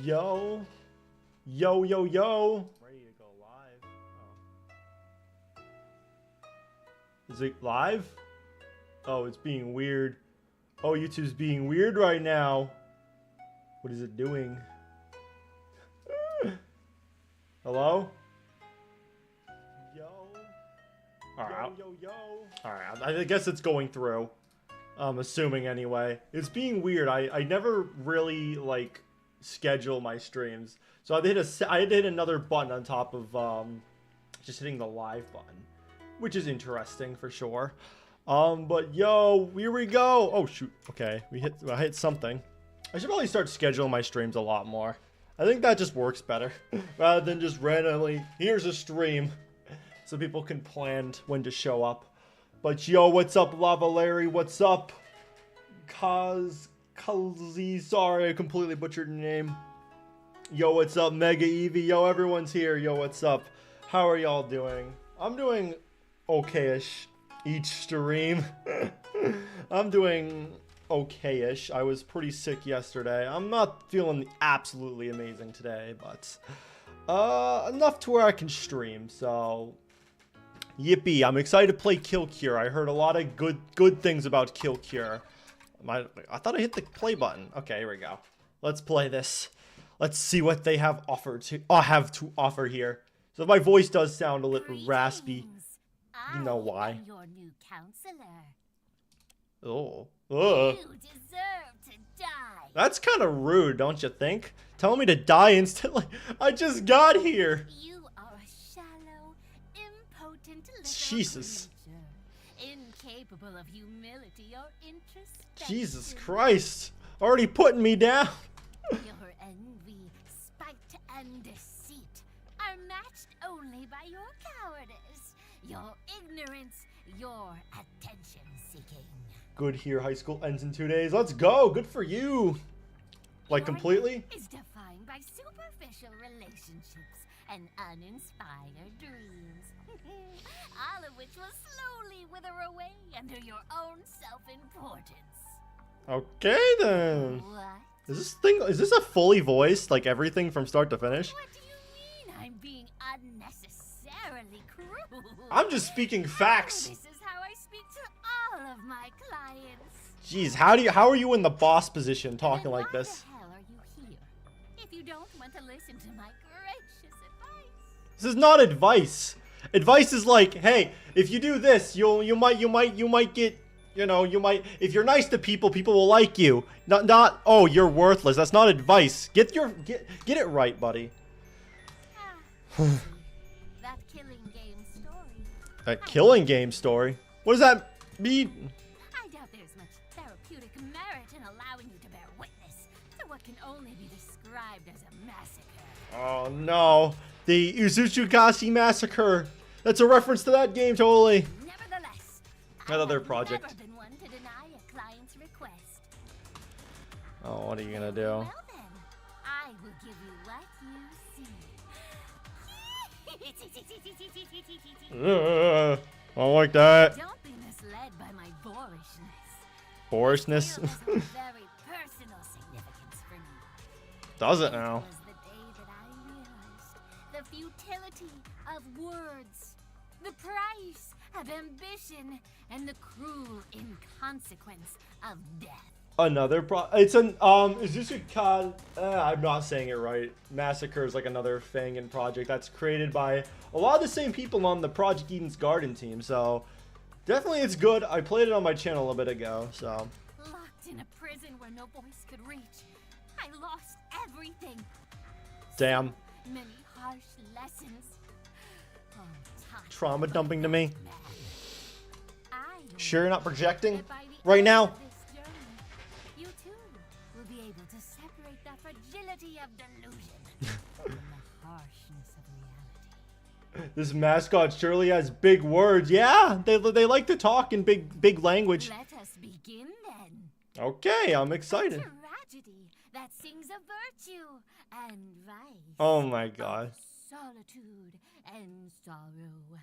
Yo. Yo, yo, yo. Ready to go live. Oh. Is it live? Oh, it's being weird. Oh, YouTube's being weird right now. What is it doing? Hello? Yo. Alright. Yo, yo, yo. Alright, I guess it's going through. I'm assuming anyway. It's being weird. I never really, like, schedule my streams. So I hit another button on top of, just hitting the live button. Which is interesting, for sure. But yo, here we go. Oh, shoot. Okay, I hit something. I should probably start scheduling my streams a lot more. I think that just works better. Rather than just randomly, here's a stream. So people can plan when to show up. But yo, what's up, Lava Larry? What's up? Kazi, sorry, I completely butchered your name. Yo, what's up, Mega Eevee? Yo, everyone's here. Yo, what's up? How are y'all doing? I'm doing okay-ish each stream. I'm doing okay-ish. I was pretty sick yesterday. I'm not feeling absolutely amazing today, but enough to where I can stream, so yippee. I'm excited to play Kill Cure. I heard a lot of good things about Kill Cure. I thought I hit the play button. Okay, here we go. Let's play this. Let's see what they have to offer here. So my voice does sound a little raspy. You know why. Your new counselor. Oh. You deserve to die. That's kind of rude, don't you think? Telling me to die instantly. I just got here. You are a shallow, impotent little Jesus. creature, incapable of humility or introspection. Jesus Christ. Already putting me down. Your envy, spite, and deceit are matched only by your cowardice, your ignorance, your attention-seeking. Good here. High school ends in 2 days. Let's go. Good for you. Like completely? Is defined by superficial relationships and uninspired dreams. All of which will slowly wither away under your own self-importance. Okay then. What? Is this a fully voiced, like everything from start to finish? What do you mean I'm being unnecessarily cruel? I'm just speaking facts. This is how I speak to all of my clients. Jeez, how are you in the boss position talking like this? Why the hell are you here? If you don't want to listen to my gracious advice. This is not advice. Advice is like, hey, if you do this, you might get, if you're nice to people, people will like you. Not oh, you're worthless. That's not advice. Get it right, buddy. That killing game story. That killing game story? What does that mean? I doubt there's much therapeutic merit in allowing you to bear witness to what can only be described as a massacre. Oh no. The Uzuchukasi Massacre. That's a reference to that game, totally. Nevertheless, That other I've project. never been one to deny a client's request. Oh, what are you gonna do? Well then, I will give you what you see. I don't like that. Don't be misled by my boorishness. Boorishness. It has a very personal significance for me. Does it It now? was the day that I realized the futility of words, the price of ambition, and the cruel inconsequence of death. Another it's an Uzuchukasi, I'm not saying it right. Massacre is like another FANGAN project that's created by a lot of the same people on the Project Eden's Garden team, so definitely it's good. I played it on my channel a bit ago, so. Locked in a prison where no voice could reach, I lost everything. Damn. Many harsh lessons. Oh, Trauma dumping to me. I Sure you're not projecting that by the right end now? of this journey, you too will be able to separate the fragility of delusion from the harshness of reality. This mascot surely has big words. Yeah, they like to talk in big language. Let us begin then. Okay, I'm A excited. tragedy that sings of virtue and vice. Oh my god. Of solitude and sorrow.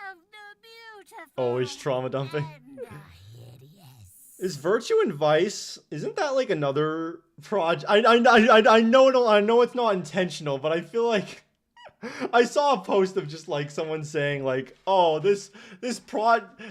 Of the beautiful Always trauma dumping. and the hideous. Is Virtue and Vice? Isn't that like another project? I know it's not intentional, but I feel like I saw a post of just like someone saying like, "Oh,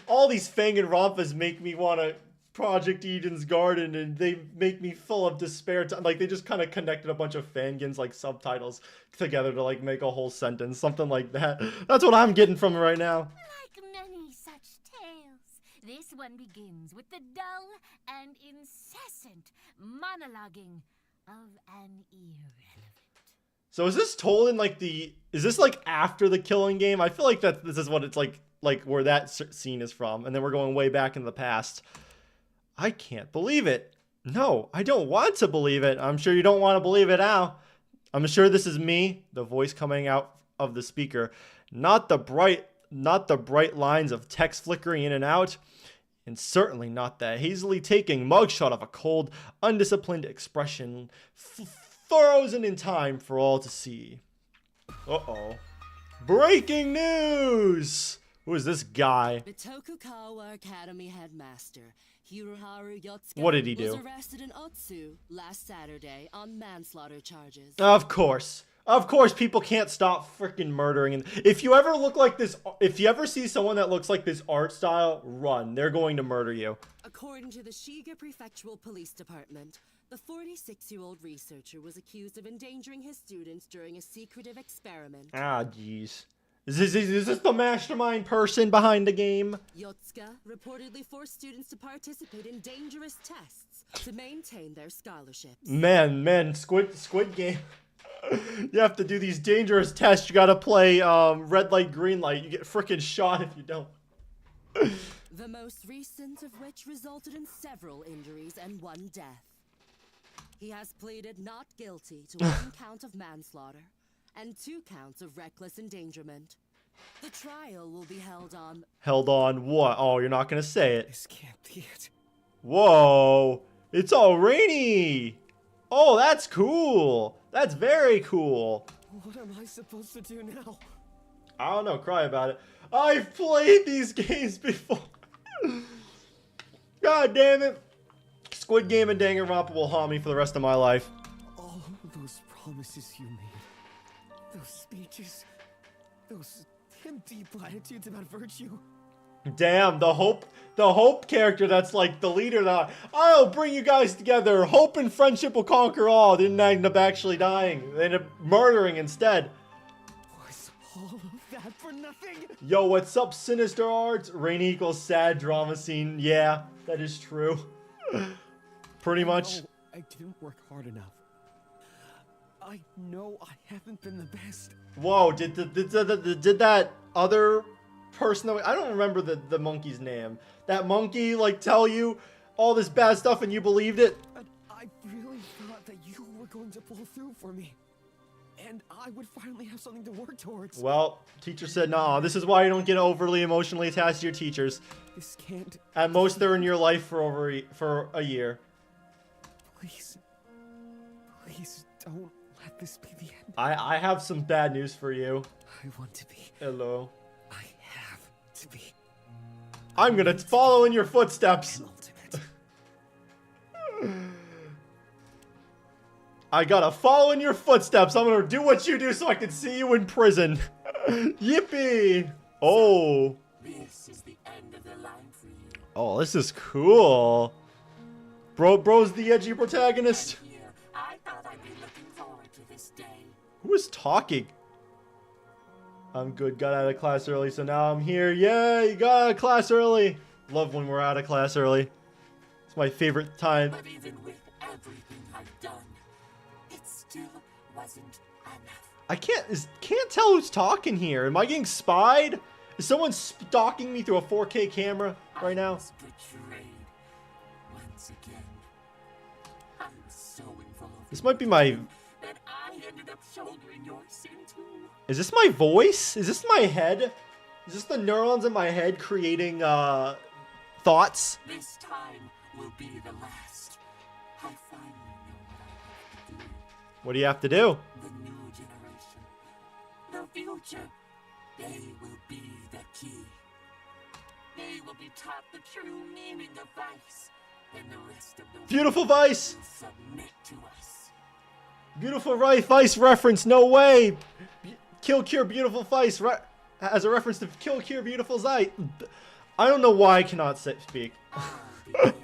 all these Danganronpas make me want to Project Eden's Garden, and they make me full of despair." Like they just kind of connected a bunch of FANGANs like subtitles together to like make a whole sentence, something like that. That's what I'm getting from it right now. Like many such tales, this one begins with the dull and incessant monologuing of an irrelevant. So is this told in like is this like after the Killing Game? I feel like that this is what it's like where that scene is from, and then we're going way back in the past. I can't believe it. No, I don't want to believe it. I'm sure you don't want to believe it now. I'm sure this is me, the voice coming out of the speaker, not the bright lines of text flickering in and out, and certainly not the hazily taking mugshot of a cold, undisciplined expression frozen in time for all to see. Uh-oh. Breaking news! Who is this guy? The Tokugawa Academy headmaster, Hiroharu Yotsuka, What did he do? was arrested in Otsu last Saturday on manslaughter charges. Of course. Of course people can't stop freaking murdering. And if you ever look like this, if you ever see someone that looks like this art style, run. They're going to murder you. According to the Shiga Prefectural Police Department, the 46-year-old researcher was accused of endangering his students during a secretive experiment. Ah, jeez. Is this the mastermind person behind the game? Yotsuka reportedly forced students to participate in dangerous tests to maintain their scholarships. Man, Squid Game. You have to do these dangerous tests. You gotta play red light, green light. You get frickin' shot if you don't. The most recent of which resulted in several injuries and one death. He has pleaded not guilty to one count of manslaughter and 2 counts of reckless endangerment. The trial will be held on... Held on what? Oh, you're not gonna say it. This can't be it. Whoa! It's all rainy! Oh, that's cool! That's very cool! What am I supposed to do now? I don't know, cry about it. I've played these games before! God damn it! Squid Game and Danganronpa will haunt me for the rest of my life. All those promises you made. Those speeches. Those empty platitudes about virtue. Damn, the hope character that's like the leader that I'll bring you guys together. Hope and friendship will conquer all. Didn't end up actually dying. They ended up murdering instead. Was all of that for nothing? Yo, what's up, Sinister Arts? Rain equals sad drama scene. Yeah, that is true. Pretty much. No, I didn't work hard enough. I know I haven't been the best. Whoa, did that other person that I don't remember the monkey's name. That monkey like tell you all this bad stuff and you believed it? But I really thought that you were going to pull through for me. And I would finally have something to work towards. Well, teacher said, nah, this is why you don't get overly emotionally attached to your teachers. This can't... At most, they're in your life for a year. Please don't let this be the end. I have some bad news for you. I want to be. Hello. I have to be. I'm gonna follow in your footsteps. Penultimate. I gotta follow in your footsteps. I'm gonna do what you do so I can see you in prison. Yippee! Oh. This is the end of the line for you. Oh, this is cool. Bro's the edgy protagonist. Here, I thought I'd be looking forward to this day. Who is talking? I'm good. Got out of class early, so now I'm here. Yeah, you got out of class early. Love when we're out of class early. It's my favorite time. But even with everything I've done, it still wasn't enough. I can't tell who's talking here. Am I getting spied? Is someone stalking me through a 4K camera right now? I was betrayed once again. I'm so involved. This might be my... that I ended up shouldering your sin too. Is this my voice? Is this my head? Is this the neurons in my head creating thoughts? This time will be the last. I finally know what I have to do. What do you have to do? The new generation, the future, they will be the key. They will be taught the true meaning of vice rest of the Beautiful world Vice! will submit to us. Beautiful Vice reference, no way! Kill Cure Beautiful Vice as a reference to Kill Cure Beautiful Zeit. I don't know why I cannot speak. I'll begin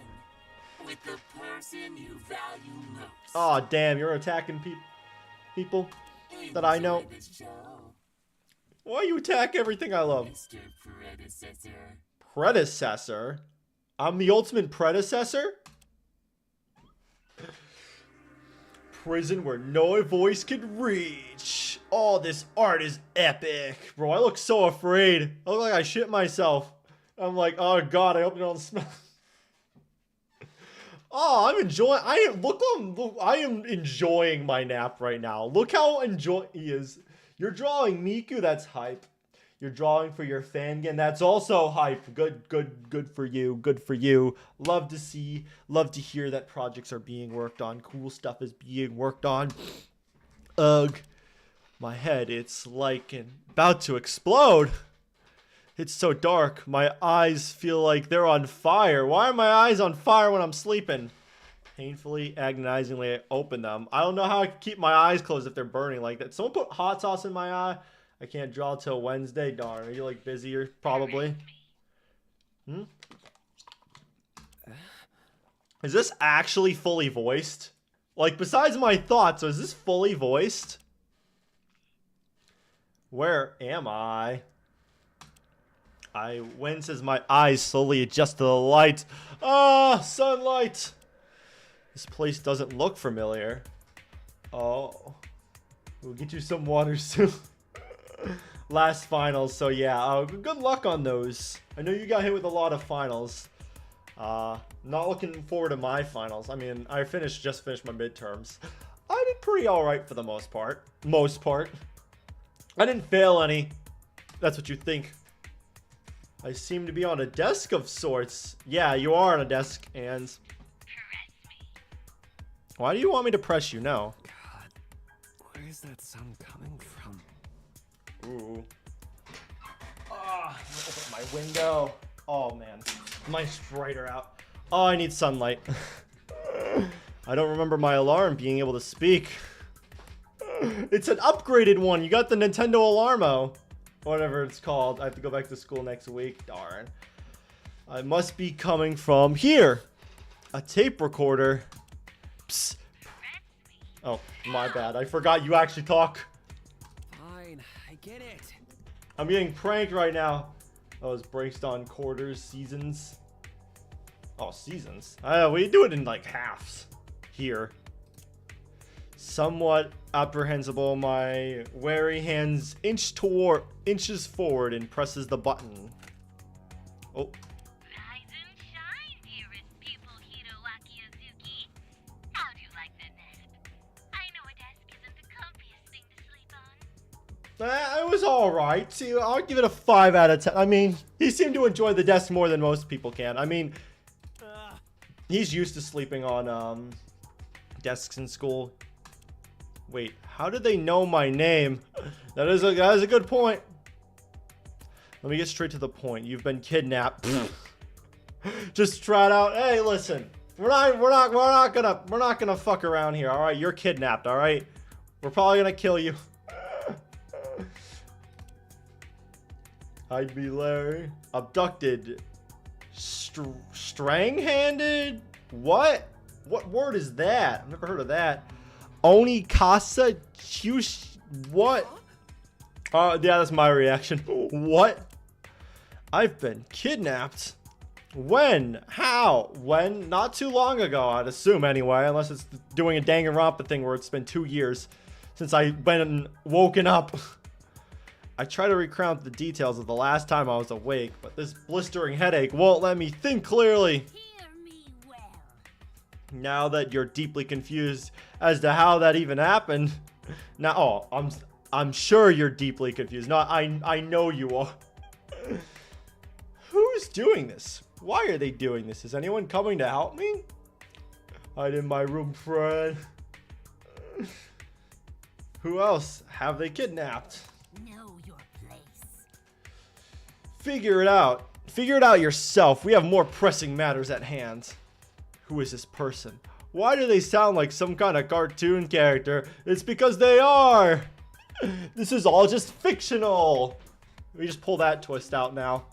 with the person you value most. Aw, damn, you're attacking people that I know. Enjoy the show, Why you attack everything I love? Mr. Predecessor. Predecessor? I'm the ultimate predecessor? Prison where no voice could reach. Oh, this art is epic. Bro, I look so afraid. I look like I shit myself. I'm like, oh god, I hope you don't smell. Oh, I'm enjoying. I am enjoying my nap right now. Look how he is. You're drawing Miku. That's hype. You're drawing for your FANGAN. That's also hype. Good for you. Good for you. Love to see. Love to hear that projects are being worked on. Cool stuff is being worked on. Ugh. My head. It's like about to explode. It's so dark. My eyes feel like they're on fire. Why are my eyes on fire when I'm sleeping? Painfully, agonizingly, I open them. I don't know how I can keep my eyes closed if they're burning like that. Someone put hot sauce in my eye. I can't draw till Wednesday. Darn, are you like busier? Probably. Is this actually fully voiced? Like, besides my thoughts, is this fully voiced? Where am I? I wince as my eyes slowly adjust to the light. Ah, sunlight! This place doesn't look familiar. Oh. We'll get you some water soon. Last finals, so yeah. Good luck on those. I know you got hit with a lot of finals. Not looking forward to my finals. I mean, I just finished my midterms. I did pretty alright for the most part. I didn't fail any. That's what you think. I seem to be on a desk of sorts. Yeah, you are on a desk, and... Why do you want me to press you? No. God, where is that sound coming from? Ooh. Ah, open my window. Oh, man. Mine's brighter out. Oh, I need sunlight. I don't remember my alarm being able to speak. It's an upgraded one. You got the Nintendo Alarmo. Whatever it's called. I have to go back to school next week. Darn. I must be coming from here. A tape recorder. Psst. Oh, my bad. I forgot you actually talk. Fine, I get it. I'm getting pranked right now. Oh, it's based on quarters, seasons. Oh, seasons? We do it in like halves here. Somewhat apprehensible, my wary hands inches forward and presses the button. Oh. Rise and shine, dearest pupil Hirowaki Azuki. How do you like the nap? I know a desk isn't the comfiest thing to sleep on. It was alright. See, I'll give it a 5 out of 10. I mean, he seemed to enjoy the desk more than most people can. I mean, he's used to sleeping on desks in school. Wait, how did they know my name? That is a good point. Let me get straight to the point. You've been kidnapped. Just trot out. Hey, listen. We're not gonna fuck around here. All right, you're kidnapped. All right, we're probably gonna kill you. I'd be Larry. Abducted. Strang-handed? What? What word is that? I've never heard of that. Onikasa Kyush. What? Yeah, that's my reaction. What? I've been kidnapped. When? How? When? Not too long ago, I'd assume anyway. Unless it's doing a Danganronpa thing where it's been 2 years since I've been woken up. I try to recount the details of the last time I was awake, but this blistering headache won't let me think clearly. Hear me well. Now that you're deeply confused as to how that even happened. Now, oh, I'm sure you're deeply confused. No, I know you are. Who's doing this? Why are they doing this? Is anyone coming to help me? Hide in my room, friend. Who else have they kidnapped? Know your place. Figure it out. Figure it out yourself. We have more pressing matters at hand. Who is this person? Why do they sound like some kind of cartoon character? It's because they are! This is all just fictional! We just pull that twist out now.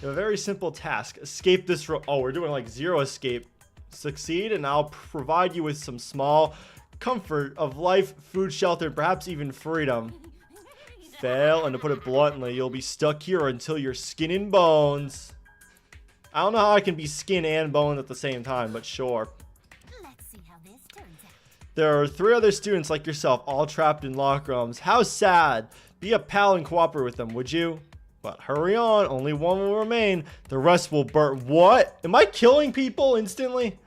You have a very simple task. Escape this room. Oh, we're doing like zero escape. Succeed and I'll provide you with some small comfort of life, food, shelter, and perhaps even freedom. Fail, and to put it bluntly, you'll be stuck here until you're skin and bones. I don't know how I can be skin and bones at the same time, but sure. Let's see how this turns out. There are 3 other students like yourself, all trapped in locker rooms. How sad. Be a pal and cooperate with them, would you? But hurry on, only one will remain. The rest will burn. What? Am I killing people instantly?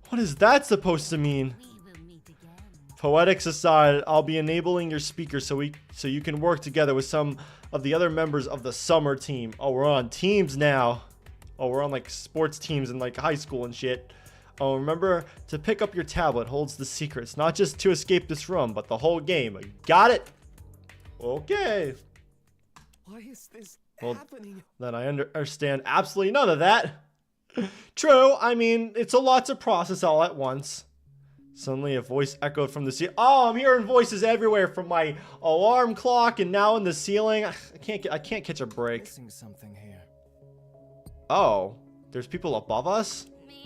What is that supposed to mean? We will meet again. Poetics aside, I'll be enabling your speaker so you can work together with some of the other members of the summer team. Oh, we're on teams now. Oh, we're on like sports teams in like high school and shit. Oh, remember to pick up your tablet holds the secrets, not just to escape this room, but the whole game. Got it? Okay. Why is this Well, happening? then I understand absolutely none of that. True, I mean, it's a lot to process all at once. Suddenly a voice echoed from the ceiling. Oh, I'm hearing voices everywhere from my alarm clock and now in the ceiling. I can't catch a break. Missing something here. Oh, there's people above us? Man,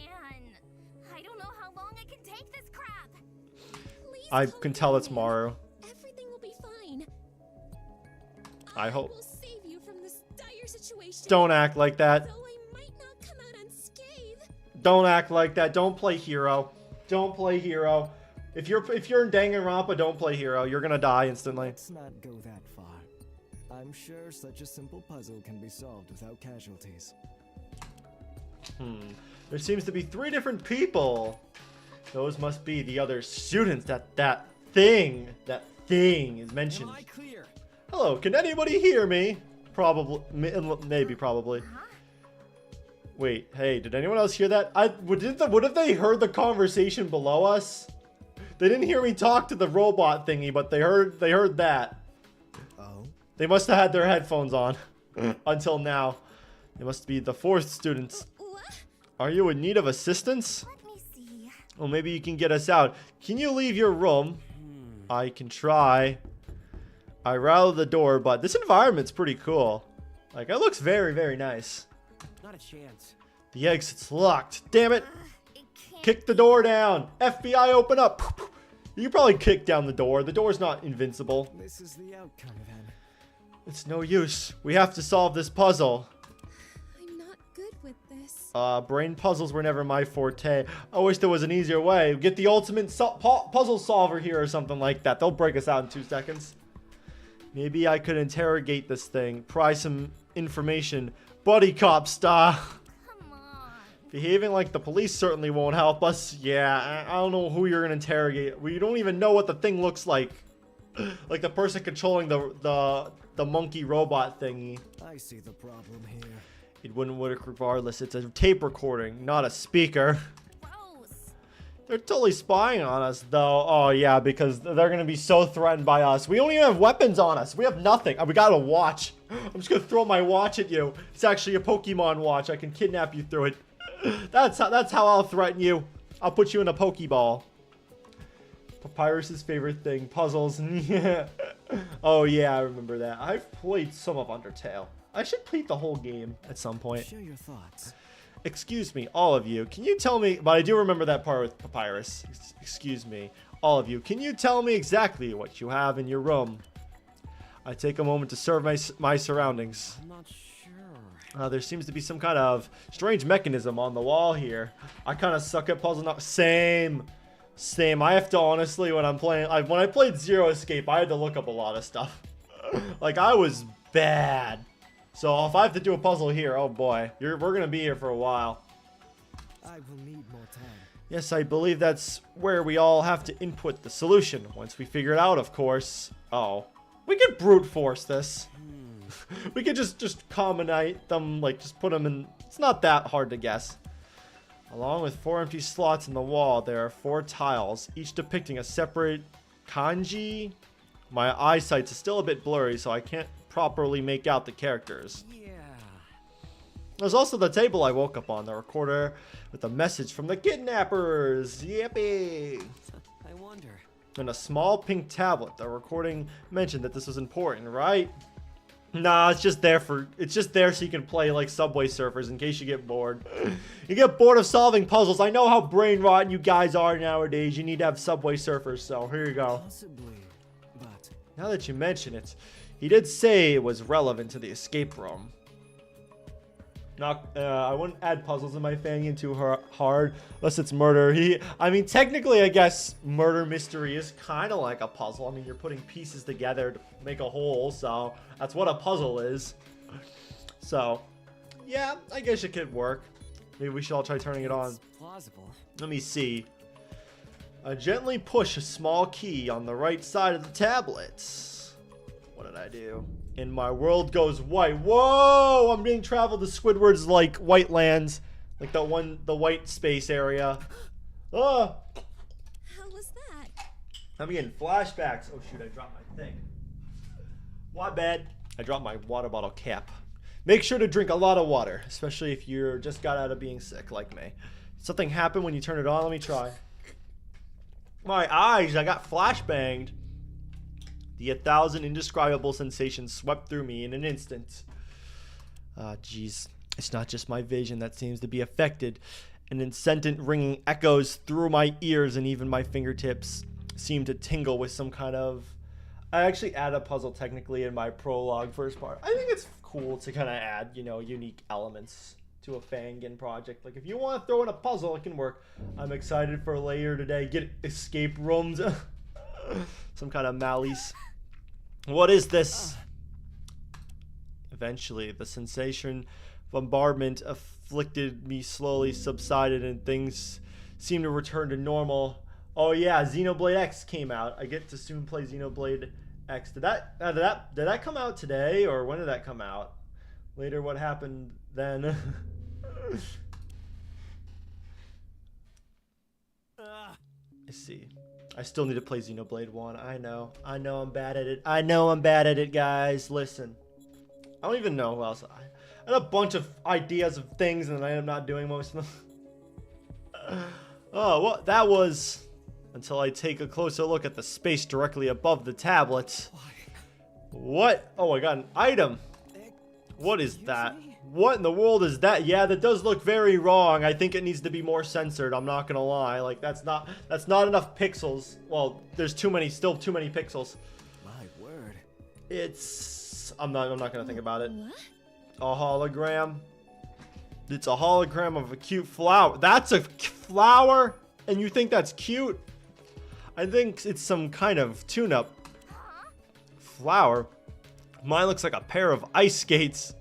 I don't know how long I can take this crap. Please I calm can tell it's down. Maru. Everything will be fine. I hope. will save you from this dire situation. Don't act like that. Though I might not come out unscathed. Don't act like that. Don't play hero. Don't play hero. If you're in Danganronpa, don't play hero. You're gonna die instantly. Let's not go that far. I'm sure such a simple puzzle can be solved without casualties. There seems to be 3 different people. Those must be the other students. That thing is mentioned. Am I clear? Hello, can anybody hear me? Probably, maybe, probably. Wait, hey, did anyone else hear that? What if they heard the conversation below us? They didn't hear me talk to the robot thingy, but they heard that. Oh? They must have had their headphones on until now. They must be the 4th students. What? Are you in need of assistance? Let me see. Well, maybe you can get us out. Can you leave your room? I can try. I rattle the door, but this environment's pretty cool. Like, it looks very, very nice. Not a chance. The exit's locked. Damn it. It can't. Kick the door down. FBI, open up. You can probably kick down the door. The door's not invincible. This is the outcome, then. It's no use. We have to solve this puzzle. I'm not good with this. Brain puzzles were never my forte. I wish there was an easier way. Get the ultimate puzzle solver here or something like that. They'll break us out in 2 seconds. Maybe I could interrogate this thing. Pry some information. Buddy cop style. Come on. Behaving like the police certainly won't help us. Yeah, I don't know who you're gonna interrogate. We don't even know what the thing looks like. Like the person controlling the monkey robot thingy. I see the problem here. It wouldn't work regardless. It's a tape recording, not a speaker. Gross. They're totally spying on us, though. Oh, yeah, because they're going to be so threatened by us. We don't even have weapons on us. We have nothing. We got a watch. I'm just going to throw my watch at you. It's actually a Pokemon watch. I can kidnap you through it. That's how I'll threaten you. I'll put you in a Pokeball. Papyrus's favorite thing, puzzles. Yeah. Oh, yeah, I remember that. I've played some of Undertale. I should play the whole game at some point. Share your thoughts. Excuse me, all of you. Can you tell me... But I do remember that part with Papyrus. Excuse me, all of you. Can you tell me exactly what you have in your room? I take a moment to serve my surroundings. I'm not sure. There seems to be some kind of strange mechanism on the wall here. I kind of suck at puzzle now. Same. I have to honestly, when I'm playing... when I played Zero Escape, I had to look up a lot of stuff. Like, I was bad. So if I have to do a puzzle here, oh boy, we're gonna be here for a while. I will need more time. Yes, I believe that's where we all have to input the solution. Once we figure it out, of course. Oh, we could brute force this. We could just combine them, like just put them in. It's not that hard to guess. Along with 4 empty slots in the wall, there are 4 tiles, each depicting a separate kanji. My eyesight's still a bit blurry, so I can't properly make out the characters. Yeah. There's also the table I woke up on, the recorder with a message from the kidnappers. Yippee! I wonder. And a small pink tablet. The recording mentioned that this was important, right? Nah, it's just there so you can play like Subway Surfers in case you get bored. You get bored of solving puzzles. I know how brain rotten you guys are nowadays. You need to have Subway Surfers, so here you go. Possibly, but Now that you mention it, he did say it was relevant to the escape room. I wouldn't add puzzles in my FANGAN too hard, unless it's murder. I mean, technically, I guess murder mystery is kind of like a puzzle. I mean, you're putting pieces together to make a whole, so that's what a puzzle is. So, yeah, I guess it could work. Maybe we should all try turning it on. it's plausible. Let me see. Gently push a small key on the right side of the tablet. What did I do? And my world goes white. Whoa! I'm being traveled to Squidward's like white lands, like the white space area. Ah! How was that? I'm getting flashbacks. Oh shoot! I dropped my thing. My bad. I dropped my water bottle cap. Make sure to drink a lot of water, especially if you're just got out of being sick like me. Something happened when you turn it on. Let me try. My eyes! I got flashbanged. The 1,000 indescribable sensations swept through me in an instant. Jeez. It's not just my vision that seems to be affected. An incessant ringing echoes through my ears, and even my fingertips seem to tingle with some kind of... I actually add a puzzle technically in my prologue first part. I think it's cool to kind of add, you know, unique elements to a FANGAN project. Like, if you want to throw in a puzzle, it can work. I'm excited for later today. Get escape rooms. Some kind of malice. What is this? Eventually, the sensation bombardment afflicted me slowly subsided and things seemed to return to normal. Oh yeah, Xenoblade X came out. I get to soon play Xenoblade X. Did that come out today, or when did that come out? Later, what happened then? I see. I still need to play Xenoblade 1. I know I'm bad at it. I know I'm bad at it, guys. Listen. I don't even know who else. I had a bunch of ideas of things, and I am not doing most of them. Oh, well, that was... Until I take a closer look at the space directly above the tablet. What? Oh, I got an item. What is that? What in the world is that? Yeah, that does look very wrong. I think it needs to be more censored. I'm not gonna lie. Like, that's not enough pixels. Well, there's still too many pixels. My word. It's... I'm not gonna think about it. What? A hologram. It's a hologram of a cute flower. That's a flower? And you think that's cute? I think it's some kind of tune-up flower. Mine looks like a pair of ice skates.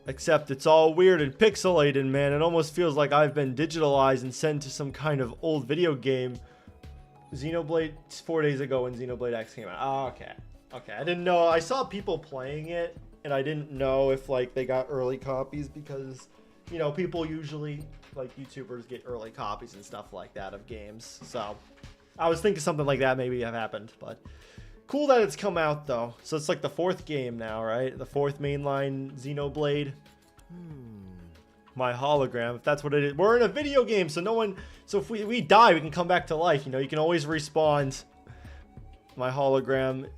Except it's all weird and pixelated, man. It almost feels like I've been digitalized and sent to some kind of old video game. Xenoblade 4 days ago when Xenoblade X came out. Oh, okay. Okay, I didn't know. I saw people playing it, and I didn't know if, like, they got early copies because, you know, people usually, like, YouTubers get early copies and stuff like that of games. So, I was thinking something like that maybe have happened, but... Cool that it's come out, though. So it's like the 4th game now, right? The 4th mainline Xenoblade. My hologram, if that's what it is. We're in a video game, so no one... So if we die, we can come back to life. You know, you can always respawn. My hologram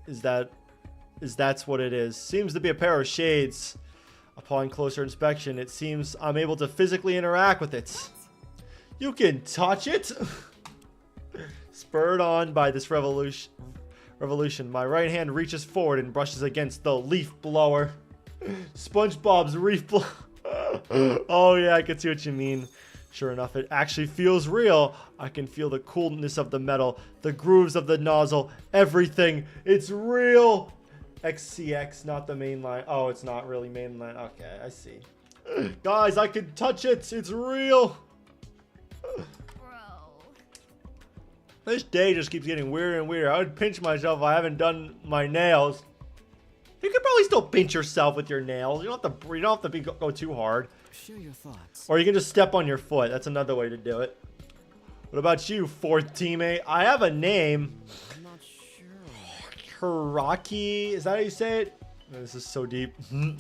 that's what it is. Seems to be a pair of shades. Upon closer inspection, it seems I'm able to physically interact with it. You can touch it? Spurred on by this revolution, my right hand reaches forward and brushes against the leaf blower. SpongeBob's leaf blower. Oh yeah, I can see what you mean. Sure enough, it actually feels real. I can feel the coolness of the metal, the grooves of the nozzle, everything. It's real. XCX, not the main line. Oh, it's not really mainline. Okay, I see. Guys, I can touch it. It's real. This day just keeps getting weirder and weirder. I would pinch myself if I haven't done my nails. You could probably still pinch yourself with your nails. You don't have to go too hard. Share your thoughts. Or you can just step on your foot. That's another way to do it. What about you, 4th teammate? I have a name. I'm not sure. Hiraki. Is that how you say it? This is so deep.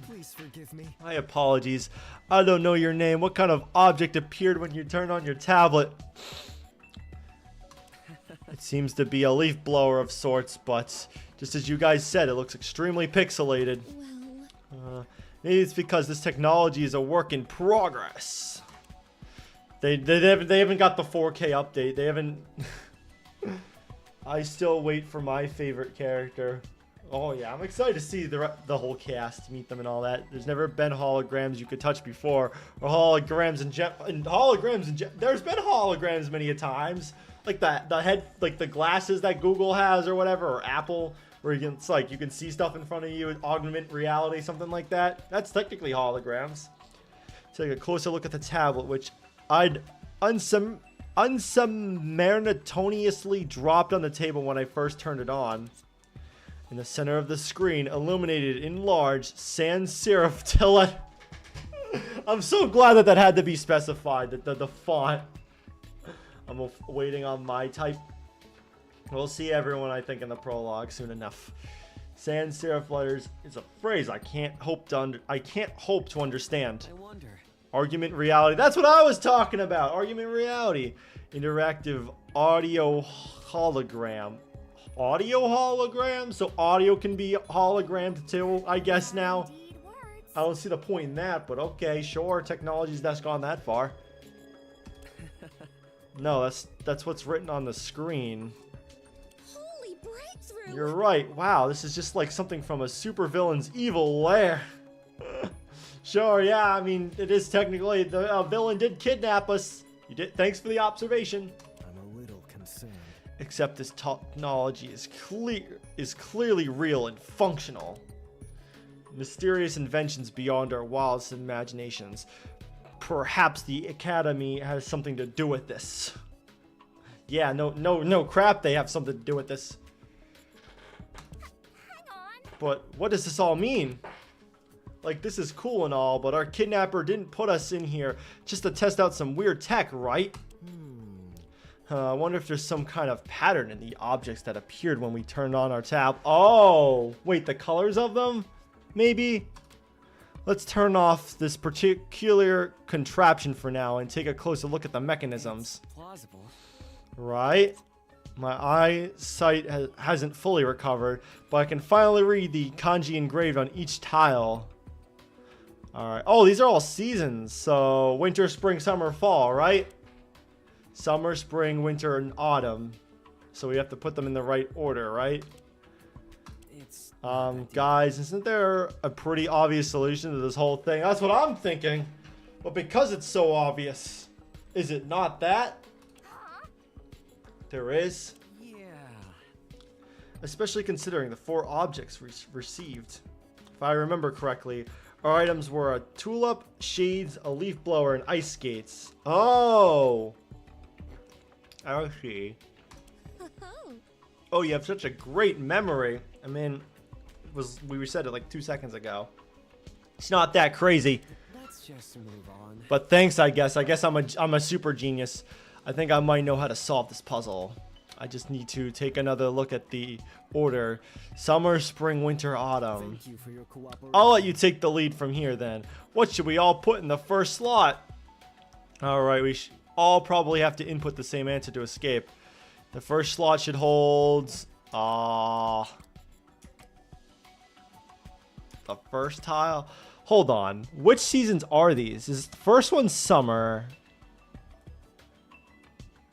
Please forgive me. My apologies. I don't know your name. What kind of object appeared when you turned on your tablet? It seems to be a leaf blower of sorts, but just as you guys said, it looks extremely pixelated. Well, Maybe it's because this technology is a work in progress. They haven't got the 4K update. They haven't. I still wait for my favorite character. Oh yeah, I'm excited to see the whole cast, meet them and all that. There's never been holograms you could touch before, or holograms there's been holograms many a times, like the head, like the glasses that Google has or whatever, or Apple, where it's like you can see stuff in front of you, augmented reality, something like that. That's technically holograms. Take a closer look at the tablet, which I'd unceremoniously dropped on the table when I first turned it on. In the center of the screen, illuminated in large sans serif tele. I'm so glad that had to be specified, that the font. I'm waiting on my type. We'll see everyone, I think, in the prologue soon enough. Sans serif letters is a phrase I can't hope to understand. I wonder. Argument reality. That's what I was talking about. Argument reality. Interactive audio hologram. Audio hologram? So audio can be hologrammed too, I guess now. Indeed words. I don't see the point in that, but okay, sure. Technology's that's gone that far. No, that's what's written on the screen. holy breakthrough! You're right. Wow, this is just like something from a supervillain's evil lair. Sure, yeah, I mean, it is technically, the villain did kidnap us. You did. Thanks for the observation. I'm a little concerned. Except this technology is clearly real and functional. Mysterious inventions beyond our wildest imaginations. Perhaps the Academy has something to do with this. Yeah, no crap, they have something to do with this. Hang on. But what does this all mean? Like, this is cool and all, but our kidnapper didn't put us in here just to test out some weird tech, right? I wonder if there's some kind of pattern in the objects that appeared when we turned on our tab. Oh, wait, the colors of them? Maybe? Let's turn off this particular contraption for now and take a closer look at the mechanisms. Plausible. Right? My eyesight hasn't fully recovered, but I can finally read the kanji engraved on each tile. Alright. Oh, these are all seasons. So, winter, spring, summer, fall, right? Summer, spring, winter, and autumn. So we have to put them in the right order, right? It's Guys, isn't there a pretty obvious solution to this whole thing? That's what I'm thinking. But because it's so obvious, is it not that? There is. yeah. Especially considering the 4 objects received. If I remember correctly, our items were a tulip, shades, a leaf blower, and ice skates. Oh! I see. Oh, you have such a great memory. I mean, we said it like 2 seconds ago. It's not that crazy. Let's just move on. But thanks, I guess. I guess I'm a super genius. I think I might know how to solve this puzzle. I just need to take another look at the order. Summer, spring, winter, autumn. Thank you for your cooperation. I'll let you take the lead from here then. What should we all put in the first slot? Alright, we all probably have to input the same answer to escape. The first slot should hold... the first tile? Hold on. Which seasons are these? Is the first one summer?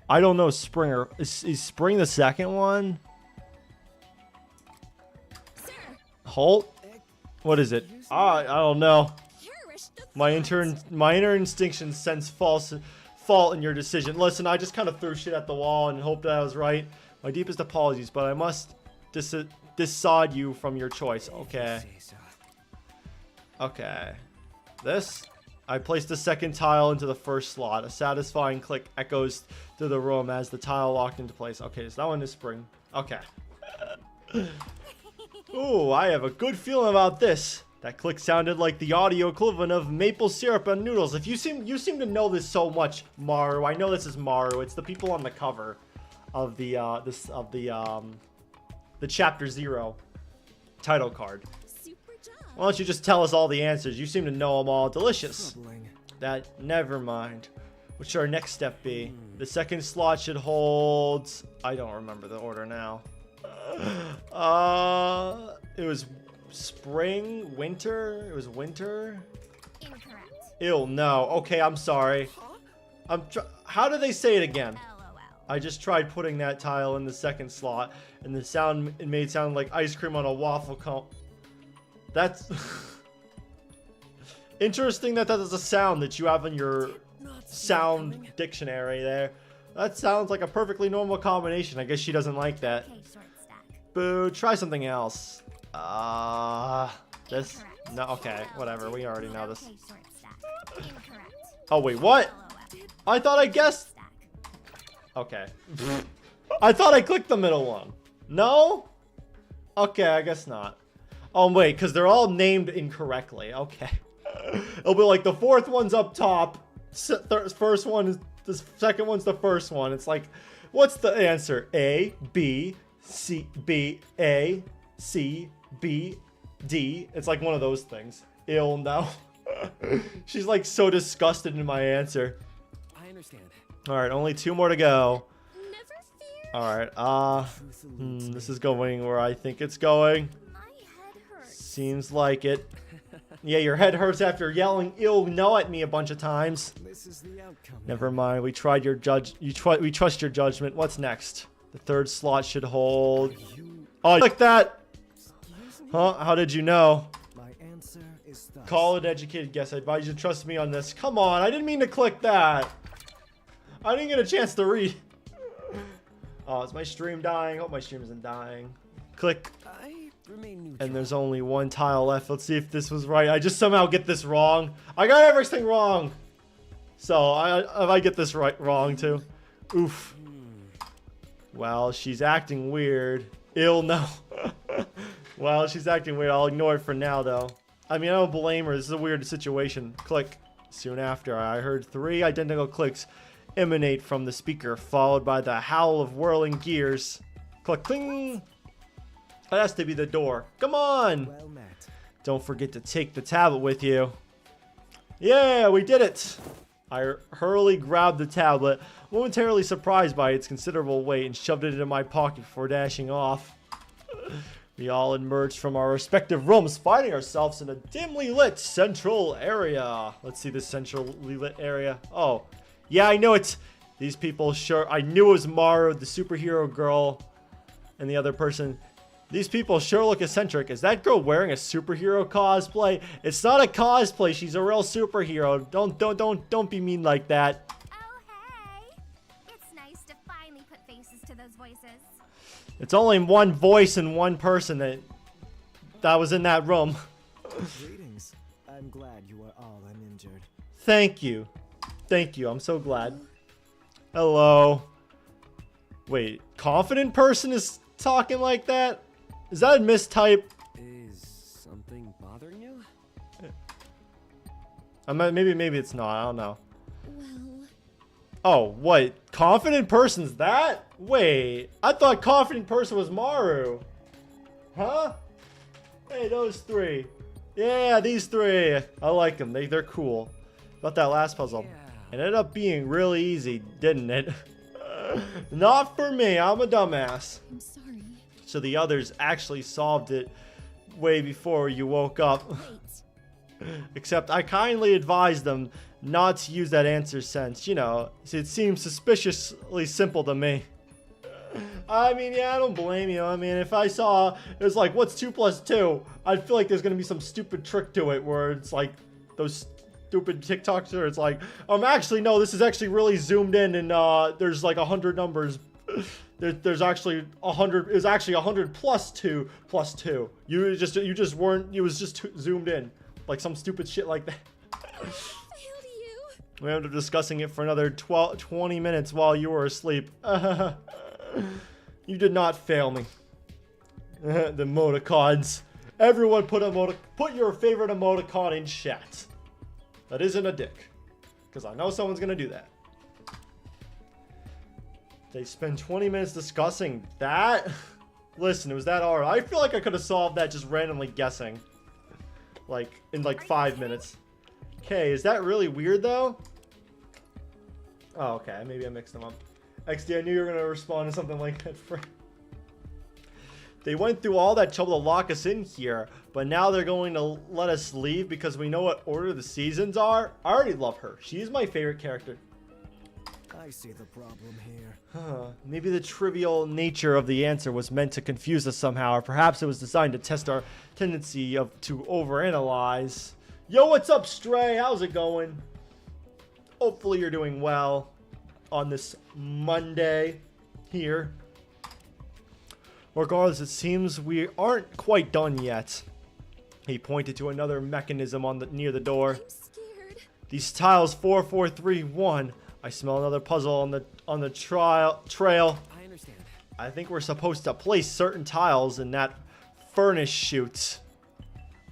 I don't know. Spring or... Is spring the second one? Sir, Halt? What is it? I don't know. cherish the My thoughts. inner instinction sense fault in your decision. Listen, I just kind of threw shit at the wall and hoped that I was right. My deepest apologies, but I must decide you from your choice. Okay. Say so. Okay. This? I placed the second tile into the first slot. A satisfying click echoes through the room as the tile locked into place. Okay, so that one is spring. Okay. Ooh, I have a good feeling about this. That click sounded like the audio equivalent of maple syrup and noodles. If you seem to know this so much, Maru. I know this is Maru. It's the people on the cover of the chapter 0 title card. Super job. Why don't you just tell us all the answers? You seem to know them all. Delicious. Troubling. That, never mind. What should our next step be? The second slot should hold... I don't remember the order now. It was spring, winter? It was winter? Incorrect. Ew, no. Okay, I'm sorry. How do they say it again? LOL. I just tried putting that tile in the second slot, and the sound, it made it sound like ice cream on a waffle cone. That's... Interesting that that is a sound that you have in your sound dictionary there. That sounds like a perfectly normal combination. I guess she doesn't like that. Okay, short stack. Boo, try something else. This? Incorrect. No, okay, whatever. We already know this. Okay, short stack. Incorrect. Oh, wait, what? LOL. I thought I guessed. Stack. Okay. I thought I clicked the middle one. No? Okay, I guess not. Oh, wait, because they're all named incorrectly. Okay. It'll be like the fourth one's up top. First one is the second one's the first one. It's like, what's the answer? A, B, C, B, A, C, B, D. It's like one of those things. Ew, no. She's like so disgusted in my answer. I understand. All right, only 2 more to go. Never fear. All right, this is going where I think it's going. My head hurts. Seems like it. Yeah, your head hurts after yelling "ill no" at me a bunch of times. This is the outcome. Never mind. We tried your we trust your judgment. What's next? The third slot should hold. You, Oh, like that. excuse me? Huh? How did you know? My answer is thus. Call an educated guess. I advise you to trust me on this. Come on. I didn't mean to click that. I didn't get a chance to read. Oh, is my stream dying? Hope my stream isn't dying. Click. I remain neutral. And there's only 1 tile left. Let's see if this was right. I just somehow get this wrong. I got everything wrong. So if I get this wrong too. Oof. Well, she's acting weird. Ill no. Well, she's acting weird. I'll ignore it for now though. I mean, I don't blame her. This is a weird situation. Click. Soon after, I heard 3 identical clicks emanate from the speaker, followed by the howl of whirling gears. Click, cling. That has to be the door. Come on. Well met. Don't forget to take the tablet with you. Yeah, we did it. I hurriedly grabbed the tablet, momentarily surprised by its considerable weight, and shoved it into my pocket before dashing off. We all emerged from our respective rooms, finding ourselves in a dimly lit central area. Let's see this centrally lit area. Oh, yeah, I know it. These people sure... I knew it was Maru, the superhero girl, and the other person. These people sure look eccentric. Is that girl wearing a superhero cosplay? It's not a cosplay. She's a real superhero. Don't be mean like that. Oh, hey. It's nice to finally put faces to those voices. It's only one voice and one person that was in that room. Greetings. I'm glad you are all uninjured. Thank you. Thank you. I'm so glad. Hello. Wait, confident person is talking like that? Is that a mistype? Is something bothering you? Maybe it's not. I don't know. Well, Oh, what? Confident person's that? Wait, I thought confident person was Maru. Huh? Hey, those 3. Yeah, these 3. I like them. They're cool. About that last puzzle. It ended up being really easy, didn't it? Not for me. I'm a dumbass. I'm sorry. So the others actually solved it way before you woke up. Wait. Except I kindly advised them not to use that answer since, you know, it seems suspiciously simple to me. I mean, yeah, I don't blame you. I mean, if I saw it was like, what's 2 plus 2? I'd feel like there's going to be some stupid trick to it where it's like those stupid TikToks where it's like, actually, no, this is actually really zoomed in and there's like 100 numbers. There's actually 100. It was actually 100 plus 2 plus 2. You just weren't. It was just zoomed in, like some stupid shit like that. Failed you. We ended up discussing it for another 20 minutes while you were asleep. You did not fail me. The emoticons. Everyone put your favorite emoticon in chat. That isn't a dick, because I know someone's gonna do that. They spend 20 minutes discussing that? Listen, it was that hard. I feel like I could have solved that just randomly guessing. like in like 5 minutes. Okay, is that really weird though? Oh, okay, maybe I mixed them up. XD, I knew you were gonna respond to something like that. They went through all that trouble to lock us in here, but now they're going to let us leave because we know what order the seasons are. I already love her. She's my favorite character. I see the problem here. Maybe the trivial nature of the answer was meant to confuse us somehow, or perhaps it was designed to test our tendency to overanalyze. Yo, what's up, Stray? How's it going? Hopefully you're doing well on this Monday here. Regardless, it seems we aren't quite done yet. He pointed to another mechanism on the near the door. I'm scared. These tiles 4, 4, 3, 1. I smell another puzzle on the trail. I understand. I think we're supposed to place certain tiles in that furnace chute.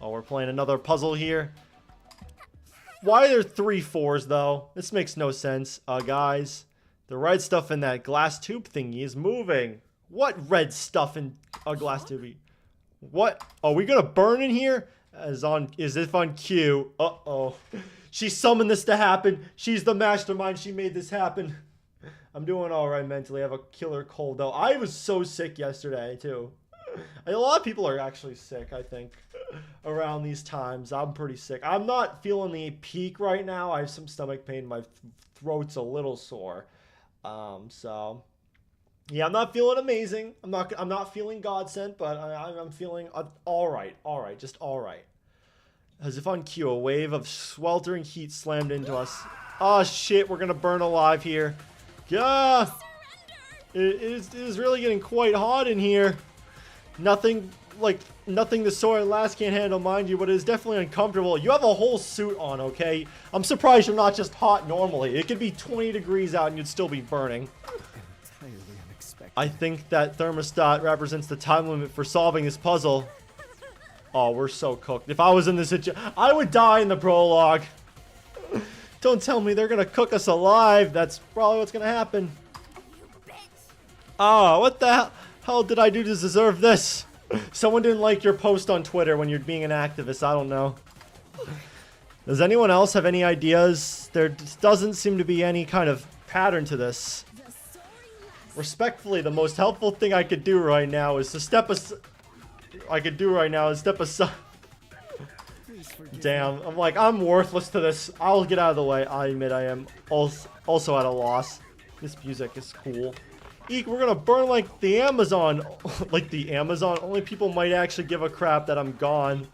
Oh, we're playing another puzzle here. Why are there 3 4s though? This makes no sense. Guys, the red stuff in that glass tube thingy is moving. What red stuff in a glass tube? What? Are we gonna burn in here? As if on cue. Uh-oh. She summoned this to happen. She's the mastermind. She made this happen. I'm doing alright mentally. I have a killer cold though. I was so sick yesterday too. A lot of people are actually sick, I think, around these times. I'm pretty sick. I'm not feeling the peak right now. I have some stomach pain. My throat's a little sore. So yeah, I'm not feeling amazing. I'm not feeling God sent, but I'm feeling all right, just all right. As if on cue, a wave of sweltering heat slammed into us. Oh shit, we're gonna burn alive here. Yeah, it is really getting quite hot in here. Nothing the sword and last can't handle, mind you, but it is definitely uncomfortable. You have a whole suit on, okay? I'm surprised you're not just hot normally. It could be 20 degrees out and you'd still be burning. Entirely unexpected. I think that thermostat represents the time limit for solving this puzzle. Oh, we're so cooked. If I was in this situation, I would die in the prologue. Don't tell me they're gonna cook us alive. That's probably what's gonna happen. Oh, what the hell did I do to deserve this? Someone didn't like your post on Twitter when you're being an activist. I don't know. Does anyone else have any ideas? There doesn't seem to be any kind of pattern to this. Respectfully, the most helpful thing I could do right now is to step aside. Damn, I'm worthless to this. I'll get out of the way. I admit I am also at a loss. This music is cool. Eek, we're gonna burn like the Amazon. Like the Amazon. Only people might actually give a crap that I'm gone.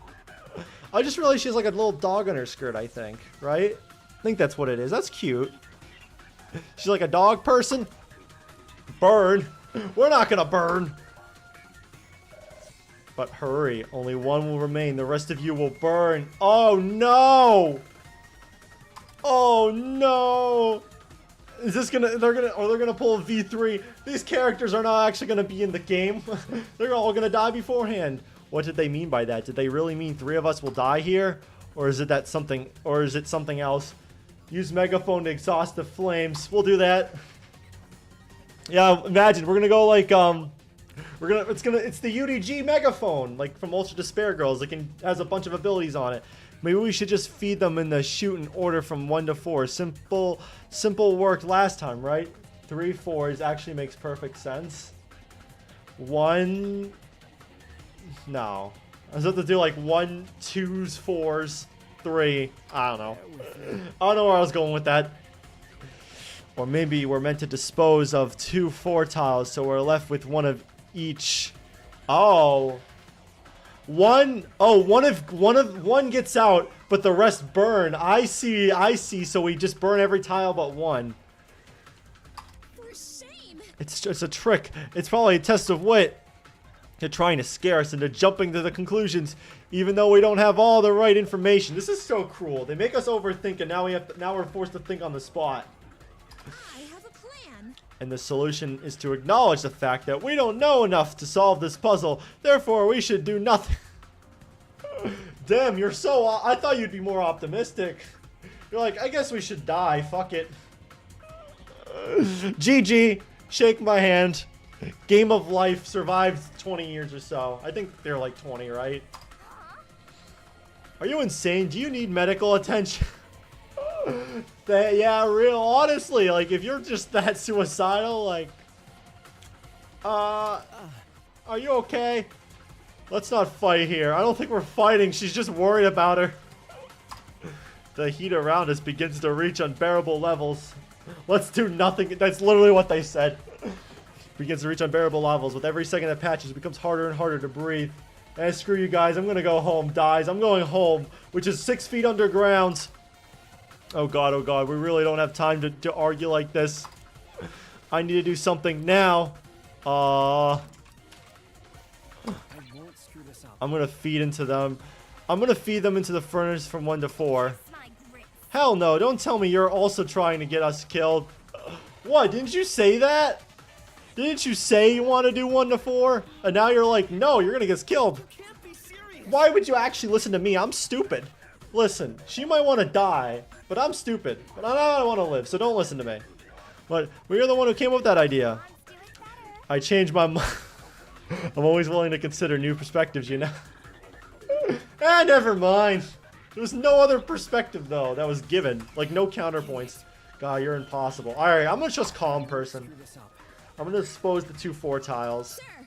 I just realized she has like a little dog on her skirt, I think. Right? I think that's what it is. That's cute. She's like a dog person. Burn. We're not gonna burn. But hurry, only one will remain. The rest of you will burn. Oh no! Oh no! Is this gonna? They're gonna pull a V3. These characters are not actually gonna be in the game. They're all gonna die beforehand. What did they mean by that? Did they really mean 3 of us will die here, or is it something else? Use megaphone to exhaust the flames. We'll do that. Yeah, imagine we're gonna go like it's the UDG megaphone, like from Ultra Despair Girls. It has a bunch of abilities on it. Maybe we should just feed them in the chute in order from 1 to 4. Simple worked last time, right? 3 4s actually makes perfect sense. 1, no. I was about to do like 1 2s 4s 3. I don't know. I don't know where I was going with that. Or maybe we're meant to dispose of 2 4 tiles, so we're left with 1 of each. Oh, one gets out, but the rest burn. I see. So we just burn every tile but 1. For shame. It's a trick. It's probably a test of wit. They're trying to scare us into jumping to the conclusions, even though we don't have all the right information. This is so cruel. They make us overthink, and now we're forced to think on the spot. I have a plan. And the solution is to acknowledge the fact that we don't know enough to solve this puzzle. Therefore, we should do nothing. Damn, you're so... I thought you'd be more optimistic. You're like, I guess we should die. Fuck it. GG. Shake my hand. Game of life survived 20 years or so. I think they're like 20, right? Are you insane? Do you need medical attention? Yeah, real honestly, like if you're just that suicidal, like are you okay? Let's not fight here. I don't think we're fighting. She's just worried about her. The heat around us begins to reach unbearable levels. Let's do nothing. That's literally what they said. Begins to reach unbearable levels. With every second that passes, it becomes harder and harder to breathe. And screw you guys. I'm gonna go home. Dies. I'm going home, which is 6 feet underground. Oh god, we really don't have time to argue like this. I need to do something now. I won't screw this up. I'm gonna feed into them. I'm gonna feed them into the furnace from 1 to 4. Hell no, don't tell me you're also trying to get us killed. What, didn't you say that? Didn't you say you want to do 1 to 4? And now you're like, no, you're gonna get us killed. You can't be serious. Why would you actually listen to me? I'm stupid. Listen, she might want to die, but I'm stupid. But I don't want to live, so don't listen to me. But you're the one who came up with that idea. I changed my mind. I'm always willing to consider new perspectives, you know? Never mind. There was no other perspective, though, that was given. Like, no counterpoints. God, you're impossible. Alright, I'm gonna just calm person. Screw this up. I'm gonna dispose the 2 4 tiles. Sure.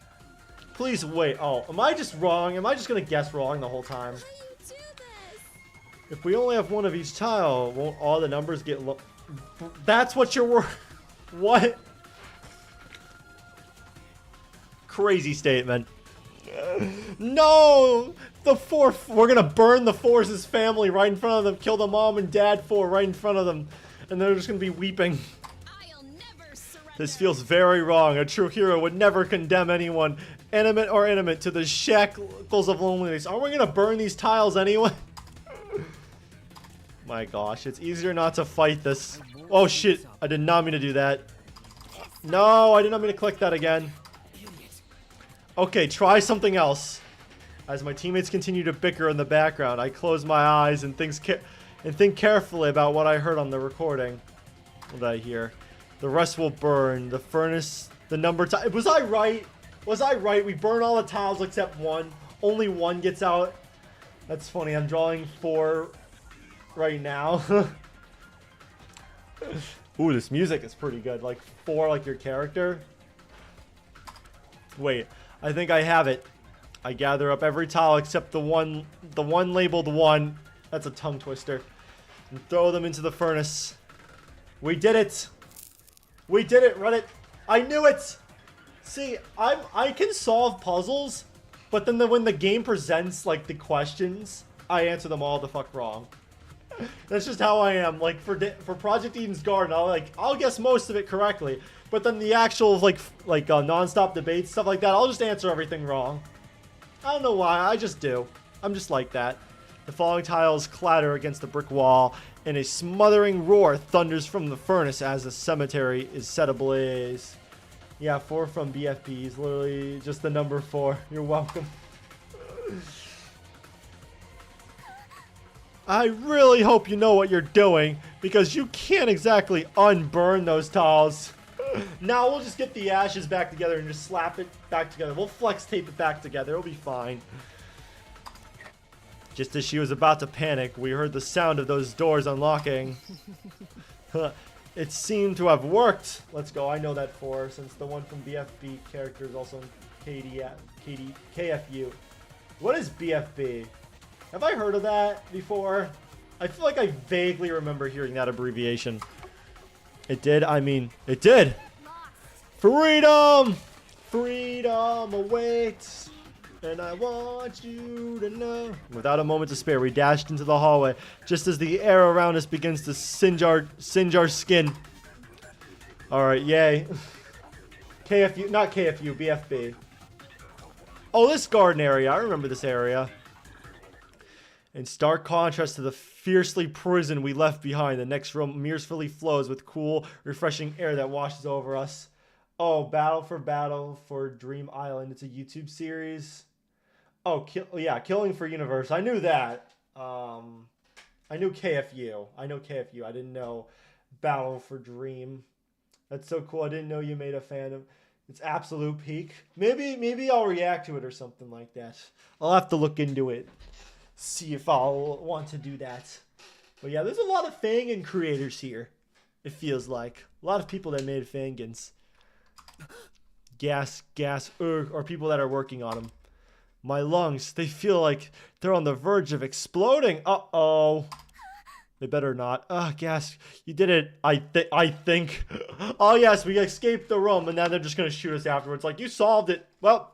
Please wait. Oh, am I just wrong? Am I just gonna guess wrong the whole time? How you do this? If we only have 1 of each tile, won't all the numbers get low? That's what you're worth. What? Crazy statement. No! The 4. We're gonna burn the Force's family right in front of them. Kill the mom and dad 4 right in front of them. And they're just gonna be weeping. I'll never surrender. This feels very wrong. A true hero would never condemn anyone, animate or inanimate, to the shackles of loneliness. Are we gonna burn these tiles anyway? My gosh, it's easier not to fight this. Oh shit, I did not mean to do that. No, I did not mean to click that again. Okay, try something else. As my teammates continue to bicker in the background, I close my eyes and think carefully about what I heard on the recording. What did I hear? The rest will burn. The furnace, the number tile. Was I right? Was I right? We burn all the tiles except 1. Only 1 gets out. That's funny. I'm drawing 4 right now. Ooh, this music is pretty good. Like 4, like your character. Wait, I think I have it. I gather up every tile except the one labeled 1. That's a tongue twister. And throw them into the furnace. We did it. We did it, Reddit. I knew it. See, I can solve puzzles, but then when the game presents like the questions, I answer them all the fuck wrong. That's just how I am. Like for Project Eden's Garden, I'll guess most of it correctly, but then the actual non-stop debates, stuff like that, I'll just answer everything wrong. I don't know why, I just do. I'm just like that. The falling tiles clatter against the brick wall, and a smothering roar thunders from the furnace as the cemetery is set ablaze. Yeah, 4 from BFP is literally just the number 4. You're welcome. I really hope you know what you're doing, because you can't exactly unburn those tiles. Now we'll just get the ashes back together and just slap it back together. We'll flex tape it back together. It'll be fine. Just as she was about to panic, we heard the sound of those doors unlocking. It seemed to have worked. Let's go. I know that 4, since the one from BFB character is also in KFU. What is BFB? Have I heard of that before? I feel like I vaguely remember hearing that abbreviation. It did? I mean, it did! Freedom! Freedom awaits! And I want you to know. Without a moment to spare, we dashed into the hallway, just as the air around us begins to singe our skin. Alright, yay. KFU, not KFU, BFB. Oh, this garden area. I remember this area. In stark contrast to the fiercely prison we left behind, the next room mercifully flows with cool, refreshing air that washes over us. Oh, Battle for Dream Island. It's a YouTube series. Oh, yeah, Killing for Universe. I knew that. I knew KFU. I know KFU. I didn't know Battle for Dream. That's so cool. I didn't know you made a fan of. It's absolute peak. Maybe I'll react to it or something like that. I'll have to look into it. see if I'll want to do that. But yeah, there's a lot of FANGAN creators here. It feels like a lot of people that made FANGANs. Gas, or people that are working on them. My lungs, they feel like they're on the verge of exploding. Uh-oh. They better not. Gas, you did it. I think. Oh, yes, we escaped the room, and now they're just going to shoot us afterwards. Like, you solved it. Well,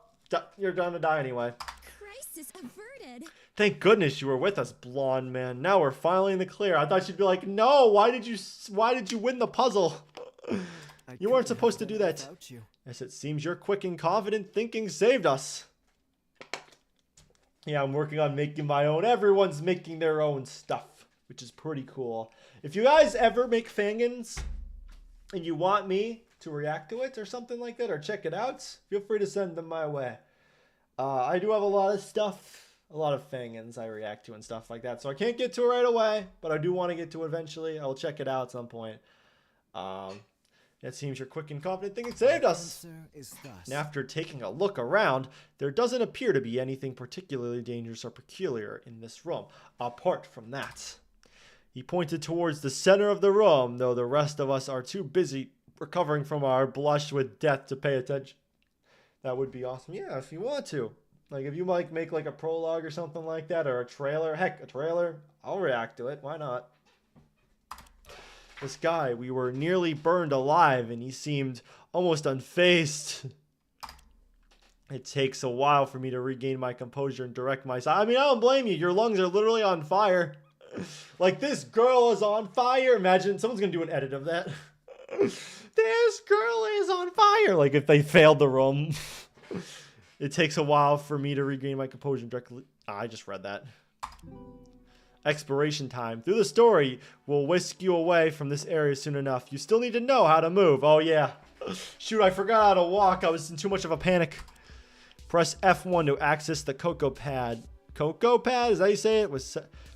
you're going to die anyway. Crisis averted. Thank goodness you were with us, blonde man. Now we're finally in the clear. I thought you'd be like, no, why did you win the puzzle? You weren't supposed to do that. Yes, it seems your quick and confident thinking saved us. Yeah, I'm working on making my own. Everyone's making their own stuff, which is pretty cool. If you guys ever make FANGANs and you want me to react to it or something like that, or check it out, feel free to send them my way. I do have a lot of stuff, a lot of FANGANs I react to and stuff like that, so I can't get to it right away, but I do want to get to it eventually. I will check it out at some point. It seems your quick and confident thinking saved us. And after taking a look around, there doesn't appear to be anything particularly dangerous or peculiar in this room, apart from that. He pointed towards the center of the room, though the rest of us are too busy recovering from our blush with death to pay attention. That would be awesome. Yeah, if you want to. Like, if you might make like a prologue or something like that, or a trailer. Heck, a trailer. I'll react to it. Why not? This guy, we were nearly burned alive, and he seemed almost unfazed. It takes a while for me to regain my composure and direct myself. I mean, I don't blame you. Your lungs are literally on fire. Like, this girl is on fire. Imagine, someone's going to do an edit of that. This girl is on fire. Like, if they failed the room. It takes a while for me to regain my composure and directly... I just read that. Expiration time. Through the story, we'll whisk you away from this area soon enough. You still need to know how to move. Oh, yeah. Shoot, I forgot how to walk. I was in too much of a panic. Press F1 to access the Cocoa Pad. Cocoa Pad? Is that how you say it?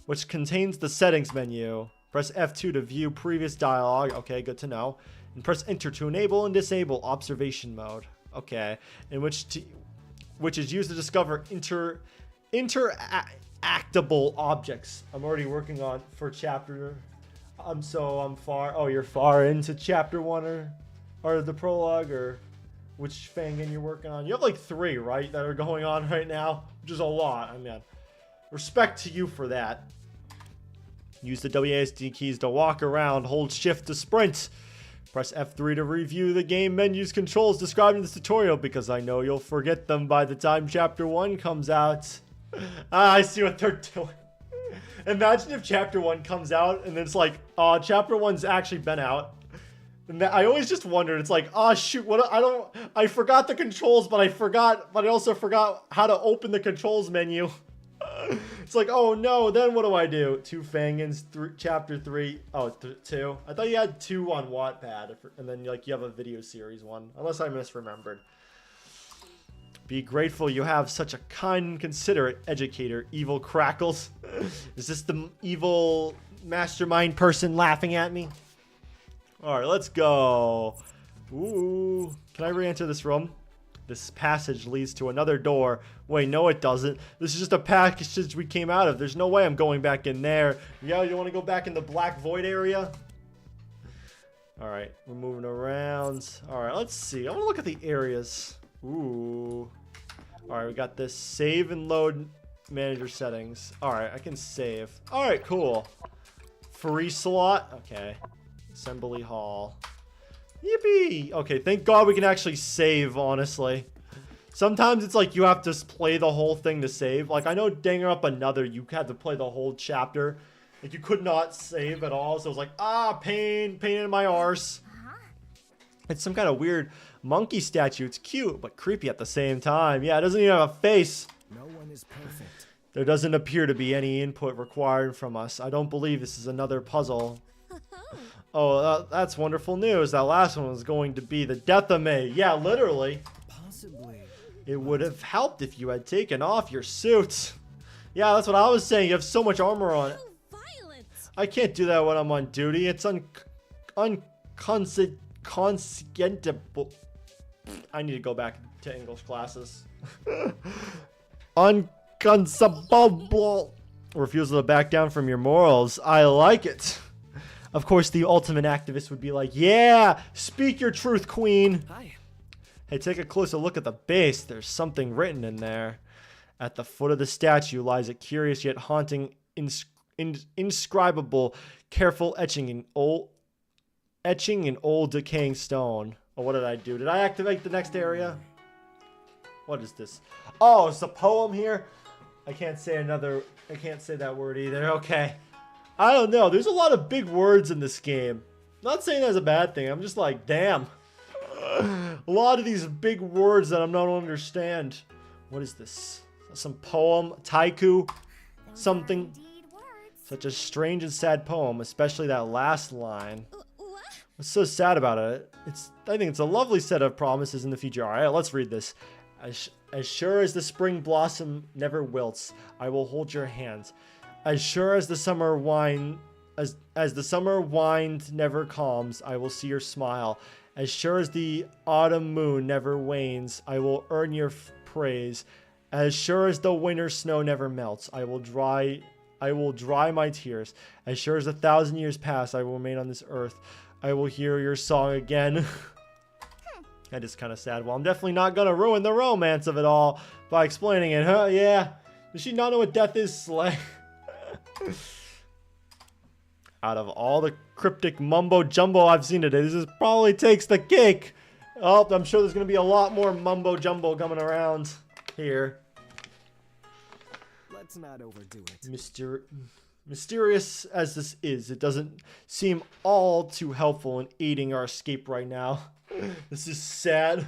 Which contains the settings menu. Press F2 to view previous dialogue. Okay, good to know. And press Enter to enable and disable observation mode. Okay. In which is used to discover interactable objects. I'm already working on for chapter. I'm far. Oh, you're far into chapter 1 or the prologue, or which FANGAN you're working on. You have like 3, right, that are going on right now, which is a lot. I mean, respect to you for that. Use the WASD keys to walk around. Hold shift to sprint. Press F3 to review the game menu's controls described in this tutorial, because I know you'll forget them by the time chapter 1 comes out. I see what they're doing. Imagine if chapter 1 comes out and it's like, chapter 1's actually been out. And I always just wondered, it's like, oh shoot, I forgot the controls, but I also forgot how to open the controls menu. It's like, oh no, then what do I do? 2 FANGANs, chapter 3, 2. I thought you had 2 on Wattpad, and then like you have a video series one, unless I misremembered. Be grateful you have such a kind and considerate educator, Evil Crackles. Is this the evil mastermind person laughing at me? Alright, let's go. Ooh. Can I re-enter this room? This passage leads to another door. Wait, no it doesn't. This is just a passage we came out of. There's no way I'm going back in there. Yeah, you want to go back in the black void area? Alright, we're moving around. Alright, let's see. I want to look at the areas. Ooh. Alright, we got this save and load manager settings. Alright, I can save. Alright, cool. Free slot. Okay. Assembly hall. Yippee! Okay, thank God we can actually save, honestly. Sometimes it's like you have to play the whole thing to save. Like, I know Danganronpa Another, you had to play the whole chapter. Like, you could not save at all, so it was like, pain in my arse. It's some kind of weird monkey statue. It's cute, but creepy at the same time. Yeah, it doesn't even have a face. No one is perfect. There doesn't appear to be any input required from us. I don't believe this is another puzzle. Oh, that's wonderful news. That last one was going to be the death of me. Yeah, literally. Possibly. It would have helped if you had taken off your suit. Yeah, that's what I was saying. You have so much armor on it. Violent. I can't do that when I'm on duty. It's conscientable. I need to go back to English classes. Unconceivable. refusal to back down from your morals. I like it. Of course, the ultimate activist would be like, yeah, speak your truth, queen. Hi. Hey, take a closer look at the base. There's something written in there. At the foot of the statue lies a curious yet haunting, inscribable, careful etching in old decaying stone. Oh, what did I do? Did I activate the next area? What is this? Oh, it's a poem here. I can't say that word either. Okay. I don't know. There's a lot of big words in this game. Not saying that's a bad thing. I'm just like, damn. A lot of these big words that I'm not understand. What is this? Some poem? Taiku? Something? Such a strange and sad poem, especially that last line. What's so sad about it? I think it's a lovely set of promises in the future. All right, let's read this. As sure as the spring blossom never wilts, I will hold your hands. As sure as the summer wine, as the summer wind never calms, I will see your smile. As sure as the autumn moon never wanes, I will earn your praise. As sure as the winter snow never melts, I will dry my tears. As sure as 1,000 years pass, I will remain on this earth. I will hear your song again. That is kind of sad. Well, I'm definitely not going to ruin the romance of it all by explaining it, huh? Yeah. Does she not know what death is, Slay? Out of all the cryptic mumbo-jumbo I've seen today, this probably takes the cake. Oh, I'm sure there's going to be a lot more mumbo-jumbo coming around here. Let's not overdo it. Mysterious as this is, it doesn't seem all too helpful in aiding our escape right now. This is sad.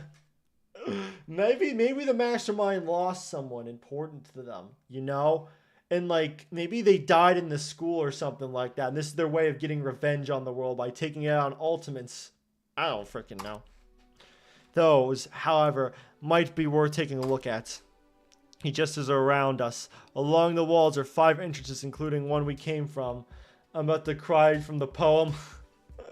Maybe the mastermind lost someone important to them, you know? And like, maybe they died in the school or something like that. And this is their way of getting revenge on the world by taking it out on Ultimates. I don't freaking know. Those, however, might be worth taking a look at. He just is around us. Along the walls are 5 entrances, including one we came from. I'm about to cry from the poem.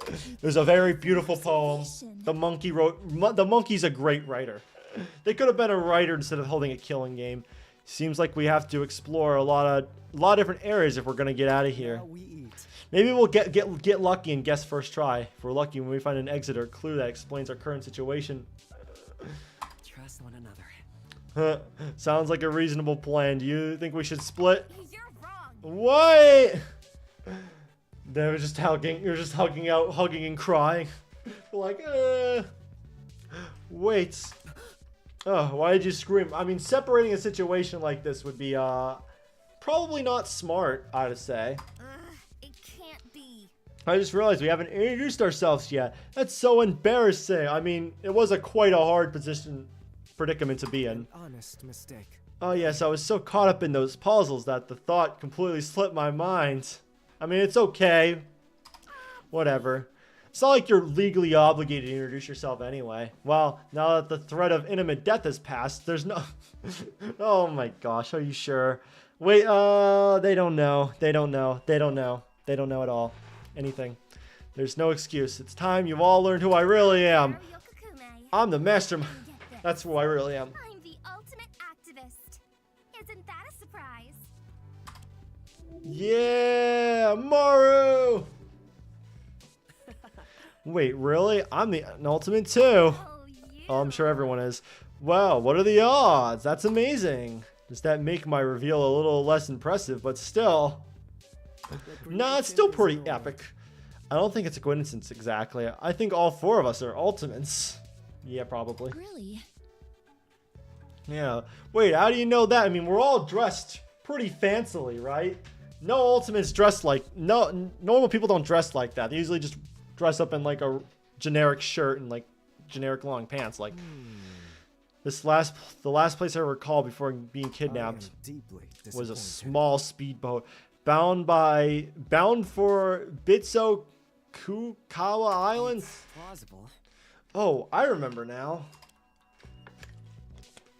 It was a very beautiful poem. The monkey's a great writer. They could have been a writer instead of holding a killing game. Seems like we have to explore a lot of different areas if we're gonna get out of here. Maybe we'll get lucky and guess first try. If we're lucky, when we find an exit or clue that explains our current situation. Trust one another. Sounds like a reasonable plan. Do you think we should split? You're wrong. What? They were just hugging. You're just hugging and crying. Like, wait. Oh, why did you scream? I mean, separating a situation like this would be probably not smart, I'd say. It can't be. I just realized we haven't introduced ourselves yet. That's so embarrassing. I mean, it was quite a hard predicament to be in. Honest mistake. Oh yes, I was so caught up in those puzzles that the thought completely slipped my mind. I mean, it's okay. Whatever. It's not like you're legally obligated to introduce yourself anyway. Well, now that the threat of intimate death has passed, there's no... Oh my gosh, are you sure? Wait, they don't know. They don't know. They don't know. They don't know at all. Anything. There's no excuse. It's time you've all learned who I really am. I'm the mastermind. That's who I really am. I'm the ultimate activist. Isn't that a surprise? Yeah, Maru! Wait, really? I'm an ultimate too. Oh, you. Oh, I'm sure everyone is. Wow, what are the odds? That's amazing. Does that make my reveal a little less impressive, but still? Nah, it's still pretty epic. I don't think it's a coincidence exactly. I think all 4 of us are ultimates. Yeah, probably. Really? Yeah. Wait, how do you know that? I mean, we're all dressed pretty fancily, right? No ultimates dressed like... No, normal people don't dress like that. They usually just dress up in like a generic shirt and like generic long pants. Like the last place I recall before being kidnapped was a small speedboat bound for Bitso Kukawa Island. Plausible. Oh, I remember now.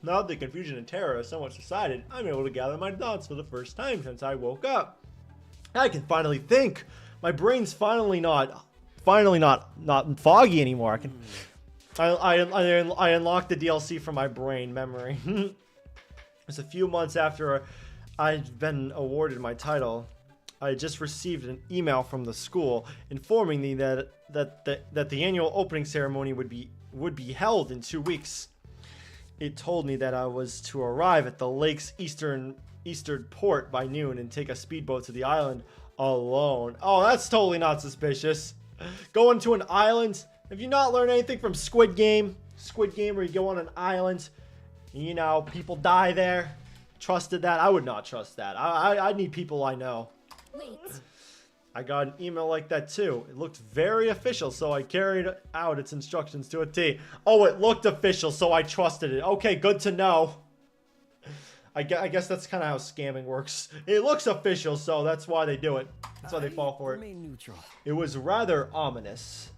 Now that the confusion and terror has somewhat subsided, I'm able to gather my thoughts for the first time since I woke up. I can finally think. My brain's finally not foggy anymore. I unlocked the DLC from my brain memory. It's a few months after I'd been awarded my title, I had just received an email from the school informing me that the annual opening ceremony would be held in 2 weeks. It told me that I was to arrive at the lake's eastern port by noon and take a speedboat to the island alone. Oh, that's totally not suspicious. Going to an island? Have you not learned anything from Squid Game? Squid Game, where you go on an island, and, you know, people die there. Trusted that? I would not trust that. I need people I know. Wait. I got an email like that too. It looked very official, so I carried out its instructions to a T. Oh, it looked official, so I trusted it. Okay, good to know. I guess that's kind of how scamming works. It looks official, so that's why they do it. That's why they fall for it. Remain neutral. It was rather ominous.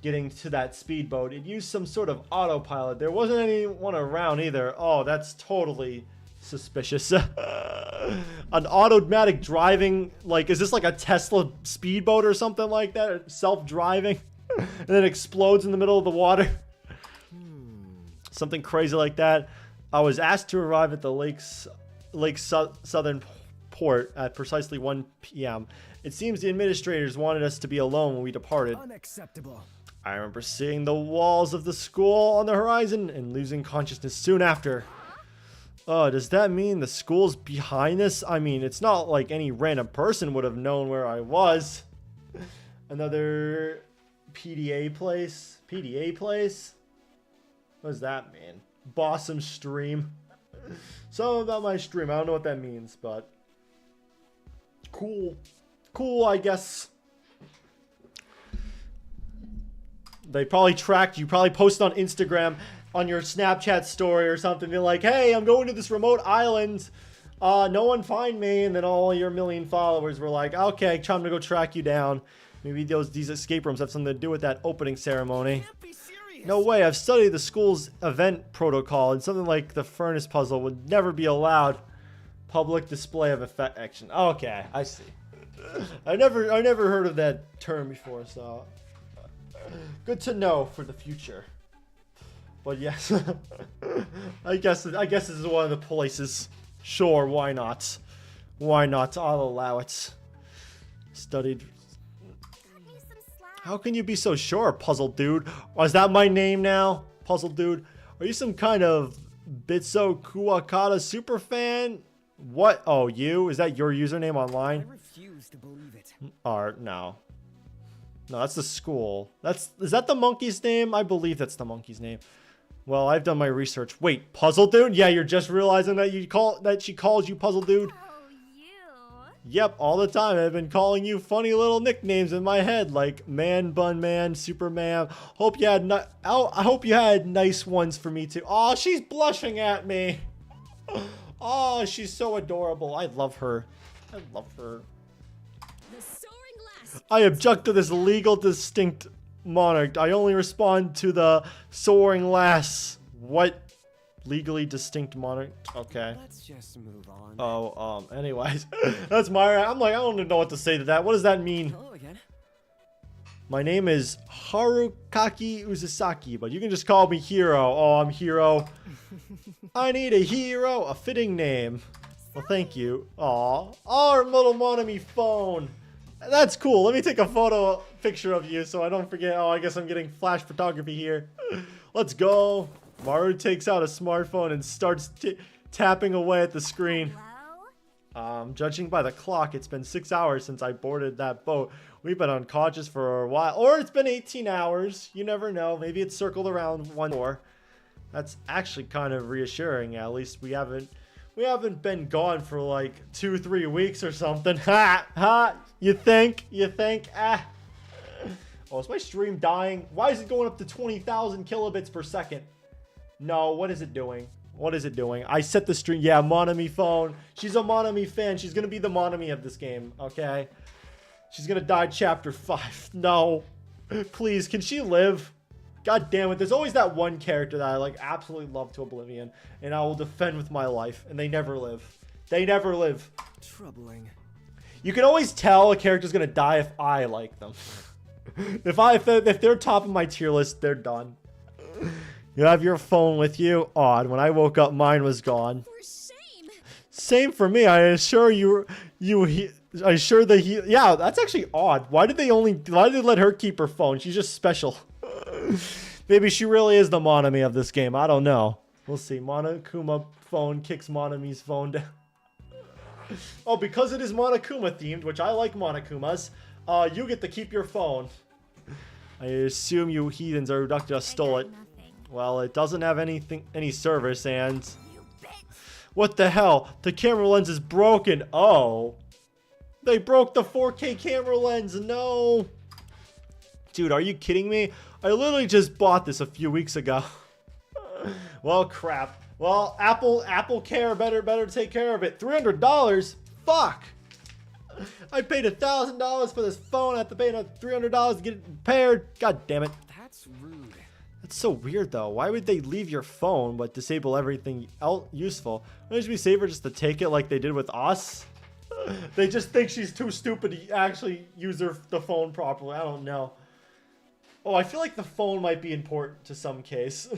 Getting to that speedboat, it used some sort of autopilot. There wasn't anyone around either. Oh, that's totally suspicious. An automatic driving, like, is this like a Tesla speedboat or something like that? Self-driving? And then explodes in the middle of the water? Something crazy like that. I was asked to arrive at the lake's southern port at precisely 1 p.m. It seems the administrators wanted us to be alone when we departed. Unacceptable. I remember seeing the walls of the school on the horizon and losing consciousness soon after. Does that mean the school's behind this? I mean, it's not like any random person would have known where I was. Another PDA place? PDA place? What does that mean? Bossome stream. Something about my stream. I don't know what that means, but cool. Cool, I guess. They probably tracked you. Probably posted on Instagram, on your Snapchat story or something. They're like, hey, I'm going to this remote island. No one find me. And then all your 1 million followers were like, okay, time to go track you down. Maybe these escape rooms have something to do with that opening ceremony. Can't be serious. No way. I've studied the school's event protocol, and something like the furnace puzzle would never be allowed. Public display of affection. Okay, I see. I never heard of that term before, so good to know for the future. But yes, I guess this is one of the places. Sure, why not? Why not? I'll allow it. Studied. Cut me some slack. How can you be so sure, Puzzle Dude? Oh, is that my name now? Puzzle Dude? Are you some kind of Bitso Kuwakata super fan? What? Oh, you? Is that your username I online? refuse to believe it. Or no. No, that's the school. Is that the monkey's name? I believe that's the monkey's name. Well, I've done my research. Wait, Puzzle Dude? Yeah, you're just realizing that she calls you Puzzle Dude? Oh, you. Yep, all the time. I've been calling you funny little nicknames in my head, like Man Bun Man, Superman. I hope you had nice ones for me too. Oh, she's blushing at me. Oh, she's so adorable. I love her. I love her. The soaring last. I object to this legal distinct monarch. I only respond to the soaring lass. What? Legally distinct monarch? Okay. Let's just move on. Oh, anyways. That's my... I'm like, I don't even know what to say to that. What does that mean? Hello again. My name is Harukaki Uzusaki, but you can just call me Hero. Oh, I'm Hero. I need a hero. A fitting name. Well, thank you. Aw. Our little Monami phone. That's cool. Let me take a picture of you so I don't forget. Oh, I guess I'm getting flash photography here. Let's go. Maru takes out a smartphone and starts tapping away at the screen. Hello? Judging by the clock, it's been 6 hours since I boarded that boat. We've been unconscious for a while. Or it's been 18 hours. You never know. Maybe it's circled around 1 hour. That's actually kind of reassuring. At least we haven't been gone for like 2-3 weeks or something. Ha! Ha! You think? Ah. Oh, is my stream dying? Why is it going up to 20,000 kilobits per second? No, what is it doing? What is it doing? I set the stream. Yeah, Monami phone. She's a Monami fan. She's going to be the Monami of this game, okay? She's going to die chapter 5. No. Please, can she live? God damn it. There's always that one character that I like absolutely love to oblivion, and I will defend with my life, and they never live. They never live. Troubling. You can always tell a character's going to die if I like them. If they're top of my tier list, they're done. You have your phone with you? Odd. When I woke up, mine was gone. For shame. Same for me. I assure you, I assure that he. Yeah, that's actually odd. Why did they let her keep her phone? She's just special. Maybe she really is the Monami of this game. I don't know. We'll see. Monokuma phone kicks Monami's phone down. Oh, because it is Monokuma themed, which I like Monokumas, you get to keep your phone. I assume you heathens are abducted or stole it. Well, it doesn't have any service, and... What the hell? The camera lens is broken. Oh. They broke the 4K camera lens. No. Dude, are you kidding me? I literally just bought this a few weeks ago. Well, crap. Well, Apple Care better take care of it. $300? Fuck. I paid $1,000 for this phone. I have to pay another $300 to get it repaired. God damn it. That's rude. That's so weird, though. Why would they leave your phone but disable everything else useful? Wouldn't it be safer just to take it like they did with us? They just think she's too stupid to actually use the phone properly. I don't know. Oh, I feel like the phone might be important to some case.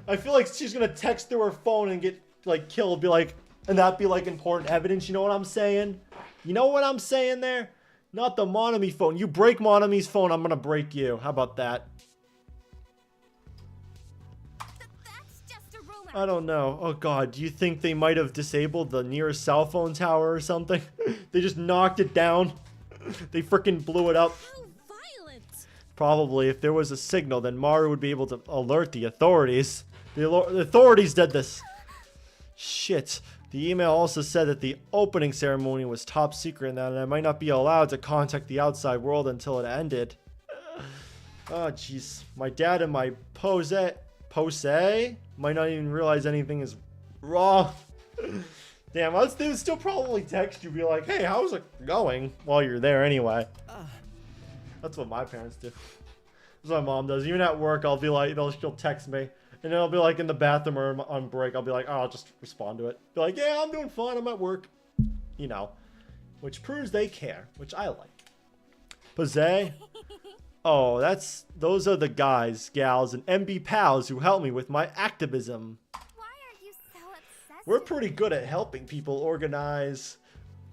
I feel like she's gonna text through her phone and get, like, killed. Be like, and that be, like, important evidence. You know what I'm saying? You know what I'm saying there? Not the Monami phone. You break Monami's phone, I'm gonna break you. How about that? I don't know. Oh god, do you think they might have disabled the nearest cell phone tower or something? They just knocked it down. They freaking blew it up. How violent! Probably, if there was a signal, then Maru would be able to alert the authorities. The authorities did this. Shit. The email also said that the opening ceremony was top secret and that I might not be allowed to contact the outside world until it ended. Oh jeez. My dad and my pose might not even realize anything is wrong. Damn, they would still probably text you, be like, hey, how's it going? While you're there anyway. That's what my parents do. That's what my mom does. Even at work, I'll be like, she'll text me. And then I'll be like in the bathroom or on break. I'll be like, oh, I'll just respond to it. Be like, yeah, I'm doing fine. I'm at work. You know. Which proves they care, which I like. Pose? Oh, those are the guys, gals, and MB pals who help me with my activism. Why are you so obsessed? We're pretty good at helping people organize.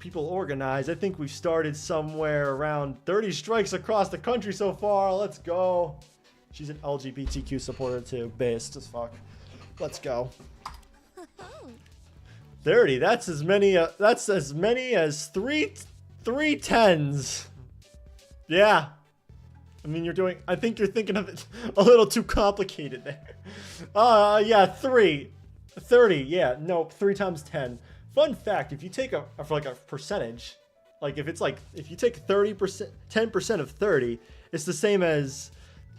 I think we've started somewhere around 30 strikes across the country so far. Let's go. She's an LGBTQ supporter too. Based as fuck. Let's go. 30. That's as many as three tens. Yeah. I mean, I think you're thinking of it a little too complicated there. Yeah, 3. 30, yeah, no, 3 times 10. Fun fact, if you take a percentage, like if you take 30%, 10% of 30, it's the same as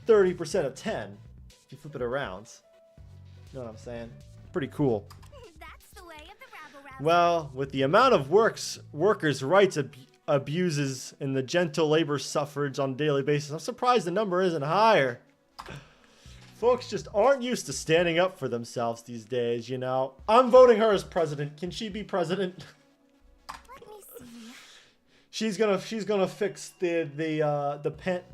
30% of 10, if you flip it around. You know what I'm saying? Pretty cool. That's the way of the rabble-rousers. Well, with the amount of workers' rights abuses in the gentle labor suffrage on a daily basis, I'm surprised the number isn't higher. Folks just aren't used to standing up for themselves these days, you know. I'm voting her as president. Can she be president? Let me see. She's gonna fix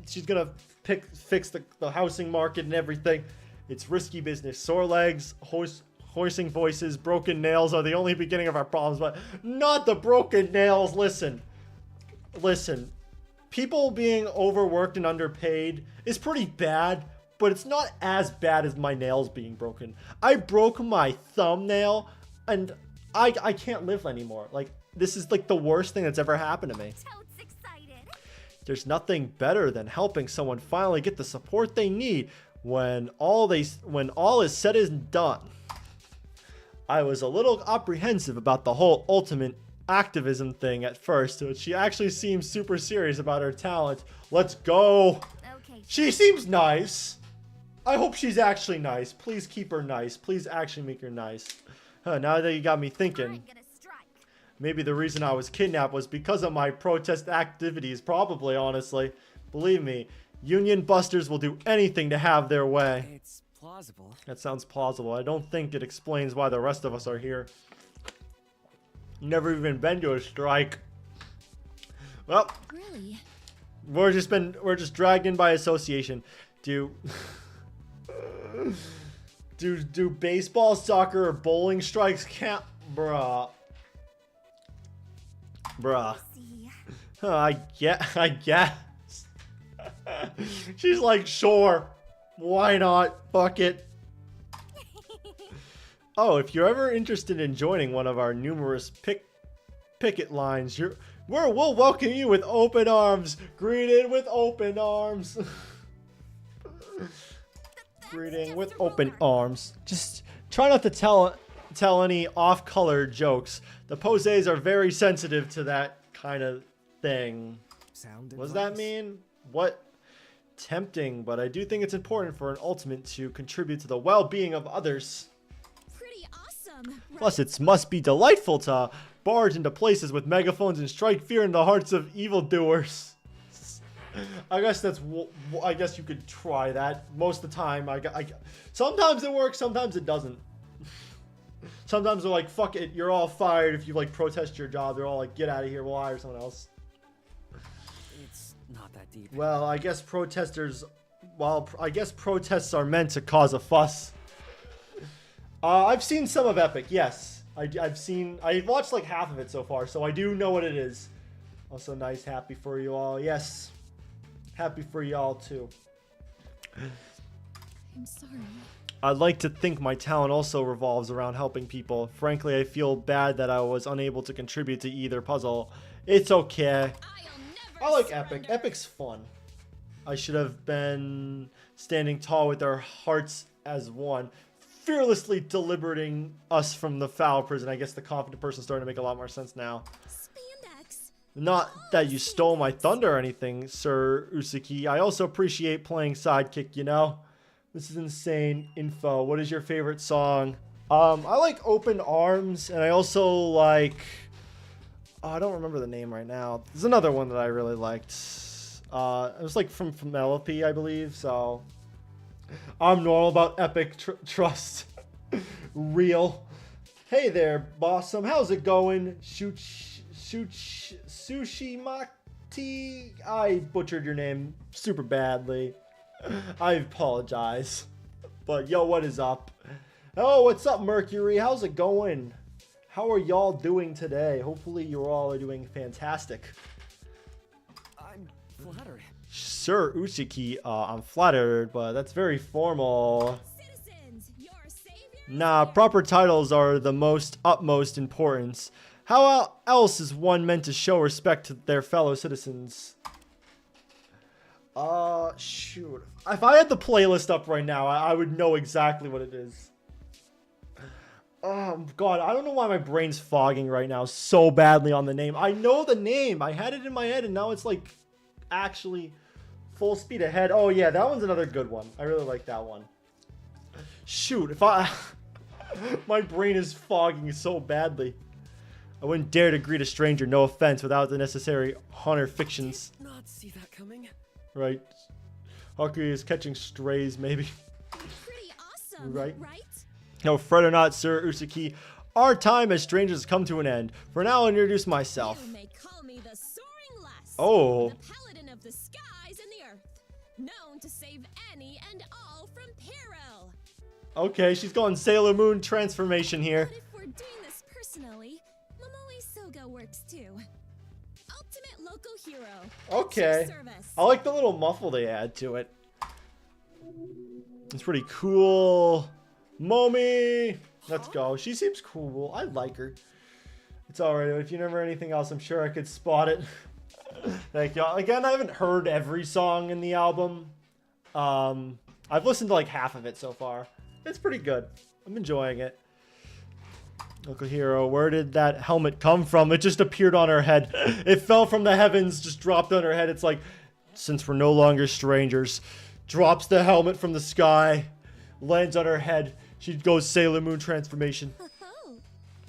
she's gonna fix the housing market and everything. It's risky business. Sore legs, hoisting voices, broken nails are the only beginning of our problems, but not the broken nails. Listen, people being overworked and underpaid is pretty bad, but it's not as bad as my nails being broken. I broke my thumbnail and I can't live anymore. Like, this is like the worst thing that's ever happened to me. Totes excited. There's nothing better than helping someone finally get the support they need when all is said and done. I was a little apprehensive about the whole ultimate activism thing at first, but she actually seems super serious about her talent. Let's go. Okay. She seems nice. I hope she's actually nice. Please keep her nice. Please actually make her nice. Now that you got me thinking, I'm gonna strike. maybe the reason I was kidnapped was because of my protest activities. Probably, honestly. Believe me, union busters will do anything to have their way. It's plausible. That sounds plausible. I don't think it explains why the rest of us are here. Never even been to a strike. Well, Really? we're just dragged in by association. Do baseball, soccer, or bowling strikes count? Bruh. Bruh. See. I guess. She's like, sure. Why not? Fuck it. Oh, if you're ever interested in joining one of our numerous picket lines, we'll welcome you with open arms. Greeted with open arms. Greeting with open arms. Just try not to tell any off-color jokes. The poses are very sensitive to that kind of thing. Sound What does that advice? mean? What? Tempting, but I do think it's important for an ultimate to contribute to the well-being of others. Pretty awesome. Plus, it must be delightful to barge into places with megaphones and strike fear in the hearts of evildoers. I guess I guess you could try that. Most of the time, sometimes it works, sometimes it doesn't. Sometimes they're like, fuck it, you're all fired if you like protest your job. They're all like, get out of here, we'll hire someone else. It's not that deep. Well, I guess protests are meant to cause a fuss. I've seen some of Epic, yes. I've watched like half of it so far, so I do know what it is. Also nice, happy for you all, yes. Happy for y'all too. I'm sorry. I'd like to think my talent also revolves around helping people. Frankly, I feel bad that I was unable to contribute to either puzzle. It's okay. I'll never I like surrender. Epic. Epic's fun. I should have been standing tall with our hearts as one, fearlessly deliberating us from the foul prison. I guess the confident person starting to make a lot more sense now. Spandex. Not that you stole my thunder or anything, Sir Usaki. I also appreciate playing sidekick, you know? This is insane info. What is your favorite song? I like Open Arms, and I also like... Oh, I don't remember the name right now. There's another one that I really liked. It was like from Penelope, I believe, so... I'm normal about Epic Trust. Real. Hey there, Bossome. How's it going? Sushimati? I butchered your name super badly. I apologize. But yo, what is up? Oh, what's up, Mercury? How's it going? How are y'all doing today? Hopefully you all are doing fantastic. I'm flattered. Sir Usaki, I'm flattered, but that's very formal. Citizens, your savior. Nah, proper titles are the utmost importance. How else is one meant to show respect to their fellow citizens? Shoot. If I had the playlist up right now, I would know exactly what it is. Oh, God, I don't know why my brain's fogging right now so badly on the name. I know the name. I had it in my head, and now it's, like, actually full speed ahead. Oh, yeah, that one's another good one. I really like that one. Shoot, if I... my brain is fogging so badly. I wouldn't dare to greet a stranger, no offense, without the necessary honor fictions. Did not see that coming. Right. Hakuya is catching strays, maybe. Pretty awesome, Right. right? No, fret or not, Sir Usaki. Our time as strangers has come to an end. For now, I'll introduce myself. You may call me the Soaring Lass. Oh. The paladin of the skies and the earth. Known to save any and all from peril. Okay, she's going Sailor Moon transformation here. But if we're doing this personally, Momoi Soga works too. Ultimate local hero. At your Okay. service. I like the little muffle they add to it. It's pretty cool. Momi! Let's go. She seems cool. I like her. It's alright. If you never anything else, I'm sure I could spot it. Like, again, I haven't heard every song in the album. I've listened to like half of it so far. It's pretty good. I'm enjoying it. Local hero, where did that helmet come from? It just appeared on her head. It fell from the heavens, just dropped on her head. It's like, since we're no longer strangers, drops the helmet from the sky, lands on her head. She goes Sailor Moon transformation. Oh,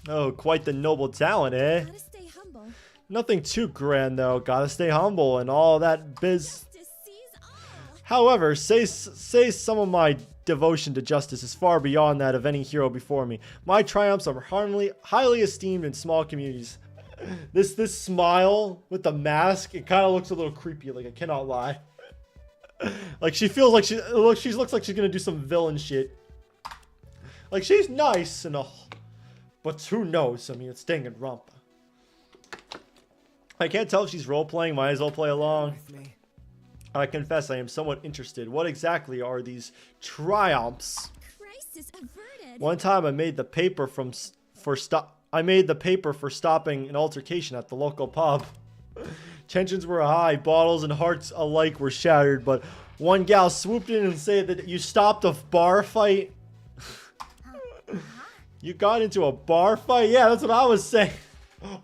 Oh, quite the noble talent, eh? gotta stay humble. Nothing too grand, though. Gotta stay humble and all that biz. Justice sees all. However, say some of my devotion to justice is far beyond that of any hero before me. My triumphs are highly esteemed in small communities. This smile with the mask, it kind of looks a little creepy. Like, I cannot lie. Like, she feels like she looks like she's gonna do some villain shit. Like, she's nice and all, but who knows? I mean, it's Danganronpa. I can't tell if she's role-playing. Might as well play along. With me. I confess I am somewhat interested. What exactly are these triumphs? Crisis averted. One time I made the paper for stopping an altercation at the local pub. Tensions were high, bottles and hearts alike were shattered, but one gal swooped in and said that you stopped a bar fight. You got into a bar fight? Yeah, that's what I was saying.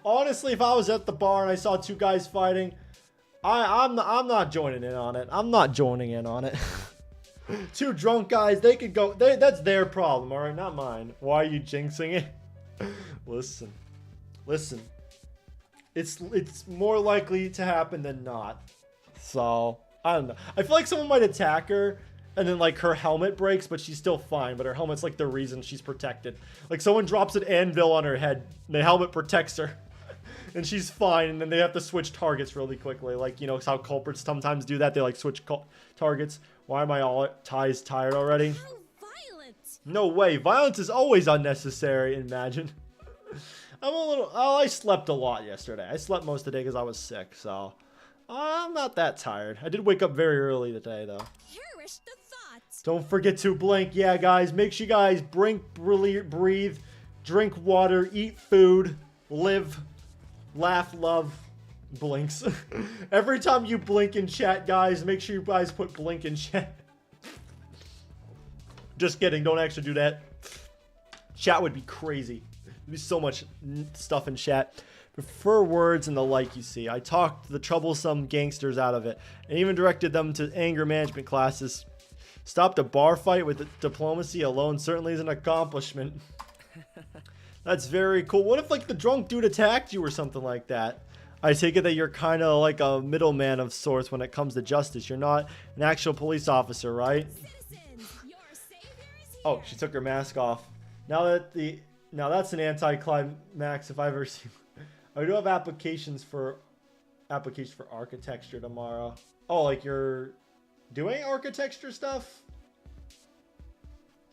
Honestly, if I was at the bar and I saw two guys fighting, I'm not joining in on it. I'm not joining in on it. Two drunk guys, they could go. That's their problem, all right, not mine. Why are you jinxing it? Listen. It's more likely to happen than not. So I don't know. I feel like someone might attack her, and then like her helmet breaks, but she's still fine. But her helmet's like the reason she's protected. Like someone drops an anvil on her head, and the helmet protects her. And she's fine, and then they have to switch targets really quickly. Like, you know, how culprits sometimes do that. They, like, switch targets. Why am I all tired already? How violent! No way. Violence is always unnecessary, imagine. I slept a lot yesterday. I slept most of the day because I was sick, so I'm not that tired. I did wake up very early today, though. Perish the thought! Don't forget to blink. Yeah, guys, make sure you guys breathe, drink water, eat food, live, laugh, love, blinks. Every time you blink in chat, guys, make sure you guys put blink in chat. Just kidding. Don't actually do that. Chat would be crazy. There'd be so much stuff in chat. Prefer words and the like, you see. I talked the troublesome gangsters out of it and even directed them to anger management classes. Stopped a bar fight with diplomacy alone certainly is an accomplishment. That's very cool. What if, like, the drunk dude attacked you or something like that? I take it that you're kind of like a middleman of sorts when it comes to justice. You're not an actual police officer, right? Citizens, your savior is here! Oh, she took her mask off. Now that's an anticlimax if I've ever seen. I do have applications for architecture tomorrow. Oh, like you're doing architecture stuff?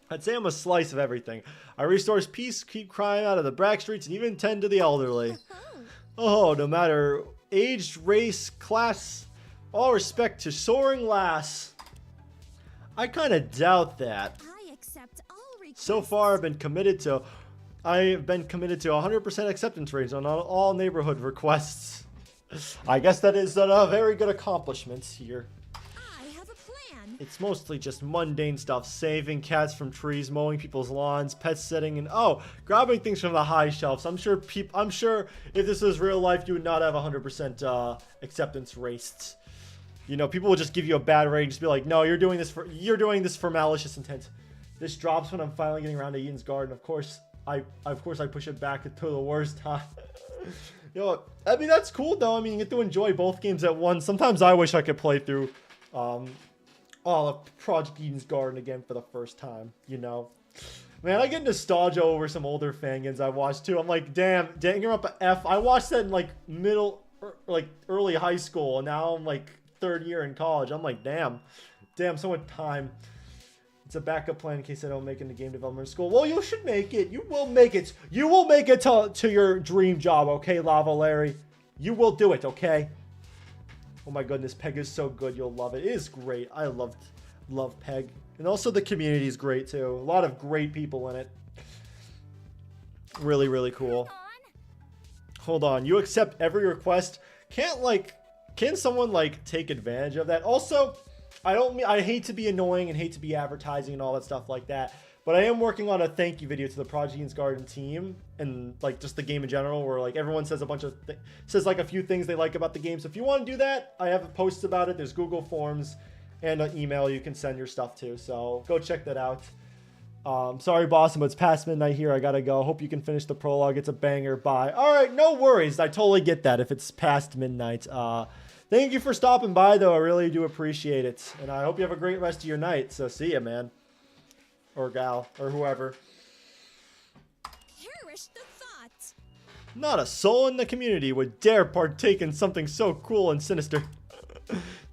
I'd say I'm a slice of everything. I restore peace, keep crime out of the back streets, and even tend to the elderly. Oh, no matter age, race, class, all respect to soaring lass. I kind of doubt that. I accept all requests. So far, I've been committed to 100% acceptance rates on all neighborhood requests. I guess that is a very good accomplishment here. I have a plan. It's mostly just mundane stuff. Saving cats from trees, mowing people's lawns, pet sitting, and grabbing things from the high shelves. I'm sure if this was real life, you would not have 100% acceptance rates. You know, people will just give you a bad rate and just be like, no, you're doing this for malicious intent. This drops when I'm finally getting around to Eden's Garden. Of course I push it back to the worst time. You know, I mean, that's cool though. I mean, you get to enjoy both games at once. Sometimes I wish I could play through all of Project Eden's Garden again for the first time, you know. Man, I get nostalgia over some older fangans I watched too. I'm like, damn, Danganronpa F. I watched that in like early high school, and now I'm like third year in college. I'm like, damn, so much time. It's a backup plan in case I don't make it into game development school. Well, you should make it. You will make it. You will make it to your dream job, okay, Lava Larry? You will do it, okay? Oh my goodness, Peg is so good. You'll love it. It is great. I love Peg. And also the community is great too. A lot of great people in it. Really, really cool. Hold on. You accept every request. Can someone like take advantage of that? Also, I hate to be annoying and hate to be advertising and all that stuff like that, but I am working on a thank you video to the Project Eden's Garden team and like just the game in general, where like everyone says like a few things they like about the game. So if you want to do that, I have posts about it. There's Google Forms and an email you can send your stuff to. So go check that out. Sorry, Bossome, but it's past midnight here. I gotta go. Hope you can finish the prologue. It's a banger. Bye. All right, no worries. I totally get that if it's past midnight. Thank you for stopping by, though. I really do appreciate it. And I hope you have a great rest of your night. So see ya, man. Or gal. Or whoever. Perish the thought. Not a soul in the community would dare partake in something so cruel and sinister.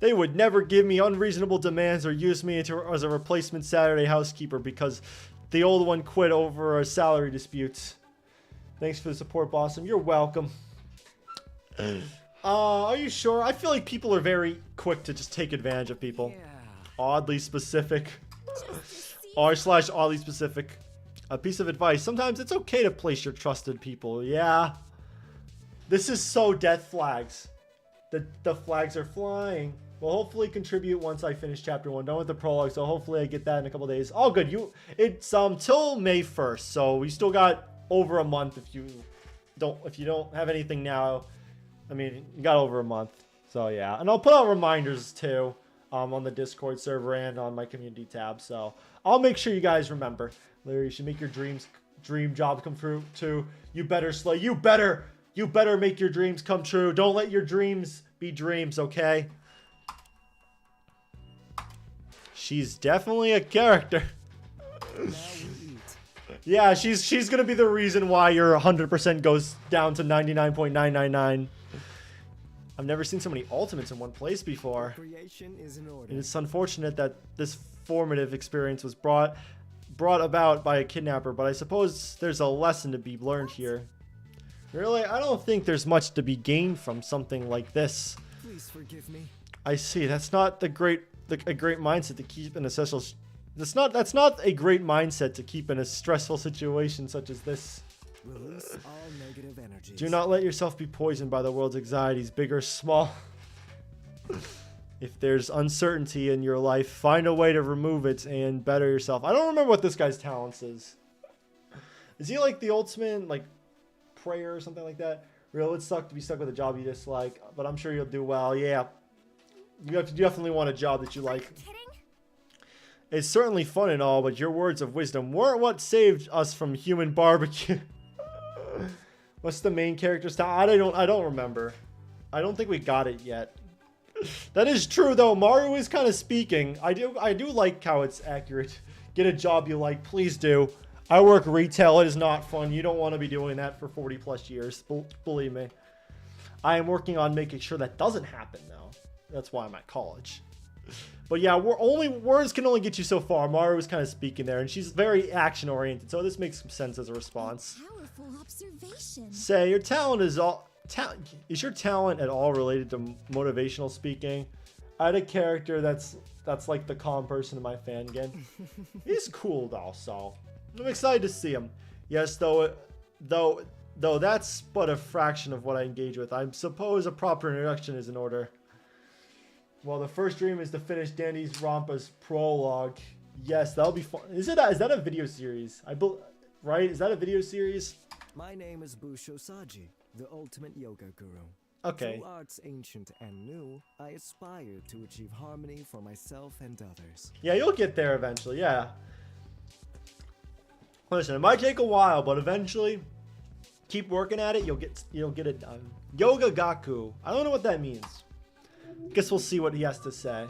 They would never give me unreasonable demands or use me as a replacement Saturday housekeeper because the old one quit over a salary dispute. Thanks for the support, Bossome. You're welcome. Are you sure? I feel like people are very quick to just take advantage of people. Yeah. Oddly specific. R/oddly specific. A piece of advice. Sometimes it's okay to place your trusted people. Yeah. This is so death flags. The flags are flying. We'll hopefully contribute once I finish chapter 1. Done with the prologue, so hopefully I get that in a couple days. All good. It's till May 1st, so we still got over a month if you don't have anything now. I mean, you got over a month. So yeah. And I'll put out reminders too on the Discord server and on my community tab. So I'll make sure you guys remember. Larry, you should make your dream job come true too. You better slay. You better make your dreams come true. Don't let your dreams be dreams, okay? She's definitely a character. Now we eat. Yeah, she's gonna be the reason why your 100% goes down to 99.999. I've never seen so many ultimates in one place before. Creation is in order. And it's unfortunate that this formative experience was brought about by a kidnapper, but I suppose there's a lesson to be learned here. Really, I don't think there's much to be gained from something like this. Please forgive me. I see. That's not a great mindset to keep in a stressful. That's not a great mindset to keep in a stressful situation such as this. Release all negative energies. Do not let yourself be poisoned by the world's anxieties, big or small. If there's uncertainty in your life, find a way to remove it and better yourself. I don't remember what this guy's talents is. Is he like the ultimate, like, prayer or something like that? Real, it would suck to be stuck with a job you dislike, but I'm sure you'll do well. Yeah. You definitely want a job that you like. Kidding? It's certainly fun and all, but your words of wisdom weren't what saved us from human barbecue. What's the main character's talent? I don't remember. I don't think we got it yet. That is true though. Maru is kind of speaking. I do like how it's accurate. Get a job you like, please do. I work retail. It is not fun. You don't want to be doing that for 40 plus years. Believe me. I am working on making sure that doesn't happen though. That's why I'm at college. But yeah, words can only get you so far. Maru was kind of speaking there, and she's very action oriented, so this makes some sense as a response. Powerful observation. Say your talent is is your talent at all related to motivational speaking? I had a character that's like the calm person in my FANGAN. He's cool though, so I'm excited to see him. Yes, though that's but a fraction of what I engage with. I suppose a proper introduction is in order. Well, the first dream is to finish Danganronpa's prologue. Yes, that'll be fun. Is that a video series? Right? Is that a video series? My name is Busho Saji, the ultimate yoga guru. Okay. Through arts ancient and new, I aspire to achieve harmony for myself and others. Yeah, you'll get there eventually. Yeah. Listen, it might take a while, but eventually, keep working at it. You'll get it done. Yoga Gaku. I don't know what that means. Guess we'll see what he has to say.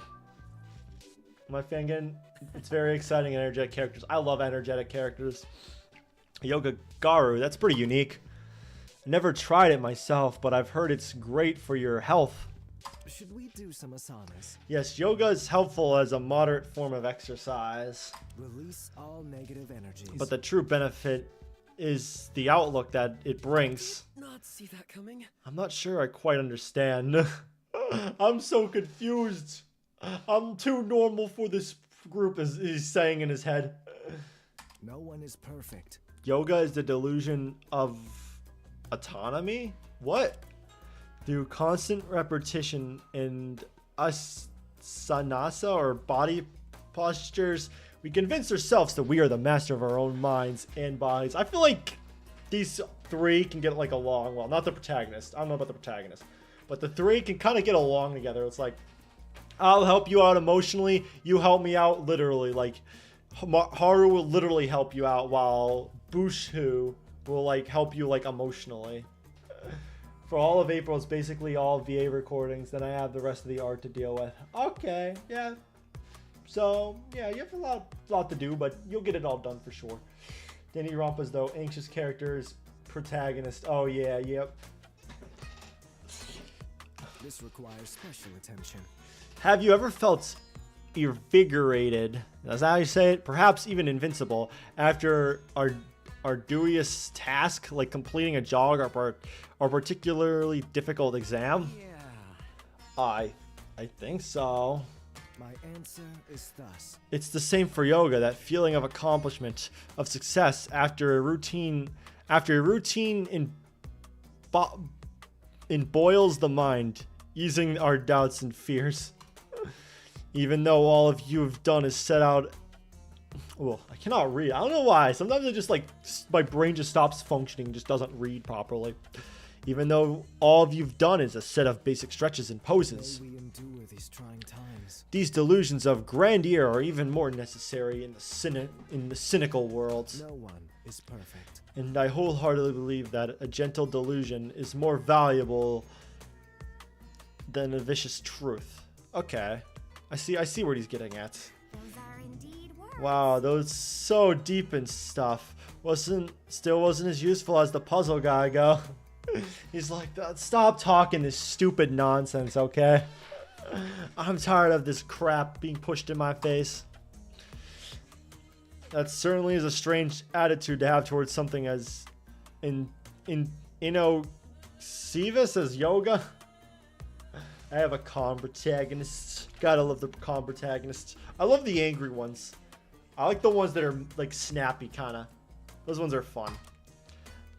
My FANGAN, it's very exciting and energetic characters. I love energetic characters. Yoga Garu, that's pretty unique. Never tried it myself, but I've heard it's great for your health. Should we do some asanas? Yes, yoga is helpful as a moderate form of exercise. Release all negative energies. But the true benefit is the outlook that it brings. Not see that coming. I'm not sure I quite understand. I'm so confused. I'm too normal for this group, as he's saying in his head. No one is perfect. Yoga is the delusion of autonomy? What? Through constant repetition and asanasa, or body postures, we convince ourselves that we are the master of our own minds and bodies. I feel like these three can get like along well. Not the protagonist. I don't know about the protagonist. But the three can kind of get along together. It's like, I'll help you out emotionally. You help me out literally. Like, Haru will literally help you out, while Bushu will like help you like emotionally. For all of April, it's basically all VA recordings. Then I have the rest of the art to deal with. Okay, yeah. So yeah, you have a lot to do, but you'll get it all done for sure. Danganronpa's though anxious characters, protagonist. Oh yeah, yep. This requires special attention. Have you ever felt invigorated, that's how you say it, perhaps even invincible, after arduous task like completing a jog or particularly difficult exam? Yeah, I think so. my answer is thus. It's the same for yoga, that feeling of accomplishment, of success after a routine boils the mind, easing our doubts and fears. Even though all of you have done is set out. Well, I cannot read. I don't know why. Sometimes I just like my brain just stops functioning, just doesn't read properly. Even though all of you've done is a set of basic stretches and poses. May we endure these trying times. These delusions of grandeur are even more necessary in the cynical world. No one is perfect. And I wholeheartedly believe that a gentle delusion is more valuable than a vicious truth. Okay. I see what he's getting at. Those are indeed words. Wow, those so deep and stuff. Still wasn't as useful as the puzzle guy go. He's like, stop talking this stupid nonsense, okay? I'm tired of this crap being pushed in my face. That certainly is a strange attitude to have towards something as innocuous as yoga. I have a calm protagonist. Gotta love the calm protagonists. I love the angry ones. I like the ones that are like snappy kinda. Those ones are fun.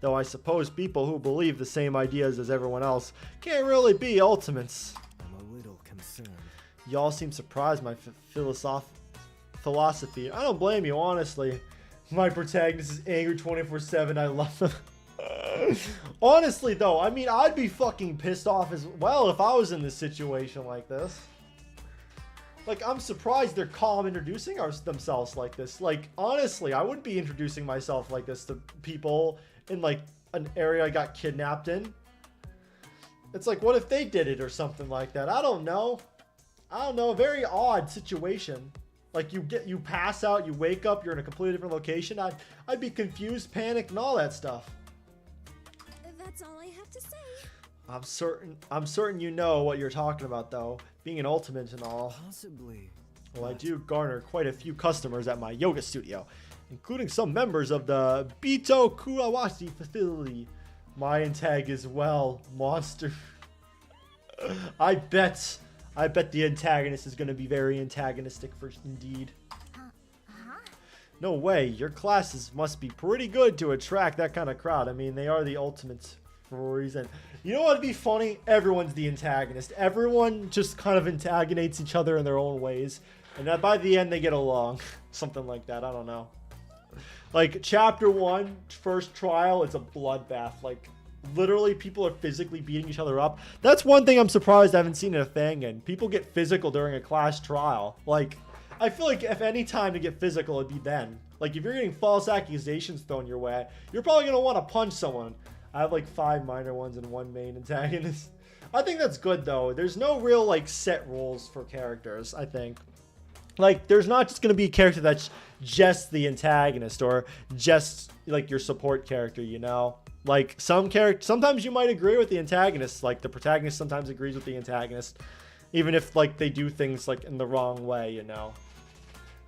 Though I suppose people who believe the same ideas as everyone else can't really be ultimates. I'm a little concerned. Y'all seem surprised by my philosophy. I don't blame you, honestly. My protagonist is angry 24/7. I love them. Honestly, though, I mean, I'd be fucking pissed off as well if I was in this situation like this. Like, I'm surprised they're calm introducing themselves like this. Like, honestly, I wouldn't be introducing myself like this to people in, like, an area I got kidnapped in. It's like, what if they did it or something like that? I don't know. A very odd situation. Like, you pass out, you wake up, you're in a completely different location. I'd be confused, panicked, and all that stuff. That's all I have to say. I'm certain you know what you're talking about, though. Being an ultimate and all. Possibly. Well, I do garner quite a few customers at my yoga studio, including some members of the Bito Kurawasi facility. My tag as well, monster. I bet the antagonist is going to be very antagonistic for indeed. No way, your classes must be pretty good to attract that kind of crowd. I mean, they are the ultimates for a reason. You know what'd be funny? Everyone's the antagonist. Everyone just kind of antagonizates each other in their own ways. And by the end, they get along. Something like that. I don't know. Like, chapter 1, first trial, it's a bloodbath. Like, literally, people are physically beating each other up. That's one thing I'm surprised I haven't seen in a FANGAN. People get physical during a class trial. Like, I feel like if any time to get physical, it'd be then. Like, if you're getting false accusations thrown your way, you're probably going to want to punch someone. I have, like, 5 minor ones and 1 main antagonist. I think that's good, though. There's no real, like, set rules for characters, I think. Like, there's not just going to be a character that's just the antagonist or just, like, your support character, you know? Like, sometimes you might agree with the antagonist. Like, the protagonist sometimes agrees with the antagonist. Even if, like, they do things, like, in the wrong way, you know?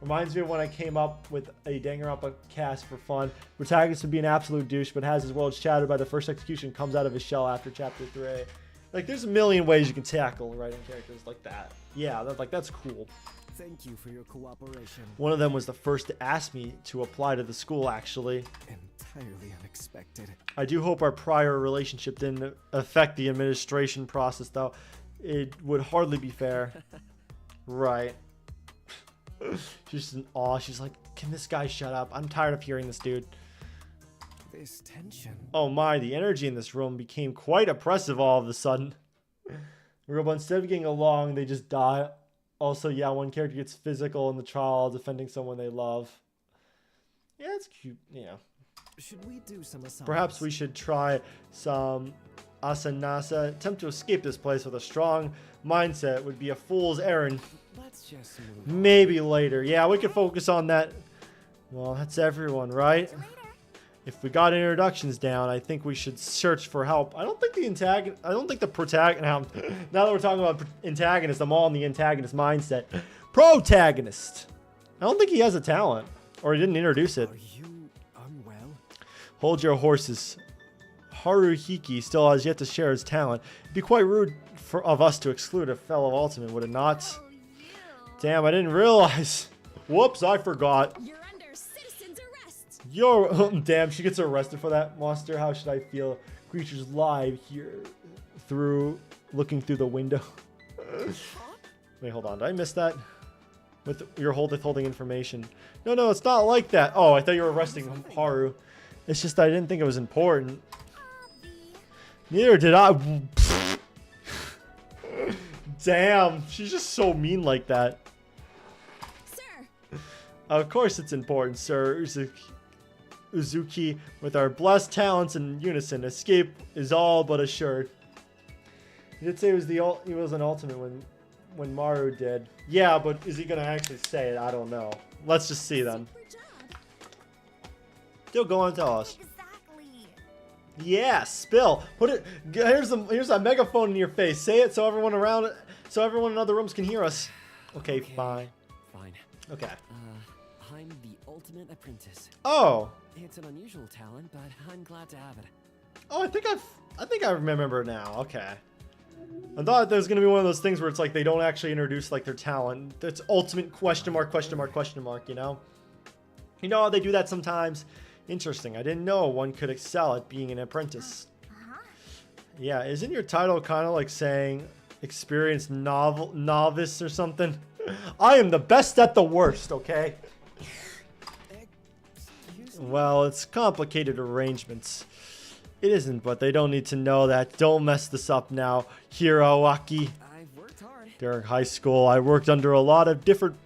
Reminds me of when I came up with a Danganronpa cast for fun. Protagonist would be an absolute douche, but has his world shattered by the first execution, comes out of his shell after chapter 3. Like, there's a million ways you can tackle writing characters like that. Yeah, that's cool. Thank you for your cooperation. One of them was the first to ask me to apply to the school, actually. Entirely unexpected. I do hope our prior relationship didn't affect the administration process, though. It would hardly be fair. Right. She's just in awe. She's like, can this guy shut up? I'm tired of hearing this dude. This tension. Oh my, the energy in this room became quite oppressive all of a sudden. But instead of getting along, they just die. Also, yeah, one character gets physical in the trial defending someone they love. Yeah, it's cute. Yeah. Should we do some asanas? Perhaps we should try some asanasa. Attempt to escape this place with a strong mindset would be a fool's errand. Let's just move on. Maybe later. Yeah, we could focus on that. Well, that's everyone, right? If we got introductions down, I think we should search for help. I don't think the protagonist. Now that we're talking about antagonist, I'm all in the antagonist mindset. Protagonist. I don't think he has a talent, or he didn't introduce it. Are you unwell? Hold your horses. Haruhiki still has yet to share his talent. It'd be quite rude of us to exclude a fellow ultimate, would it not? Oh, you. Damn, I didn't realize. Whoops, I forgot. You're under citizen's arrest. Yo, damn, she gets arrested for that. Monster, how should I feel? Creatures live here looking through the window. Wait, hold on. Did I miss that? With your withholding information. No, it's not like that. Oh, I thought you were arresting Haru. It's just I didn't think it was important. Neither did I. Damn, she's just so mean like that. Sir. Of course it's important, sir. Uzuki, with our blessed talents in unison, escape is all but assured. He did say he was an ultimate when Maru did. Yeah, but is he gonna actually say it? I don't know. Let's just see then. Super job. Still go on and tell us. Exactly. Yeah, spill. Put it. Here's a megaphone in your face. Say it so everyone in other rooms can hear us. Okay, fine. Fine. Okay. I'm the ultimate apprentice. Oh. It's an unusual talent, but I'm glad to have it. Oh, I think I remember now. Okay. I thought there was gonna be one of those things where it's like they don't actually introduce like their talent. It's ultimate question mark, you know? You know how they do that sometimes? Interesting. I didn't know one could excel at being an apprentice. Yeah, isn't your title kind of like saying experienced novice or something? I am the best at the worst, okay? Well, it's complicated arrangements. It isn't, but they don't need to know that. Don't mess this up now, Hiroaki. I've worked hard. During high school, I worked under a lot of different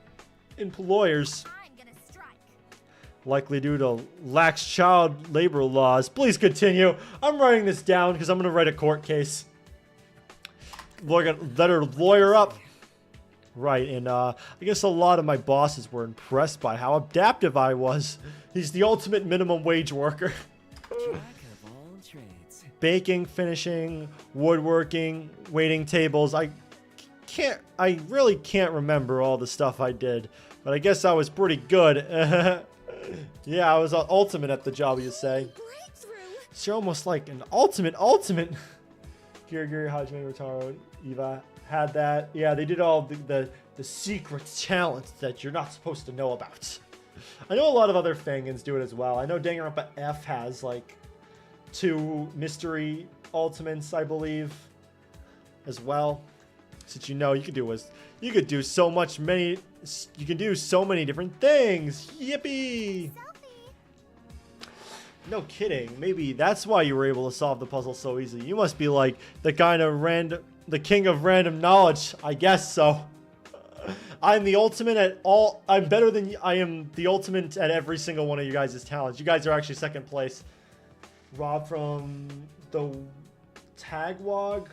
employers, I'm gonna strike. likely due to lax child labor laws. Please continue. I'm writing this down because I'm going to write a court case. Let her lawyer up. Right, and I guess a lot of my bosses were impressed by how adaptive I was. He's the ultimate minimum wage worker. Jack of all trades. Baking, finishing, woodworking, waiting tables. I really can't remember all the stuff I did, but I guess I was pretty good. Yeah, I was ultimate at the job, you say. Breakthrough. It's almost like an ultimate. Kirigiri, Hajime, Rotaro, Eva had that. Yeah, they did all the secret talents that you're not supposed to know about. I know a lot of other Fangans do it as well. I know Danganronpa F has like 2 mystery ultimates, I believe, as well. Since you could do so many different things. Yippee! No kidding. Maybe that's why you were able to solve the puzzle so easily. You must be like the king of random knowledge. I guess so. I'm the ultimate at all. I am the ultimate at every single one of you guys' talents. You guys are actually second place. Rob from the Tagwog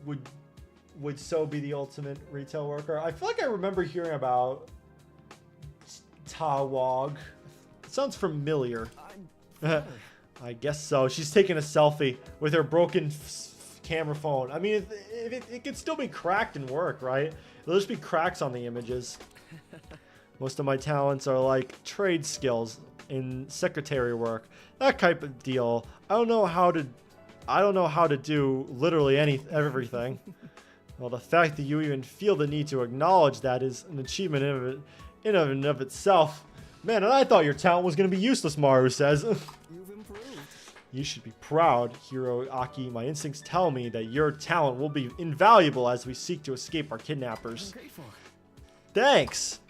would so be the ultimate retail worker. I feel like I remember hearing about Tawog. It sounds familiar. I guess so. She's taking a selfie with her broken camera phone. I mean, it could still be cracked and work, right? There'll just be cracks on the images. Most of my talents are like trade skills in secretary work, that type of deal. I don't know how to do literally everything. Well, the fact that you even feel the need to acknowledge that is an achievement in and of itself. Man, and I thought your talent was going to be useless, Maru says. You've improved. You should be proud, Hiroaki. My instincts tell me that your talent will be invaluable as we seek to escape our kidnappers. I'm grateful. Thanks.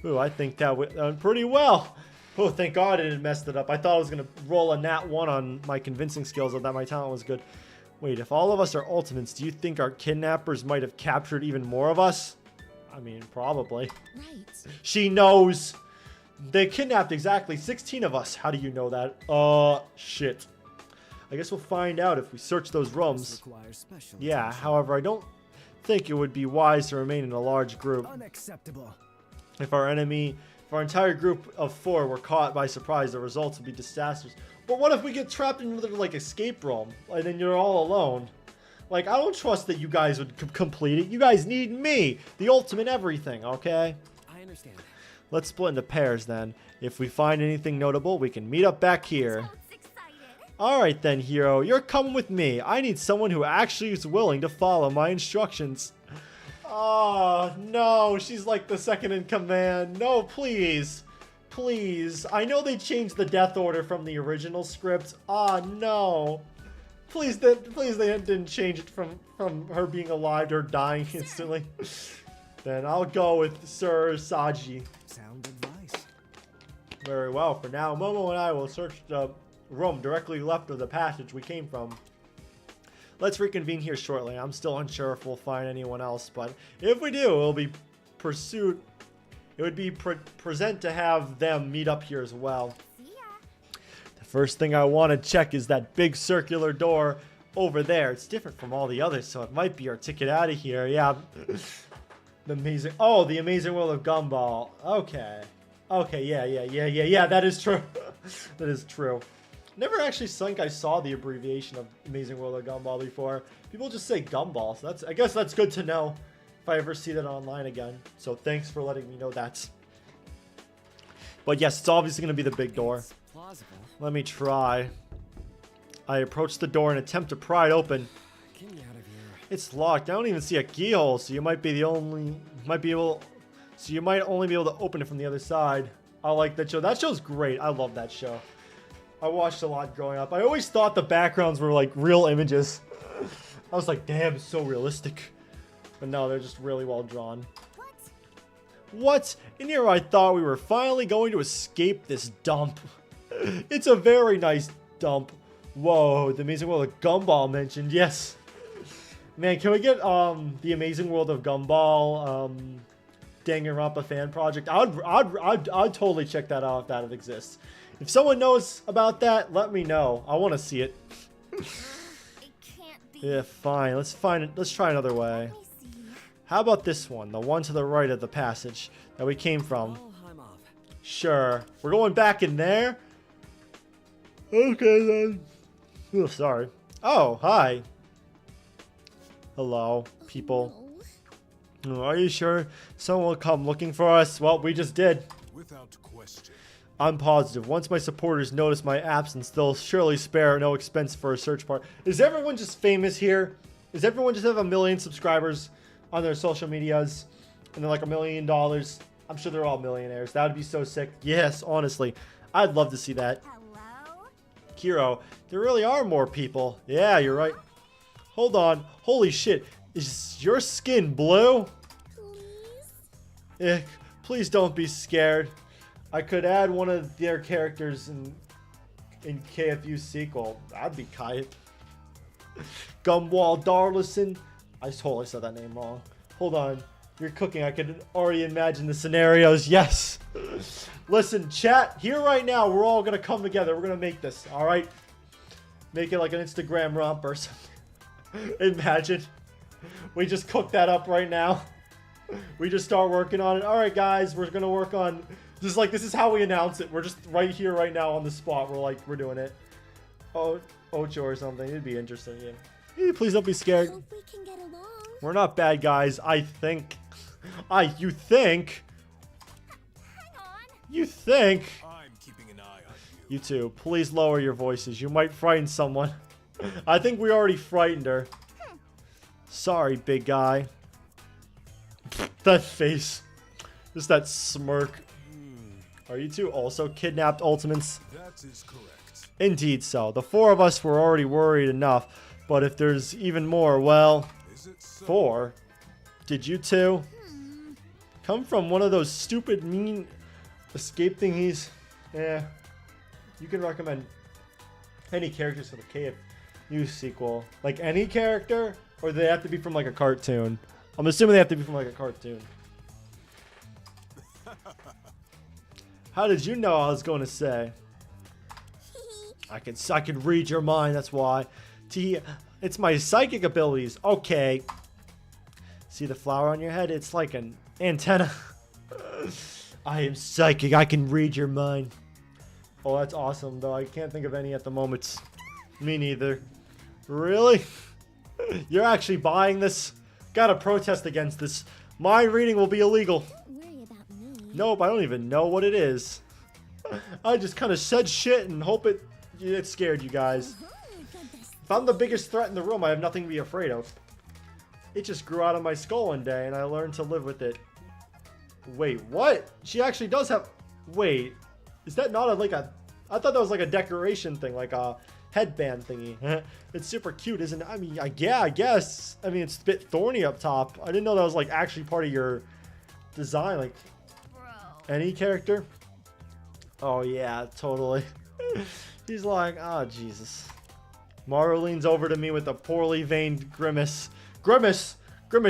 Ooh, I think that went pretty well. Oh, thank God I didn't mess it up. I thought I was going to roll a nat 1 on my convincing skills that my talent was good. Wait, if all of us are ultimates, do you think our kidnappers might have captured even more of us? I mean, probably. Right. She knows. They kidnapped exactly 16 of us. How do you know that? Shit. I guess we'll find out if we search those rooms. Yeah, however, I don't think it would be wise to remain in a large group. Unacceptable. If our entire group of 4 were caught by surprise, the results would be disastrous. But what if we get trapped in another, like, escape room? And then you're all alone. Like, I don't trust that you guys would complete it. You guys need me, the ultimate everything, okay? I understand. Let's split into pairs, then. If we find anything notable, we can meet up back here. Don't Alright then, hero. You're coming with me. I need someone who actually is willing to follow my instructions. Oh, no. She's like the second in command. No, please. Please. I know they changed the death order from the original script. Oh, no. Please they didn't change it from her being alive to her dying instantly. Then I'll go with Sir Saji. Sound advice. Very well. For now, Momo and I will search the room directly left of the passage we came from. Let's reconvene here shortly. I'm still unsure if we'll find anyone else, but if we do, it'll be pursuit. It would be present to have them meet up here as well. See ya. The first thing I want to check is that big circular door over there. It's different from all the others, so it might be our ticket out of here. Yeah. The amazing world of Gumball. Okay. Yeah, that is true. That is true. Never actually think I saw the abbreviation of Amazing World of Gumball before. People just say Gumball, so I guess that's good to know if I ever see that online again. So thanks for letting me know that. But yes, it's obviously going to be the big door. It's plausible. Let me try. I approach the door and attempt to pry it open. Get me out of here. It's locked. I don't even see a keyhole, so you might only be able to open it from the other side. I like that show. That show's great. I love that show. I watched a lot growing up. I always thought the backgrounds were like real images. I was like, damn, it's so realistic. But no, they're just really well drawn. What? In here I thought we were finally going to escape this dump. It's a very nice dump. Whoa, the Amazing World of Gumball mentioned. Yes. Man, can we get the Amazing World of Gumball Danganronpa fan project? I'd totally check that out if that exists. If someone knows about that, let me know. I want to see it. It can't be. Yeah, fine. Let's try another way. Let me see. How about this one? The one to the right of the passage that we came from. Oh, I'm off. Sure. We're going back in there? Okay, then. Oh, sorry. Oh, hi. Hello, people. Oh. Are you sure someone will come looking for us? Well, we just did. Without question. I'm positive. Once my supporters notice my absence, they'll surely spare no expense for a search party. Is everyone just famous here? Does everyone just have 1 million subscribers on their social medias? And then like $1 million? I'm sure they're all millionaires. That would be so sick. Yes, honestly. I'd love to see that. Hello? Kiro, there really are more people. Yeah, you're right. Hold on. Holy shit. Is your skin blue? Please? Please don't be scared. I could add one of their characters in KFU's sequel. That'd be kite. Gumwall Darlison. I totally said that name wrong. Hold on. You're cooking. I could already imagine the scenarios. Yes. Listen, chat. Here right now, we're all going to come together. We're going to make this. All right? Make it like an Instagram romp or something. Imagine. We just cook that up right now. We just start working on it. All right, guys. We're going to work on... This is how we announce it. We're just right here, right now on the spot. We're doing it. Oh, Ocho or something. It'd be interesting. Yeah. Hey, please don't be scared. Hope we can get along. We're not bad guys. I think. You think? Hang on. You think? I'm keeping an eye on you. You two, please lower your voices. You might frighten someone. I think we already frightened her. Sorry, big guy. That face. Just that smirk. Are you two also kidnapped Ultimates? That is correct. Indeed so. The 4 of us were already worried enough, but if there's even more, well... Is it so? 4? Did you two come from one of those stupid, mean escape thingies? Yeah. You can recommend any characters for the KFU sequel. Like any character? Or do they have to be from like a cartoon? I'm assuming they have to be from like a cartoon. How did you know I was going to say? I could read your mind, that's why. It's my psychic abilities. Okay. See the flower on your head? It's like an antenna. I am psychic. I can read your mind. Oh, that's awesome, though. I can't think of any at the moment. Me neither. Really? You're actually buying this? Gotta protest against this. Mind reading will be illegal. Don't worry about me. Nope, I don't even know what it is. I just kind of said shit and hope it it scared you guys. If I'm the biggest threat in the room, I have nothing to be afraid of. It just grew out of my skull one day, and I learned to live with it. Wait, what? She actually does have... Wait, is that not like a... I thought that was like a decoration thing, like a headband thingy. It's super cute, isn't it? I mean, yeah, I guess. I mean, it's a bit thorny up top. I didn't know that was like actually part of your design, like any character. Oh yeah, totally. He's like, oh Jesus. Maru leans over to me with a poorly veined grimace. Grimace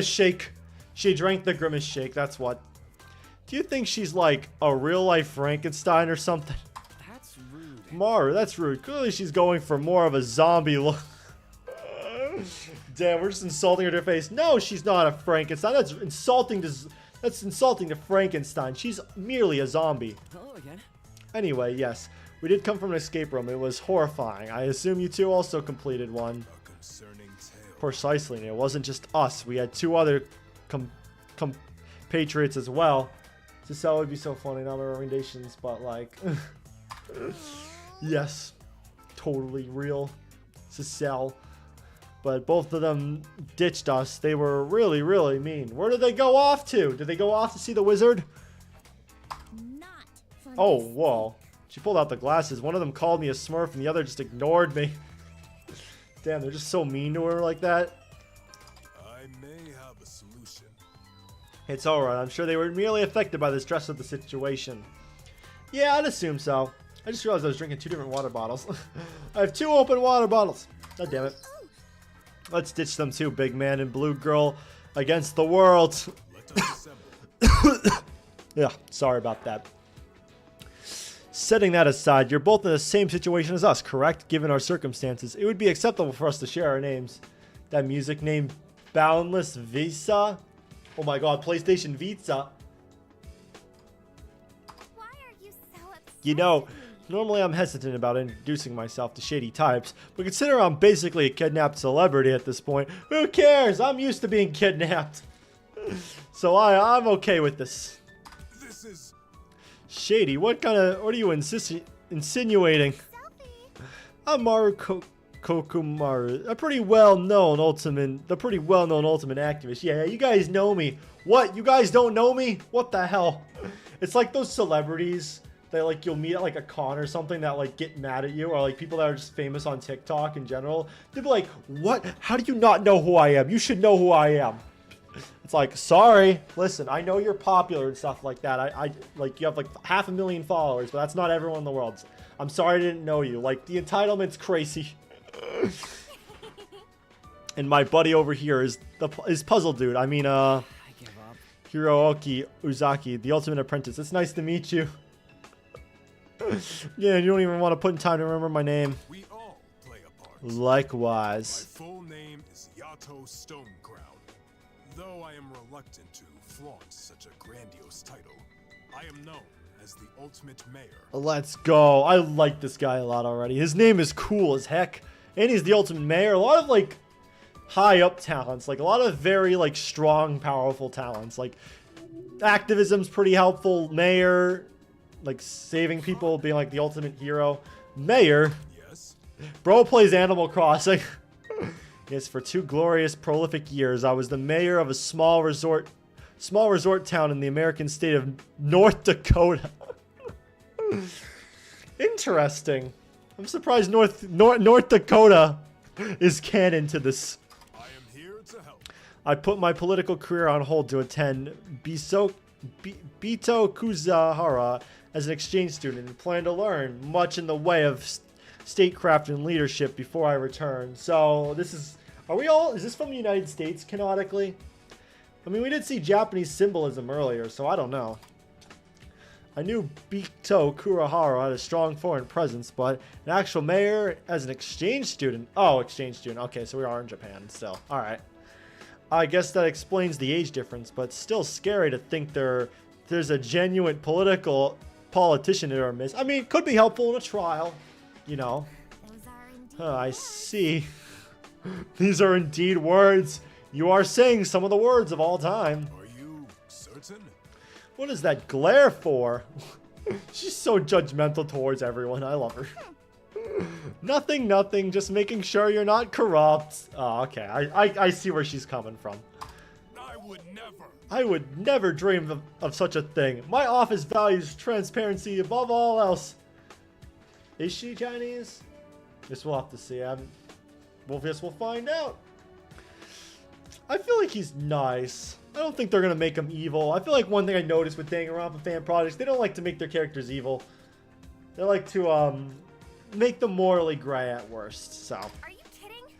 shake. She drank the grimace shake, that's what. Do you think she's like a real life Frankenstein or something? That's rude. Maru, that's rude. Clearly she's going for more of a zombie look. Damn, we're just insulting her to her face. No, she's not a Frankenstein. That's insulting to Frankenstein. She's merely a zombie. Hello again. Anyway, yes. We did come from an escape room. It was horrifying. I assume you two also completed one. A concerning tale. Precisely. And it wasn't just us. We had two other compatriots as well. Cecile would be so funny. Not my recommendations, but like... yes. Totally real. Cecile. But both of them ditched us. They were really, really mean. Where did they go off to? Did they go off to see the wizard? Not for Oh, this. whoa. She pulled out the glasses. One of them called me a smurf and the other just ignored me. Damn, they're just so mean to her like that. I may have a solution. It's alright. I'm sure they were merely affected by the stress of the situation. Yeah, I'd assume so. I just realized I was drinking two different water bottles. I have two open water bottles. God damn it. Let's ditch them too, big man and blue girl against the world. Let us assemble. Yeah, sorry about that. Setting that aside, you're both in the same situation as us, correct? Given our circumstances, it would be acceptable for us to share our names. That music name, Boundless Visa? Oh my god, PlayStation Vita. Why are you so upset? You know, normally I'm hesitant about introducing myself to shady types, but consider I'm basically a kidnapped celebrity at this point. Who cares? I'm used to being kidnapped. So I'm okay with this. This is Shady? What are you insinuating? Selfie. I'm Maru Kokumaru, the pretty well-known ultimate activist. Yeah, you guys know me. What? You guys don't know me? What the hell? It's like those celebrities that like you'll meet at like a con or something that like get mad at you, or like people that are just famous on TikTok in general. They'll be like, what? How do you not know who I am? You should know who I am. It's like, sorry, listen, I know you're popular and stuff like that. I like, you have like 500,000 followers, but that's not everyone in the world. I'm sorry I didn't know you. Like, the entitlement's crazy. And my buddy over here is Puzzle Dude. I mean, I give up. Hirooki Uzaki, the ultimate apprentice. It's nice to meet you. Yeah, you don't even want to put in time to remember my name. we all play a part. My Likewise. full name is Yato Stonecrown. Though I am reluctant to flaunt such a grandiose title, I am known as the ultimate mayor. Let's go. I like this guy a lot already. His name is cool as heck. And he's the ultimate mayor. A lot of, like, high up talents. Like, a lot of very, like, strong, powerful talents. Like, activism's pretty helpful. Mayor. Like, saving people, being, like, the ultimate hero. Mayor. Yes, Bro plays Animal Crossing. Yes, for 2 glorious, prolific years, I was the mayor of a small resort town in the American state of North Dakota. Interesting. I'm surprised North Dakota is canon to this. I am here to help. I put my political career on hold to attend Bito Kuzahara as an exchange student and plan to learn much in the way of statecraft and leadership before I return. So this is, is this from the United States canonically? I mean, we did see Japanese symbolism earlier, so I don't know. I knew Bito Kurahara had a strong foreign presence, but an actual mayor as an exchange student. Oh, exchange student. Okay, so we are in Japan still. All right. I guess that explains the age difference, but still scary to think there's a genuine politician in our midst. I mean, it could be helpful in a trial, you know. Those are indeed I words. see. These are indeed words. You are saying some of the words of all time. Are you certain? What is that glare for? She's so judgmental towards everyone. I love her. Nothing, nothing. Just making sure you're not corrupt. Oh, okay. I see where she's coming from. I would never dream of such a thing. My office values transparency above all else. Is she Chinese? Guess we'll have to see. Guess we'll find out. I feel like he's nice. I don't think they're going to make him evil. I feel like one thing I noticed with Danganronpa fan projects, they don't like to make their characters evil. They like to make them morally gray at worst. So. Are you kidding?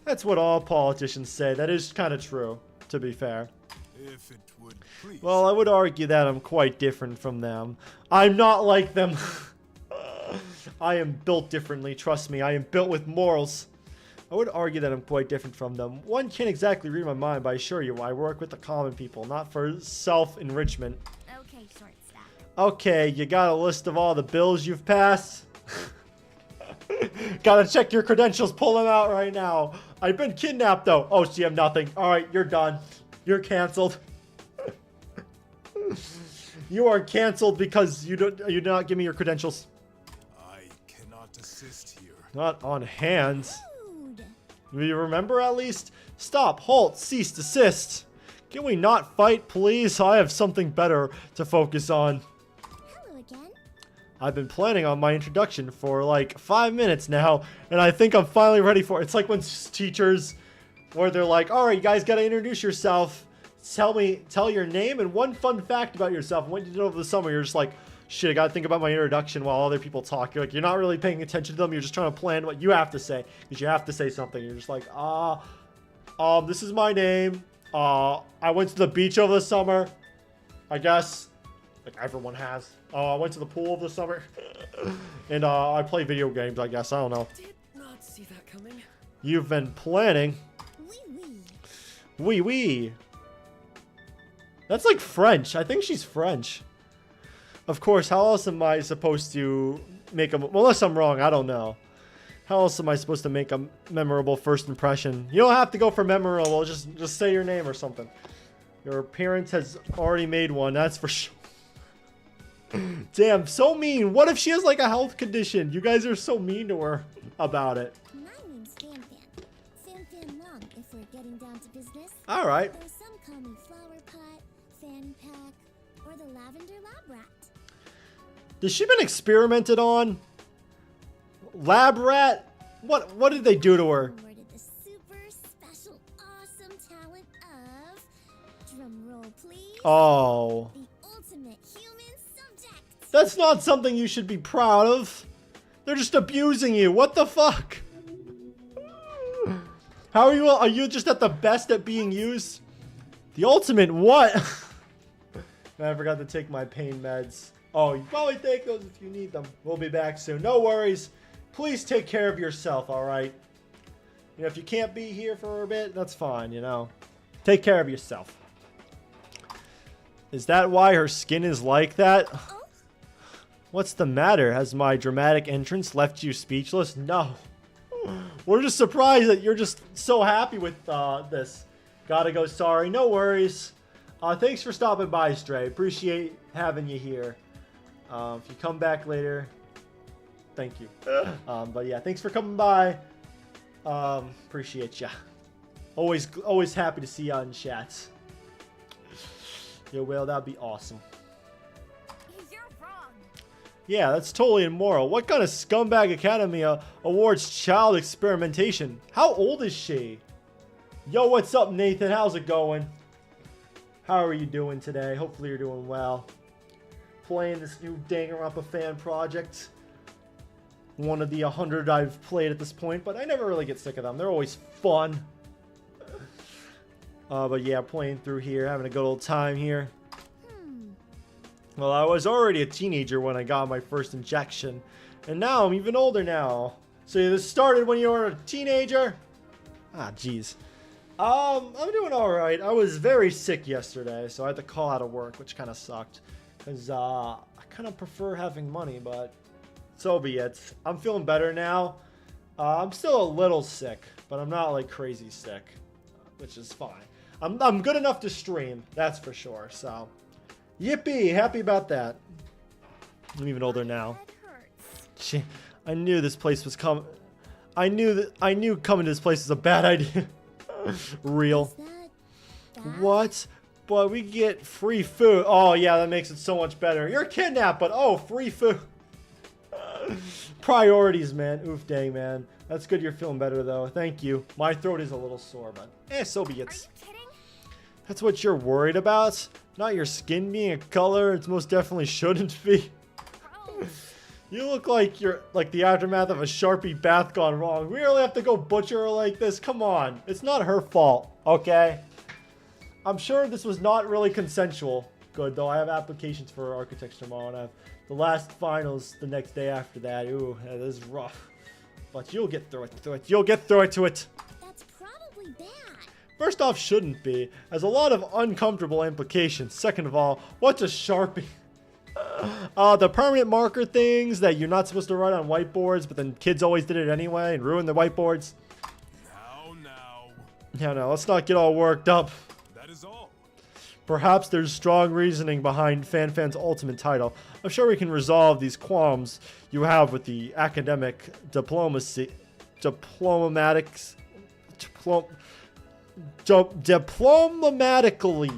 That's what all politicians say. That is kind of true, to be fair. If it would please. Well, I would argue that I'm quite different from them. I'm not like them. I am built differently, trust me. I am built with morals. I would argue that I'm quite different from them. One can't exactly read my mind, but I assure you, I work with the common people, not for self-enrichment. Okay, short staff. Okay, you got a list of all the bills you've passed? Gotta check your credentials, pull them out right now. I've been kidnapped though. Oh, so you have nothing. Alright, you're done. You're canceled. You are canceled because you did not give me your credentials. I cannot assist here. Not on hands. Rude. Do you remember at least? Stop, halt, cease, desist. Can we not fight, please? I have something better to focus on. Hello again. I've been planning on my introduction for like 5 minutes now, and I think I'm finally ready for it. It's like when teachers, where they're like, all right, you guys got to introduce yourself. Tell your name and one fun fact about yourself. And what you did over the summer, you're just like, shit, I got to think about my introduction while other people talk. You're like, you're not really paying attention to them. You're just trying to plan what you have to say, because you have to say something. You're just like, this is my name. I went to the beach over the summer, I guess. Like everyone has. I went to the pool over the summer. And I play video games, I guess. I don't know. Did not see that coming. You've been planning. Wee wee. Oui, oui. That's like French. I think she's French. Of course, how else am I supposed to make a... Unless I'm wrong, I don't know. How else am I supposed to make a memorable first impression? You don't have to go for memorable. Just say your name or something. Your parents has already made one, that's for sure. Damn, so mean. What if she has like a health condition? You guys are so mean to her about it. My name's FanFan. FanFan Long, if we're getting down to business. All right. Though some call me Flower Pot, Fanny Pack, or the Lavender Lab Rat. Has she been experimented on? Lab rat? What did they do to her? Awarded the super special awesome talent of, drum roll please, Oh. the ultimate human subject. That's not something you should be proud of. They're just abusing you. What the fuck? How are you? Are you just at the best at being used? The ultimate what? I forgot to take my pain meds. Oh, you probably take those if you need them. We'll be back soon. No worries. Please take care of yourself, alright? You know, if you can't be here for a bit, that's fine, you know. Take care of yourself. Is that why her skin is like that? Oh, What's the matter? Has my dramatic entrance left you speechless? No. We're just surprised that you're just so happy with this. Gotta go, sorry. No worries. Thanks for stopping by, Stray. Appreciate having you here. If you come back later, thank you. But yeah, thanks for coming by. Appreciate ya. Always happy to see ya in chats. Yeah, well, that'd be awesome. You're wrong. Yeah, that's totally immoral. What kind of scumbag academy awards child experimentation? How old is she? Yo, what's up, Nathan? How's it going? How are you doing today? Hopefully you're doing well. Playing this new Danganronpa fan project. One of the 100 I've played at this point, but I never really get sick of them. They're always fun. But yeah, playing through here, having a good old time here. Well, I was already a teenager when I got my first injection, and now I'm even older now. So this started when you were a teenager? Ah, jeez. I'm doing alright. I was very sick yesterday, so I had to call out of work, which kind of sucked. Because I kind of prefer having money, but so be it. I'm feeling better now. I'm still a little sick, but I'm not like crazy sick, which is fine. I'm good enough to stream, that's for sure. So, yippee! Happy about that. I'm even older now. Head hurts. She, I knew this place was coming. I knew coming to this place was a bad idea. Real. Is that bad? What? But we get free food. Oh yeah, that makes it so much better. You're kidnapped, but oh, free food. Priorities, man. Oof, dang, man. That's good you're feeling better, though. Thank you. My throat is a little sore, but so be Are you it. kidding? That's what you're worried about? Not your skin being a color. It most definitely shouldn't be. Gross. You look like you're like the aftermath of a Sharpie bath gone wrong. We really have to go butcher her like this? Come on. It's not her fault, okay? I'm sure this was not really consensual. Good, though. I have applications for architecture tomorrow, and I have the last finals the next day after that. Ooh, that is rough. But you'll get through it. You'll get through it to it. That's probably bad. First off, shouldn't be. Has a lot of uncomfortable implications. Second of all, what's a Sharpie? The permanent marker things that you're not supposed to write on whiteboards, but then kids always did it anyway and ruined the whiteboards. Now. No, let's not get all worked up. That is all. Perhaps there's strong reasoning behind FanFan's ultimate title. I'm sure we can resolve these qualms you have with the academic diplomatics, diplomatically. Cut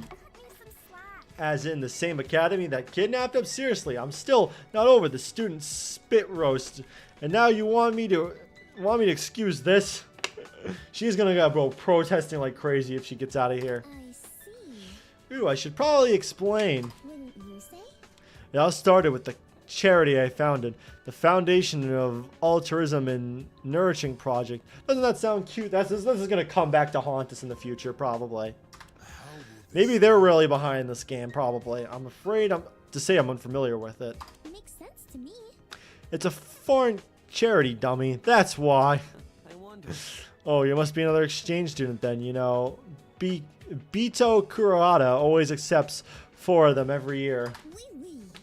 me some slack. As in the same academy that kidnapped him? Seriously, I'm still not over the student spit roast. And now you want me to excuse this? She's gonna go protesting like crazy if she gets out of here. I see. Ooh, I should probably explain. Wouldn't you say? It all started with the charity I founded, the Foundation of Altruism and Nourishing Project. Doesn't that sound cute? This is gonna come back to haunt us in the future, probably. Maybe they're really behind the scam, probably. I'm afraid to say I'm unfamiliar with it. Makes sense to me. It's a foreign charity, dummy. That's why. I wonder. Oh, you must be another exchange student then, you know. Bito Kurohata always accepts 4 of them every year. Wee.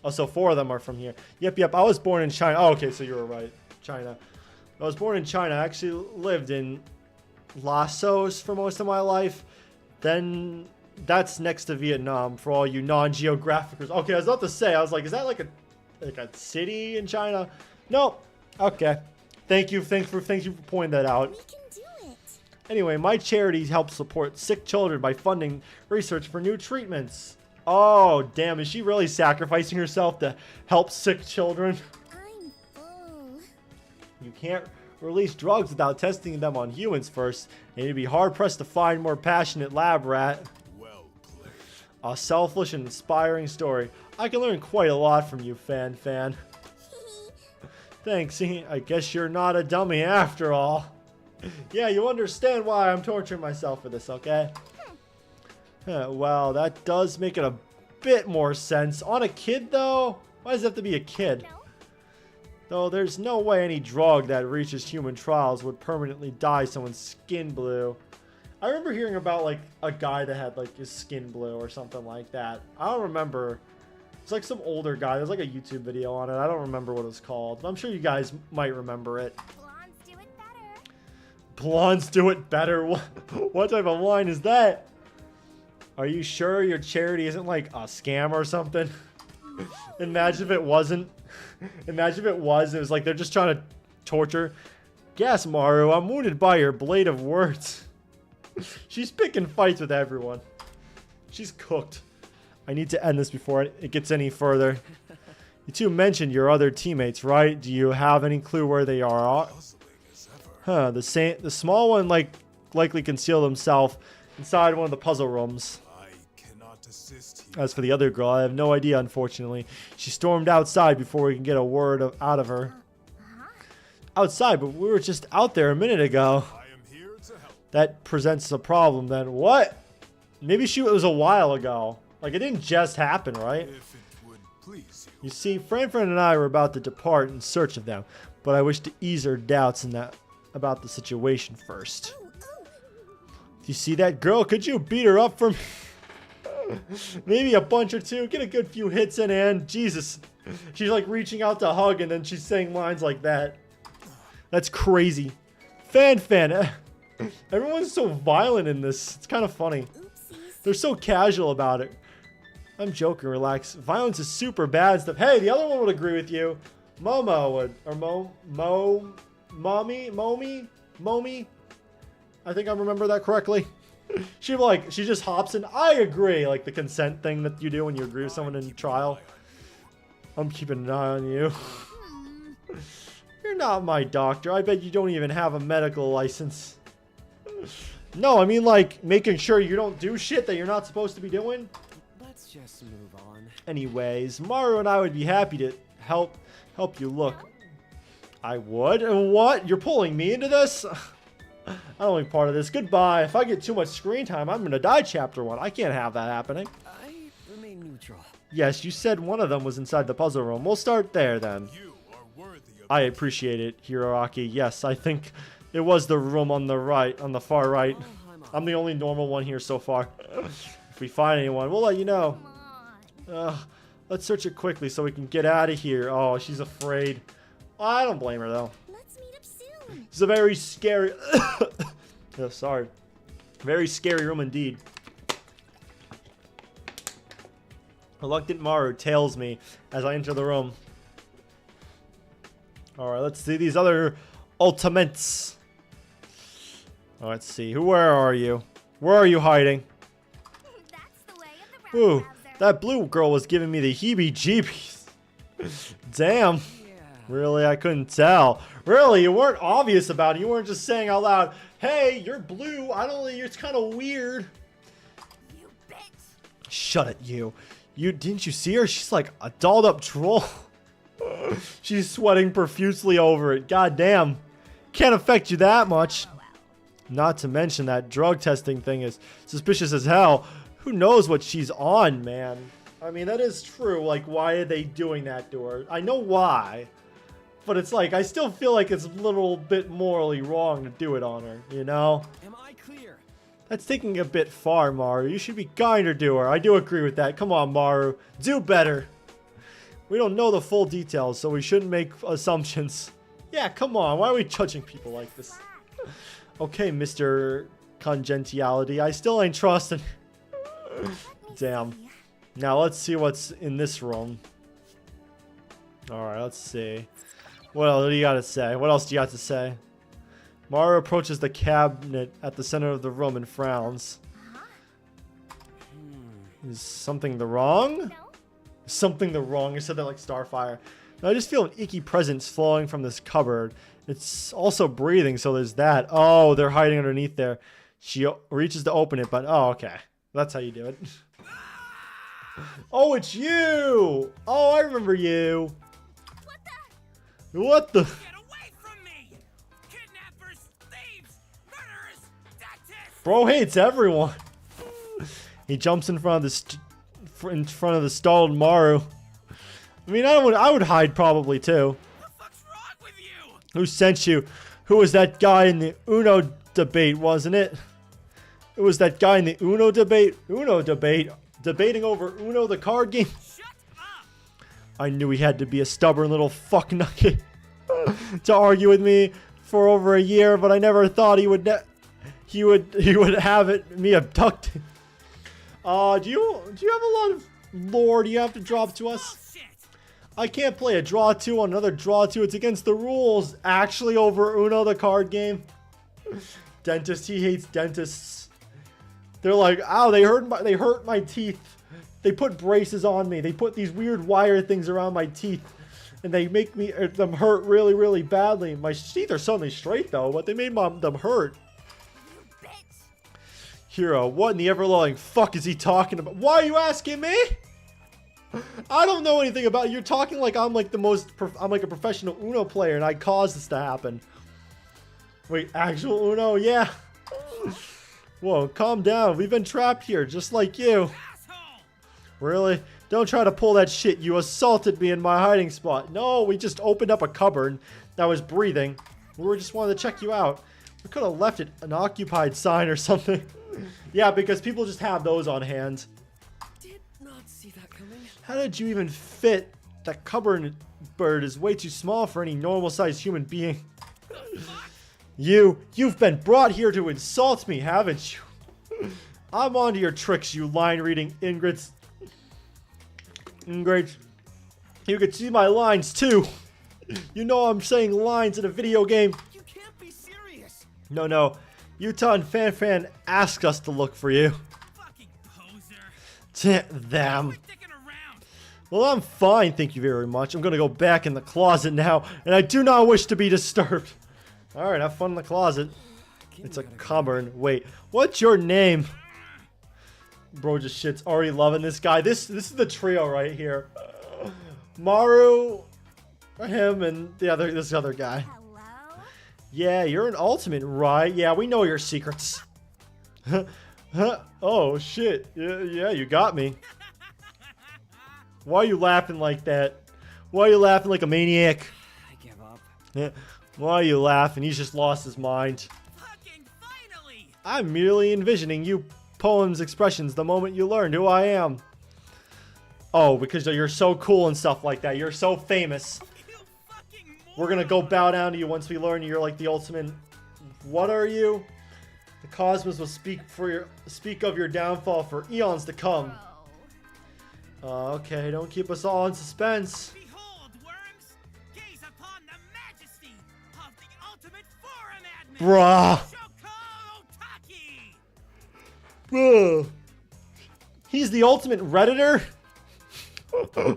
Oh, so 4 of them are from here. Yep. I was born in China. Oh, okay, so you were right. China. I was born in China. I actually lived in Laos for most of my life. Then that's next to Vietnam for all you non-geographicers. Okay, I was about to say, I was like, is that like a city in China? Nope. Okay. Thank you for pointing that out. We can do it. Anyway, my charity helps support sick children by funding research for new treatments. Oh, damn, is she really sacrificing herself to help sick children? I'm full. You can't release drugs without testing them on humans first, and you'd be hard-pressed to find more passionate lab rat. Well played. A selfless and inspiring story. I can learn quite a lot from you, fan. Thanks, I guess you're not a dummy after all. Yeah, you understand why I'm torturing myself for this, okay? Well, that does make it a bit more sense. On a kid, though? Why does it have to be a kid? No. Though there's no way any drug that reaches human trials would permanently dye someone's skin blue. I remember hearing about, like, a guy that had, like, his skin blue or something like that. I don't remember. It's like some older guy. There's like a YouTube video on it. I don't remember what it was called. But I'm sure you guys might remember it. Blondes do it better. Blondes do it better? What type of line is that? Are you sure your charity isn't like a scam or something? Imagine if it wasn't. Imagine if it was. It was like they're just trying to torture. Yes, Maru, I'm wounded by your blade of words. She's picking fights with everyone. She's cooked. I need to end this before it gets any further. You two mentioned your other teammates, right? Do you have any clue where they are? Puzzling as ever. The small one likely concealed himself inside one of the puzzle rooms. I cannot assist here. As for the other girl, I have no idea, unfortunately. She stormed outside before we can get a word out of her. Outside, but we were just out there a minute ago. I am here to help. That presents a problem then. What? Maybe it was a while ago. Like, it didn't just happen, right? If it would please you. You see, Fran and I were about to depart in search of them, but I wish to ease her doubts about the situation first. Do you see that girl? Could you beat her up for me? Maybe a bunch or two. Get a good few hits in, and Jesus. She's like reaching out to hug, and then she's saying lines like that. That's crazy. Fan. Everyone's so violent in this. It's kind of funny. Oopsies. They're so casual about it. I'm joking, relax. Violence is super bad stuff. Hey, the other one would agree with you. Momo would, or Momi. I think I remember that correctly. She just hops in. I agree, like the consent thing that you do when you agree with someone in trial. I'm keeping an eye on you. You're not my doctor. I bet you don't even have a medical license. No, I mean like making sure you don't do shit that you're not supposed to be doing. Let's just move on. Anyways, Maru and I would be happy to help you look. I would? And what? You're pulling me into this? I don't want to be part of this. Goodbye. If I get too much screen time, I'm going to die chapter 1. I can't have that happening. I remain neutral. Yes, you said one of them was inside the puzzle room. We'll start there then. You are worthy of I appreciate it, Hiroaki. Yes, I think it was the room on the right, on the far right. I'm the only normal one here so far. If we find anyone, we'll let you know. Come on. Let's search it quickly so we can get out of here. Oh, she's afraid. I don't blame her though. Let's meet up soon. It's a very scary... Oh, sorry. Very scary room indeed. Reluctant Maru tails me as I enter the room. Alright, let's see these other ultimates. Oh, let's see. Where are you? Where are you hiding? That's the way of the rat Ooh, browser. that blue girl was giving me the heebie-jeebies. Damn. Yeah. Really? I couldn't tell. Really? You weren't obvious about it. You weren't just saying out loud, hey, you're blue. I don't know. It's kind of weird. You bitch. Shut it, you. Didn't you see her? She's like a dolled up troll. She's sweating profusely over it. God damn. Can't affect you that much. Not to mention that drug testing thing is suspicious as hell. Who knows what she's on, man? I mean, that is true. Like, why are they doing that to her? I know why. But it's like, I still feel like it's a little bit morally wrong to do it on her, you know? Am I clear? That's taking a bit far, Maru. You should be kinder to her. I do agree with that. Come on, Maru. Do better. We don't know the full details, so we shouldn't make assumptions. Yeah, come on. Why are we judging people like this? Okay, Mr. Congeniality. I still ain't trusting. Damn. Now, let's see what's in this room. Alright, let's see. What else do you got to say? What else do you got to say? Maru approaches the cabinet at the center of the room and frowns. Is something the wrong? No? Something the wrong. I said that like Starfire. No, I just feel an icky presence flowing from this cupboard. It's also breathing, so there's that. Oh, they're hiding underneath there. She reaches to open it, but oh, okay. That's how you do it. Oh, it's you! Oh, I remember you. What the? Get away from me! Kidnappers, thieves, murderers, dentists! Bro hates everyone. He jumps in front of the stalled Maru. I mean, I would hide probably too. What the fuck's wrong with you? Who sent you? Who was that guy in the Uno debate, wasn't it? It was that guy in the Uno debate. Debating over Uno, the card game. Shut up! I knew he had to be a stubborn little fuck nugget to argue with me for over a year, but I never thought he would have me abducted. Do you have a lot of lore you have to drop to us? Bullshit! I can't play a draw 2 on another draw 2. It's against the rules. Actually, over Uno, the card game. Dentist. He hates dentists. They're like, ow, they hurt my teeth. They put braces on me. They put these weird wire things around my teeth. And they make them hurt really, really badly. My teeth are suddenly straight, though, but they made them hurt. You bitch. Hero, what in the ever-loving fuck is he talking about? Why are you asking me? I don't know anything about it. You're talking like I'm like I'm like a professional Uno player and I caused this to happen. Wait, actual Uno? Yeah. Whoa, calm down. We've been trapped here, just like you. Asshole! Really? Don't try to pull that shit. You assaulted me in my hiding spot. No, we just opened up a cupboard that was breathing. We just wanted to check you out. We could have left it an occupied sign or something. Yeah, because people just have those on hand. Did not see that coming. How did you even fit? That cupboard bird is way too small for any normal-sized human being. You've been brought here to insult me, haven't you? I'm onto your tricks, you line-reading ingrates. You can see my lines, too. You know I'm saying lines in a video game. You can't be serious. No. Utah and FanFan asked us to look for you. Fucking poser. Them. Quit dicking around. Well, I'm fine, thank you very much. I'm gonna go back in the closet now, and I do not wish to be disturbed. Alright, have fun in the closet. It's a cupboard. Wait, what's your name? Bro just shit's already loving this guy. This is the trio right here. Maru, him, and this other guy. Hello? Yeah, you're an ultimate, right? Yeah, we know your secrets. Oh, shit. Yeah, you got me. Why are you laughing like that? Why are you laughing like a maniac? I give up. Yeah. Why are you laughing? He's just lost his mind. Fucking finally. I'm merely envisioning you poem's expressions the moment you learned who I am. Oh, because you're so cool and stuff like that. You're so famous. You fucking We're gonna go bow down to you once we learn you're like the ultimate. What are you? The cosmos will speak of your downfall for eons to come. Okay, don't keep us all in suspense. Behold, worms! Gaze upon the majesty of the ultimate forum admin! Bruh. Shoko Otaki! Ugh. He's the ultimate Redditor?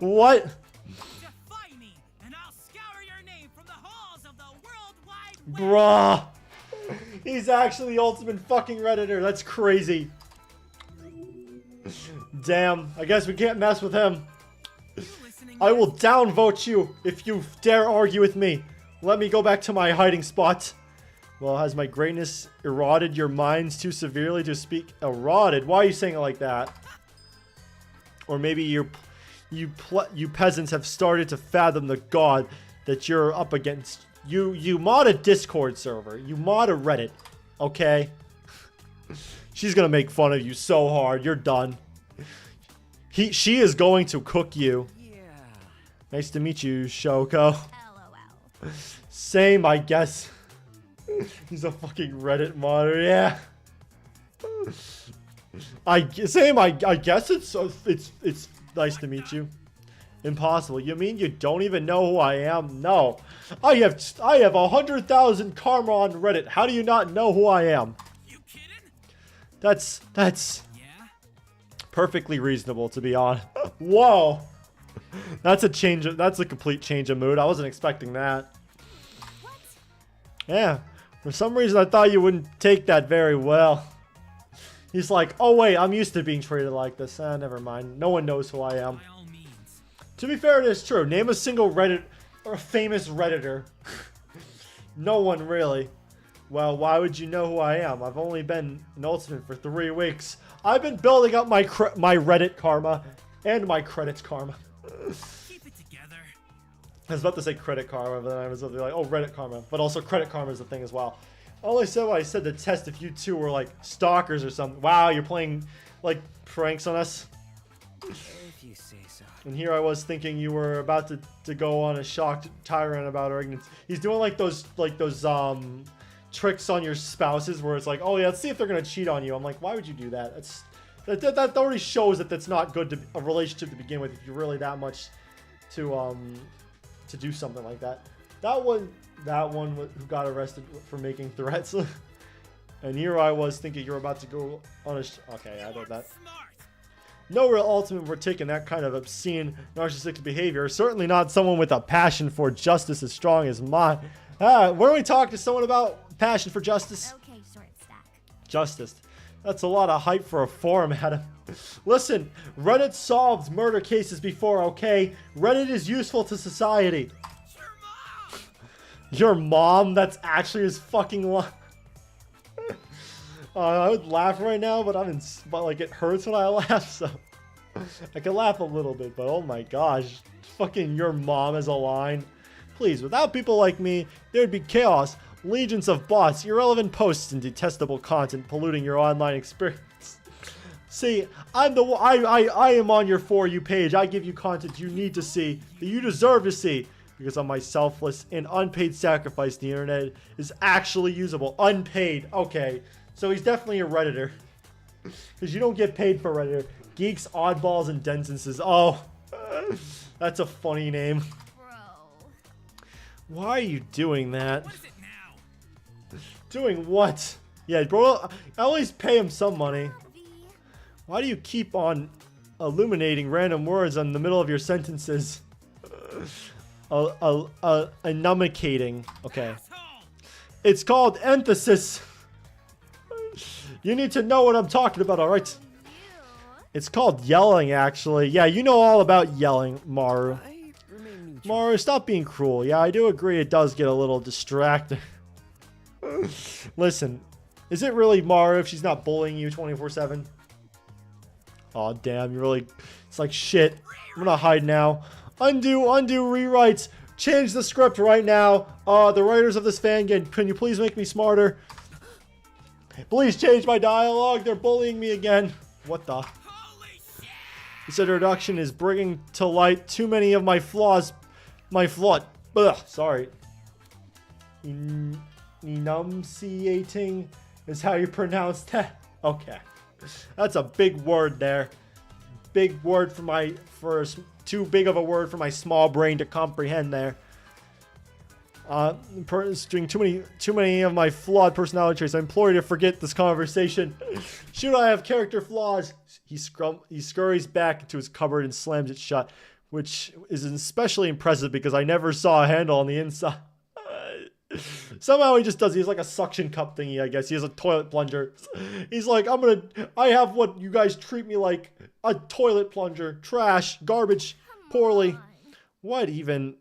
What? Defy me, and I'll scour your name from the halls of the worldwide web! Bruh. He's actually the ultimate fucking Redditor. That's crazy. Damn. I guess we can't mess with him. I will downvote you if you dare argue with me. Let me go back to my hiding spot. Well, has my greatness eroded your minds too severely to speak? Eroded? Why are you saying it like that? Or maybe you peasants have started to fathom the god that you're up against. You mod a Discord server. You mod a Reddit. Okay? She's gonna make fun of you so hard. You're done. She is going to cook you. Yeah. Nice to meet you, Shoko. LOL. Same, I guess. He's a fucking Reddit modder, yeah. I guess it's nice to meet you. Impossible. You mean you don't even know who I am? No. I have 100,000 karma on Reddit. How do you not know who I am? You kidding? That's Yeah? perfectly reasonable, to be honest. Whoa. That's a complete change of mood. I wasn't expecting that. What? Yeah. For some reason, I thought you wouldn't take that very well. He's like, oh wait, I'm used to being treated like this. Never mind. No one knows who I am. By all means. To be fair, it is true. Name a single Reddit or a famous Redditor. No one really. Well, why would you know who I am? I've only been an ultimate for 3 weeks. I've been building up my Reddit karma and my credits karma. Keep it together. I was about to say credit karma, but then I was like, oh, Reddit karma. But also credit karma is a thing as well. I only said what I said to test if you two were like stalkers or something. Wow, you're playing like pranks on us. If you say so. And here I was thinking you were about to go on a shocked tirade about our ignorance. He's doing like those tricks on your spouses where it's like, oh yeah, let's see if they're gonna cheat on you. I'm like, why would you do that? That already shows that that's not good to a relationship to begin with. If you're really that much to do something like that. That one who got arrested for making threats. And here I was thinking you're about to go on a okay, I know that. Smart. No real ultimate for taking that kind of obscene narcissistic behavior. Certainly not someone with a passion for justice as strong as mine. Why don't we talk to someone about passion for justice? Okay, short stack. Justice. That's a lot of hype for a forum, Adam. Listen, Reddit solved murder cases before, okay? Reddit is useful to society. Your mom! Your mom? That's actually his fucking line. I would laugh right now, but like it hurts when I laugh, so I can laugh a little bit, but oh my gosh, fucking your mom is a line. Please, without people like me, there'd be chaos, legions of bots, irrelevant posts, and detestable content polluting your online experience. See, I am on your For You page. I give you content you need to see, that you deserve to see, because of my selfless and unpaid sacrifice, the internet is actually usable. Unpaid, okay. So he's definitely a Redditor. Because you don't get paid for Redditor. Geeks, Oddballs, and Densenses. Oh, that's a funny name. Bro. Why are you doing that? What is it now? Doing what? Yeah, bro, at least pay him some money. Why do you keep on illuminating random words in the middle of your sentences? Enunciating. Okay. Asshole! It's called emphasis. You need to know what I'm talking about, alright? It's called yelling, actually. Yeah, you know all about yelling, Maru. I remain neutral. Maru, stop being cruel. Yeah, I do agree it does get a little distracting. Listen, is it really Maru if she's not bullying you 24/7? Aw, damn, you really... It's like, shit. I'm gonna hide now. Undo rewrites. Change the script right now. The writers of this FANGAN, can you please make me smarter? Please change my dialogue. They're bullying me again. What the? Holy shit! This introduction is bringing to light too many of my flaws. Sorry. Enunciating is how you pronounce that. Okay. That's a big word there. Big word too big of a word for my small brain to comprehend there. Doing too many of my flawed personality traits. I implore you to forget this conversation. Should I have character flaws? He scurries back into his cupboard and slams it shut, which is especially impressive because I never saw a handle on the inside. Somehow he just does. He's like a suction cup thingy, I guess. He has a toilet plunger. He's like, I have what you guys treat me like, a toilet plunger. Trash, garbage, poorly. What even?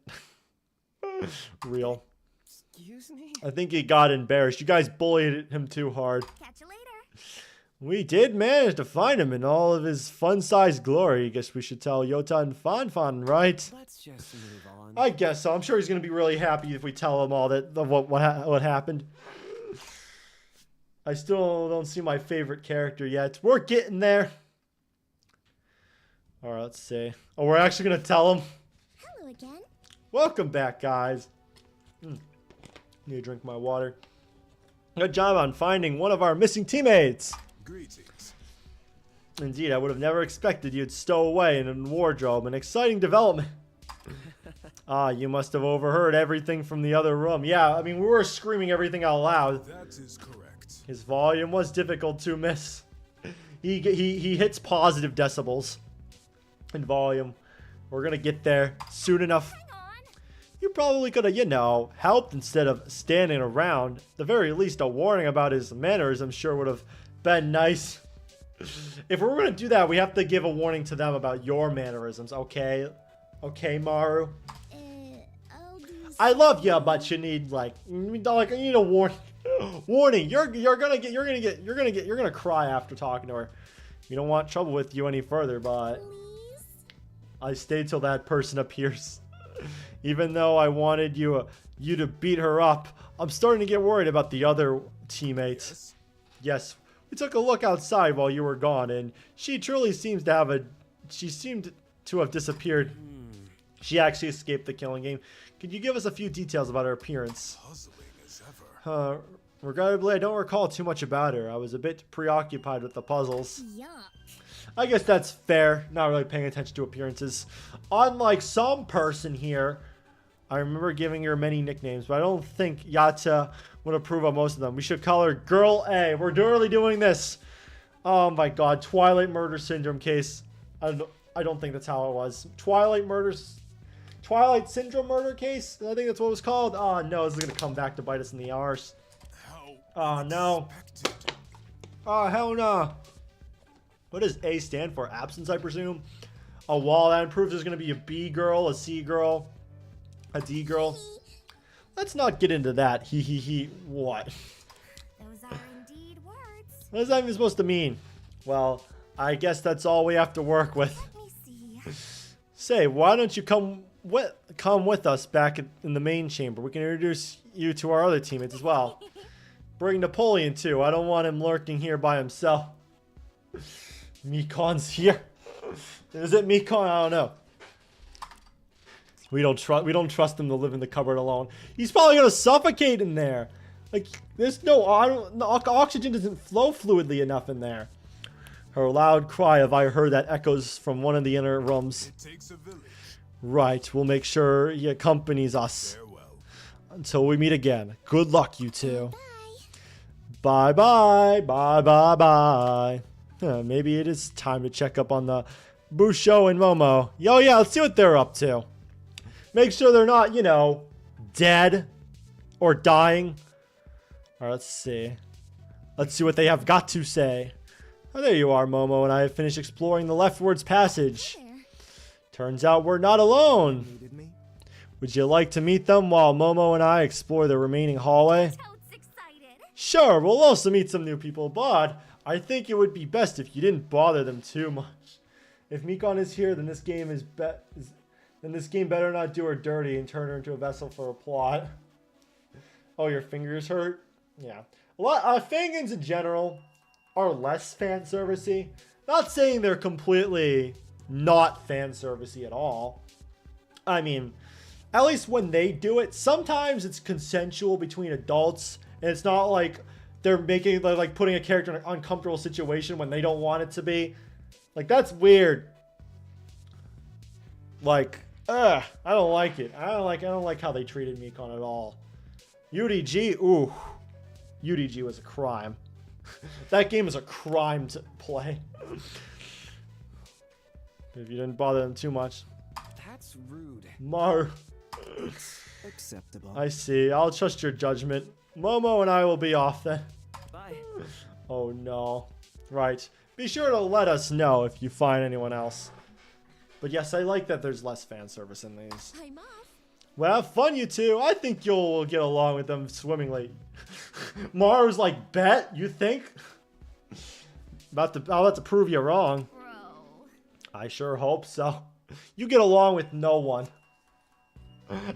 Real. Excuse me? I think he got embarrassed. You guys bullied him too hard. Catch you later. We did manage to find him in all of his fun-sized glory. Guess we should tell Yota and Fanfan, right? Let's just move on. I guess so. I'm sure he's gonna be really happy if we tell him all that what happened. I still don't see my favorite character yet. We're getting there. All right, let's see. Oh, we're actually gonna tell him. Hello again. Welcome back, guys. Need to drink my water. Good job on finding one of our missing teammates. Greetings. Indeed, I would have never expected you'd stow away in a wardrobe. An exciting development. You must have overheard everything from the other room. Yeah, I mean, we were screaming everything out loud. That is correct. His volume was difficult to miss. He hits positive decibels in volume. We're gonna get there soon enough. You probably could have, helped instead of standing around. At the very least, a warning about his mannerisms sure would have been nice. If we're going to do that, we have to give a warning to them about your mannerisms, okay? Okay, Maru? I'll do I love you, but you need, you need a warning. Warning, you're gonna cry after talking to her. We don't want trouble with you any further, but please. I stayed till that person appears. Even though I wanted you to beat her up, I'm starting to get worried about the other teammates. Yes, we took a look outside while you were gone, and she truly seemed to have disappeared. She actually escaped the killing game. Could you give us a few details about her appearance? Puzzling as ever. Regrettably, I don't recall too much about her. I was a bit preoccupied with the puzzles. Yuck. I guess that's fair. Not really paying attention to appearances. Unlike some person here, I remember giving her many nicknames, but I don't think Yata would approve of most of them. We should call her Girl A. We're really doing this. Oh my god. Twilight Murder Syndrome case. I don't think that's how it was. Twilight Syndrome murder case? I think that's what it was called. Oh no, this is going to come back to bite us in the arse. How Oh no. unexpected. Oh hell no. What does A stand for? Absence, I presume? A wall that proves there's going to be a B girl, a C girl, a D girl. Let's not get into that. He. What? Those are indeed words. What is that even supposed to mean? Well, I guess that's all we have to work with. Let me see. Say, why don't you come with us back in the main chamber? We can introduce you to our other teammates as well. Bring Napoleon too. I don't want him lurking here by himself. Mikon's here. Is it Mikon? I don't know. We don't trust him to live in the cupboard alone. He's probably gonna suffocate in there. Like there's no oxygen doesn't flow fluidly enough in there. Her loud cry have I heard that echoes from one of the inner rooms. It takes a village. Right, we'll make sure he accompanies us. Farewell. until we meet again. Good luck, you two. Bye bye. Bye bye bye. Maybe it is time to check up on the Busho and Momo. Yo, yeah, let's see what they're up to. Make sure they're not, you know, dead or dying. All right, let's see. Let's see what they have got to say. Oh, there you are, Momo, and I have finished exploring the leftwards passage. Turns out we're not alone. Needed me? Would you like to meet them while Momo and I explore the remaining hallway? Toad's excited. Sure, we'll also meet some new people, but I think it would be best if you didn't bother them too much. If Mikon is here, then this game better not do her dirty and turn her into a vessel for a plot. Oh, your fingers hurt? Yeah. Fangans in general are less fan servicey. Not saying they're completely not fan servicey at all. I mean, at least when they do it, sometimes it's consensual between adults, and it's not like they're like putting a character in an uncomfortable situation when they don't want it to be. Like, that's weird. Like, I don't like it. I don't like how they treated Mikon at all. UDG, ooh. UDG was a crime. That game is a crime to play. If you didn't bother them too much. That's rude. Acceptable. I see. I'll trust your judgment. Momo and I will be off then. Bye. Oh no. Right. Be sure to let us know if you find anyone else. But yes, I like that there's less fan service in these. I'm off. Well, have fun, you two. I think you'll get along with them swimmingly. Maru's like, bet? You think? I'll have to prove you wrong. Bro. I sure hope so. You get along with no one.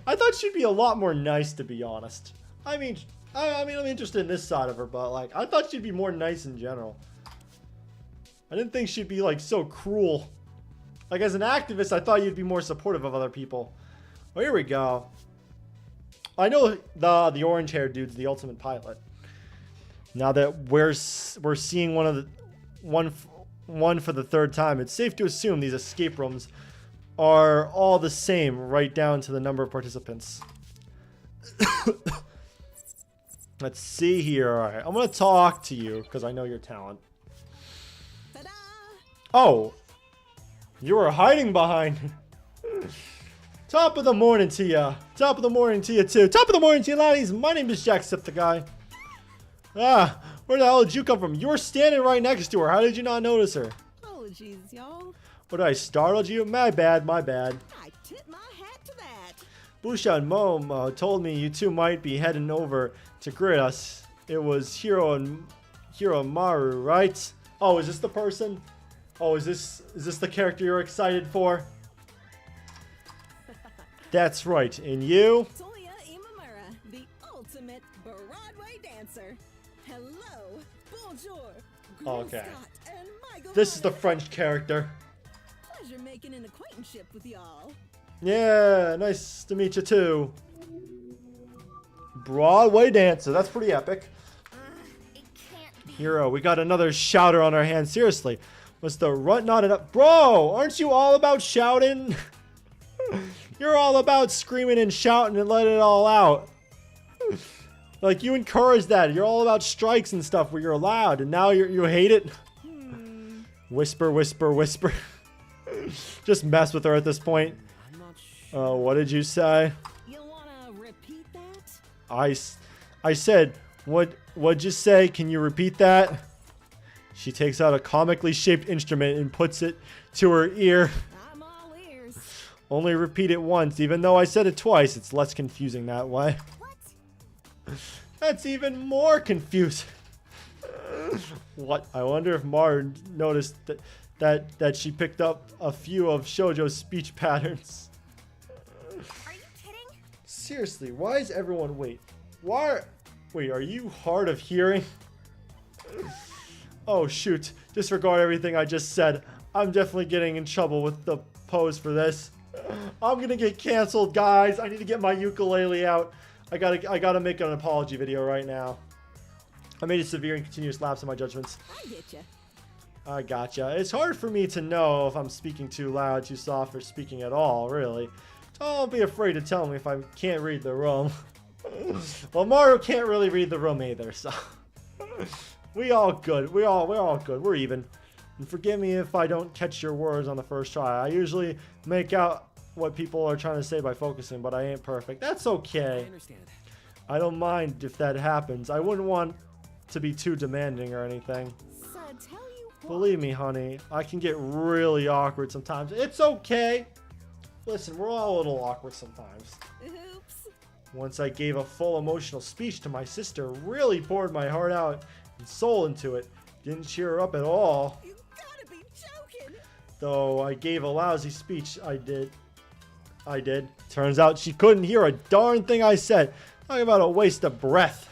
I thought she'd be a lot more nice, to be honest. I mean, I'm interested in this side of her, but like, I thought she'd be more nice in general. I didn't think she'd be like so cruel. Like, as an activist, I thought you'd be more supportive of other people. Oh, here we go. I know the orange-haired dude's the ultimate pilot. Now that we're seeing one for the third time, it's safe to assume these escape rooms are all the same, right down to the number of participants. Let's see here. All right, I'm gonna talk to you because I know your talent. Ta-da! Oh, you were hiding behind. Top of the morning to ya. Top of the morning to you too. Top of the morning to you, laddies. My name is Jacksepticeye. Ah, where the hell did you come from? You were standing right next to her. How did you not notice her? Apologies, y'all. What, did I startled you? My bad, my bad. I tip my hat to that. Busha and Momo told me you two might be heading over to greet us. It was Hiro and Maru, right? Oh, is this the person? Oh, is this the character you're excited for? That's right. And you? Toya Imamura, the ultimate Broadway dancer. Hello, bonjour, Okay. Scott, and Michael. This is the French character. Pleasure making an acquaintanceship with y'all. Yeah, nice to meet you too. Broadway dancer. That's pretty epic. It can't be. Hero, we got another shouter on our hands. Seriously. Must the runt not enough? Bro, aren't you all about shouting? You're all about screaming and shouting and letting it all out. Like, you encourage that. You're all about strikes and stuff where you're loud, and now you hate it. Whisper, whisper, whisper. Just mess with her at this point. I'm not sure. What did you say? You wanna repeat that? I said, what'd you say? Can you repeat that? She takes out a comically shaped instrument and puts it to her ear. I'm all ears. Only repeat it once. Even though I said it twice, it's less confusing that way. What? That's even more confusing. What? I wonder if Maru noticed that she picked up a few of Shoujo's speech patterns. Are you kidding? Seriously, why is everyone... Wait, are you hard of hearing? Oh, shoot. Disregard everything I just said. I'm definitely getting in trouble with the pose for this. I'm gonna get canceled, guys. I need to get my ukulele out. I gotta make an apology video right now. I made a severe and continuous lapse in my judgments. I get ya. I gotcha. It's hard for me to know if I'm speaking too loud, too soft, or speaking at all, really. Don't be afraid to tell me if I can't read the room. Well, Mario can't really read the room either, so we all good. We're all good. We're even. And forgive me if I don't catch your words on the first try. I usually make out what people are trying to say by focusing, but I ain't perfect. That's I okay. understand. I don't mind if that happens. I wouldn't want to be too demanding or anything. So tell you what. Believe me, honey, I can get really awkward sometimes. It's okay. Listen, we're all a little awkward sometimes. Oops. Once I gave a full emotional speech to my sister, really poured my heart out and soul into it. Didn't cheer her up at all. You gotta be joking. Though I gave a lousy speech, I did. Turns out she couldn't hear a darn thing I said. Talking about a waste of breath.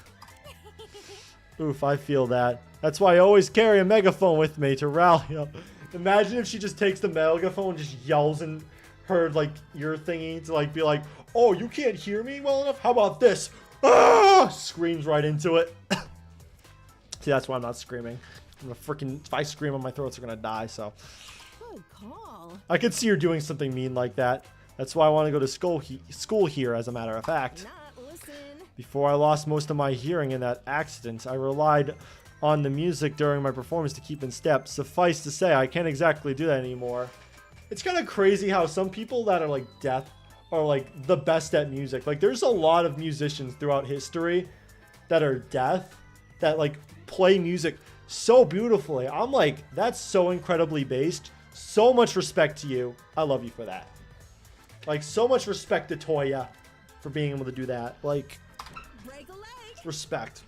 Oof, I feel that. That's why I always carry a megaphone with me to rally up. Imagine if she just takes the megaphone and just yells in her, like, ear thingy to, like, be like, oh, you can't hear me well enough? How about this? Ah! Screams right into it. See, that's why I'm not screaming. I'm gonna freaking, if I scream, my throats are gonna die, so. Good call. I could see her doing something mean like that. That's why I want to go to school here, as a matter of fact. Not listen. Before I lost most of my hearing in that accident, I relied on the music during my performance to keep in step. Suffice to say, I can't exactly do that anymore. It's kind of crazy how some people that are like deaf are like the best at music. Like there's a lot of musicians throughout history that are deaf that like play music so beautifully. I'm like, that's so incredibly based. So much respect to you. I love you for that. Like so much respect to Toya for being able to do that. Like Break a leg. respect.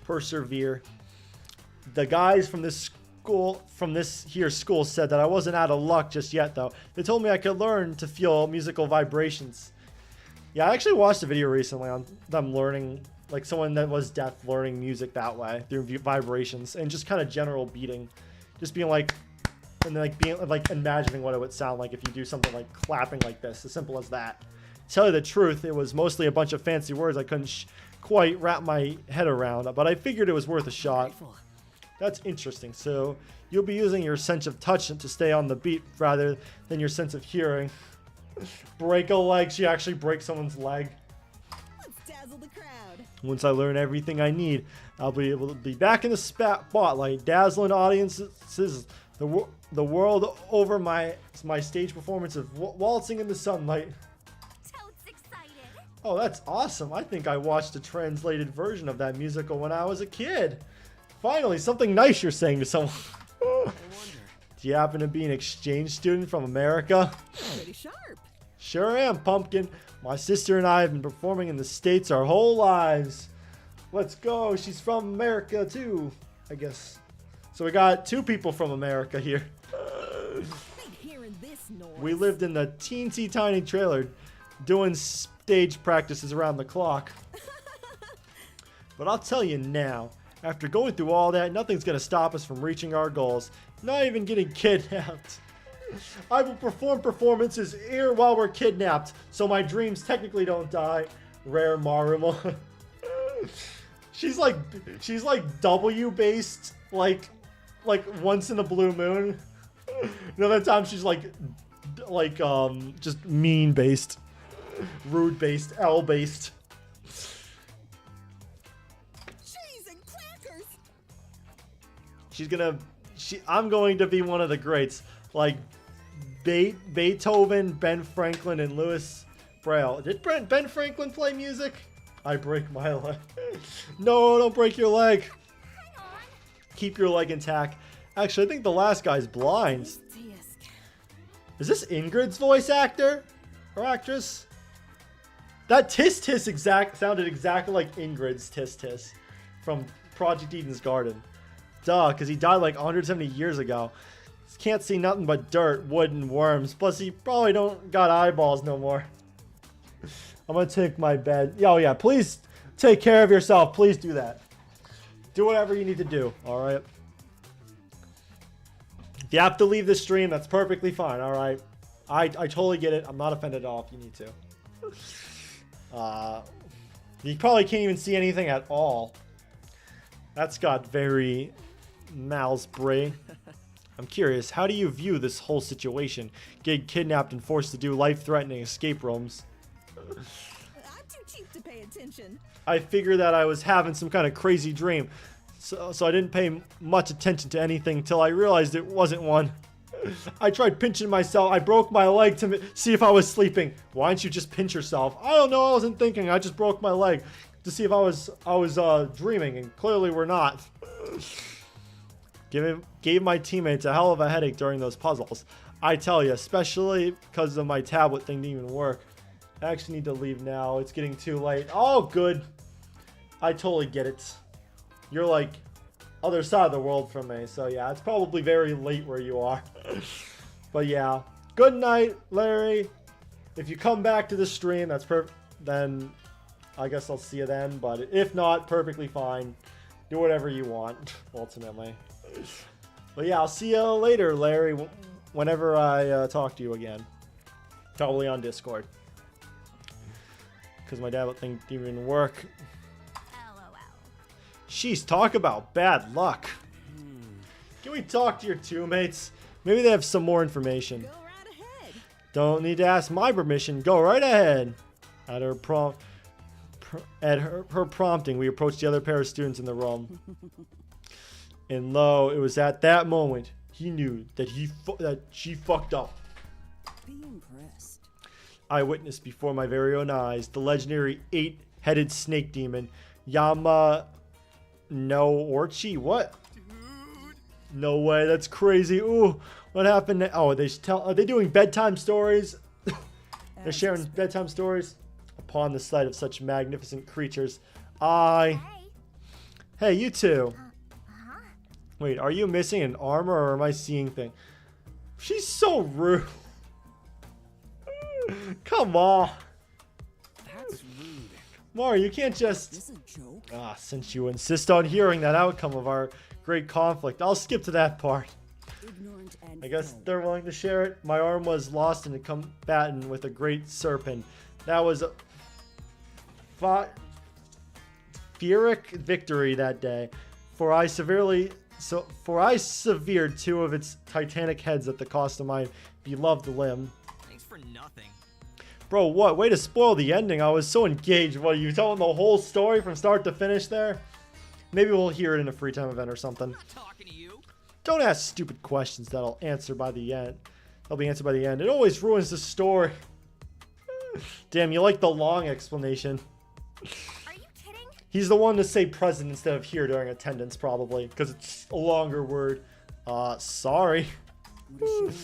Persevere. The guys from this school said that I wasn't out of luck just yet though. They told me I could learn to feel musical vibrations. Yeah, I actually watched a video recently on them learning, like someone that was deaf learning music that way through vibrations and just kind of general beating. Just being like, and then like being like imagining what it would sound like if you do something like clapping like this, as simple as that. To tell you the truth, it was mostly a bunch of fancy words I couldn't quite wrap my head around, but I figured it was worth a shot. That's interesting. So you'll be using your sense of touch to stay on the beat rather than your sense of hearing. Break a leg. She actually breaks someone's leg. Let's dazzle the crowd. Once I learn everything I need, I'll be able to be back in the spotlight, dazzling audiences the world over my stage performance of waltzing in the sunlight. Totes excited. Oh, that's awesome. I think I watched a translated version of that musical when I was a kid. Finally, something nice you're saying to someone. I wonder. Do you happen to be an exchange student from America? Pretty sharp. Sure am, Pumpkin. My sister and I have been performing in the States our whole lives. Let's go. She's from America, too, I guess. So we got two people from America here. Been hearing this noise. We lived in the teensy tiny trailer doing stage practices around the clock. But I'll tell you now, after going through all that, nothing's going to stop us from reaching our goals. Not even getting kidnapped. I will perform performances here while we're kidnapped, so my dreams technically don't die. Rare Marumo. She's like W-based, like once in a blue moon. Another time she's like just mean based, rude based, L based. Cheese and crackers. I'm going to be one of the greats, like Beethoven, Ben Franklin, and Louis Braille. Did Ben Franklin play music? I break my leg. No, don't break your leg. Keep your leg intact. Actually, I think the last guy's blind. Is this Ingrid's voice actor or actress? That tis tis sounded exactly like Ingrid's tis tis from Project Eden's Garden. Duh, because he died like 170 years ago. Can't see nothing but dirt, wood, and worms. Plus, he probably don't got eyeballs no more. I'm gonna take my bed. Oh yeah, please take care of yourself. Please do that. Do whatever you need to do. All right. If you have to leave the stream, that's perfectly fine. All right. I totally get it. I'm not offended at all if you need to. You probably can't even see anything at all. That's got very Malsbury. I'm curious, how do you view this whole situation? Getting kidnapped and forced to do life-threatening escape rooms. I'm too cheap to attention. I figured that I was having some kind of crazy dream. So I didn't pay much attention to anything till I realized it wasn't one. I tried pinching myself. I broke my leg to see if I was sleeping. Why don't you just pinch yourself? I don't know. I wasn't thinking. I just broke my leg to see if I was dreaming, and clearly we're not. Gave my teammates a hell of a headache during those puzzles. I tell you, especially because of my tablet thing didn't even work. I actually need to leave now. It's getting too late. Oh, good. I totally get it. You're like other side of the world from me, so yeah, it's probably very late where you are. But yeah, good night, Larry. If you come back to the stream, that's then I guess I'll see you then. But if not, perfectly fine. Do whatever you want, ultimately. But yeah, I'll see you later, Larry, whenever I talk to you again. Probably on Discord. Because my tablet thing didn't even work. Sheesh, talk about bad luck. Can we talk to your teammates? Maybe they have some more information. Go right ahead. Don't need to ask my permission. Go right ahead. At her prompting, we approached the other pair of students in the room. And lo, it was at that moment he knew that she fucked up. Be impressed. I witnessed before my very own eyes the legendary 8-headed snake demon Yama No Orchi. What? Dude. No way, that's crazy. Ooh, what happened? Oh, are they doing bedtime stories? They're sharing bedtime stories. Upon the sight of such magnificent creatures, Hey, you two. Wait, are you missing an arm or am I seeing things? She's so rude. Come on. That's rude. Mario, you can't just... Is this a joke? Since you insist on hearing that outcome of our great conflict, I'll skip to that part. Ignorant and I guess foul. they're willing to share it. My arm was lost in a combatant with a great serpent. That was a Pyrrhic victory that day, for I severed 2 of its titanic heads at the cost of my beloved limb. Thanks for nothing. Bro, what? Way to spoil the ending. I was so engaged. What, are you telling the whole story from start to finish there? Maybe we'll hear it in a free time event or something. I'm not talking to you. Don't ask stupid questions that'll answer by the end. They'll be answered by the end. It always ruins the story. Damn, you like the long explanation. Are you kidding? He's the one to say present instead of here during attendance, probably, because it's a longer word. Sorry. What a shame.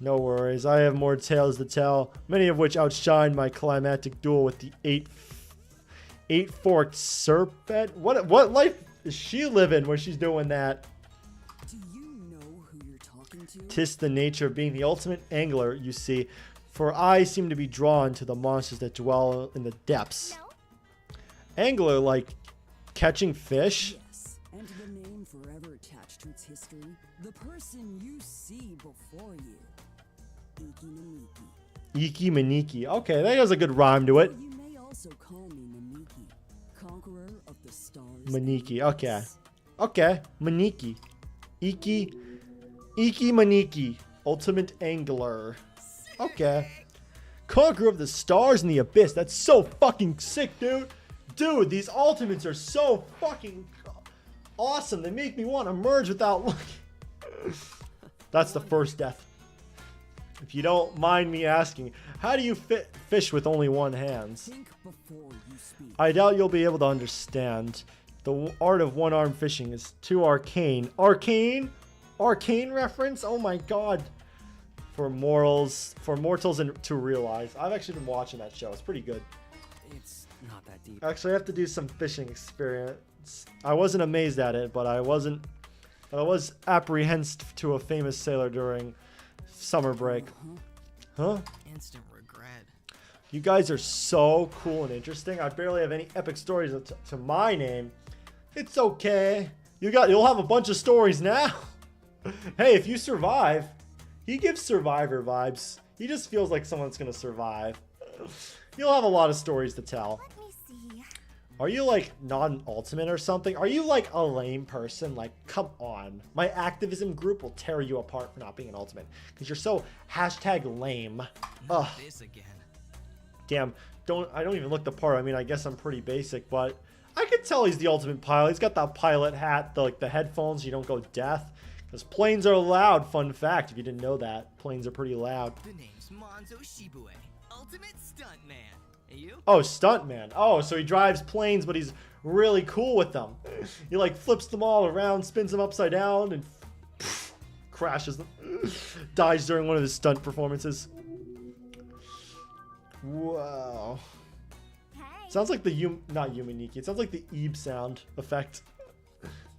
No worries. I have more tales to tell, many of which outshine my climactic duel with the eight-forked serpent. What life is she living where she's doing that? Do you know who you're talking to? 'Tis the nature of being the ultimate angler, you see, for I seem to be drawn to the monsters that dwell in the depths. No? Angler, like catching fish? Yes, and the name forever attached to its history, the person you see before you. Iki Iki Maniki. Okay, that has a good rhyme to it. You may also call me Maniki, conqueror of the stars. Maniki, okay. Okay, Maniki. Iki Maniki. Ultimate angler. Okay. Conqueror of the stars and the abyss. That's so fucking sick, dude. Dude, these ultimates are so fucking awesome. They make me want to merge without looking. That's the first death. If you don't mind me asking, how do you fish with only one hand? Think before you speak. I doubt you'll be able to understand. The art of one-arm fishing is too arcane. Arcane? Arcane reference? Oh my god. For mortals to realize. I've actually been watching that show. It's pretty good. It's not that deep. Actually, I have to do some fishing experience. I wasn't amazed at it, but I was apprehensive to a famous sailor during summer break. Huh? Instant regret. You guys are so cool and interesting. I barely have any epic stories to my name. It's okay. You'll have a bunch of stories now. Hey, if you survive, he gives survivor vibes. He just feels like someone's gonna survive. You'll have a lot of stories to tell. Let me see. Are you like not an ultimate or something? Are you like a lame person? Like, come on. My activism group will tear you apart for not being an ultimate. Because you're so #lame. Ugh. This again. Damn. don't even look the part. I mean, I guess I'm pretty basic, but I could tell he's the ultimate pilot. He's got that pilot hat, the headphones, you don't go deaf. Because planes are loud, fun fact, if you didn't know that. Planes are pretty loud. The name's Monzo Shibue, ultimate stuntman. And you? Oh, stuntman. Oh, so he drives planes, but he's really cool with them. He like flips them all around, spins them upside down, and crashes them. Dies during one of his stunt performances. Wow. Hey. Sounds like the not Yuminiki. It sounds like the Ebe sound effect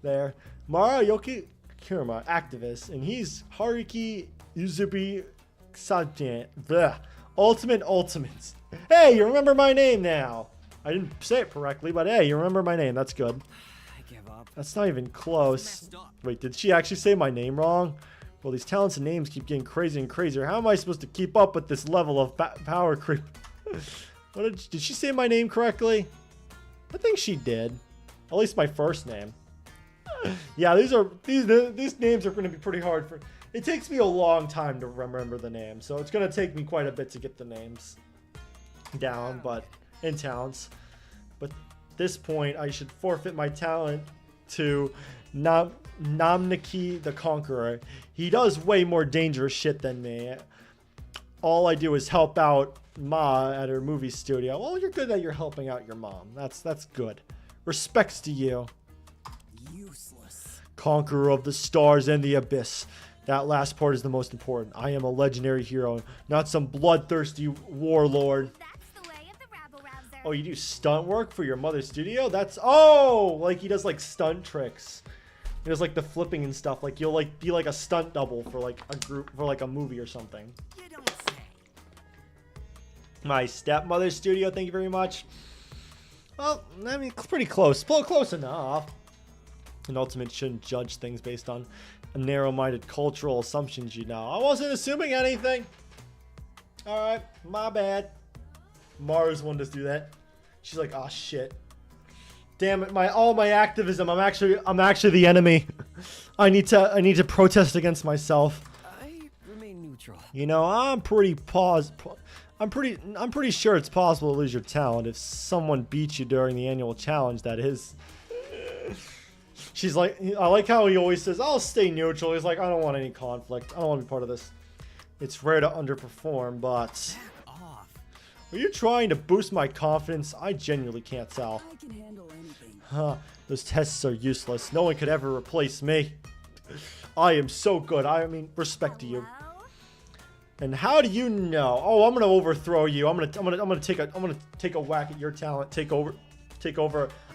there. Marayoki Kirima, activist, and he's Haruki Uzubi Sajan. Ultimates. Hey, you remember my name now. I didn't say it correctly, but hey, you remember my name. That's good. I give up. That's not even close. Wait, did she actually say my name wrong? Well, these talents and names keep getting crazier and crazier. How am I supposed to keep up with this level of power creep? Did she say my name correctly? I think she did. At least my first name. Yeah, these names are going to be pretty hard for. It takes me a long time to remember the names, so it's going to take me quite a bit to get the names down, but in talents. But at this point, I should forfeit my talent to Namniki the Conqueror. He does way more dangerous shit than me. All I do is help out Ma at her movie studio. Well, you're good that you're helping out your mom. That's good. Respects to you. Useless. Conqueror of the stars and the abyss. That last part is the most important. I am a legendary hero, not some bloodthirsty warlord. That's the way of the rabble-rouser. Oh, you do stunt work for your mother's studio? That's like he does like stunt tricks. He does like the flipping and stuff. Like you'll like be like a stunt double for like a group for like a movie or something. You don't say. My stepmother's studio, thank you very much. Well, I mean, pretty close. Close enough. An ultimate shouldn't judge things based on narrow-minded cultural assumptions, you know. I wasn't assuming anything. Alright, my bad. Mars wanted to do that. She's like, oh shit. Damn it, all my activism, I'm actually the enemy. I need to protest against myself. I remain neutral. You know, I'm pretty sure it's possible to lose your talent if someone beats you during the annual challenge, that is. She's like, I like how he always says, I'll stay neutral. He's like, I don't want any conflict. I don't want to be part of this. It's rare to underperform, but... Off. Are you trying to boost my confidence? I genuinely can't tell. I can handle anything. Huh, those tests are useless. No one could ever replace me. I am so good. I mean, respect to you. Hello? And how do you know? Oh, I'm gonna overthrow you. I'm gonna take a whack at your talent. Take over.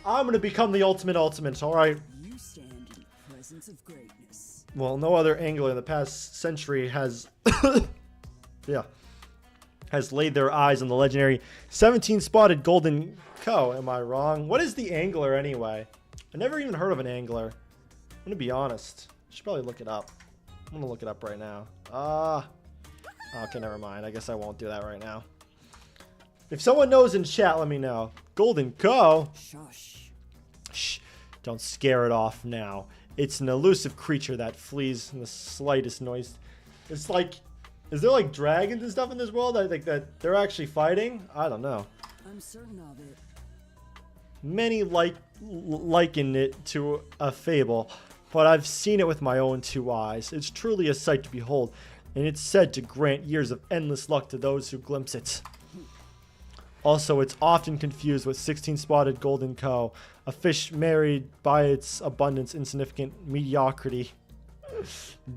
I'm gonna become the ultimate. All right. You stand in the presence of greatness. Well, no other angler in the past century has, has laid their eyes on the legendary 17-spotted golden cow. Am I wrong? What is the angler anyway? I never even heard of an angler. I'm gonna be honest. I should probably look it up. I'm gonna look it up right now. Okay, never mind. I guess I won't do that right now. If someone knows in chat, let me know. Golden cow? Shush. Shh. Don't scare it off now. It's an elusive creature that flees in the slightest noise. It's like, is there like dragons and stuff in this world? I think that they're actually fighting. I don't know. I'm certain of it. Many liken it to a fable, but I've seen it with my own two eyes. It's truly a sight to behold, and it's said to grant years of endless luck to those who glimpse it. Also, it's often confused with 16-spotted golden cow, a fish married by its abundance insignificant mediocrity.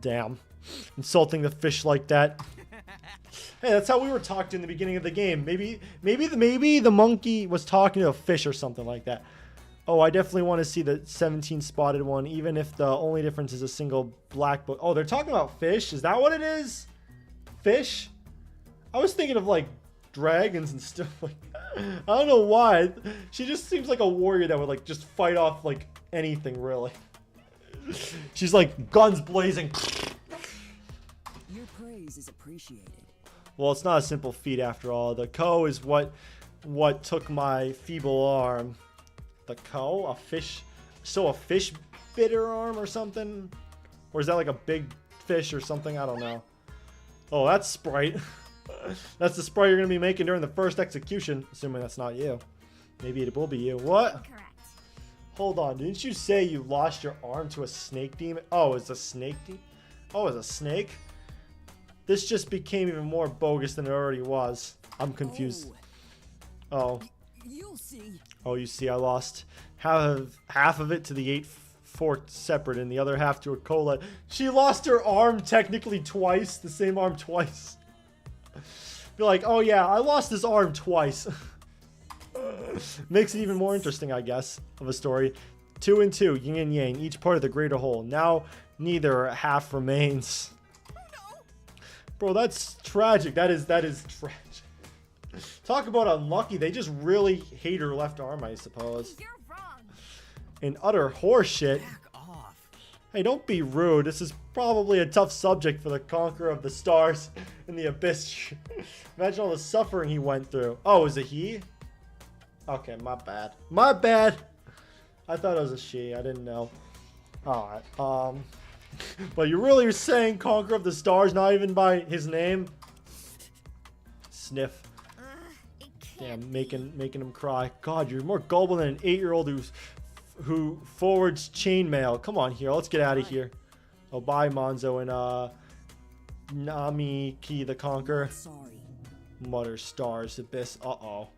Damn. Insulting the fish like that. Hey, that's how we were talking in the beginning of the game. Maybe the monkey was talking to a fish or something like that. Oh, I definitely want to see the 17-spotted one, even if the only difference is a single black book. Oh, they're talking about fish? Is that what it is? Fish? I was thinking of, like, dragons and stuff like that. I don't know why. She just seems like a warrior that would, like, just fight off, like, anything, really. She's like, guns blazing. Your praise is appreciated. Well, it's not a simple feat after all. The ko is what took my feeble arm. The ko? A fish? So a fish bit her arm or something? Or is that like a big fish or something? I don't know. Oh, that's Sprite. That's the sprite you're going to be making during the first execution. Assuming that's not you. Maybe it will be you. What? Correct. Hold on. Didn't you say you lost your arm to a snake demon? Oh, it's a snake demon? Oh, it's a snake? This just became even more bogus than it already was. I'm confused. Oh. You'll see. Oh, you see, I lost half of it to the 8 forked separate and the other half to a cola. She lost her arm technically twice. The same arm twice. Be like, oh yeah, I lost this arm twice. Makes it even more interesting, I guess, of a story. 2 and 2, yin and yang, each part of the greater whole. Now, neither half remains. Bro, that's tragic. That is tragic. Talk about unlucky. They just really hate her left arm, I suppose. You're wrong. And utter horseshit. Back off. Hey, don't be rude. This is probably a tough subject for the conqueror of the stars in the abyss. Imagine all the suffering he went through. Oh, is it he? Okay, my bad. My bad. I thought it was a she. I didn't know. Alright. But you really are saying conqueror of the stars, not even by his name? Sniff. It can't Damn, making him cry. God, you're more gullible than an 8-year-old who forwards chainmail. Come on here, let's get out of here. Oh, bye, Monzo and Namiki the Conqueror. Sorry. Mother stars abyss. Uh-oh.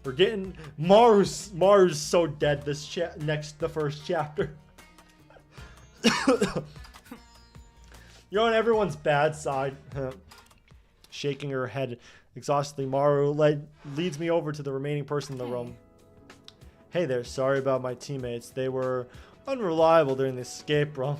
We're getting Maru's so dead this the first chapter. You're on everyone's bad side. Shaking her head exhaustedly, Maru leads me over to the remaining person in the room. Hey there, sorry about my teammates. They were unreliable during the escape room.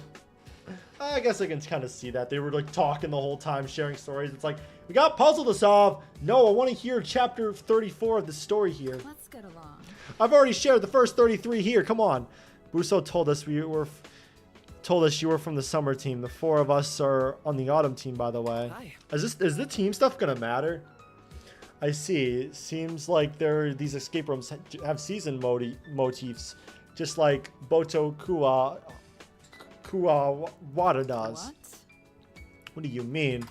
I guess I can kind of see that. They were like talking the whole time, sharing stories. It's like, we got a puzzle to solve. No, I want to hear chapter 34 of the story here. Let's get along. I've already shared the first 33 here. Come on. Buso told us you were from the summer team. The 4 of us are on the autumn team, by the way. Hi. Is the team stuff gonna matter? I see. It seems like these escape rooms have season motifs, just like Boto Kuwawada does. What? What do you mean?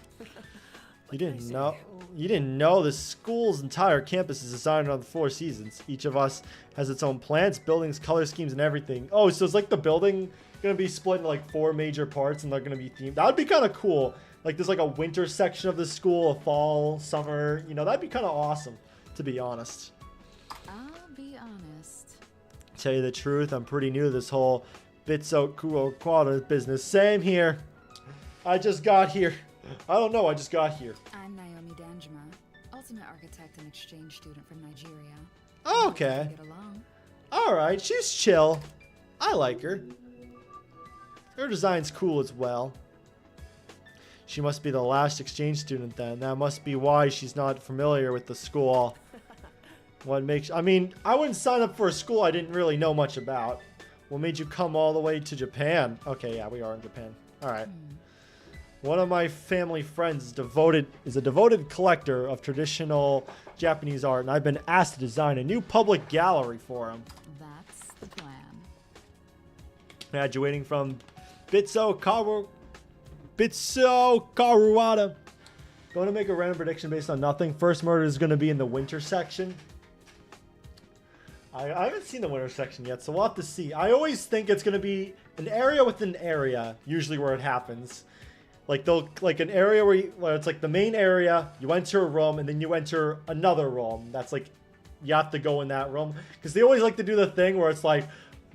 You didn't know? You didn't know the school's entire campus is designed on the 4 seasons. Each of us has its own plants, buildings, color schemes, and everything. Oh, so it's like the building gonna be split into like 4 major parts, and they're gonna be themed. That would be kind of cool. Like there's like a winter section of the school, a fall, summer. You know, that'd be kind of awesome, to be honest. I'll be honest. Tell you the truth, I'm pretty new to this whole Bitso Kuo Quada business. Same here. I just got here. I don't know, I just got here. I'm Naomi Danjuma, ultimate architect and exchange student from Nigeria. Okay. Get along. Alright, she's chill. I like her. Her design's cool as well. She must be the last exchange student then. That must be why she's not familiar with the school. I mean, I wouldn't sign up for a school I didn't really know much about. What made you come all the way to Japan? Okay, yeah, we are in Japan. Alright. One of my family friends is a devoted collector of traditional Japanese art, and I've been asked to design a new public gallery for him. That's the plan. Graduating from Bitso Karuwada. Going to make a random prediction based on nothing. First murder is going to be in the winter section. I haven't seen the winter section yet, so we'll have to see. I always think it's going to be an area within an area, usually where it happens. Like an area where it's like the main area, you enter a room, and then you enter another room. That's like, you have to go in that room. Because they always like to do the thing where it's like,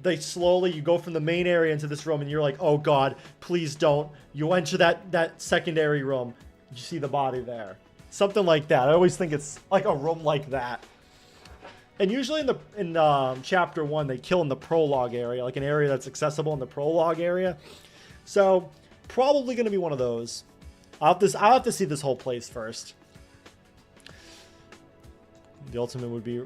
you go from the main area into this room, and you're like, oh god, please don't. You enter that secondary room, you see the body there. Something like that. I always think it's like a room like that. And usually in chapter 1, they kill in the prologue area, like an area that's accessible in the prologue area. So probably going to be one of those. I'll have to see this whole place first. The ultimate would be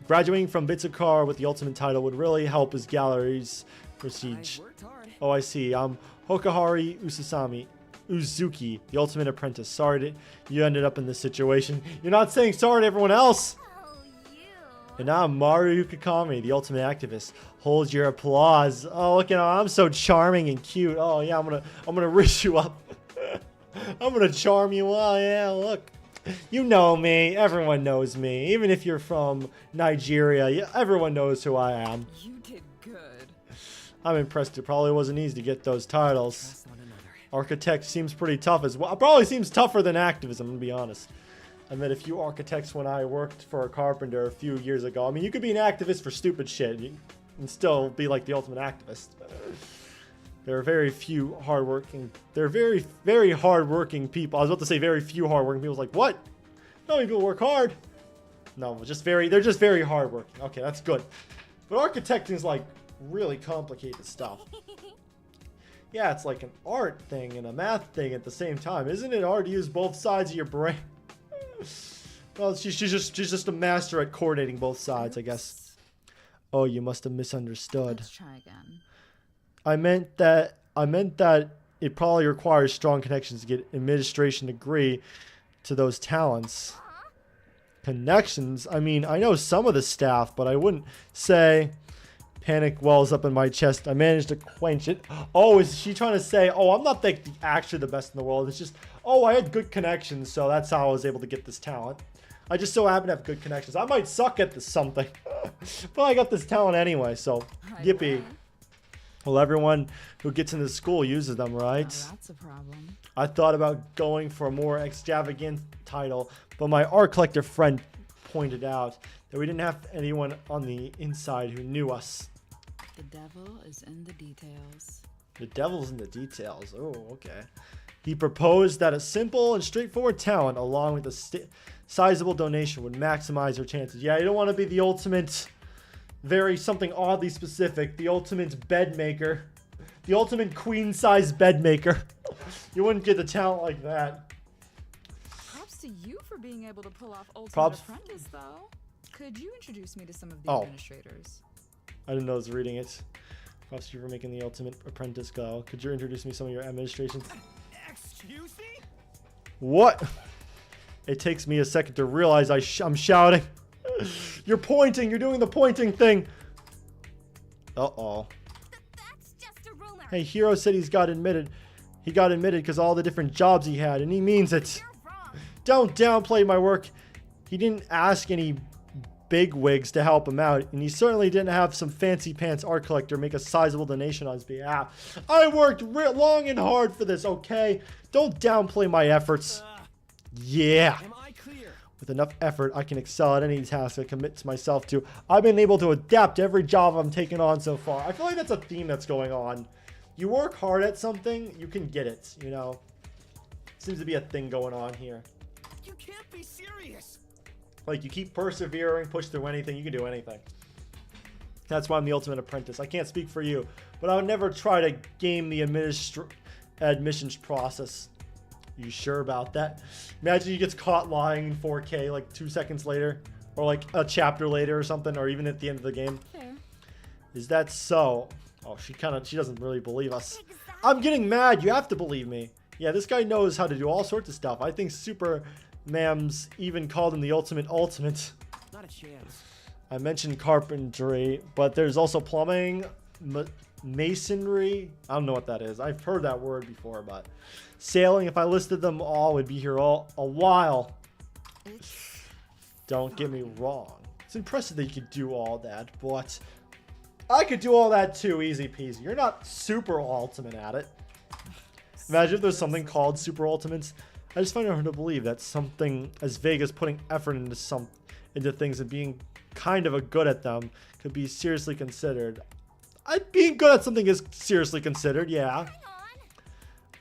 graduating from Bitsukar with the ultimate title would really help his gallery's prestige. I worked hard. Oh, I see. Hokahari Uzuki, the ultimate apprentice. Sorry you ended up in this situation. You're not saying sorry to everyone else. Oh, you. And now I'm Maru Kakami, the ultimate activist. Hold your applause. Oh, look at how I'm so charming and cute. Oh yeah, I'm gonna rich you up. I'm gonna charm you. Oh yeah, look. You know me. Everyone knows me. Even if you're from Nigeria, everyone knows who I am. You did good. I'm impressed. It probably wasn't easy to get those titles. That's not another. Architect seems pretty tough as well. Probably seems tougher than activism, to be honest. I met a few architects when I worked for a carpenter a few years ago. I mean, you could be an activist for stupid shit and still be like the ultimate activist. There are very few hardworking. They're very, very hardworking people. I was about to say very few hardworking people. I was like, what? No, people work hard. No, they're just very hardworking. Okay, that's good. But architecting is like really complicated stuff. Yeah, it's like an art thing and a math thing at the same time. Isn't it hard to use both sides of your brain? Well, she's just a master at coordinating both sides, I guess. Oh, you must have misunderstood. Let's try again. I meant that it probably requires strong connections to get administration degree to those talents. Connections? I mean, I know some of the staff, but I wouldn't say. Panic wells up in my chest. I managed to quench it. Oh, is she trying to say, oh, I'm not actually the best in the world. It's just, oh, I had good connections, so that's how I was able to get this talent. I just so happen to have good connections. I might suck at this something, but I got this talent anyway, so yippee. Well, everyone who gets into school uses them, right? Oh, that's a problem. I thought about going for a more extravagant title, but my art collector friend pointed out that we didn't have anyone on the inside who knew us. The devil is in the details. The devil's in the details. Oh, okay. He proposed that a simple and straightforward talent, along with a sizable donation, would maximize her chances. Yeah, you don't want to be the ultimate, something oddly specific, the ultimate bed maker, the ultimate queen-size bed maker. You wouldn't get a talent like that. Props to you for being able to pull off Ultimate Props. Apprentice, though. Could you introduce me to some of the Oh. administrators? I didn't know I was reading it. Props to you for making the ultimate apprentice go. Could you introduce me to some of your administrations? Excuse me? What? It takes me a second to realize I'm shouting. You're pointing. You're doing the pointing thing. Uh-oh. That's just a rumor. Hey, Hero said he got admitted because all the different jobs he had, and he means it. You're wrong. Don't downplay my work. He didn't ask any big wigs to help him out, and he certainly didn't have some fancy pants art collector make a sizable donation on his behalf. I worked long and hard for this, okay? Don't downplay my efforts. Yeah. Am I clear? With enough effort, I can excel at any task I commit to myself to. I've been able to adapt to every job I'm taking on so far. I feel like that's a theme that's going on. You work hard at something, you can get it, you know? Seems to be a thing going on here. You can't be serious. Like, you keep persevering, push through anything, you can do anything. That's why I'm the ultimate apprentice. I can't speak for you, but I would never try to game the admissions process. You sure about that? Imagine he gets caught lying in 4K like 2 seconds later, or like a chapter later or something, or even at the end of the game. Fair. Is that so? Oh, she doesn't really believe us. I'm getting mad. You have to believe me. Yeah, this guy knows how to do all sorts of stuff. I think Super Mams even called him the ultimate. Not a chance. I mentioned carpentry, but there's also plumbing, masonry. I don't know what that is. I've heard that word before, but sailing, if I listed them all, would be here a while. Don't get me wrong. It's impressive that you could do all that, but I could do all that too, easy peasy. You're not super ultimate at it. Imagine if there's something called super ultimates. I just find it hard to believe that something as vague as putting effort into things and being kind of a good at them could be seriously considered. Being good at something is seriously considered, yeah.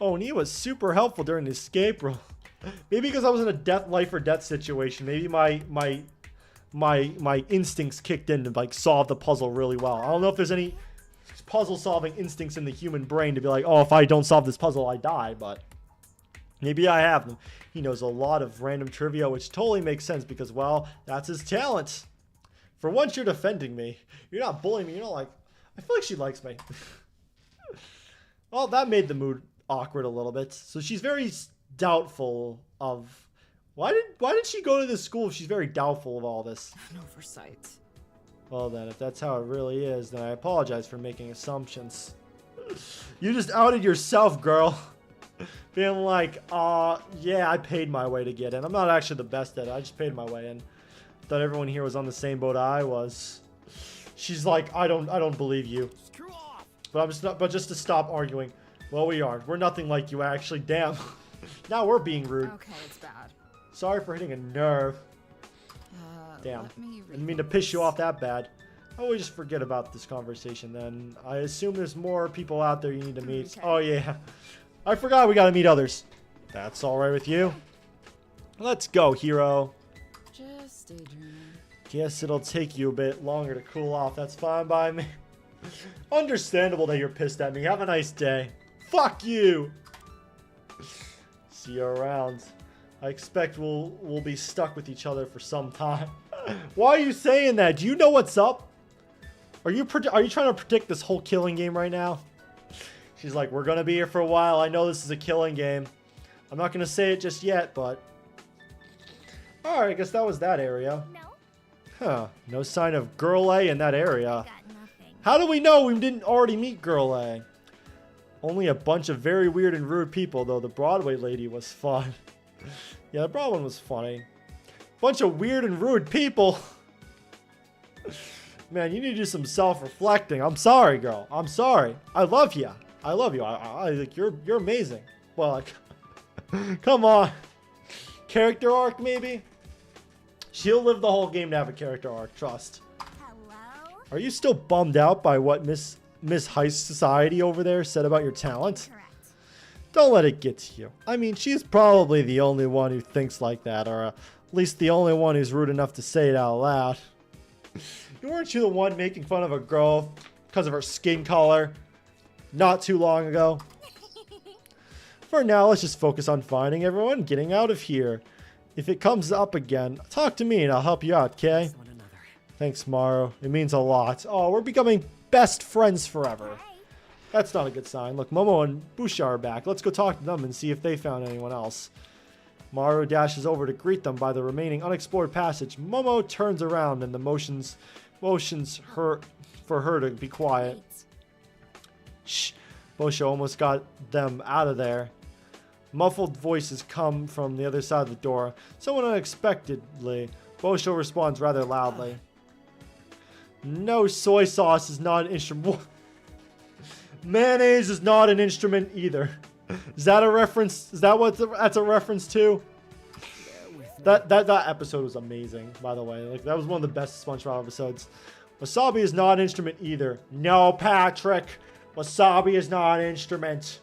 Oh, Nia was super helpful during the escape room. Maybe because I was in a life or death situation. Maybe my instincts kicked in to like solve the puzzle really well. I don't know if there's any puzzle solving instincts in the human brain to be like, oh, if I don't solve this puzzle, I die, but maybe I have them. He knows a lot of random trivia, which totally makes sense because, well, that's his talent. For once, you're defending me. You're not bullying me. You're not like, I feel like she likes me. Well, that made the mood awkward a little bit. So she's very doubtful of, why did she go to this school if she's very doubtful of all this? An oversight. Well then, if that's how it really is, then I apologize for making assumptions. You just outed yourself, girl. being like, yeah, I paid my way to get in. I'm not actually the best at it. I just paid my way in. Thought everyone here was on the same boat I was. She's like, I don't believe you. Screw off! But I'm just not. But just to stop arguing. Well, we aren't. We're nothing like you, actually. Damn. Now we're being rude. Okay, it's bad. Sorry for hitting a nerve. Damn. Let me I didn't mean to piss you off that bad. I always just forget about this conversation then. I assume there's more people out there you need to meet. Okay. Oh, yeah. I forgot we gotta meet others. That's alright with you. Let's go, hero. Just daydreaming. Guess it'll take you a bit longer to cool off. That's fine by me. Understandable that you're pissed at me. Have a nice day. Fuck you. See you around. I expect we'll be stuck with each other for some time. Why are you saying that? Do you know what's up? Are you trying to predict this whole killing game right now? She's like, we're gonna be here for a while. I know this is a killing game. I'm not gonna say it just yet, but alright, I guess that was that area. No, Huh. No sign of Girl A in that area. got nothing. How do we know we didn't already meet Girl A? Only a bunch of very weird and rude people, though the Broadway lady was fun. Yeah, the Broadway one was funny. Bunch of weird and rude people. Man, you need to do some self-reflecting. I'm sorry, girl. I'm sorry. I love you. I love you. I like you're amazing. Well, like, come on. Character arc, maybe? She'll live the whole game to have a character arc, trust. Hello? Are you still bummed out by what Miss Heist Society over there said about your talent? Correct. Don't let it get to you. I mean, she's probably the only one who thinks like that, or at least the only one who's rude enough to say it out loud. Weren't you the one making fun of a girl because of her skin color not too long ago? For now, let's just focus on finding everyone and getting out of here. If it comes up again, talk to me and I'll help you out, okay? One another. Thanks, Maru. It means a lot. Oh, we're becoming best friends forever. Hey, That's not a good sign. Look, Momo and Busha are back. Let's go talk to them and see if they found anyone else. Maru dashes over to greet them by the remaining unexplored passage. Momo turns around and the motions her for her to be quiet. wait. Shh. Busha almost got them out of there. Muffled voices come from the other side of the door. Someone unexpectedly. Bosho responds rather loudly. No, soy sauce is not an instrument. Mayonnaise is not an instrument either. Is that a reference? Is that what that's a reference to? That episode was amazing, by the way. Like that was one of the best SpongeBob episodes. Wasabi is not an instrument either. No, Patrick. Wasabi is not an instrument.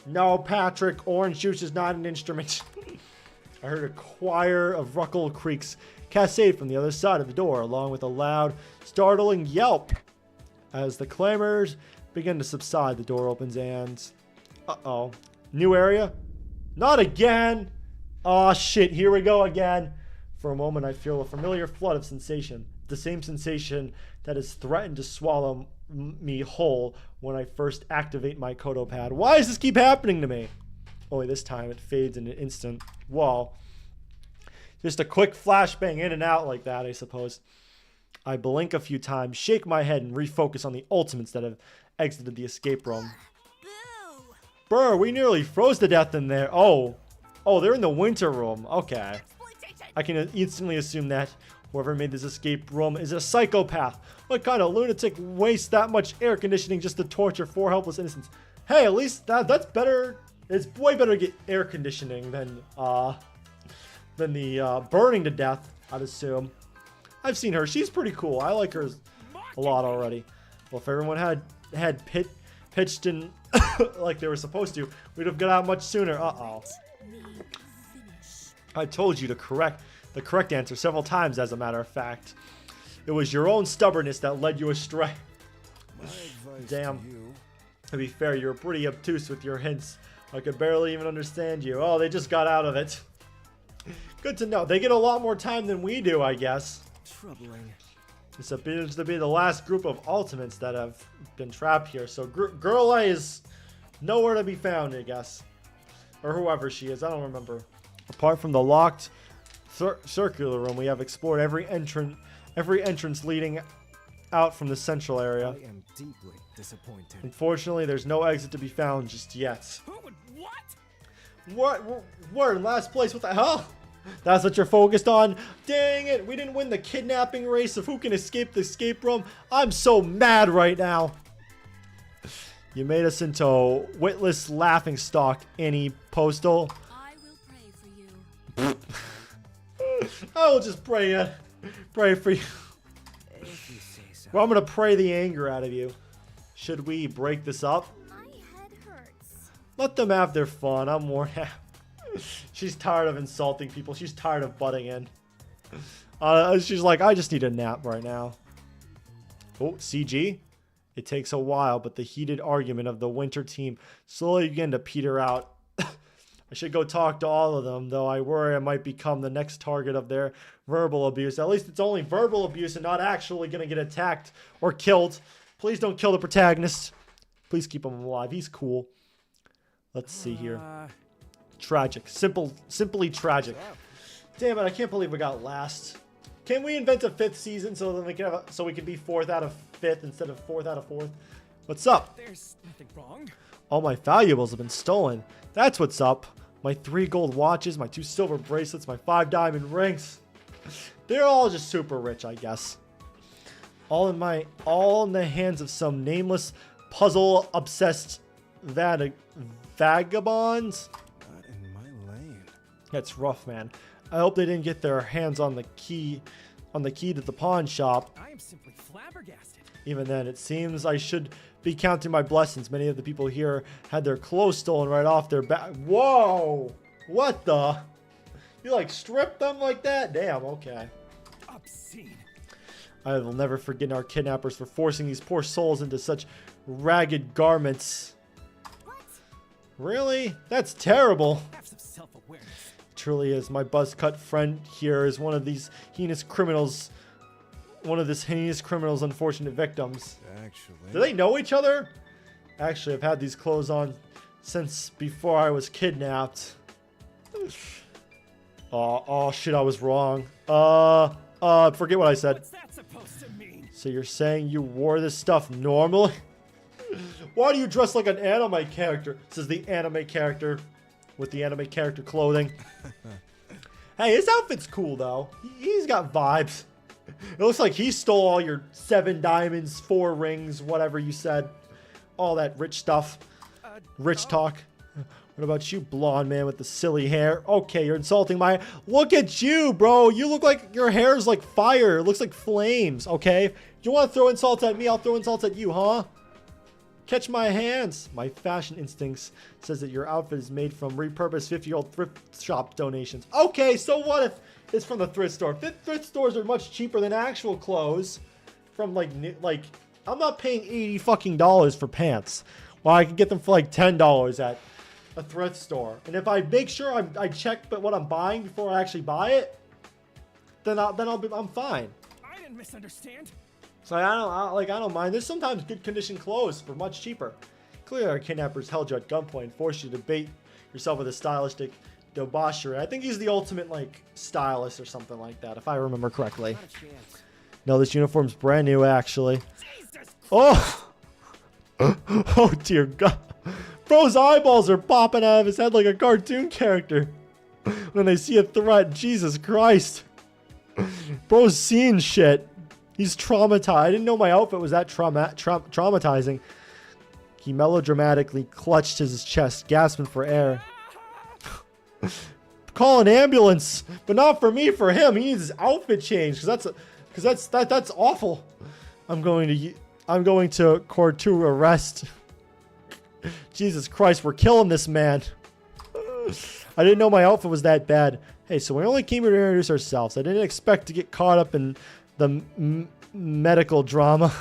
No, Patrick. Orange juice is not an instrument. I heard a choir of Ruckle Creeks cascade from the other side of the door, along with a loud, startling yelp. As the clamors begin to subside, the door opens and... Uh-oh. New area? Not again! Aw, shit, here we go again. For a moment, I feel a familiar flood of sensation. The same sensation that has threatened to swallow me whole when I first activate my Kodo pad. Why does this keep happening to me? Only this time it fades in an instant. Whoa. Just a quick flashbang in and out like that, I suppose. I blink a few times, shake my head, and refocus on the ultimates that have exited the escape room. Boo! Brr, we nearly froze to death in there. Oh, they're in the winter room. Okay. Exploitation! I can instantly assume that whoever made this escape room is a psychopath. What kind of lunatic wastes that much air conditioning just to torture four helpless innocents? Hey, at least that's better. It's way better to get air conditioning than the burning to death, I'd assume. I've seen her. She's pretty cool. I like her a lot already. Well, if everyone had pitched in like they were supposed to, we'd have got out much sooner. Uh-oh. I told you the correct answer several times, as a matter of fact. It was your own stubbornness that led you astray. My advice Damn. to you. To be fair, you're pretty obtuse with your hints. I could barely even understand you. Oh, they just got out of it. Good to know. They get a lot more time than we do, I guess. Troubling. This appears to be the last group of ultimates that have been trapped here. So Girl A is nowhere to be found, I guess. Or whoever she is. I don't remember. Apart from the locked circular room, we have explored every entrance leading out from the central area. I am deeply disappointed. Unfortunately, there's no exit to be found just yet. Who would what? We're in last place. What the hell? That's what you're focused on? Dang it. We didn't win the kidnapping race of who can escape the escape room. I'm so mad right now. You made us into a witless laughingstock, Annie Postal. I will pray for you. I will just pray for you. If you say so. Well, I'm gonna pray the anger out of you. Should we break this up? My head hurts. Let them have their fun. I'm worn out. She's tired of insulting people. She's tired of butting in. She's like, I just need a nap right now. Oh, CG. It takes a while, but the heated argument of the winter team slowly began to peter out. I should go talk to all of them, though I worry I might become the next target of their verbal abuse. At least it's only verbal abuse and not actually going to get attacked or killed. Please don't kill the protagonist. Please keep him alive. He's cool. Let's see here. Tragic. Simply tragic. Damn it, I can't believe we got last. Can we invent a 5th season so that we can have so we can be 4th out of 5th instead of 4th out of 4th? What's up? There's nothing wrong. All my valuables have been stolen. That's what's up. My 3 gold watches, my 2 silver bracelets, my 5 diamond rings. They're all just super rich, I guess. All in the hands of some nameless, puzzle-obsessed vagabonds. Not in my lane. That's rough, man. I hope they didn't get their hands on the key to the pawn shop. I am simply flabbergasted. Even then, it seems I should be counting my blessings. Many of the people here had their clothes stolen right off their back. Whoa! What the? You like stripped them like that? Damn, okay. Obscene. I will never forget our kidnappers for forcing these poor souls into such ragged garments. What? Really? That's terrible. Have some self-awareness. Truly is. My buzz-cut friend here is one of these heinous criminals. One of this heinous criminal's unfortunate victims. Actually. Do they know each other? Actually, I've had these clothes on since before I was kidnapped. Oh shit, I was wrong. Forget what I said. What's that supposed to mean? So you're saying you wore this stuff normally? Why do you dress like an anime character? Says the anime character with the anime character clothing. Hey, his outfit's cool though. He's got vibes. It looks like he stole all your 7 diamonds, 4 rings, whatever you said. All that rich stuff. Rich talk. What about you, blonde man with the silly hair? Okay, you're insulting my... Look at you, bro. You look like your hair's like fire. It looks like flames, okay? If you want to throw insults at me, I'll throw insults at you, huh? Catch my hands. My fashion instincts says that your outfit is made from repurposed 50-year-old thrift shop donations. Okay, so what if it's from the thrift store? Thrift stores are much cheaper than actual clothes. From like I'm not paying $80 fucking for pants. Well, I can get them for like $10 at a thrift store. And if I make sure I check what I'm buying before I actually buy it, then I'm fine. I didn't misunderstand. So I don't mind. There's sometimes good condition clothes for much cheaper. Clearly, our kidnappers held you at gunpoint and forced you to bait yourself with a stylistic debauchery. I think he's the ultimate stylist or something like that, if I remember correctly. Not a chance. No, this uniform's brand new, actually. Oh, oh dear God, bro's eyeballs are popping out of his head like a cartoon character when they see a threat. Jesus Christ, bro's seeing shit. He's traumatized. I didn't know my outfit was that traumatizing. He melodramatically clutched his chest, gasping for air. Call an ambulance, but not for me, for him. He needs his outfit changed, because that's awful. I'm going to court to arrest. Jesus Christ, we're killing this man. I didn't know my outfit was that bad. Hey, so we only came here to introduce ourselves. I didn't expect to get caught up in the medical drama.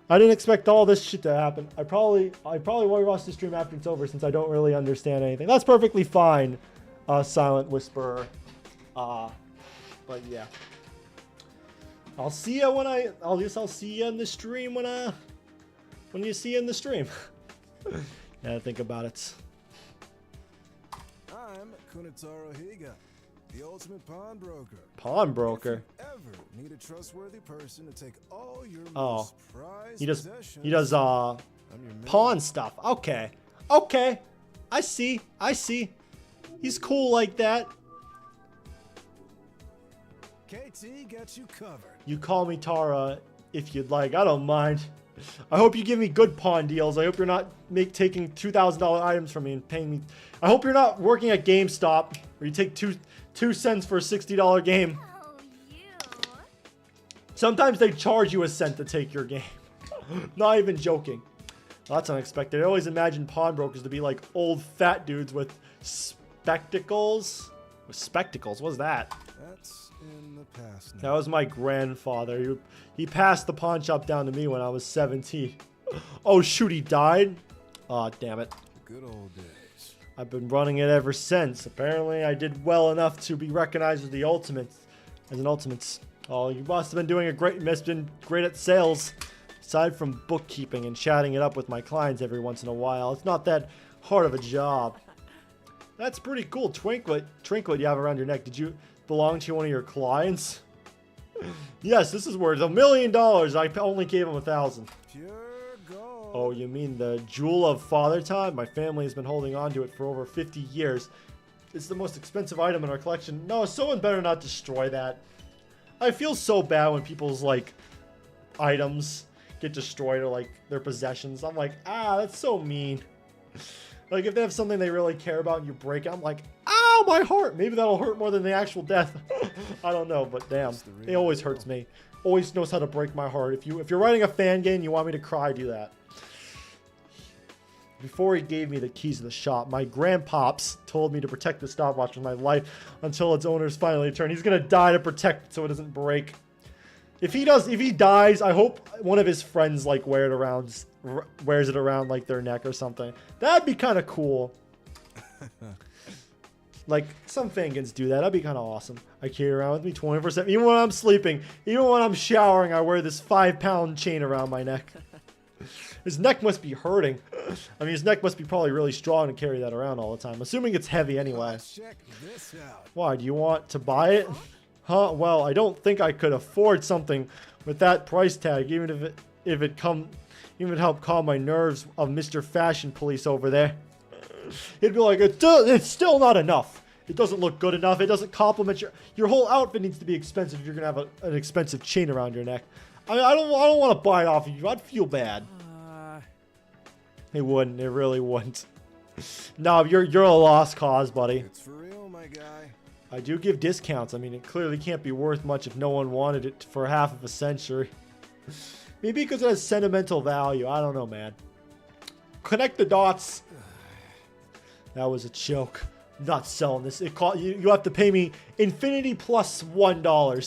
I didn't expect all this shit to happen. I probably will watch the stream after it's over since I don't really understand anything. That's perfectly fine, Silent Whisperer. But yeah, I'll see you I'll see you in the stream when you see you in the stream. Yeah, think about it. I'm Kunitaro Higa, the ultimate pawnbroker. Pawnbroker. If you ever need a trustworthy person to take all your Oh, most prized he does possessions, he does I'm your man. pawn stuff. Okay. I see. He's cool like that. KT got you covered. You call me Tara if you'd like. I don't mind. I hope you give me good pawn deals. I hope you're not taking $2,000 items from me and paying me. I hope you're not working at GameStop where you take two cents for a $60 game. Oh, you. Sometimes they charge you a cent to take your game. Not even joking. Well, that's unexpected. I always imagined pawnbrokers to be like old fat dudes with spectacles. With spectacles? What's that? That's in the past now. That was my grandfather. He passed the pawn shop down to me when I was 17. Oh shoot, he died? Aw, damn it. Good old days. I've been running it ever since. Apparently, I did well enough to be recognized as the ultimate. As an ultimate. Oh, you must have been doing great at sales. Aside from bookkeeping and chatting it up with my clients every once in a while, it's not that hard of a job. That's pretty cool. Twinklet you have around your neck. Did you belong to one of your clients? Yes, this is worth $1 million. I only gave him 1,000. Pure gold. Oh, you mean the Jewel of Father Time? My family has been holding on to it for over 50 years. It's the most expensive item in our collection. No, someone better not destroy that. I feel so bad when people's, like, items get destroyed or, like, their possessions. I'm like, that's so mean. Like, if they have something they really care about and you break it, I'm like, ow, my heart. Maybe that'll hurt more than the actual death. I don't know, but damn. It always hurts me. Always knows how to break my heart. If you're writing a fan game and you want me to cry, do that. Before he gave me the keys to the shop, my grandpops told me to protect the stopwatch with my life until its owners finally return. He's gonna die to protect it so it doesn't break. If he dies, I hope one of his friends like wears it around like their neck or something. That'd be kind of cool. Like some fangans do that. That'd be kind of awesome. I carry around with me 24/7, even when I'm sleeping, even when I'm showering. I wear this 5-pound chain around my neck. His neck must be hurting. I mean, his neck must be probably really strong to carry that around all the time. Assuming it's heavy anyway. Check this out. Why? Do you want to buy it? Huh? Well, I don't think I could afford something with that price tag, even if it helped calm my nerves of Mr. Fashion Police over there. He'd be like, it's still not enough. It doesn't look good enough. It doesn't complement your whole outfit needs to be expensive if you're gonna have an expensive chain around your neck. I mean, I don't want to buy it off of you. I'd feel bad. It wouldn't. It really wouldn't. No, you're a lost cause, buddy. It's for real, my guy. I do give discounts. I mean, it clearly can't be worth much if no one wanted it for half of a century. Maybe because it has sentimental value. I don't know, man. Connect the dots. That was a joke. I'm not selling this. You have to pay me infinity plus $1. LOL.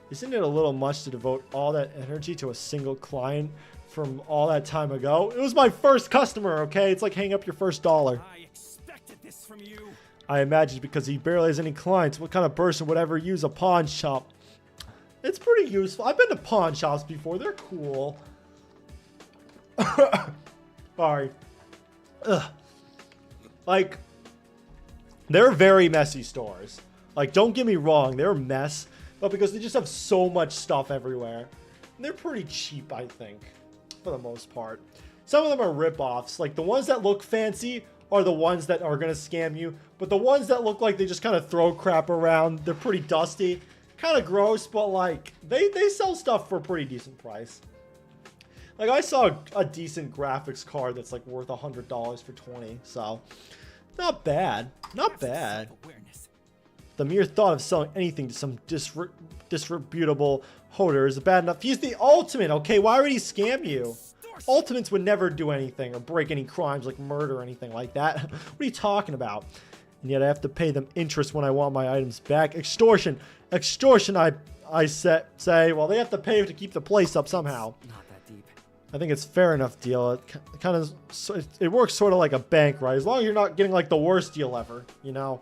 Isn't it a little much to devote all that energy to a single client from all that time ago? It was my first customer, okay? It's like hang up your first dollar. I expected this from you. I imagine because he barely has any clients. What kind of person would ever use a pawn shop? It's pretty useful. I've been to pawn shops before. They're cool. Sorry. Ugh. Like, they're very messy stores. Like, don't get me wrong. They're a mess. But because they just have so much stuff everywhere. And they're pretty cheap, I think. For the most part. Some of them are rip-offs. Like, the ones that look fancy are the ones that are going to scam you. But the ones that look like they just kind of throw crap around, they're pretty dusty. Kind of gross, but like, they sell stuff for a pretty decent price. Like, I saw a decent graphics card that's like worth $100 for 20. So, not bad. Not bad. The mere thought of selling anything to some disreputable holder is bad enough. He's the ultimate, okay? Why would he scam you? Ultimates would never do anything or break any crimes like murder or anything like that. What are you talking about? And yet I have to pay them interest when I want my items back. Extortion. Extortion, I say. Well, they have to pay to keep the place up somehow. Not that deep. I think it's fair enough deal. It works sort of like a bank, right? As long as you're not getting like the worst deal ever, you know.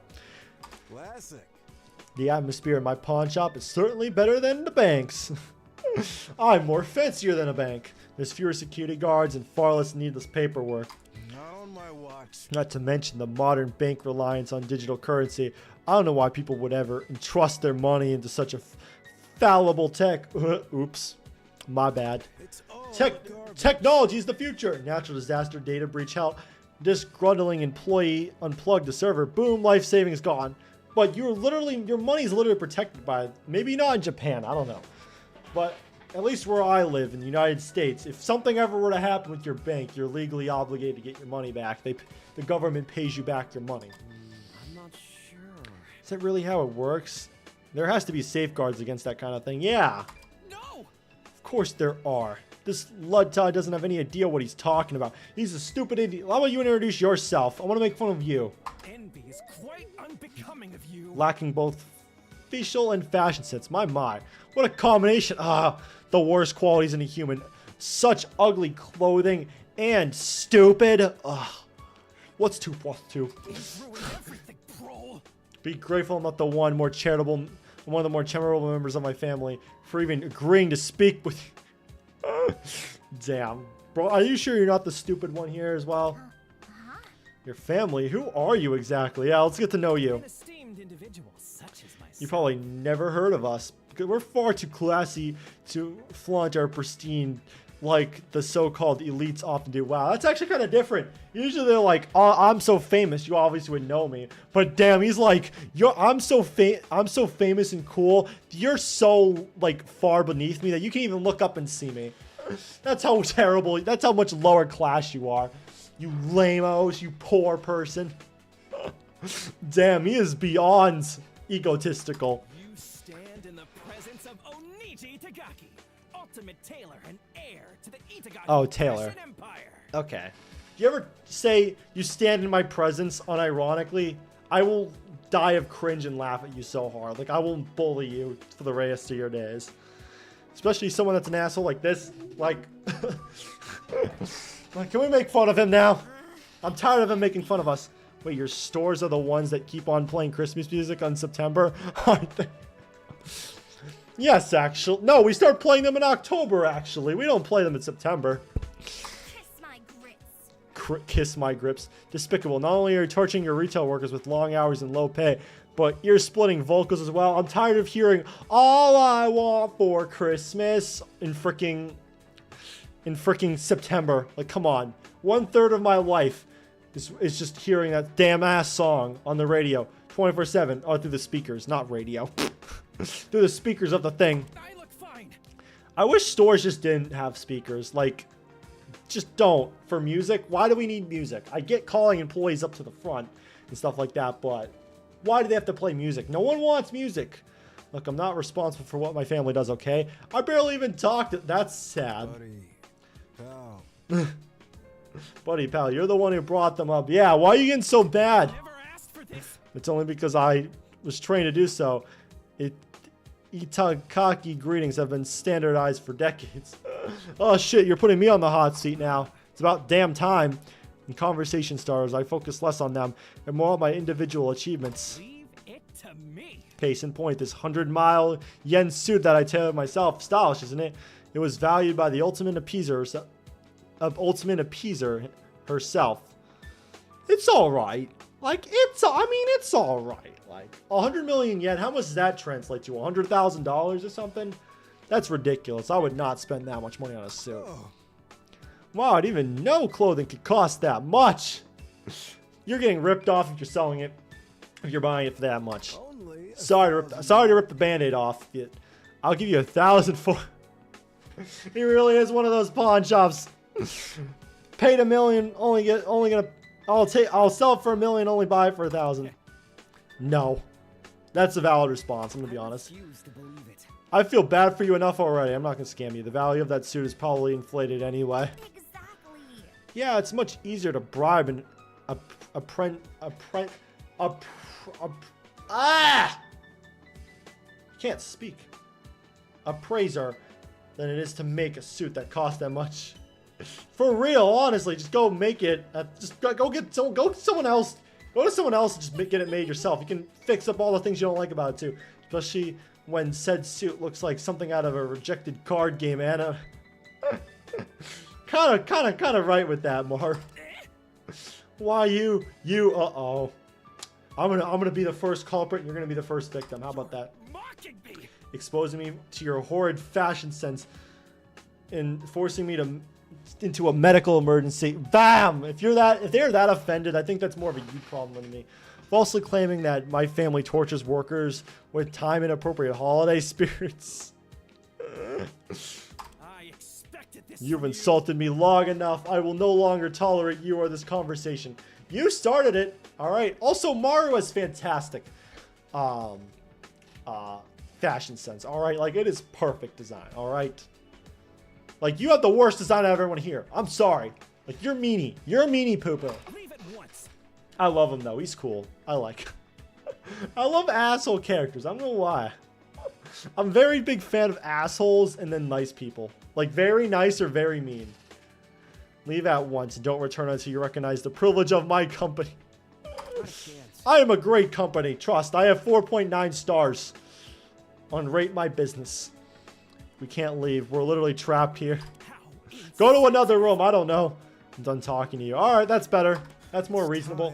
Classic. The atmosphere in my pawn shop is certainly better than the banks. I'm more fancier than a bank. There's fewer security guards and far less needless paperwork. Not on my watch. Not to mention the modern bank reliance on digital currency. I don't know why people would ever entrust their money into such a fallible tech. Oops. My bad. Technology is the future. Natural disaster, data breach, hell. disgruntling employee unplugged the server. Boom, life savings gone. But your money's literally protected by, maybe not in Japan, I don't know. But at least where I live in the United States, if something ever were to happen with your bank, you're legally obligated to get your money back. The government pays you back your money. I'm not sure. Is that really how it works? There has to be safeguards against that kind of thing. Yeah. No! Of course there are. This Ludtod doesn't have any idea what he's talking about. He's a stupid idiot. How about you introduce yourself? I want to make fun of you. Envy is quite unbecoming of you. Lacking both facial and fashion sense. My. What a combination. The worst qualities in a human. Such ugly clothing and stupid. What's 2 plus 2? Ruined everything, Prol. Be grateful I'm not one of the more charitable members of my family for even agreeing to speak with you. Damn. Bro, are you sure you're not the stupid one here as well? Your family? Who are you exactly? Yeah, let's get to know you. An esteemed individual such as myself. You probably never heard of us. Because we're far too classy to flaunt our pristine like the so-called elites often do. Wow, that's actually kind of different. Usually they're like, oh, I'm so famous, you obviously would know me. But damn, he's like, I'm so famous and cool. You're so like far beneath me that you can't even look up and see me. That's how terrible, that's how much lower class you are. You lame-os, you poor person. Damn, he is beyond egotistical. You stand in the presence of Oniji Tagaki, ultimate tailor and heir to the Itagaki Taylor. Empire. Okay. Do you ever say you stand in my presence unironically? I will die of cringe and laugh at you so hard. Like, I will bully you for the rest of your days. Especially someone that's an asshole like this. Like, can we make fun of him now? I'm tired of him making fun of us. Wait, your stores are the ones that keep on playing Christmas music on September? Aren't they? Yes, actually. No, we start playing them in October, actually. We don't play them in September. Kiss my grips. Kiss my grips. Despicable. Not only are you torturing your retail workers with long hours and low pay, but you're splitting vocals as well. I'm tired of hearing all I want for Christmas in freaking September. Like, come on. 1/3 of my life is just hearing that damn ass song on the radio 24/7. Oh, through the speakers, not radio. Through the speakers of the thing. I look fine. I wish stores just didn't have speakers. Like, just don't. For music, why do we need music? I get calling employees up to the front and stuff like that, but why do they have to play music? No one wants music. Look, I'm not responsible for what my family does, okay? I barely even talked. That's sad. Buddy, pal. Buddy, pal, you're the one who brought them up. Yeah, why are you getting so bad? Never asked for this. It's only because I was trained to do so. Itagaki greetings have been standardized for decades. Oh shit, you're putting me on the hot seat now. It's about damn time. In conversation starters, I focus less on them and more on my individual achievements. Leave it to me. Case in point, this 100-mile yen suit that I tailored myself. Stylish, isn't it? It was valued by the ultimate appeaser herself. It's alright. Like, it's alright. Like, 100 million yen, how much does that translate to? $100,000 or something? That's ridiculous. I would not spend that much money on a suit. Wow, I didn't even know clothing could cost that much. You're getting ripped off if you're selling it, if you're buying it for that much. Sorry to rip the Band-Aid off. I'll give you 1,000 for. He really is one of those pawn shops. Paid $1 million, I'll sell it for $1 million, only buy it for 1,000. No, that's a valid response. I'm gonna be honest. Refuse to believe it. I feel bad for you enough already. I'm not gonna scam you. The value of that suit is probably inflated anyway. Exactly. Yeah, it's much easier to bribe an can't speak. Appraiser than it is to make a suit that costs that much. For real, honestly, just go make it. Just go get someone else. Go to someone else and just get it made yourself. You can fix up all the things you don't like about it too, especially when said suit looks like something out of a rejected card game. Anna, kind of right with that, Mar. Why you? Uh-oh. I'm gonna be the first culprit, and you're gonna be the first victim. How about that? Mocking me. Exposing me to your horrid fashion sense and forcing me to into a medical emergency. Bam! If they're that offended, I think that's more of a you problem than me. Falsely claiming that my family tortures workers with time inappropriate holiday spirits. I expected this. You've insulted me long enough. I will no longer tolerate you or this conversation. You started it. All right. Also, Maru has fantastic fashion sense. All right. Like, it is perfect design. All right. Like, you have the worst design out of everyone here. I'm sorry. Like, you're meanie. You're a meanie poo-poo. Leave at once. I love him, though. He's cool. I like him. I love asshole characters. I don't know why. I'm a very big fan of assholes and then nice people. Like, very nice or very mean. Leave at once and don't return until you recognize the privilege of my company. I am a great company. Trust. I have 4.9 stars on Rate My Business. We can't leave. We're literally trapped here. Go to another room. I don't know. I'm done talking to you. All right, that's better. That's more reasonable.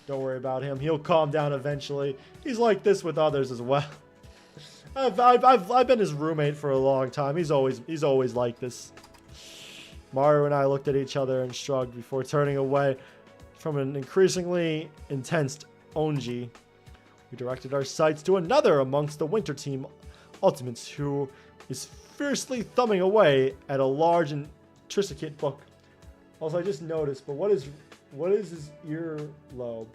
Don't worry about him. He'll calm down eventually. He's like this with others as well. I've been his roommate for a long time. He's always like this. Maru and I looked at each other and shrugged before turning away from an increasingly intense Onji. We directed our sights to another amongst the Winter Team Ultimates who is fiercely thumbing away at a large and intricate book. Also, I just noticed, but what is his earlobe?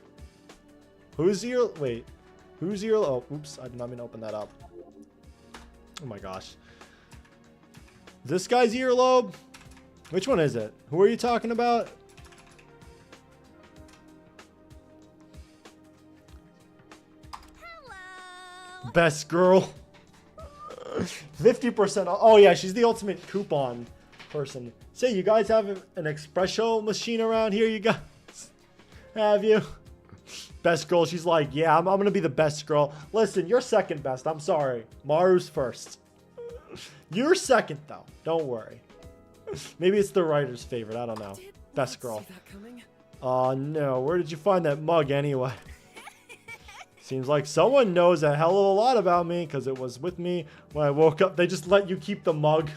Whose ear? Wait. Whose ear? Oh, oops. I did not mean to open that up. Oh my gosh. This guy's earlobe? Which one is it? Who are you talking about? Hello. Best girl. 50% off. Oh yeah, she's the ultimate coupon person. Say, you guys have an espresso machine around here, you guys? Have you? Best girl, she's like, yeah, I'm gonna be the best girl. Listen, you're second best. I'm sorry. Maru's first. You're second, though. Don't worry. Maybe it's the writer's favorite. I don't know. Best girl. Oh, no. Where did you find that mug, anyway? Seems like someone knows a hell of a lot about me, because it was with me when I woke up. They just let you keep the mug.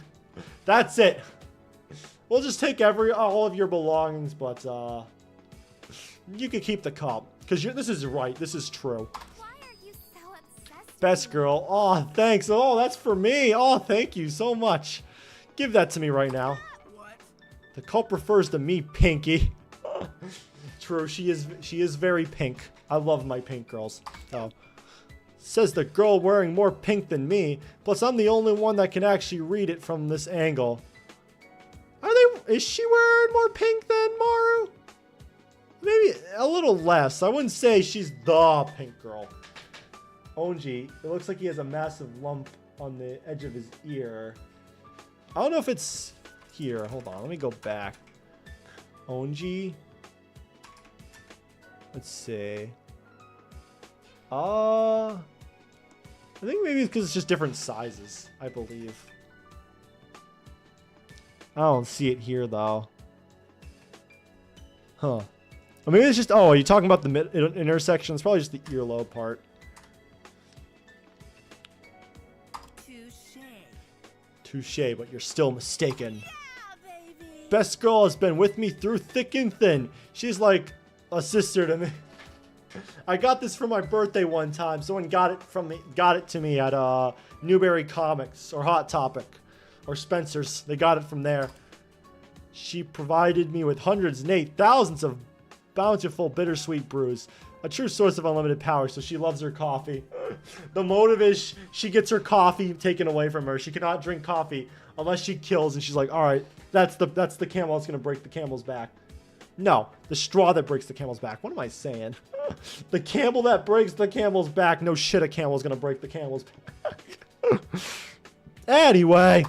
That's it. We'll just take all of your belongings, but you can keep the cup. Because this is right. This is true. Why are you so obsessed? Best girl. Oh, thanks. Oh, that's for me. Oh, thank you so much. Give that to me right now. The cup refers to me, Pinky. True, she is very pink. I love my pink girls. Oh. Says the girl wearing more pink than me. Plus, I'm the only one that can actually read it from this angle. Is she wearing more pink than Maru? Maybe a little less. I wouldn't say she's the pink girl. Onji, it looks like he has a massive lump on the edge of his ear. I don't know if it's here. Hold on, let me go back. Onji. Let's see. I think maybe it's because it's just different sizes, I believe. I don't see it here, though. Huh. Or maybe it's just... Oh, are you talking about the intersection? It's probably just the earlobe part. Touche, but you're still mistaken. Yeah, baby. Best girl has been with me through thick and thin. She's like a sister to me. I got this for my birthday one time. Someone got it to me at Newberry Comics or Hot Topic or Spencer's. They got it from there. She provided me with hundreds, nay, thousands of bountiful bittersweet brews. A true source of unlimited power, so she loves her coffee. The motive is she gets her coffee taken away from her. She cannot drink coffee unless she kills, and she's like, all right, that's the camel that's going to break the camel's back. No, the straw that breaks the camel's back. What am I saying? The camel that breaks the camel's back. No shit, a camel's going to break the camel's back. Anyway.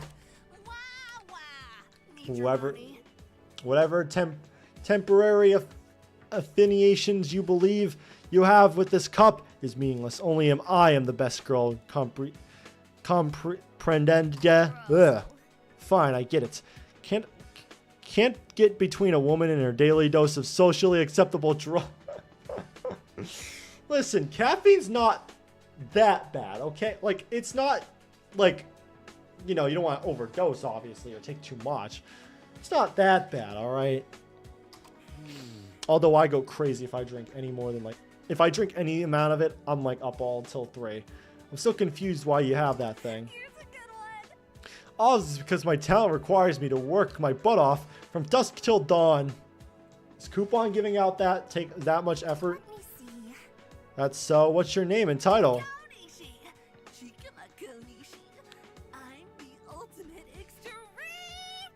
Whatever temporary affiliations you believe you have with this cup is meaningless. Only I am the best girl. Comprehend? Ugh. Fine, I get it. Can't get between a woman and her daily dose of socially acceptable drug. Listen, caffeine's not that bad, okay? Like, it's not like, you know, you don't want to overdose, obviously, or take too much. It's not that bad, alright? Although I go crazy if I drink any more than like... If I drink any amount of it, I'm like up all until 3. I'm still confused why you have that thing. Here's a good one. All this is because my talent requires me to work my butt off from dusk till dawn. Is Coupon giving out take that much effort? Let me see. That's so. What's your name and title? Konishi. Chikama Konishi. I'm the ultimate extreme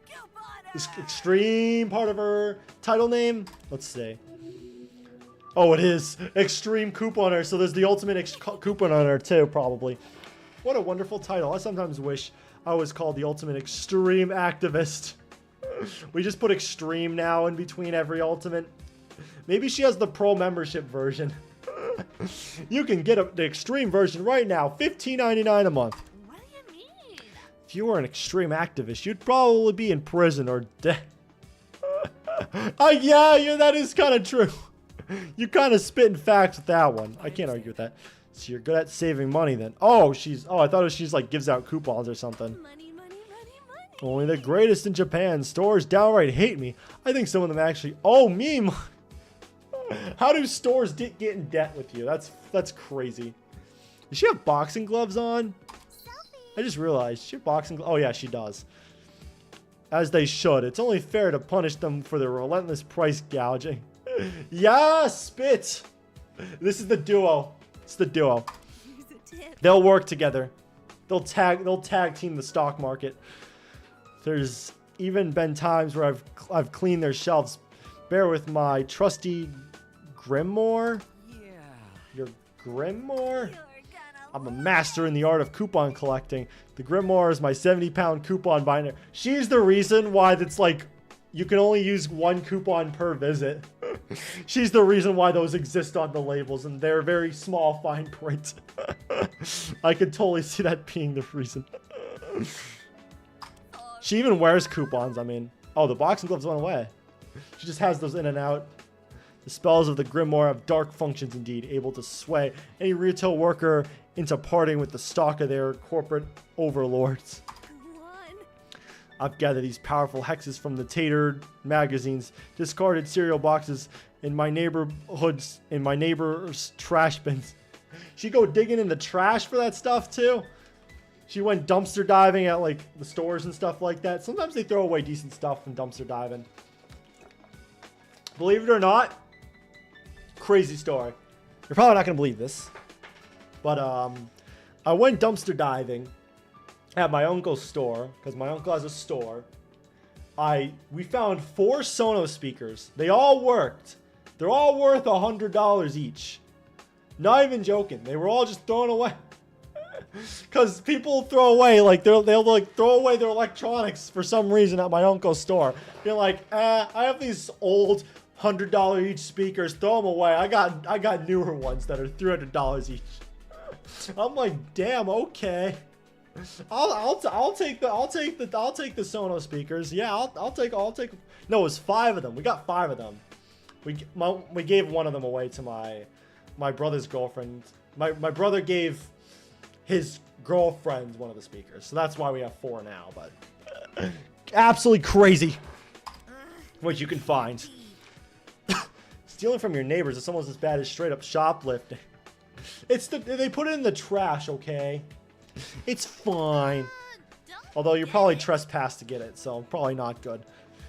couponer. This extreme part of her title name? Let's see. Oh, it is. Extreme Couponer. So there's the ultimate couponer too, probably. What a wonderful title. I sometimes wish I was called the ultimate extreme activist. We just put extreme now in between every ultimate. Maybe she has the pro membership version. You can get the extreme version right now. $15.99 a month. What do you mean? If you were an extreme activist, you'd probably be in prison or dead. Yeah, that is kind of true. You kind of spitting facts with that one. I can't argue with that. So you're good at saving money then. Oh, I thought she's like gives out coupons or something. Money, money, money, money. Only the greatest in Japan. Stores downright hate me. I think some of them actually owe me. How do stores get in debt with you? That's crazy. Does she have boxing gloves on? I just realized. Does she have boxing gloves? Oh yeah, she does. As they should. It's only fair to punish them for their relentless price gouging. Yeah, spit. This is the duo. It's the duo. Here's a tip. They'll work together. They'll tag team the stock market. There's even been times where I've cleaned their shelves. Bear with my trusty Grimoire. Yeah. Your Grimoire? You're gonna I'm a master in the art of coupon collecting. The Grimoire is my 70-pound coupon binder. She's the reason why that's like you can only use 1 coupon per visit. She's the reason why those exist on the labels, and they're very small fine print. I could totally see that being the reason. She even wears coupons, I mean. Oh, the boxing gloves went away. She just has those in and out. The spells of the Grimoire have dark functions indeed, able to sway any retail worker into parting with the stock of their corporate overlords. one. I've gathered these powerful hexes from the tatered magazines, discarded cereal boxes in my neighbor's trash bins. She go digging in the trash for that stuff too. She went dumpster diving at like the stores and stuff like that. Sometimes they throw away decent stuff from dumpster diving. Believe it or not, crazy story. You're probably not gonna believe this, but I went dumpster diving at my uncle's store, because my uncle has a store. We found 4 Sonos speakers. They all worked. They're all worth $100 each. Not even joking. They were all just thrown away. Because people throw away, like, they'll like throw away their electronics for some reason at my uncle's store. They're like, I have these old $100 each speakers. Throw them away. I got newer ones that are $300 each. I'm like, damn, okay. I'll take the Sonos speakers. Yeah, I'll take. No, it was 5 of them. We got 5 of them. We gave one of them away to my brother's girlfriend. My brother gave his girlfriend one of the speakers, so that's why we have 4 now. But absolutely crazy what you can find. Stealing from your neighbors is almost as bad as straight up shoplifting. They put it in the trash, okay? It's fine. Although you're probably trespassed to get it, so probably not good.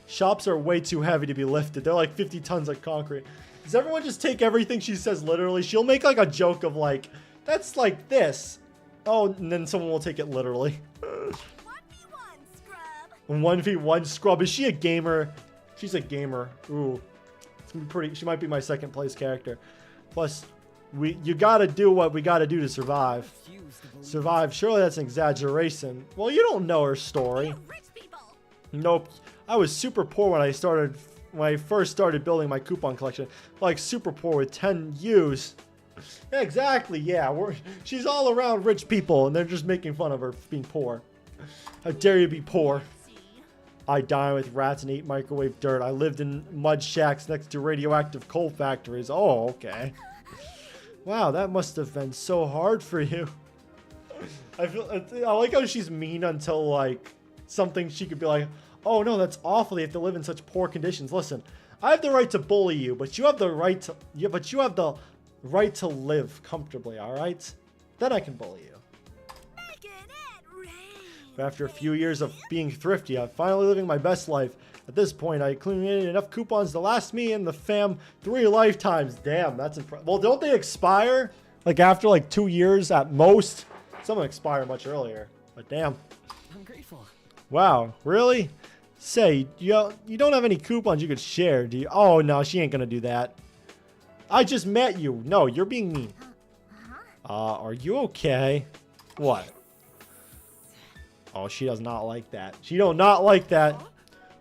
Shops are way too heavy to be lifted. They're like 50 tons of concrete. Does everyone just take everything she says literally? She'll make like a joke of like, that's like this. Oh, and then someone will take it literally. 1v1 scrub. 1v1 scrub. Is she a gamer? She's a gamer. Ooh. It's gonna be pretty. She might be my 2nd place character. Plus, you gotta do what we gotta do to survive. Survive. Surely that's an exaggeration. Well, you don't know her story. Rich people. Nope. I was super poor when I first started building my coupon collection. Like super poor with 10 U's. Exactly. Yeah. She's all around rich people, and they're just making fun of her for being poor. How dare you be poor? I dine with rats and eat microwave dirt. I lived in mud shacks next to radioactive coal factories. Oh, okay. Wow, that must have been so hard for you. I like how she's mean until like something she could be like, Oh no, that's awful. They have to live in such poor conditions. Listen, I have the right to bully you, but you have the right to live comfortably, all right? Then I can bully you. But after a few years of being thrifty, I'm finally living my best life. At this point, I accumulated enough coupons to last me and the fam 3 lifetimes. Damn, that's impressive. Well, don't they expire? Like after like 2 years at most? Some expire much earlier. But damn. I'm grateful. Wow, really? Say, you don't have any coupons you could share, do you? Oh, no, she ain't gonna do that. I just met you. No, you're being mean. Are you okay? What? Oh, she does not like that. She do not like that.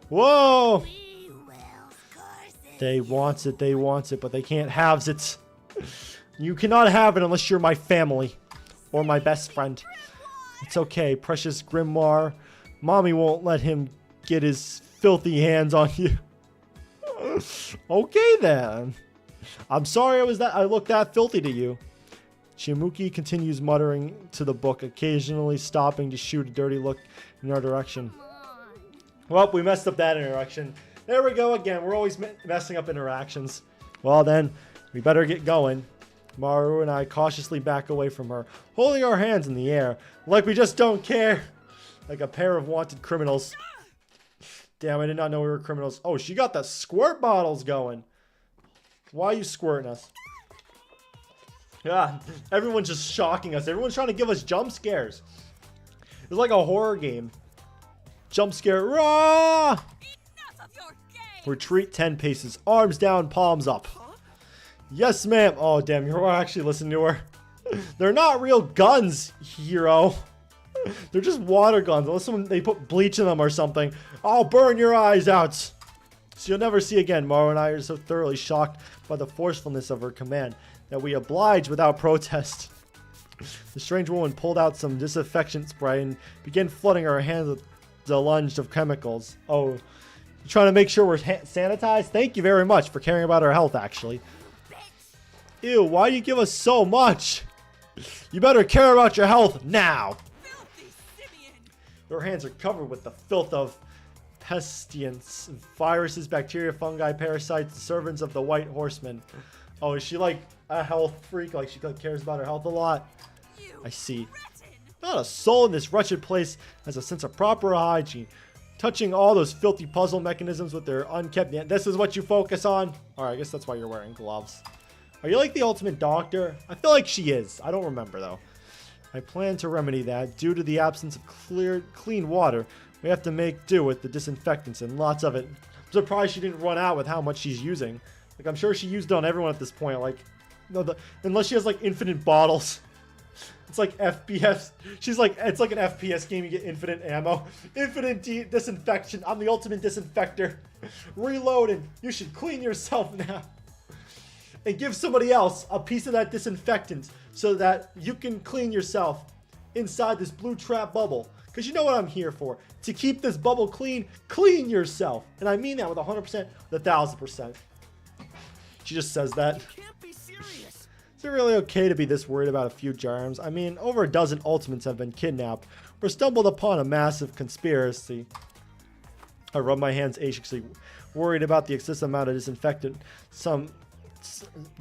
Whoa! They wants it, but they can't have it. You cannot have it unless you're my family. Or my best friend. It's okay, precious Grimoire. Mommy won't let him get his filthy hands on you. Okay then. I'm sorry I looked that filthy to you. Chimuki continues muttering to the book, occasionally stopping to shoot a dirty look in our direction. Well, we messed up that interaction. There we go again. We're always messing up interactions. Well then, we better get going. Maru and I cautiously back away from her, holding our hands in the air, like we just don't care. Like a pair of wanted criminals. Damn, I did not know we were criminals. Oh, she got the squirt bottles going. Why are you squirting us? Yeah, everyone's just shocking us. Everyone's trying to give us jump scares. It's like a horror game. Jump scare. Rah! Retreat 10 paces. Arms down, palms up. Yes, ma'am. Oh, damn, you're actually listening to her. They're not real guns, hero. They're just water guns. Unless they put bleach in them or something. I'll burn your eyes out. So you'll never see again. Maru and I are so thoroughly shocked by the forcefulness of her command that we oblige without protest. The strange woman pulled out some disinfectant spray and began flooding our hands with the lunge of chemicals. Oh, you're trying to make sure we're sanitized? Thank you very much for caring about our health, actually. Ew, why do you give us so much? You better care about your health now. Your hands are covered with the filth of pestilence, viruses, bacteria, fungi, parasites, servants of the white horseman. Oh, is she like a health freak? Like she cares about her health a lot? I see. Not a soul in this wretched place has a sense of proper hygiene. Touching all those filthy puzzle mechanisms with their unkept... This is what you focus on? Alright, I guess that's why you're wearing gloves. Are you like the ultimate doctor? I feel like she is. I don't remember, though. I plan to remedy that. Due to the absence of clean water, we have to make do with the disinfectants and lots of it. I'm surprised she didn't run out with how much she's using. Like, I'm sure she used it on everyone at this point. Like, no, unless she has, like, infinite bottles. It's like FPS. She's like, it's like an FPS game. You get infinite ammo. Infinite disinfection. I'm the ultimate disinfector. Reloading. You should clean yourself now. And give somebody else a piece of that disinfectant so that you can clean yourself inside this blue trap bubble. Because you know what I'm here for. To keep this bubble clean, clean yourself. And I mean that with 100%, with 1,000%. She just says that. You can't be serious. Is it really okay to be this worried about a few germs? I mean, over a dozen ultimates have been kidnapped or stumbled upon a massive conspiracy. I rub my hands anxiously, worried about the excessive amount of disinfectant. Some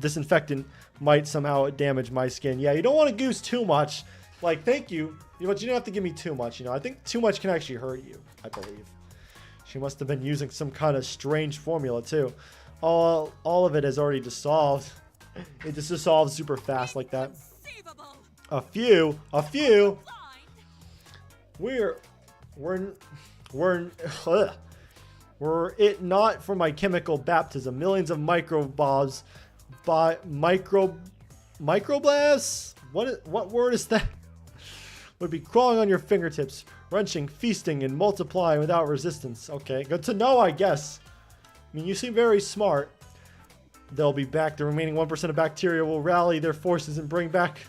disinfectant might somehow damage my skin. Yeah, you don't want to goose too much. Like, thank you. But you don't have to give me too much, you know. I think too much can actually hurt you, I believe. She must have been using some kind of strange formula, too. All of it has already dissolved. It just dissolves super fast like that. A few. Were it not for my chemical baptism, millions of microblasts. What word is that? Would be crawling on your fingertips, wrenching, feasting, and multiplying without resistance. Okay, good to know, I guess. I mean, you seem very smart. They'll be back. The remaining 1% of bacteria will rally their forces and bring back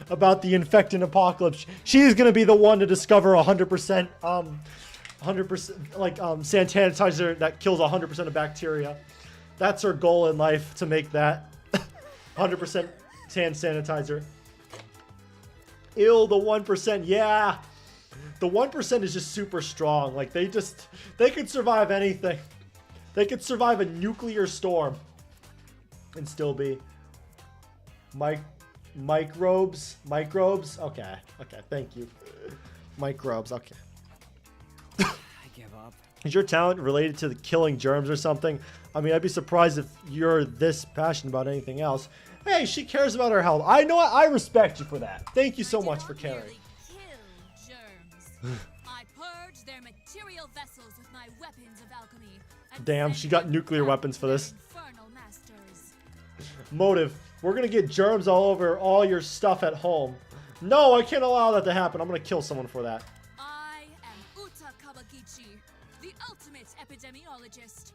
about the infectant apocalypse. She's gonna be the one to discover 100%, 100% like sanitizer that kills 100% of bacteria. That's her goal in life, to make that 100% hand sanitizer. Ew, the 1%, yeah. The 1% is just super strong. Like, they could survive anything. They could survive a nuclear storm and still be microbes. Okay, thank you. Microbes. Okay. I give up. Is your talent related to the killing germs or something? I mean, I'd be surprised if you're this passionate about anything else. Hey, she cares about her health. I know what? I respect you for that. Thank you so much for caring. Kill germs. I purge their material vessels with my weapons of alchemy. And Damn, send she got them nuclear back weapons to for their this. infernal masters. Motive. We're gonna get germs all over all your stuff at home. No, I can't allow that to happen. I'm gonna kill someone for that. I am Uta Kawagichi, the ultimate epidemiologist.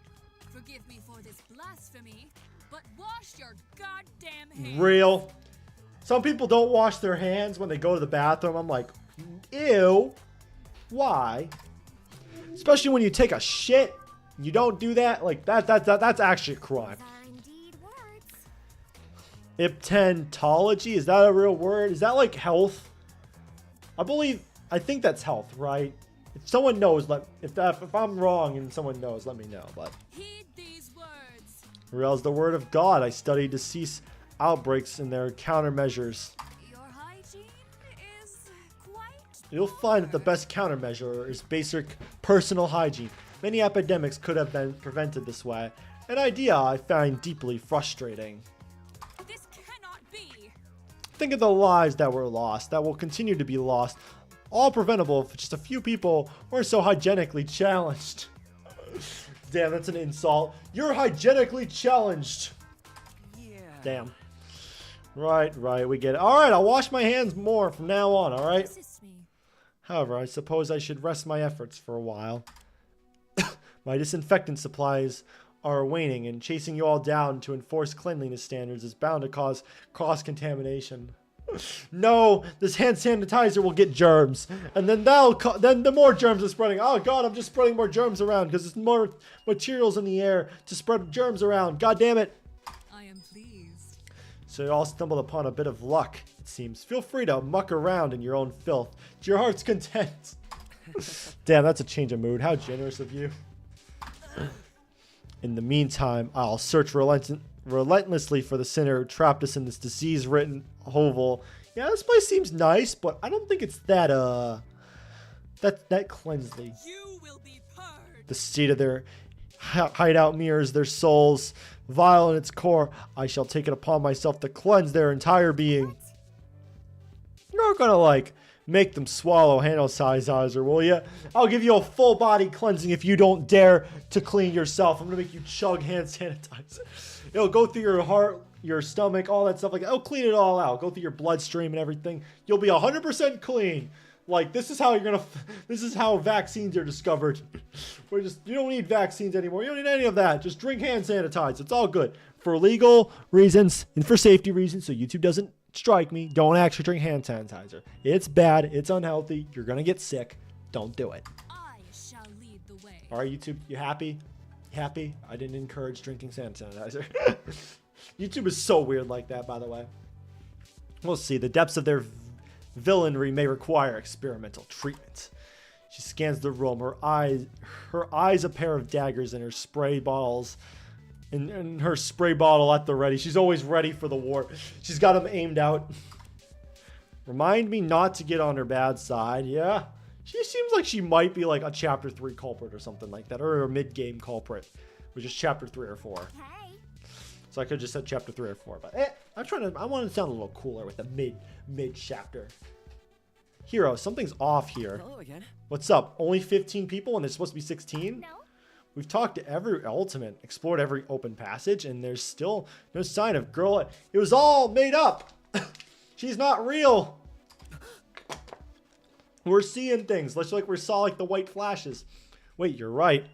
Forgive me for this blasphemy, but wash your goddamn hands. Real. Some people don't wash their hands when they go to the bathroom. I'm like, ew. Why? Especially when you take a shit. You don't do that. Like that's actually a crime. These are indeed words. Iptentology, is that a real word? Is that like health? I think that's health, right? If someone knows, if I'm wrong and someone knows, let me know. But Heed these words. Real's the word of God. I studied to cease outbreaks and their countermeasures. Your hygiene is quite. You'll find that the best countermeasure is basic personal hygiene. Many epidemics could have been prevented this way. An idea I find deeply frustrating. This cannot be. Think of the lives that were lost, that will continue to be lost, all preventable if just a few people weren't so hygienically challenged. Damn, that's an insult. You're hygienically challenged. Yeah. Damn. Right, we get it. Alright, I'll wash my hands more from now on, alright? Assist me. However, I suppose I should rest my efforts for a while. My disinfectant supplies are waning, and chasing you all down to enforce cleanliness standards is bound to cause cross-contamination. No, this hand sanitizer will get germs, and then then the more germs are spreading. Oh god, I'm just spreading more germs around because there's more materials in the air to spread germs around. God damn it! I am pleased. So you all stumbled upon a bit of luck, it seems. Feel free to muck around in your own filth to your heart's content. Damn, that's a change of mood. How generous of you. In the meantime, I'll search relentlessly for the sinner who trapped us in this disease-ridden hovel. Yeah, this place seems nice, but I don't think it's that cleansely. You will be purged. The state of their hideout mirrors their souls, vile in its core. I shall take it upon myself to cleanse their entire being. You're not gonna, like, make them swallow hand sanitizer, will ya? I'll give you a full body cleansing if you don't dare to clean yourself. I'm gonna make you chug hand sanitizer. It'll go through your heart, your stomach, all that stuff like that. It'll clean it all out. Go through your bloodstream and everything. You'll be 100% clean. Like, this is how vaccines are discovered. You don't need vaccines anymore. You don't need any of that. Just drink hand sanitizer. It's all good. For legal reasons and for safety reasons, so YouTube doesn't strike me, don't actually drink hand sanitizer. It's bad. It's unhealthy. You're going to get sick. Don't do it. I shall lead the way. All right, YouTube, you happy? You happy? I didn't encourage drinking hand sanitizer. YouTube is so weird like that, by the way. We'll see. The depths of their villainy may require experimental treatment. She scans the room. Her eyes a pair of daggers and her spray bottles. And her spray bottle at the ready. She's always ready for the war. She's got them aimed out. Remind me not to get on her bad side. Yeah. She seems like she might be like a chapter 3 culprit or something like that. Or a mid-game culprit. Which is chapter 3 or 4. Okay. So I could just said chapter 3 or 4. But I want to sound a little cooler with a mid chapter. Hero, something's off here. Hello again. What's up? Only 15 people and there's supposed to be 16? No. We've talked to every ultimate, explored every open passage, and there's still no sign of girl. It was all made up. She's not real. We're seeing things. Looks like we saw like the white flashes. Wait, you're right.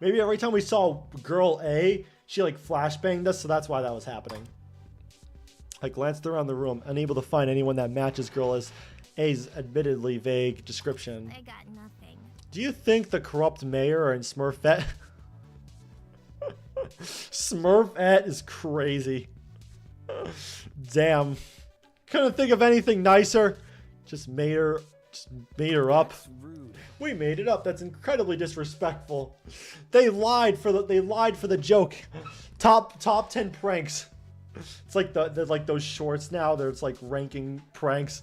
Maybe every time we saw girl A, she like flashbanged us, so that's why that was happening. I glanced around the room, unable to find anyone that matches girl A's admittedly vague description. I got nothing. Do you think the corrupt mayor and Smurfette... Smurfette is crazy. Damn. Couldn't think of anything nicer. Just made her Just made her up. That's rude. We made it up. That's incredibly disrespectful. They lied for the joke. Top 10 pranks. It's like there's like those shorts now. There's like ranking pranks.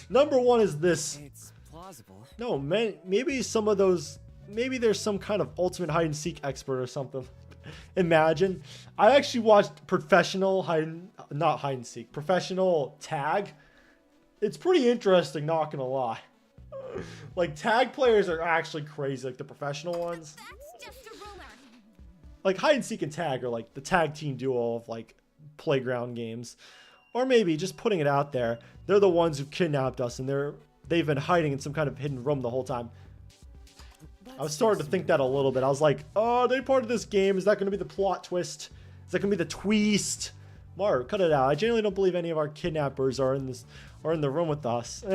Number 1 is this. It's plausible. No, man, maybe some of those, maybe there's some kind of ultimate hide and seek expert or something. Imagine. I actually watched professional professional tag. It's pretty interesting, not gonna lie. Like, tag players are actually crazy, like the professional ones. That's just a rumor. Like, hide and seek and tag are like the tag team duo of like playground games. Or maybe just putting it out there, they're the ones who kidnapped us and they've been hiding in some kind of hidden room the whole time. I was starting to think that a little bit. I was like, oh, are they part of this game? Is that going to be the plot twist? Is that going to be the twist? Mark, cut it out. I genuinely don't believe any of our kidnappers are in the room with us.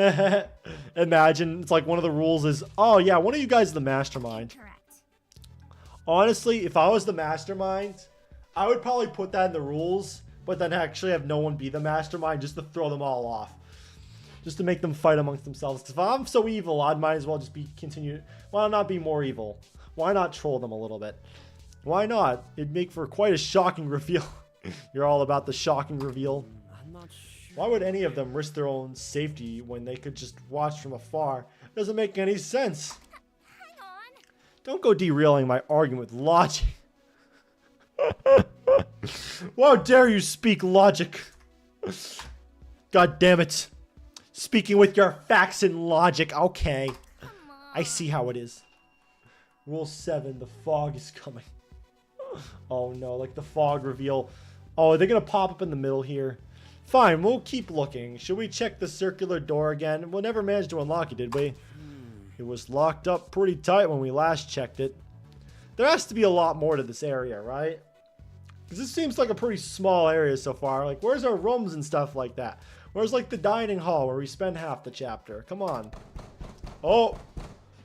Imagine, it's like one of the rules is, oh yeah, one of you guys is the mastermind. Correct. Honestly, if I was the mastermind, I would probably put that in the rules, but then actually have no one be the mastermind just to throw them all off. Just to make them fight amongst themselves. Because if I'm so evil, I might as well just why not be more evil? Why not troll them a little bit? Why not? It'd make for quite a shocking reveal. You're all about the shocking reveal. I'm not sure. Why would any of them risk their own safety when they could just watch from afar? It doesn't make any sense. Hang on. Don't go derailing my argument with logic. How dare you speak logic? God damn it. Speaking with your facts and logic. Okay. Come on. I see how it is. Rule 7. The fog is coming. Oh no, like the fog reveal. Oh, are they going to pop up in the middle here? Fine, we'll keep looking. Should we check the circular door again? We never managed to unlock it, did we? It was locked up pretty tight when we last checked it. There has to be a lot more to this area, right? Because this seems like a pretty small area so far. Like, where's our rooms and stuff like that? Where's, like, the dining hall where we spend half the chapter? Come on. Oh,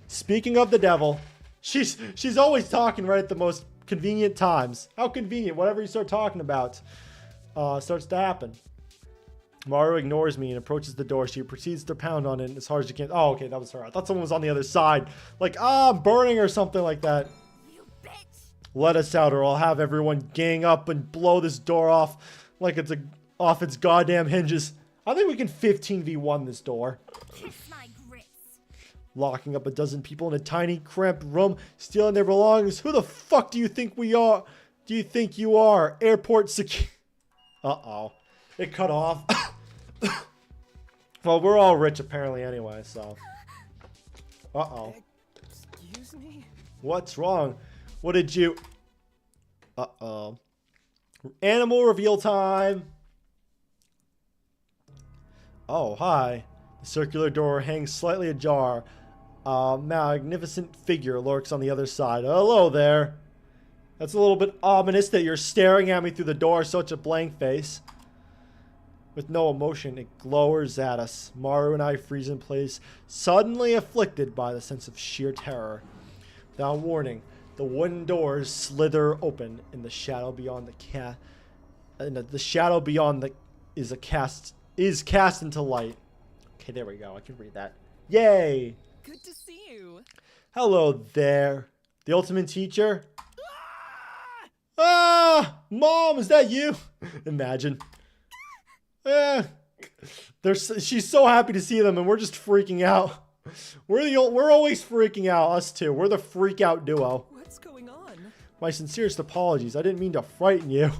speaking of the devil, she's always talking right at the most convenient times. How convenient. Whatever you start talking about starts to happen. Maru ignores me and approaches the door. She proceeds to pound on it as hard as she can. Oh, okay, that was her. I thought someone was on the other side. Like, I'm burning or something like that. You bitch. Let us out or I'll have everyone gang up and blow this door off like it's off its goddamn hinges. I think we can 15v1 this door. Kiss my grits. Locking up a dozen people in a tiny, cramped room, stealing their belongings. Who the fuck do you think we are? Do you think you are? Airport security. Uh-oh. It cut off. Well, we're all rich apparently anyway, so. Uh-oh. Excuse me? What's wrong? What did you... Uh-oh. Animal reveal time. Oh, hi. The circular door hangs slightly ajar. A magnificent figure lurks on the other side. Hello there. That's a little bit ominous that you're staring at me through the door, such a blank face. With no emotion, it glowers at us. Maru and I freeze in place, suddenly afflicted by the sense of sheer terror. Without warning, the wooden doors slither open, and the shadow beyond the shadow beyond is cast into light. Okay, there we go. I can read that. Yay! Good to see you. Hello there. The ultimate teacher? Ah! Mom, is that you? Imagine. She's so happy to see them, and we're just freaking out. We're always freaking out, us two. We're the freak out duo. What's going on? My sincerest apologies. I didn't mean to frighten you.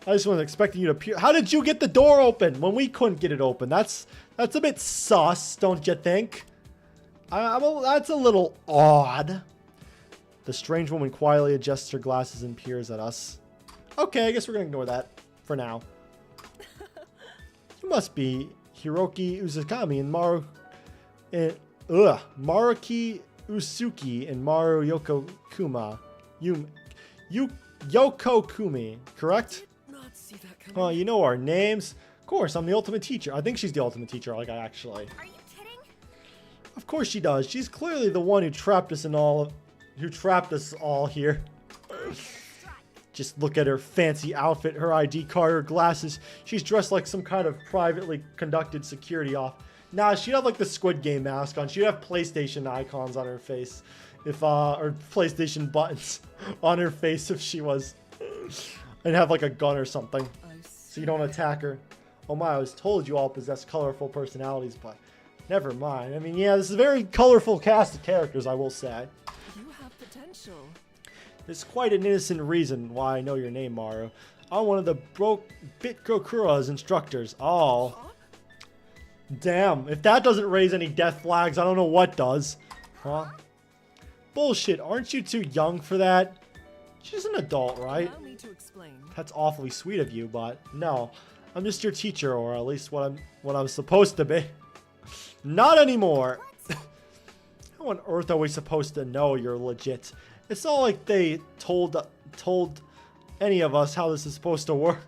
I just wasn't expecting you to appear. How did you get the door open when we couldn't get it open? That's a bit sus, don't you think? That's a little odd. The strange woman quietly adjusts her glasses and peers at us. Okay, I guess we're gonna ignore that for now. You must be Hiroki Uzukami and Maruki Usuki and Maru Yoko Kumi, correct? Not see that coming. Oh, you know our names. Of course, I'm the ultimate teacher. I think she's the ultimate teacher, like I actually. Are you kidding? Of course she does. She's clearly the one who trapped us all here. Just look at her fancy outfit, her ID card, her glasses. She's dressed like some kind of privately conducted security off. Nah, she'd have like the Squid Game mask on. She'd have PlayStation icons on her face. If, or PlayStation buttons on her face if she was. And have like a gun or something. So you don't attack her. Oh my, I was told you all possess colorful personalities, but never mind. I mean, yeah, this is a very colorful cast of characters, I will say. You have potential. There's quite an innocent reason why I know your name, Maru. I'm one of the Bitgokura's instructors. Oh. Damn, if that doesn't raise any death flags, I don't know what does. Huh? Bullshit, aren't you too young for that? She's an adult, right? Allow me to explain. That's awfully sweet of you, but no. I'm just your teacher, or at least what I'm supposed to be. Not anymore. How on earth are we supposed to know you're legit? It's not like they told any of us how this is supposed to work.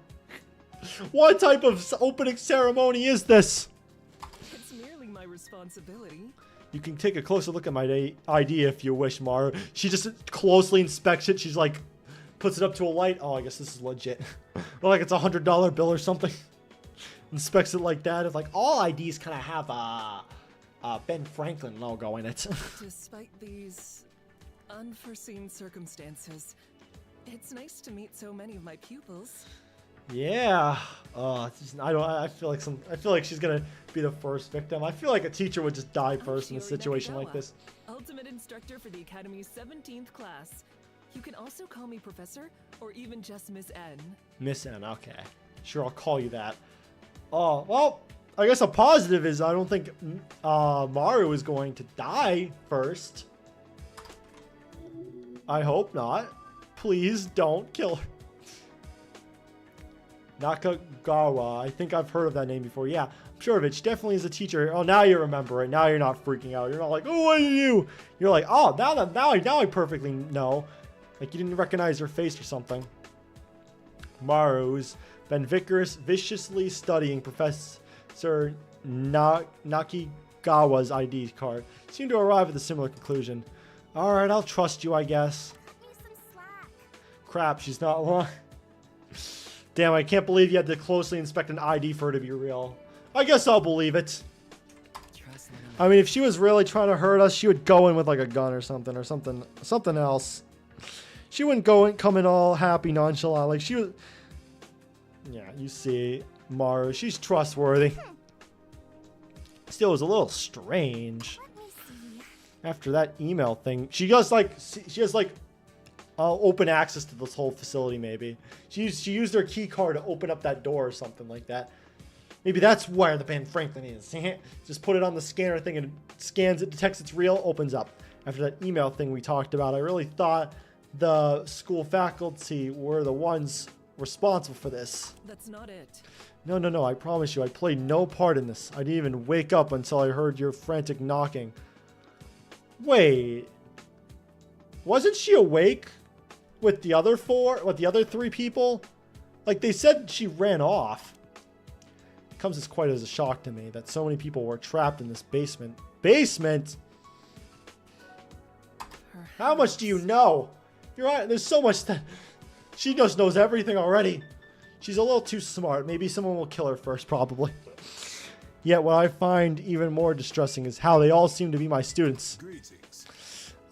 What type of opening ceremony is this? It's merely my responsibility. You can take a closer look at my ID if you wish, Maru. She just closely inspects it. She's like, puts it up to a light. Oh, I guess this is legit. Or like it's $100 bill or something. Inspects it like that. It's like all IDs kind of have a Ben Franklin logo in it. Despite these unforeseen circumstances, it's nice to meet so many of my pupils. Yeah. I feel like she's gonna be the first victim. I feel like a teacher would just die first in a situation like this. Ultimate instructor for the Academy's 17th class. You can also call me Professor, or even just Miss N. Miss N, okay. Sure, I'll call you that. Oh, well, I guess a positive is I don't think Maru is going to die first. I hope not. Please don't kill her. Nakagawa. I think I've heard of that name before. Yeah, I'm sure of it. She definitely is a teacher. Oh, now you remember it. Now you're not freaking out. You're not like, oh, what are you? You're like, oh, now I perfectly know. Like you didn't recognize her face or something. Maru's been viciously studying Professor Nakigawa's ID card. Seemed to arrive at a similar conclusion. Alright, I'll trust you, I guess. Cut me some slack. Crap, she's not lying. Damn, I can't believe you had to closely inspect an ID for her to be real. I guess I'll believe it. I mean, if she was really trying to hurt us, she would go in with like a gun or something else. She wouldn't come in all happy, nonchalant. Like she was... Yeah, you see, Maru, she's trustworthy. Still, it was a little strange. After that email thing, she has like open access to this whole facility. Maybe she used her key card to open up that door or something like that. Maybe that's where the Ben Franklin is. Just put it on the scanner thing and it scans it, detects it's real, opens up. After that email thing we talked about, I really thought the school faculty were the ones responsible for this. That's not it. No, I promise you, I played no part in this. I didn't even wake up until I heard your frantic knocking. Wait. Wasn't she awake with the other three people? Like, they said she ran off. It comes as quite as a shock to me that so many people were trapped in this basement. Basement? How much do you know? You're right, there's so much that... She just knows everything already. She's a little too smart. Maybe someone will kill her first, probably. Yet what I find even more distressing is how they all seem to be my students. Greetings.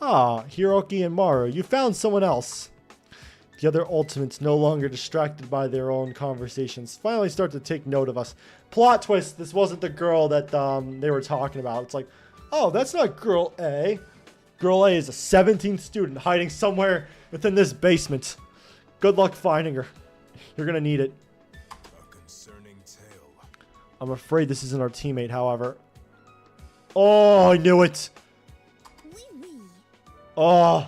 Ah, Hiroki and Maru, you found someone else. The other ultimates, no longer distracted by their own conversations, finally start to take note of us. Plot twist, this wasn't the girl that they were talking about. It's like, oh, that's not Girl A. Girl A is a 17th student hiding somewhere within this basement. Good luck finding her. You're gonna need it. A concerning tale. I'm afraid this isn't our teammate, however. Oh, I knew it. Oh.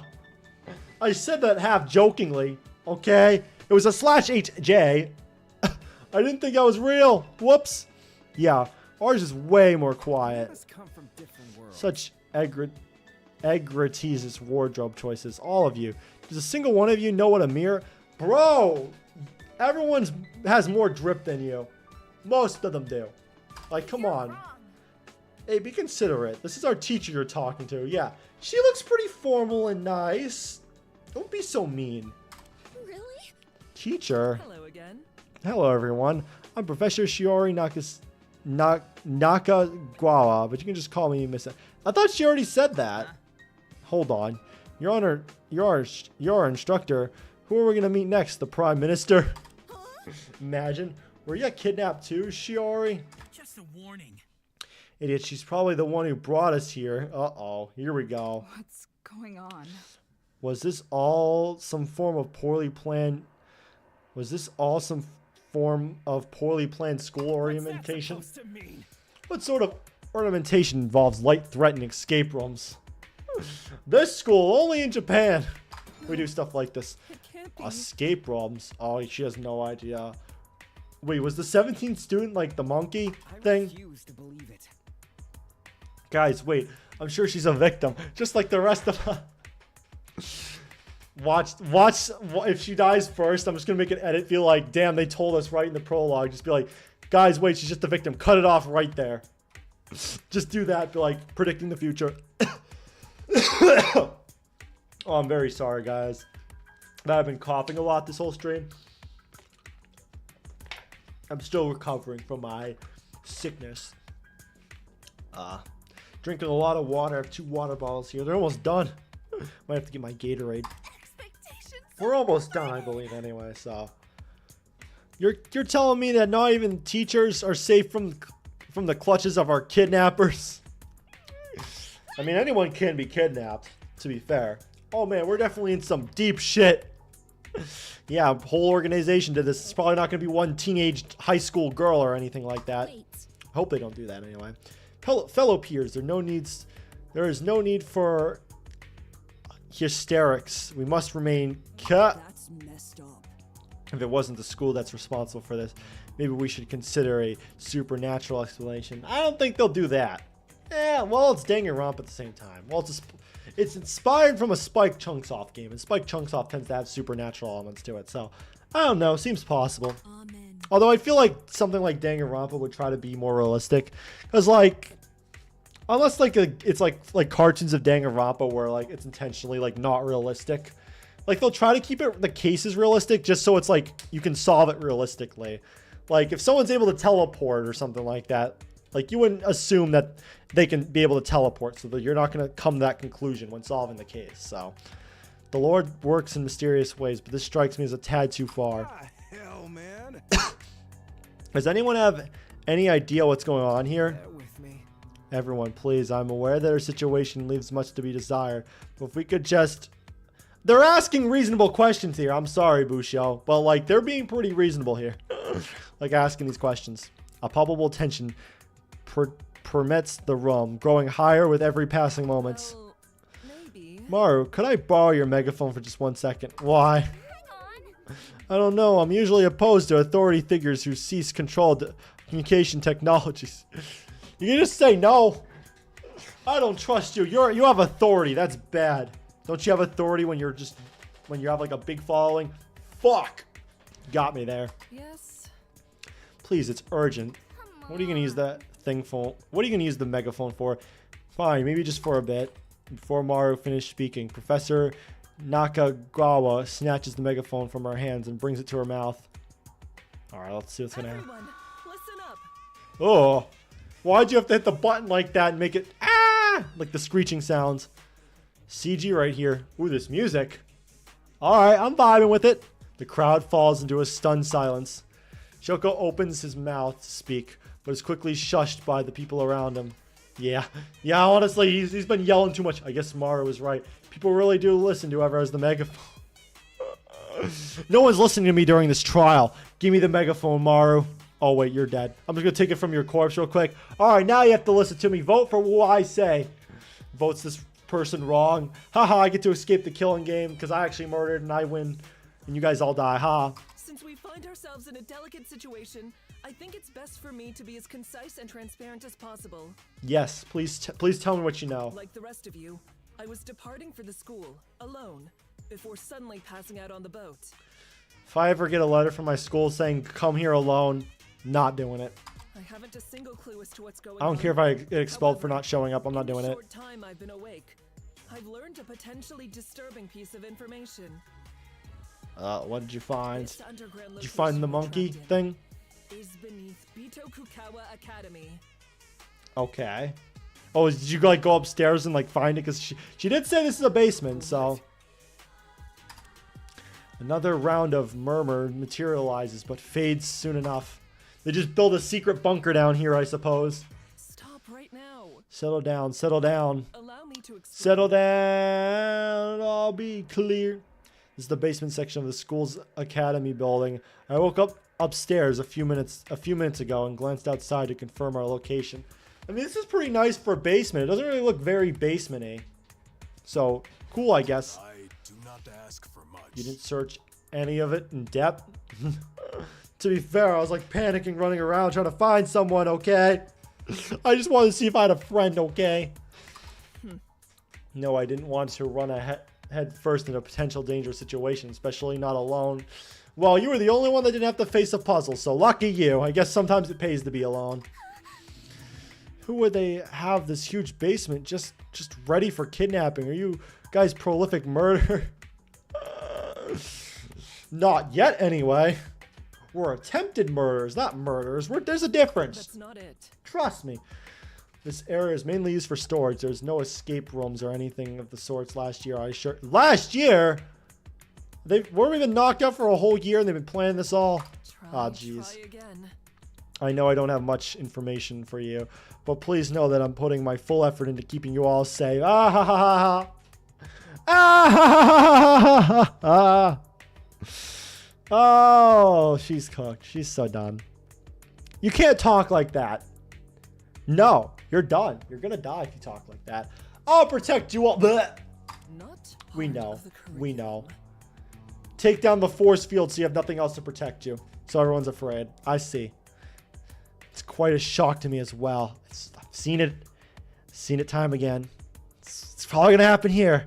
I said that half jokingly, okay? It was a /HJ. I didn't think that was real. Whoops. Yeah, ours is way more quiet. Such egregious wardrobe choices, all of you. Does a single one of you know what a mirror... Bro, everyone has more drip than you. Most of them do. Like, come on. Hey, be considerate. This is our teacher you're talking to. Yeah, she looks pretty formal and nice. Don't be so mean. Really? Teacher. Hello again. Hello, everyone. I'm Professor Shiori Nakagawa, but you can just call me Miss. I thought she already said that. Hold on. You're our instructor. Who are we gonna meet next? The Prime Minister? Imagine. Were you kidnapped too, Shiori? Just a warning. Idiot, she's probably the one who brought us here. Uh-oh, here we go. What's going on? Was this all some form of poorly planned... Was this all some form of poorly planned school ornamentation? What's that supposed to mean? What sort of ornamentation involves light-threatening escape rooms? This school, only in Japan. We do stuff like this. It can't be. Escape rooms. Oh, she has no idea. Wait, was the 17th student like the monkey thing? I refuse to believe it. Guys, wait. I'm sure she's a victim, just like the rest of us. Watch. If she dies first, I'm just gonna make an edit. Feel like, damn, they told us right in the prologue. Just be like, guys, wait, she's just a victim. Cut it off right there. Just do that. Be like predicting the future. Oh, I'm very sorry, guys. I've been coughing a lot this whole stream. I'm still recovering from my sickness. Drinking a lot of water. I have 2 water bottles here. They're almost done. Might have to get my Gatorade. We're almost done, I believe, anyway. So you're telling me that not even teachers are safe from the clutches of our kidnappers? I mean, anyone can be kidnapped, to be fair. Oh man, we're definitely in some deep shit. Yeah, whole organization did this. It's probably not going to be one teenage high school girl or anything like that. I hope they don't do that anyway. Fellow peers, there is no need for hysterics. We must remain That's messed up. If it wasn't the school that's responsible for this, maybe we should consider a supernatural explanation. I don't think they'll do that. Yeah, well, it's Danganronpa at the same time. Well, it's inspired from a Spike Chunsoft game, and Spike Chunsoft tends to have supernatural elements to it, so I don't know. Seems possible. Amen. Although I feel like something like Danganronpa would try to be more realistic, because like, unless like it's like cartoons of Danganronpa where like it's intentionally like not realistic, like they'll try to keep the cases realistic just so it's like you can solve it realistically. Like if someone's able to teleport or something like that, like you wouldn't assume that they can be able to teleport, so that you're not going to come to that conclusion when solving the case. So the Lord works in mysterious ways, but this strikes me as a tad too far. Hell, man. Does anyone have any idea what's going on here? Bear with me. Everyone, please. I'm aware that our situation leaves much to be desired, but if we could just... They're asking reasonable questions here. I'm sorry, Busho, but like they're being pretty reasonable here. Like asking these questions. A palpable tension permits the room, growing higher with every passing moment. Well, maybe. Maru, could I borrow your megaphone for just 1 second? Why? Hang on. I don't know. I'm usually opposed to authority figures who seize control of communication technologies. You can just say no. I don't trust you. You have authority. That's bad. Don't you have authority when you have like a big following? Fuck. Got me there. Yes. Please, it's urgent. What are you gonna use that thing for? What are you gonna use the megaphone for? Fine, maybe just for a bit. Before Maru finished speaking, Professor Nakagawa snatches the megaphone from her hands and brings it to her mouth. Alright, let's see what's gonna happen. Everyone, listen up. Oh, why'd you have to hit the button like that and make it like the screeching sounds? CG right here. Ooh, this music. Alright, I'm vibing with it. The crowd falls into a stunned silence. Shoko opens his mouth to speak, but is quickly shushed by the people around him. Yeah, honestly, he's been yelling too much. I guess Maru was right. People really do listen to whoever has the megaphone. No one's listening to me during this trial. Give me the megaphone, Maru. Oh, wait, you're dead. I'm just going to take it from your corpse real quick. All right, now you have to listen to me. Vote for what I say. Votes this person wrong. Haha, I get to escape the killing game because I actually murdered and I win. And you guys all die. Ha. Since we find ourselves in a delicate situation, I think it's best for me to be as concise and transparent as possible. Yes, please tell me what you know. Like the rest of you, I was departing for the school, alone, before suddenly passing out on the boat. If I ever get a letter from my school saying, come here alone, not doing it. I haven't a single clue as to what's going on. I don't care if I get expelled for not showing up. I'm not doing it. In the short time I've been awake, I've learned a potentially disturbing piece of information. What did you find? This underground Did you find the location monkey we're trapped thing? in is beneath Tokugawa Academy. Okay. Oh, did you like go upstairs and like find it? Because she did say this is a basement, so. Another round of murmur materializes, but fades soon enough. They just build a secret bunker down here, I suppose. Stop right now. Settle down, settle down. Allow me to explain. Settle down, I'll be clear. This is the basement section of the school's academy building. I woke up upstairs a few minutes ago and glanced outside to confirm our location. I mean, this is pretty nice for a basement. It doesn't really look very basement-y. So, cool, I guess. I do not ask for much. You didn't search any of it in depth? To be fair, I was like panicking, running around, trying to find someone, okay? I just wanted to see if I had a friend, okay? No, I didn't want to run head first in a potential dangerous situation, especially not alone. Well, you were the only one that didn't have to face a puzzle, so lucky you. I guess sometimes it pays to be alone. Who would they have this huge basement just ready for kidnapping? Are you guys prolific murder? Not yet, anyway. We're attempted murders, not murders. There's a difference. That's not it. Trust me. This area is mainly used for storage. There's no escape rooms or anything of the sorts last year. Last year? They weren't even knocked out for a whole year and they've been planning this all? Ah, jeez. I know I don't have much information for you, but please know that I'm putting my full effort into keeping you all safe. Ah ha ha ha ha. Ah ha ha ha ha. Oh, she's cooked. She's so done. You can't talk like that. No, you're done. You're gonna die if you talk like that. I'll protect you all. Blech. We know. We know. Take down the force field so you have nothing else to protect you. So everyone's afraid. I see. It's quite a shock to me as well. I've seen it. Seen it time again. It's probably gonna happen here.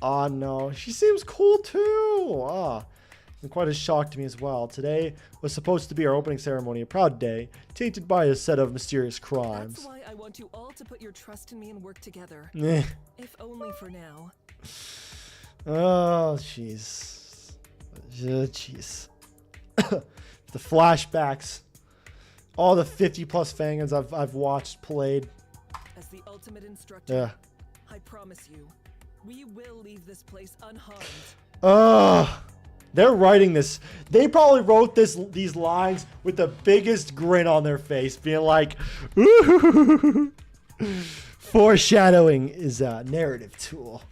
Oh no, she seems cool too. Ah. And quite a shock to me as well. Today was supposed to be our opening ceremony, a proud day, tainted by a set of mysterious crimes. That's why I want you all to put your trust in me and work together. Eh. If only for now. Oh, jeez. Jeez. The flashbacks. All the 50 plus fangans I've watched, played. As the ultimate instructor, Yeah. I promise you, we will leave this place unharmed. Ugh. They're writing this. They probably wrote these lines with the biggest grin on their face, being like, ooh. Foreshadowing is a narrative tool.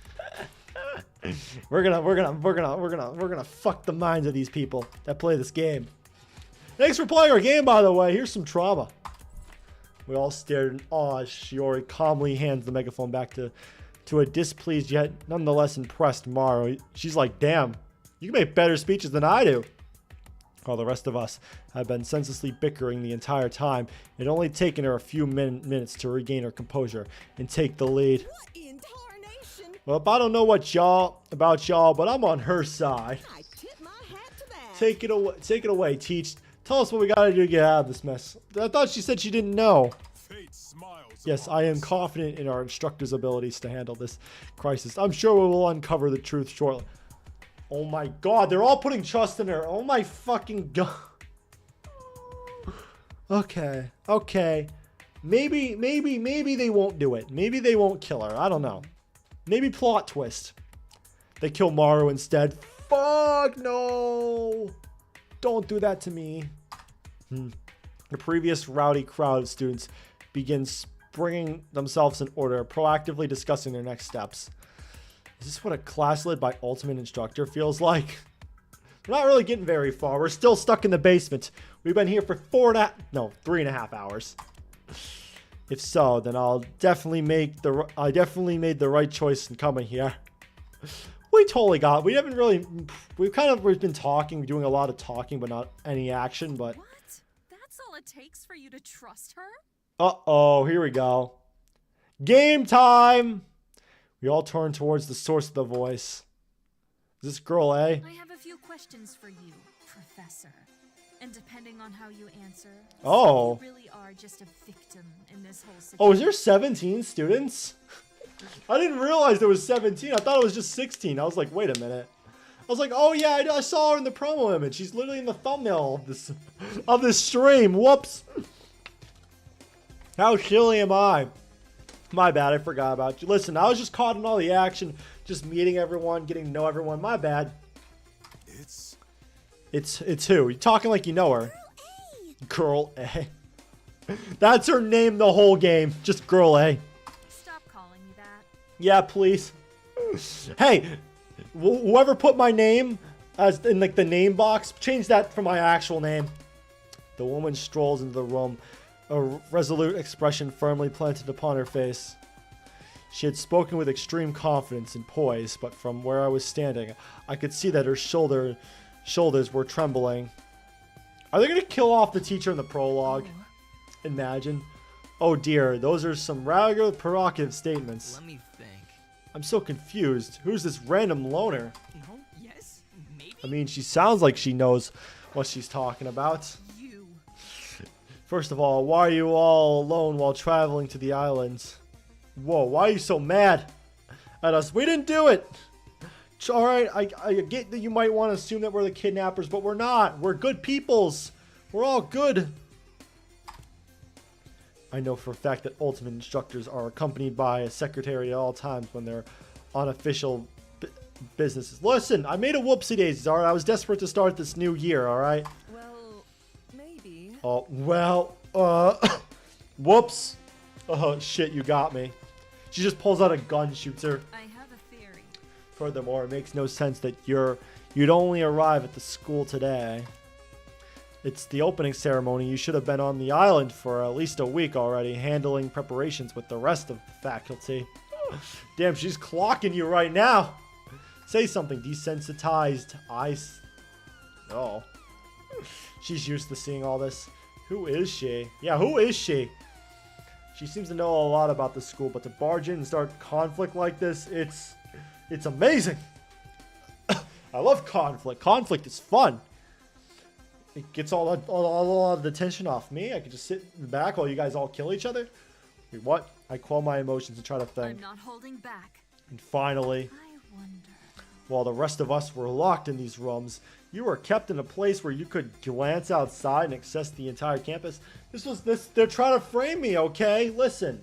We're gonna fuck the minds of these people that play this game. Thanks for playing our game, by the way. Here's some trauma. We all stared in awe as Shiori calmly hands the megaphone back to a displeased yet nonetheless impressed Maru. She's like, damn. You can make better speeches than I do. While the rest of us have been senselessly bickering the entire time, it only taken her a few minutes to regain her composure and take the lead. What in tarnation? Well, I don't know about y'all, but I'm on her side. I tip my hat to that. Take it away, Teach. Tell us what we gotta do to get out of this mess. I thought she said she didn't know. Fate smiles Yes, upon I am us. confident in our instructor's abilities to handle this crisis. I'm sure we will uncover the truth shortly. Oh my god, they're all putting trust in her. Oh my fucking god. Okay. Maybe they won't do it. Maybe they won't kill her. I don't know. Maybe plot twist. They kill Maru instead. Fuck no. Don't do that to me. The previous rowdy crowd of students begins bringing themselves in order, proactively discussing their next steps. Is this what a class led by Ultimate Instructor feels like? We're not really getting very far. We're still stuck in the basement. We've been here for 3.5 hours. If so, then I definitely made the right choice in coming here. We haven't really, we've been talking, doing a lot of talking, but not any action, but. What? That's all it takes for you to trust her? Uh-oh, here we go. Game time! We all turn towards the source of the voice. Is this girl A? I have a few questions for you, Professor. And depending on how you answer, Oh. you really are just a victim in this whole situation. Oh, is there 17 students? I didn't realize there was 17. I thought it was just 16. I was like, wait a minute. I was like, oh yeah, I saw her in the promo image. She's literally in the thumbnail of this stream. Whoops. How silly am I? My bad, I forgot about you. Listen, I was just caught in all the action, just meeting everyone, getting to know everyone. My bad. It's who? You're talking like you know her. Girl A. That's her name the whole game. Just Girl A. Stop calling me that. Yeah, please. Hey, whoever put my name as in like the name box, change that for my actual name. The woman strolls into the room, a resolute expression firmly planted upon her face. She had spoken with extreme confidence and poise, but from where I was standing, I could see that her shoulders were trembling. Are they going to kill off the teacher in the prologue? Imagine. Oh dear, those are some rather provocative statements. Let me think. I'm so confused. Who's this random loner? No? Yes? Maybe? I mean, she sounds like she knows what she's talking about. You. First of all, why are you all alone while traveling to the islands? Whoa, why are you so mad at us? We didn't do it! Alright, I get that you might want to assume that we're the kidnappers, but we're not. We're good peoples. We're all good. I know for a fact that ultimate instructors are accompanied by a secretary at all times when they're on official businesses. Listen, I made a whoopsie daisies, alright? I was desperate to start this new year, alright? Well, maybe. Oh, well, whoops. Oh, shit, you got me. She just pulls out a gun, shoots her. I have a theory. Furthermore, it makes no sense that you'd only arrive at the school today. It's the opening ceremony. You should have been on the island for at least a week already, handling preparations with the rest of the faculty. Damn, she's clocking you right now. Say something, desensitized. Oh. She's used to seeing all this. Who is she? Yeah, who is she? She seems to know a lot about the school, but to barge in and start conflict like this, it's amazing. I love conflict. Conflict is fun. It gets all of the tension off me. I can just sit in the back while you guys all kill each other. Wait, what? I quell my emotions and try to think. I'm not holding back. And finally, I wonder. while the rest of us were locked in these rooms, you were kept in a place where you could glance outside and access the entire campus. They're trying to frame me, okay? Listen.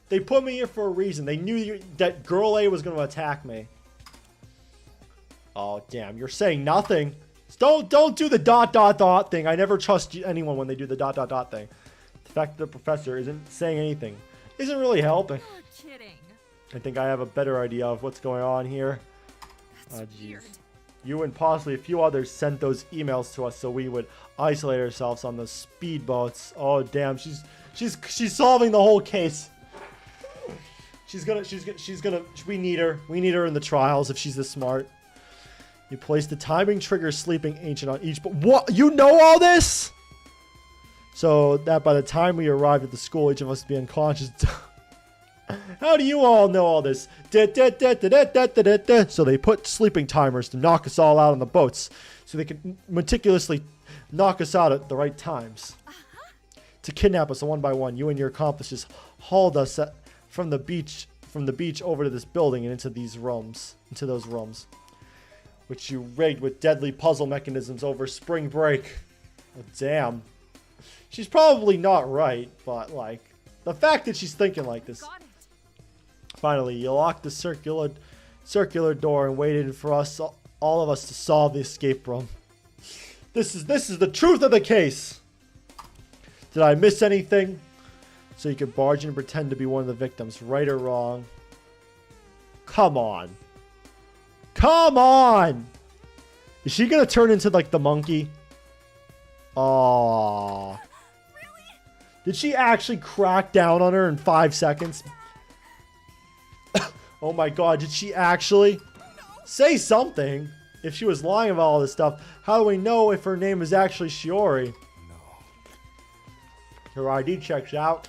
They put me here for a reason. They knew that Girl A was going to attack me. Oh, damn. You're saying nothing. Don't do the ... thing. I never trust anyone when they do the ... thing. The fact that the professor isn't saying anything isn't really helping. You're kidding. I think I have a better idea of what's going on here. That's weird. You and possibly a few others sent those emails to us so we would isolate ourselves on the speedboats. Oh damn, she's solving the whole case. She's gonna we need her. We need her in the trials if she's this smart. You place the timing trigger sleeping ancient on each, but what? You know all this? So that by the time we arrived at the school, each of us would be unconscious. How do you all know all this? So they put sleeping timers to knock us all out on the boats, so they can meticulously knock us out at the right times. To kidnap us one by one, you and your accomplices hauled us from the beach over to this building and into those rooms, which you rigged with deadly puzzle mechanisms over spring break. Oh, damn. She's probably not right, but like the fact that she's thinking like this. Got it. Finally, you locked the circular door and waited for us, all of us, to solve the escape room. This is the truth of the case. Did I miss anything? So you could barge in and pretend to be one of the victims, right or wrong? Come on. Come on! Is she gonna turn into like the monkey? Aww. Really? Did she actually crack down on her in 5 seconds? Oh my god, did she actually? Say something. If she was lying about all this stuff, how do we know if her name is actually Shiori? No. Her ID checks out.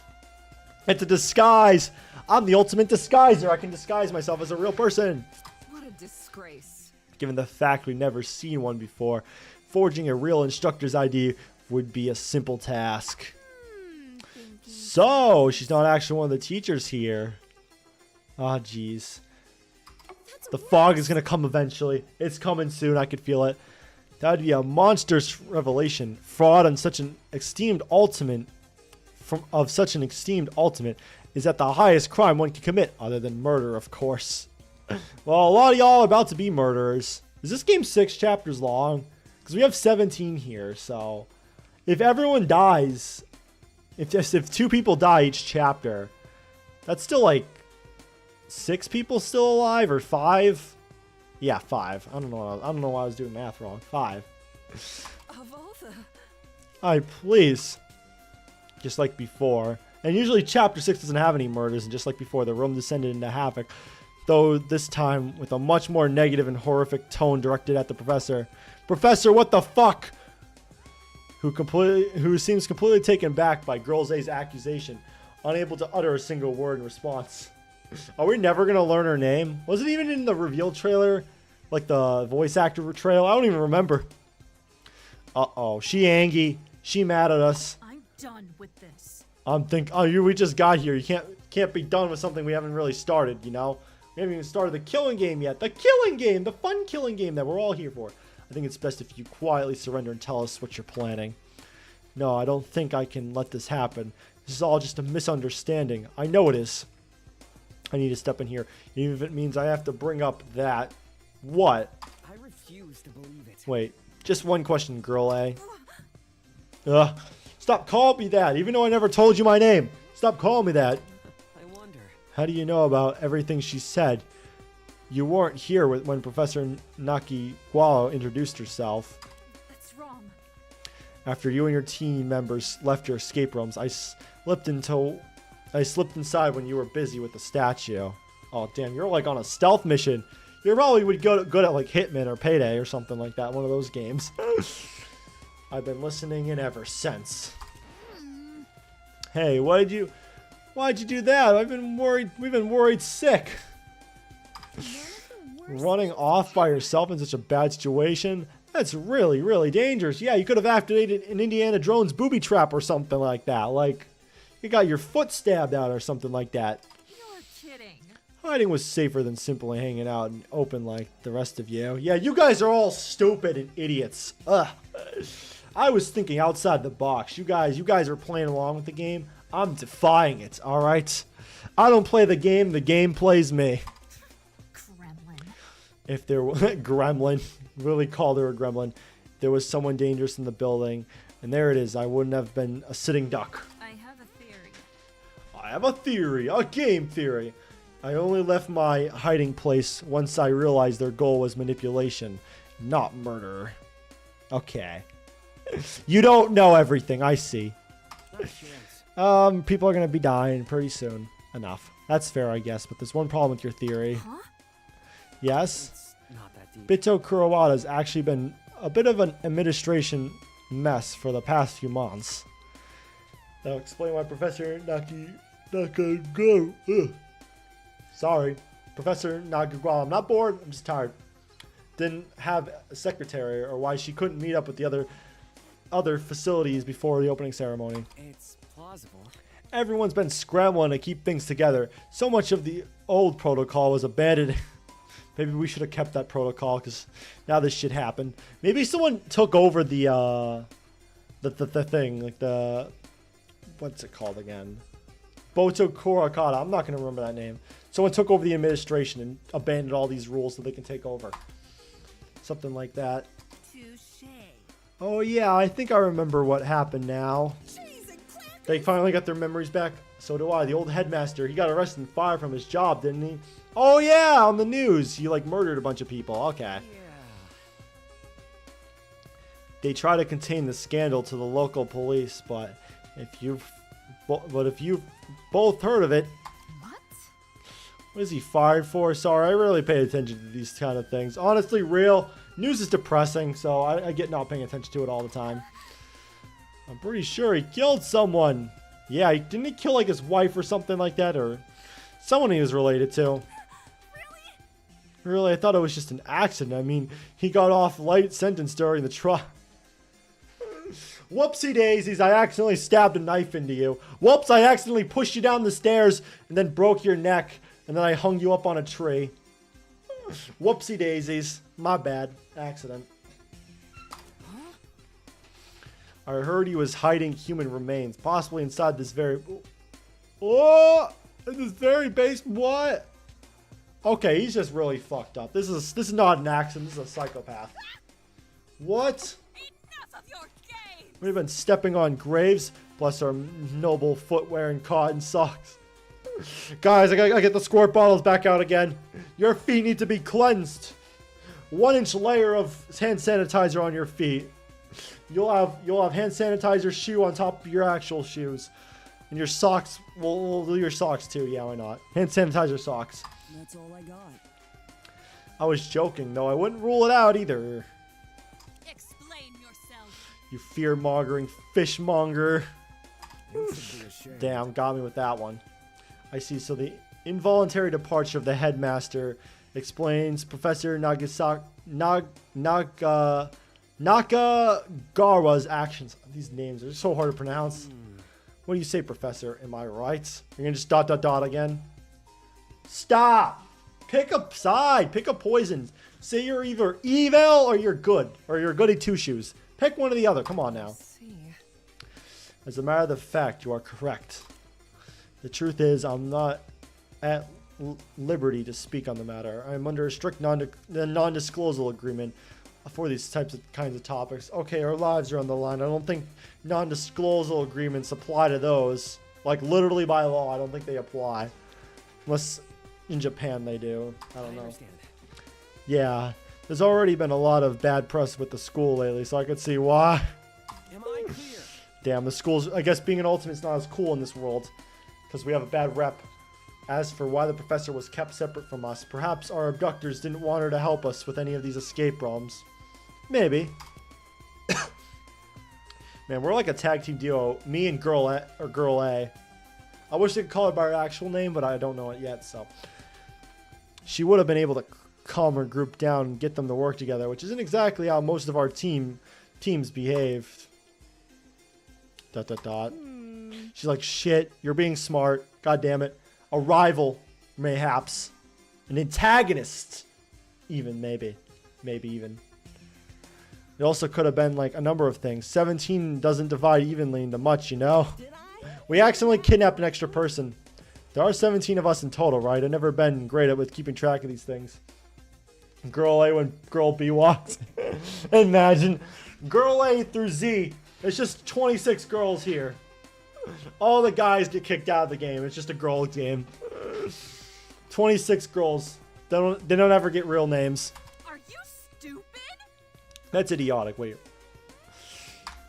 It's a disguise. I'm the ultimate disguiser. I can disguise myself as a real person. What a disgrace. Given the fact we've never seen one before, forging a real instructor's ID would be a simple task. So, she's not actually one of the teachers here. Ah, jeez. The fog is going to come eventually. It's coming soon. I could feel it. That would be a monstrous revelation. Fraud on such an esteemed ultimate of such an esteemed ultimate is that the highest crime one can commit, other than murder, of course. Well, a lot of y'all are about to be murderers. Is this game 6 chapters long? Because we have 17 here, so if everyone dies, if 2 people die each chapter, that's still like 6 people still alive, or 5? Yeah, 5. I don't know why I was doing math wrong. 5. Of all the... Alright, please. Just like before. And usually chapter 6 doesn't have any murders, and just like before, the room descended into havoc. Though this time with a much more negative and horrific tone directed at the professor. Professor, what the fuck? Who seems completely taken back by Girls A's accusation, unable to utter a single word in response. Are we never gonna learn her name? Was it even in the reveal trailer? Like the voice actor trailer? I don't even remember. Uh-oh, she angry. She mad at us. I'm done with this. We just got here. You can't be done with something we haven't really started, you know? We haven't even started the killing game yet. The killing game! The fun killing game that we're all here for. I think it's best if you quietly surrender and tell us what you're planning. No, I don't think I can let this happen. This is all just a misunderstanding. I know it is. I need to step in here, even if it means I have to bring up that. What? I refuse to believe it. Wait, just one question, girl A. Stop calling me that, even though I never told you my name. Stop calling me that. I wonder. How do you know about everything she said? You weren't here when Professor Nakiwalo introduced herself. That's wrong. After you and your team members left your escape rooms, I slipped inside when you were busy with the statue. Oh, damn, you're like on a stealth mission. You probably would go good at like Hitman or Payday or something like that, one of those games. I've been listening in ever since. Hey, why'd you do that? We've been worried sick. Running off by yourself in such a bad situation? That's really, really dangerous. Yeah, you could have activated an Indiana Jones booby trap or something like that. Like, you got your foot stabbed out or something like that. You're kidding. Hiding was safer than simply hanging out and open like the rest of you. Yeah, you guys are all stupid and idiots. Ugh. I was thinking outside the box. You guys are playing along with the game. I'm defying it, alright? I don't play the game plays me. Gremlin. If there was gremlin, really called her a gremlin. There was someone dangerous in the building, and there it is. I wouldn't have been a sitting duck. I have a theory. I have a theory, a game theory. I only left my hiding place once I realized their goal was manipulation, not murder. Okay. You don't know everything, I see. People are gonna be dying pretty soon. Enough. That's fair, I guess, but there's one problem with your theory. Huh? Yes? It's not that deep. Bito Kurowa's actually been a bit of an administration mess for the past few months. That'll explain why Professor Sorry. Professor Nakagawa, I'm not bored, I'm just tired. Didn't have a secretary, or why she couldn't meet up with the other facilities before the opening ceremony. It's plausible. Everyone's been scrambling to keep things together. So much of the old protocol was abandoned. Maybe we should have kept that protocol, because now this shit happened. Maybe someone took over the thing, like the, what's it called again? Boto Kurakata. I'm not going to remember that name. Someone took over the administration and abandoned all these rules so they can take over. Something like that. Touché. Oh yeah, I think I remember what happened now. They finally got their memories back. So do I. The old headmaster, he got arrested and fired from his job, didn't he? Oh yeah, on the news. He like murdered a bunch of people. Okay. Yeah. They try to contain the scandal to the local police, but if you've both heard of it. What is he fired for? Sorry, I really pay attention to these kind of things. Honestly, real news is depressing, so I get not paying attention to it all the time. I'm pretty sure he killed someone. Yeah, didn't he kill like his wife or something like that, or someone he was related to? Really? I thought it was just an accident. I mean, he got off light sentence during the trial. Whoopsie daisies, I accidentally stabbed a knife into you. Whoops, I accidentally pushed you down the stairs and then broke your neck. And then I hung you up on a tree. Whoopsie daisies. My bad. Accident. I heard he was hiding human remains, possibly inside this very... Oh! In this very base... What? Okay, he's just really fucked up. This is not an accident. This is a psychopath. What? Enough of your game! We've been stepping on graves. Bless our noble footwear and cotton socks. Guys, I gotta get the squirt bottles back out again. Your feet need to be cleansed. 1-inch layer of hand sanitizer on your feet. You'll have hand sanitizer shoe on top of your actual shoes. And your socks, we'll do your socks too. Yeah, why not? Hand sanitizer socks. That's all I got. I was joking, though. I wouldn't rule it out either. Explain yourself. You fear-mongering fishmonger. You should be ashamed. Damn, got me with that one. I see. So the involuntary departure of the headmaster explains Professor Nakagawa's actions. These names are so hard to pronounce. What do you say, Professor? Am I right? You're gonna just ... again? Stop! Pick a side. Pick a poison. Say you're either evil or you're good. Or you're goody two-shoes. Pick one or the other. Come on now. As a matter of fact, you are correct. The truth is, I'm not at liberty to speak on the matter. I am under a strict non-disclosal agreement for these kinds of topics. Okay, our lives are on the line. I don't think non-disclosal agreements apply to those. Like, literally by law, I don't think they apply. Unless in Japan they do. I don't know. Yeah, there's already been a lot of bad press with the school lately, so I could see why. Am I clear? Damn, the school's... I guess being an ultimate's not as cool in this world. Because we have a bad rep. As for why the professor was kept separate from us, perhaps our abductors didn't want her to help us with any of these escape realms. Maybe. Man, we're like a tag team duo. Me and Girl A, or Girl A. I wish they could call her by her actual name, but I don't know it yet, so. She would have been able to calm her group down and get them to work together, which isn't exactly how most of our teams behaved. ... She's like, shit, you're being smart. God damn it. A rival, mayhaps. An antagonist. Even, maybe. Maybe even. It also could have been like a number of things. 17 doesn't divide evenly into much, you know? We accidentally kidnapped an extra person. There are 17 of us in total, right? I've never been great at with keeping track of these things. Girl A when Girl B walks. Imagine. Girl A through Z. It's just 26 girls here. All the guys get kicked out of the game. It's just a girl game. 26 girls. They don't ever get real names. Are you stupid? That's idiotic. Wait.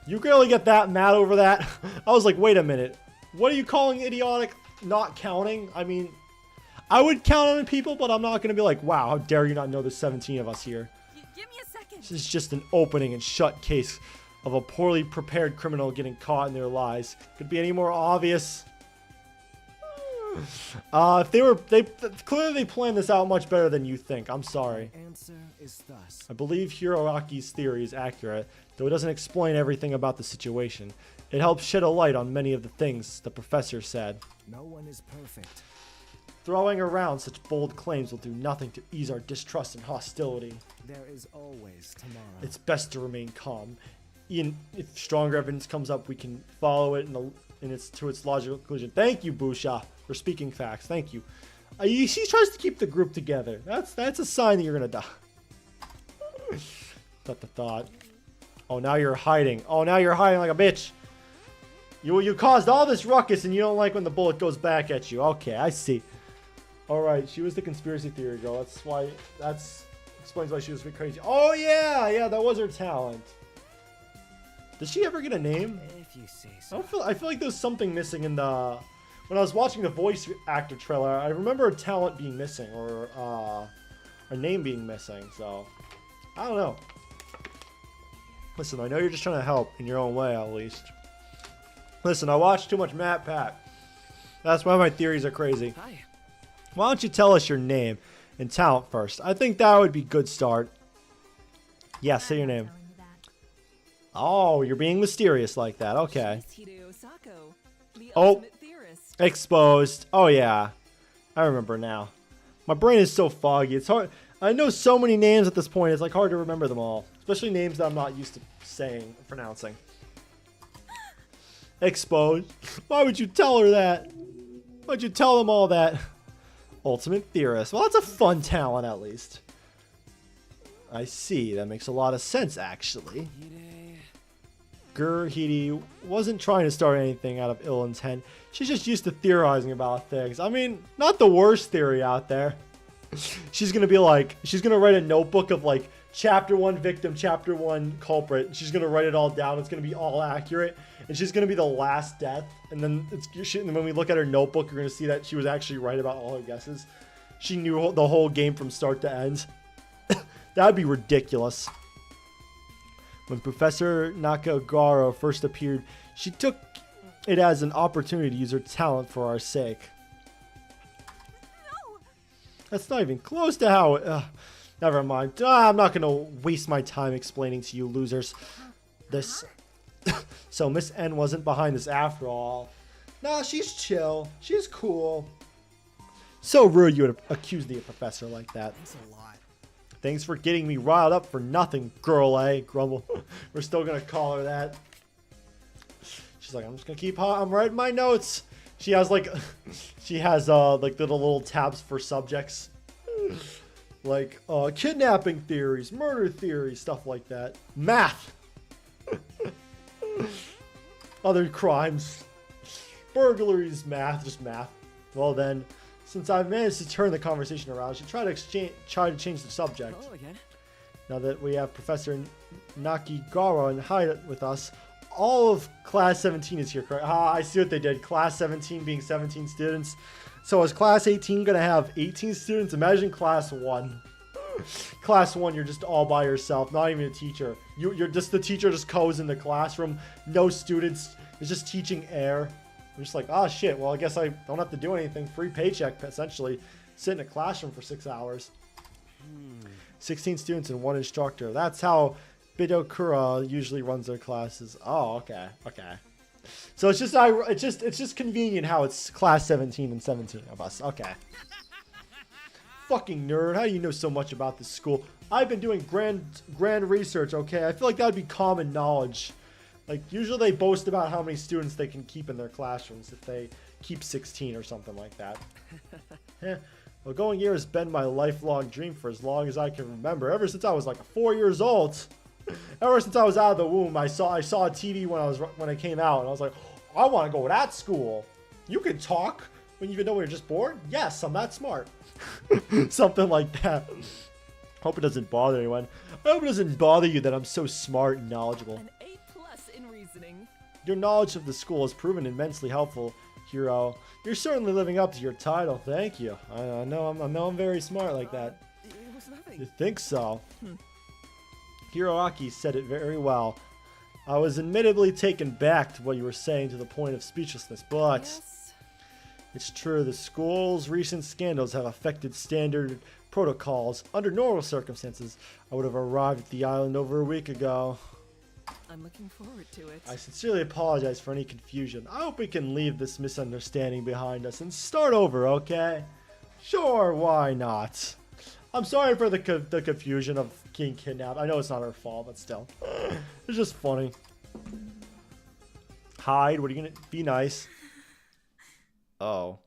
You can really get that mad over that? I was like, wait a minute. What are you calling idiotic? Not counting? I mean, I would count on people, but I'm not going to be like, wow, how dare you not know there's 17 of us here. Give me a second. This is just an opening and shut case of a poorly prepared criminal getting caught in their lies. Could be any more obvious. If clearly they planned this out much better than you think. I'm sorry. Answer is thus. I believe Hiroaki's theory is accurate, though it doesn't explain everything about the situation. It helps shed a light on many of the things the professor said. No one is perfect. Throwing around such bold claims will do nothing to ease our distrust and hostility. There is always tomorrow. It's best to remain calm. If stronger evidence comes up, we can follow it to its logical conclusion. Thank you, Busha, for speaking facts. Thank you. He tries to keep the group together. That's a sign that you're gonna die. Thought. Oh, now you're hiding. Oh, now you're hiding like a bitch. You caused all this ruckus, and you don't like when the bullet goes back at you. Okay, I see. All right, she was the conspiracy theory girl. Explains why she was a bit crazy. Oh yeah, that was her talent. Did she ever get a name? If you say so. I feel like there's something missing in the... When I was watching the voice actor trailer, I remember a talent being missing, or a name being missing, so... I don't know. Listen, I know you're just trying to help, in your own way, at least. Listen, I watch too much Matt Pat. That's why my theories are crazy. Hi. Why don't you tell us your name and talent first? I think that would be a good start. Yeah, say your name. Oh, you're being mysterious like that. Okay. Oh, exposed. Oh, yeah. I remember now. My brain is so foggy. It's hard. I know so many names at this point. It's like hard to remember them all. Especially names that I'm not used to saying, pronouncing. Exposed. Why would you tell her that? Why'd you tell them all that? Ultimate theorist. Well, that's a fun talent, at least. I see. That makes a lot of sense, actually. Hide wasn't trying to start anything out of ill intent. She's just used to theorizing about things. I mean, not the worst theory out there. She's gonna be like, she's gonna write a notebook of like chapter 1 victim, chapter 1 culprit. She's gonna write it all down. It's gonna be all accurate, and she's gonna be the last death. And then and when we look at her notebook, you're gonna see that she was actually right about all her guesses. She knew the whole game from start to end. That would be ridiculous. When Professor Nakagaro first appeared, she took it as an opportunity to use her talent for our sake. No. That's not even close to how it... never mind. I'm not going to waste my time explaining to you losers. This... So Miss N wasn't behind this after all. Nah, she's chill. She's cool. So rude you would accuse the professor like that. Thanks a lot. Thanks for getting me riled up for nothing, girl, eh? Grumble. We're still gonna call her that. She's like, I'm just gonna keep I'm writing my notes. She has like like little tabs for subjects. Like kidnapping theories, murder theories, stuff like that. Math. Other crimes. Burglaries, math, just math. Well then, since I've managed to turn the conversation around, she tried to change the subject. Hello again. Now that we have Professor Nakigara and Hide with us, all of Class 17 is here, correct? Ah, I see what they did. Class 17 being 17 students. So is Class 18 going to have 18 students? Imagine Class 1. Class 1, you're just all by yourself, not even a teacher. You're just, the teacher just goes in the classroom, no students, it's just teaching air. I'm just like, oh shit, well I guess I don't have to do anything. Free paycheck, essentially. Sit in a classroom for 6 hours. 16 students and 1 instructor. That's how Bidokura usually runs their classes. Oh, okay, okay. So it's just convenient how it's class 17 and 17 of us. Okay. Fucking nerd, how do you know so much about this school? I've been doing grand research, okay? I feel like that would be common knowledge. Like, usually they boast about how many students they can keep in their classrooms if they keep 16 or something like that. Well, going here has been my lifelong dream for as long as I can remember. Ever since I was like 4 years old. Ever since I was out of the womb, I saw a TV when I came out, and I was like, I want to go to that school. You can talk when you even know when you're just born? Yes, I'm that smart. Something like that. Hope it doesn't bother anyone. I hope it doesn't bother you that I'm so smart and knowledgeable. An A+ in reasoning. Your knowledge of the school has proven immensely helpful, Hiro. You're certainly living up to your title. Thank you. I know I'm very smart like that. It was nothing. You think so? Hiroaki said it very well. I was admittedly taken back to what you were saying to the point of speechlessness, but Yes. it's true. The school's recent scandals have affected standard protocols. Under normal circumstances, I would have arrived at the island over a week ago. I'm looking forward to it. I sincerely apologize for any confusion. I hope we can leave this misunderstanding behind us and start over, okay? Sure, why not? I'm sorry for the confusion of getting kidnapped. I know it's not her fault, but still. It's just funny. Hide, what are you gonna... Be nice. Oh.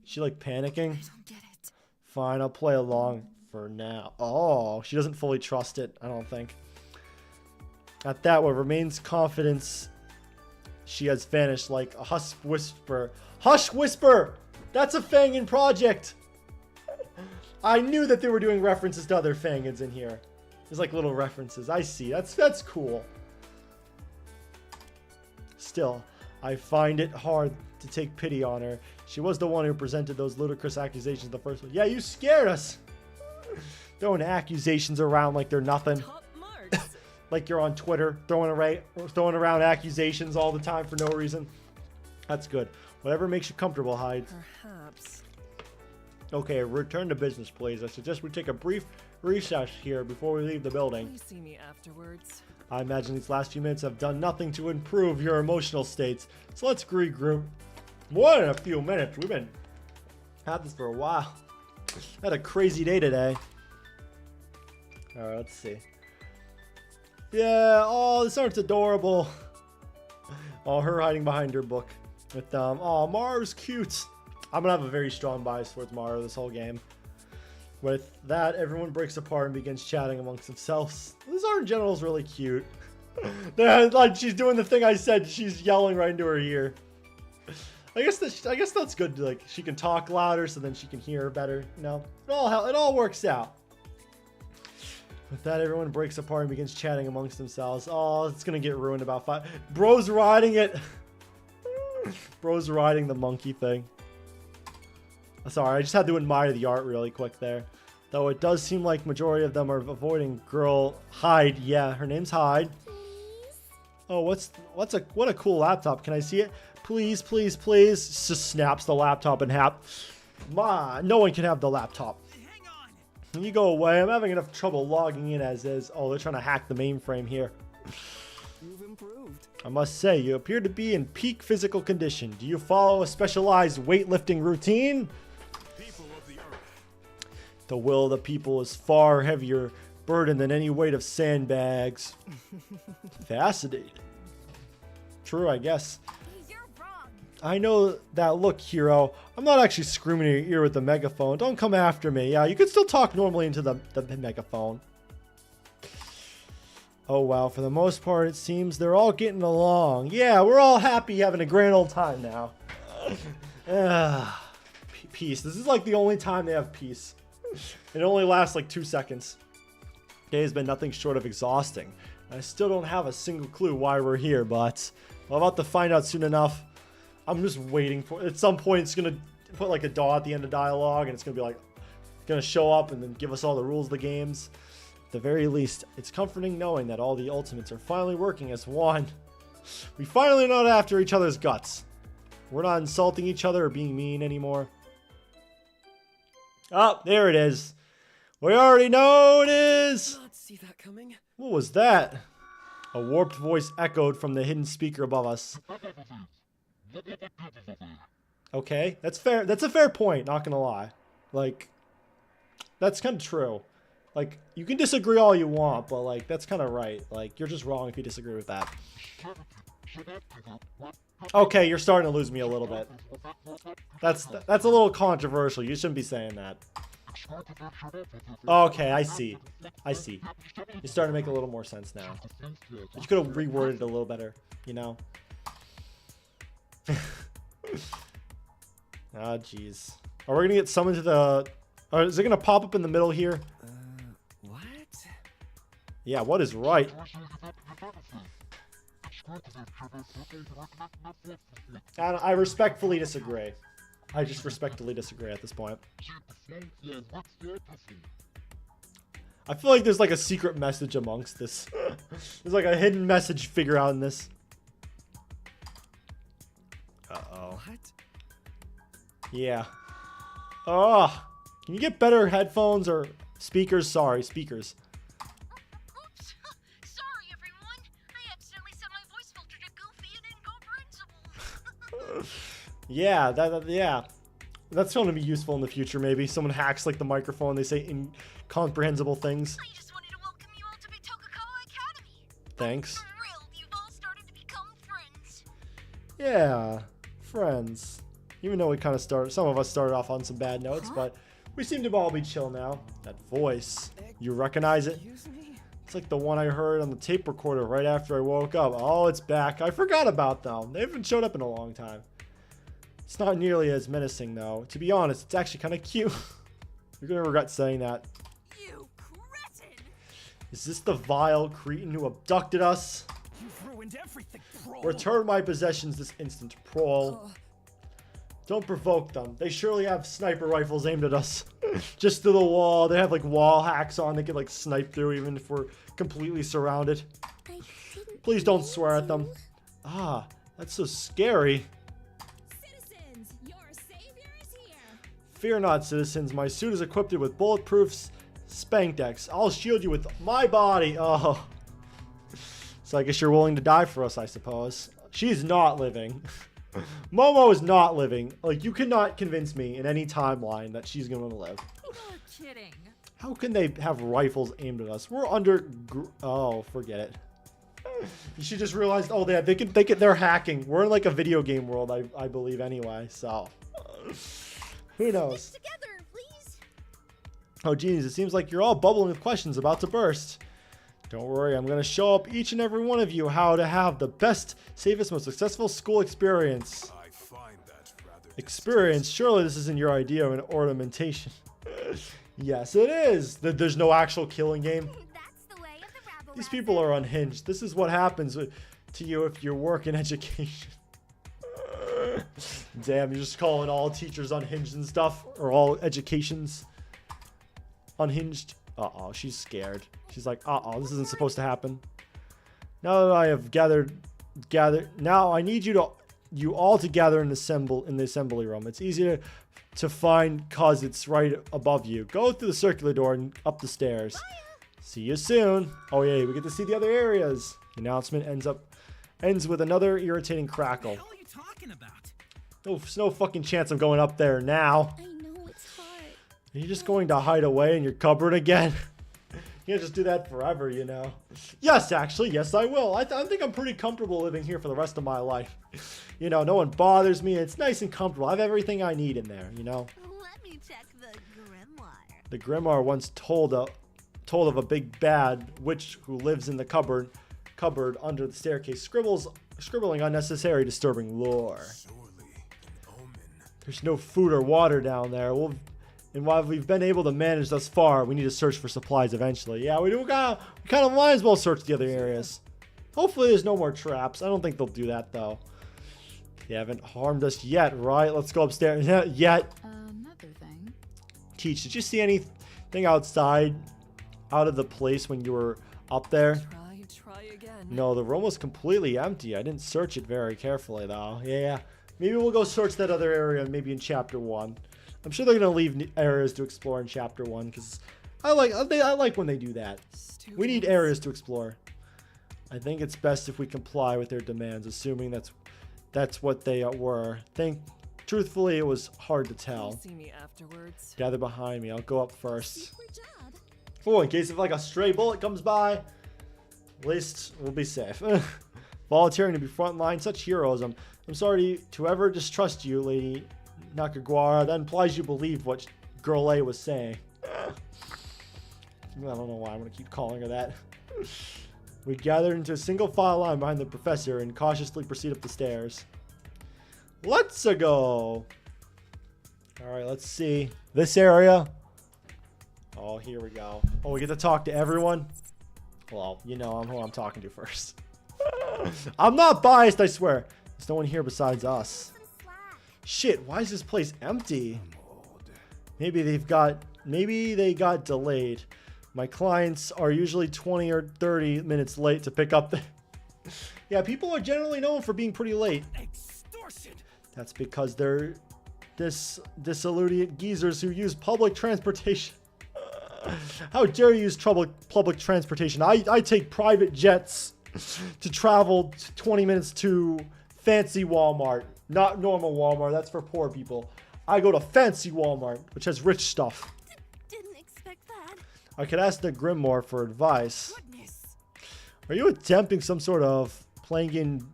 She like panicking? I don't get it. Fine, I'll play along for now. Oh, she doesn't fully trust it, I don't think. At that, what remains confidence, she has vanished like a hush whisper. Hush whisper! That's a FANGAN project! I knew that they were doing references to other FANGANs in here. There's like little references. I see. That's cool. Still, I find it hard to take pity on her. She was the one who presented those ludicrous accusations the first one. Yeah, you scared us! Throwing accusations around like they're nothing. Top marks. Like you're on Twitter, throwing around accusations all the time for no reason. That's good. Whatever makes you comfortable, Hyde. Perhaps. Okay, return to business, please. I suggest we take a brief recess here before we leave the building. Please see me afterwards. I imagine these last few minutes have done nothing to improve your emotional states. So let's regroup. More than a few minutes. We've been had this for a while. Had a crazy day today. Alright, let's see. Yeah, oh, this art's adorable. Oh, her hiding behind her book with oh, Maru's cute. I'm gonna have a very strong bias towards Maru this whole game. With that, everyone breaks apart and begins chatting amongst themselves. This art in general is really cute. Like she's doing the thing I said. She's yelling right into her ear. I guess that's good. Like she can talk louder, so then she can hear her better. You know, it all works out. With that, everyone breaks apart and begins chatting amongst themselves. Oh, it's gonna get ruined about 5. Bro's riding it. Bro's riding the monkey thing. Sorry, I just had to admire the art really quick there. Though it does seem like majority of them are avoiding girl Hyde. Yeah, her name's Hyde. Oh, what a cool laptop. Can I see it? Please, please, please. Just snaps the laptop in half. No one can have the laptop. Can you go away? I'm having enough trouble logging in as is. Oh, they're trying to hack the mainframe here. You've improved. I must say, you appear to be in peak physical condition. Do you follow a specialized weightlifting routine? People of the earth. The will of the people is far heavier burden than any weight of sandbags. Fascinating. True, I guess. You're wrong. I know that look, hero. I'm not actually screaming in your ear with the megaphone. Don't come after me. Yeah, you can still talk normally into the megaphone. Oh, wow. For the most part, it seems they're all getting along. Yeah, we're all happy having a grand old time now. Peace. This is like the only time they have peace. It only lasts like 2 seconds. Day has been nothing short of exhausting. I still don't have a single clue why we're here, but I'm about to find out soon enough. I'm just waiting for at some point it's gonna put like a dot at the end of dialogue and it's gonna be like gonna show up and then give us all the rules of the games. At the very least, it's comforting knowing that all the ultimates are finally working as one. We finally not after each other's guts. We're not insulting each other or being mean anymore. Oh, there it is. We already know it is. Not see that coming. What was that? A warped voice echoed from the hidden speaker above us. Okay, that's fair. That's a fair point, not gonna lie. Like, that's kind of true. Like, you can disagree all you want, but like, that's kind of right. Like, you're just wrong if you disagree with that. Okay, you're starting to lose me a little bit. That's a little controversial. You shouldn't be saying that. Okay, I see. I see. You're starting to make a little more sense now. But you could have reworded it a little better, you know? Ah, jeez. Are we gonna get summoned to the... Or is it gonna pop up in the middle here? What? Yeah, what is right? I respectfully disagree. I just respectfully disagree at this point. I feel like there's like a secret message amongst this. There's like a hidden message figure out in this. Uh-oh. What? Yeah. Oh, can you get better headphones or speakers? Sorry, speakers. Oops. Sorry, everyone. I accidentally set my voice filter to goofy and incomprehensible. Yeah, yeah. That's going to be useful in the future, maybe. Someone hacks like the microphone, they say incomprehensible things. I just wanted to welcome you all to Big Coca-Cola Academy. Thanks. For real, you've all started to become friends. Yeah, friends. Even though we kind of some of us started off on some bad notes, but we seem to all be chill now. That voice, you recognize it? Excuse me? It's like the one I heard on the tape recorder right after I woke up. Oh, it's back. I forgot about them. They haven't showed up in a long time. It's not nearly as menacing, though. To be honest, it's actually kind of cute. You're going to regret saying that. You cretin! Is this the vile cretin who abducted us? You've ruined everything, Prologue. Return my possessions this instant, Prologue. Don't provoke them. They surely have sniper rifles aimed at us. Just through the wall. They have like wall hacks on. They can like snipe through even if we're completely surrounded. Please don't swear at them. Ah, that's so scary. Citizens, your savior is here. Fear not, citizens. My suit is equipped with bulletproof spank decks. I'll shield you with my body. Oh. So I guess you're willing to die for us, I suppose. She's not living. Momo is not living. Like, you cannot convince me in any timeline that she's going to live. You're kidding. How can they have rifles aimed at us? We're under... Oh, forget it. She just realized, oh, they're hacking. We're in like a video game world, I believe anyway. So who knows? Together, please. Oh, geez, it seems like you're all bubbling with questions about to burst. Don't worry, I'm going to show up each and every one of you how to have the best, safest, most successful school experience. I find that rather Experience? Surely this isn't your idea of an ornamentation. Yes, it is. There's no actual killing game. That's the way of the rabble. These people are unhinged. This is what happens to you if you work in education. Damn, you're just calling all teachers unhinged and stuff, or all educations unhinged. Uh-oh, she's scared. She's like, uh-oh, this isn't supposed to happen. Now that I have gathered, now I need you all to gather in the assembly room. It's easier to find cause it's right above you. Go through the circular door and up the stairs. See you soon. Oh yeah, we get to see the other areas. The announcement ends with another irritating crackle. What the hell are you talking about? There's no fucking chance I'm going up there now. I know it's hard. Are you just going to hide away in your cupboard again? You can't just do that forever, you know. Yes, actually, yes, I will. I think I'm pretty comfortable living here for the rest of my life. You know, no one bothers me. It's nice and comfortable. I have everything I need in there, you know. Let me check the grimoire. The grimoire once told of a big bad witch who lives in the cupboard under the staircase, scribbling unnecessary, disturbing lore. surely an omen. There's no food or water down there. And while we've been able to manage thus far, we need to search for supplies eventually. Yeah, we kind of might as well search the other areas. Hopefully there's no more traps. I don't think they'll do that, though. They haven't harmed us yet, right? Let's go upstairs. Yet. Another thing. Teach, did you see anything outside, out of the place when you were up there? Try again. No, the room was completely empty. I didn't search it very carefully, though. Yeah. Maybe we'll go search that other area, maybe in Chapter 1. I'm sure they're going to leave areas to explore in Chapter 1, because I like when they do that. We need areas to explore. I think it's best if we comply with their demands, assuming that's what they were. Truthfully, it was hard to tell. See me afterwards. Gather behind me. I'll go up first. Super job. Oh, in case if like a stray bullet comes by, at least we'll be safe. Volunteering to be frontline, such heroes. I'm sorry to ever distrust you, Lady Nakagawa. That implies you believe what Girl A was saying. I don't know why I'm gonna keep calling her that. We gathered into a single file line behind the professor and cautiously proceed up the stairs. Let's go. All right, let's see this area. Oh, here we go. Oh, we get to talk to everyone. Well, you know who I'm talking to first. I'm not biased, I swear. There's no one here besides us. Shit, why is this place empty? Maybe they got delayed. My clients are usually 20 or 30 minutes late to pick up the... Yeah, people are generally known for being pretty late. Extortion. That's because they're dissolute geezers who use public transportation. How dare you use public transportation? I take private jets to travel 20 minutes to fancy Walmart. Not normal Walmart, that's for poor people. I go to fancy Walmart, which has rich stuff. Didn't expect that. I could ask the Grimoire for advice. Goodness. Are you attempting some sort of FANGAN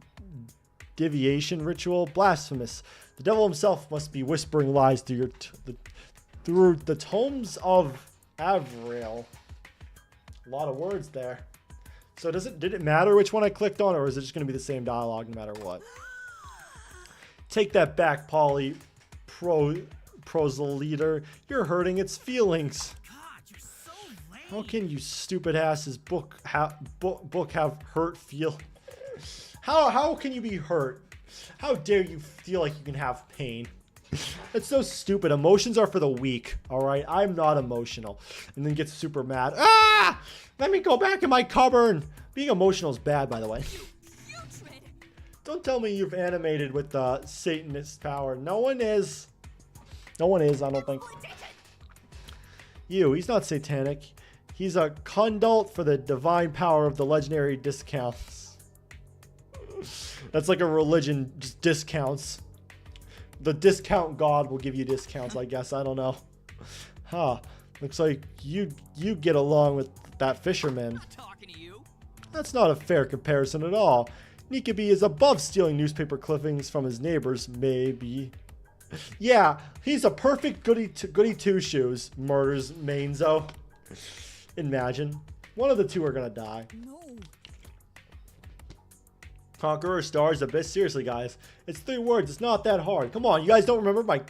deviation ritual? Blasphemous. The devil himself must be whispering lies through through the tomes of Avril. A lot of words there. So did it matter which one I clicked on, or is it just going to be the same dialogue no matter what? Take that back, Polly. Pro's leader. You're hurting its feelings. God, you're so lame. How can you stupid asses book have hurt feel? How can you be hurt? How dare you feel like you can have pain? That's so stupid. Emotions are for the weak, alright? I'm not emotional. And then gets super mad. Ah! Let me go back in my cupboard! Being emotional is bad, by the way. Don't tell me you've animated with the Satanist power. No one is. No one is, I don't think. He's not satanic. He's a conduit for the divine power of the legendary discounts. That's like a religion, just discounts. The discount god will give you discounts, I guess. I don't know. Huh. Looks like you get along with that fisherman. I'm not talking to you. That's not a fair comparison at all. Nikabe is above stealing newspaper clippings from his neighbors, maybe. Yeah, he's a perfect goody two-shoes, murders Mainzo. Imagine. One of the two are gonna die. No. Conqueror, Stars, Abyss. Seriously, guys. It's 3 words. It's not that hard. Come on, you guys don't remember my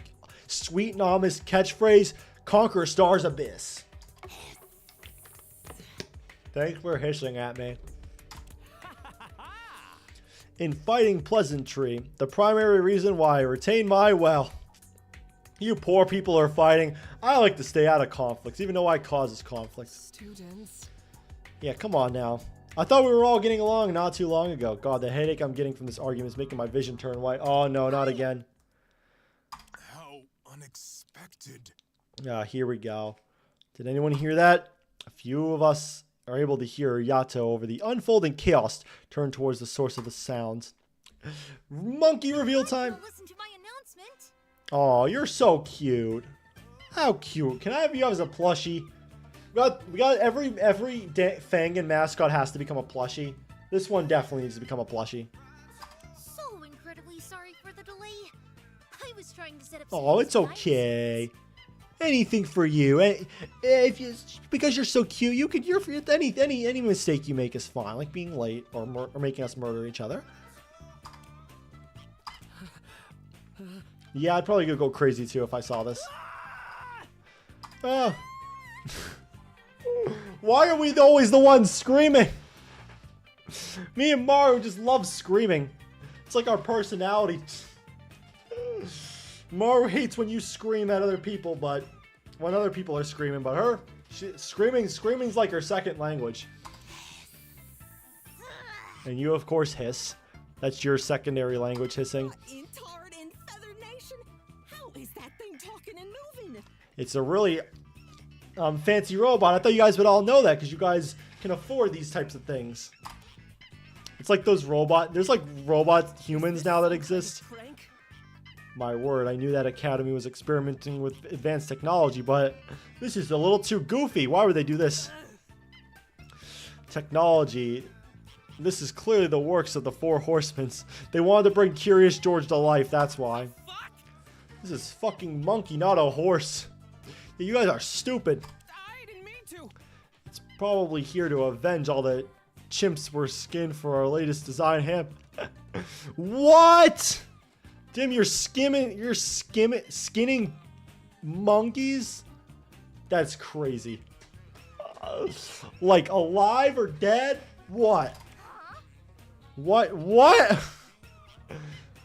sweet and ominous catchphrase? Conqueror, Stars, Abyss. Thanks for hissing at me. In fighting pleasantry, the primary reason why I retain my well. You poor people are fighting. I like to stay out of conflicts, even though I causes conflict. Students. Yeah, come on now. I thought we were all getting along not too long ago. God, the headache I'm getting from this argument is making my vision turn white. Oh no, not again. How unexpected. Here we go. Did anyone hear that? A few of us are able to hear Yato over the unfolding chaos turn towards the source of the sound. Monkey reveal time. Listen to my announcement. Oh, you're so cute. How cute. Can I have you as a plushie? We got every FANGAN mascot has to become a plushie. This one definitely needs to become a plushie. So incredibly sorry for the delay. I was trying to set up. Oh, it's okay. Anything for you. If you, because you're so cute, you could. You're any mistake you make is fine, like being late or making us murder each other. Yeah, I'd probably go crazy too if I saw this. Why are we always the ones screaming? Me and Maru just love screaming. It's like our personality. Maru hates when you scream at other people, but when other people are screaming, but her, screaming's like her second language. And you, of course, hiss. That's your secondary language, hissing. In Tard and Feather Nation, how is that thing talking and moving? It's a really fancy robot. I thought you guys would all know that because you guys can afford these types of things. It's like those there's like robot humans now that exist. My word, I knew that Academy was experimenting with advanced technology, but this is a little too goofy. Why would they do this? Technology. This is clearly the works of the 4 Horsemen. They wanted to bring Curious George to life, that's why. This is fucking monkey, not a horse. You guys are stupid. I didn't mean to. It's probably here to avenge all the chimps were skinned for our latest design. What? Dim, you're skinning monkeys? That's crazy. Like alive or dead? What? What?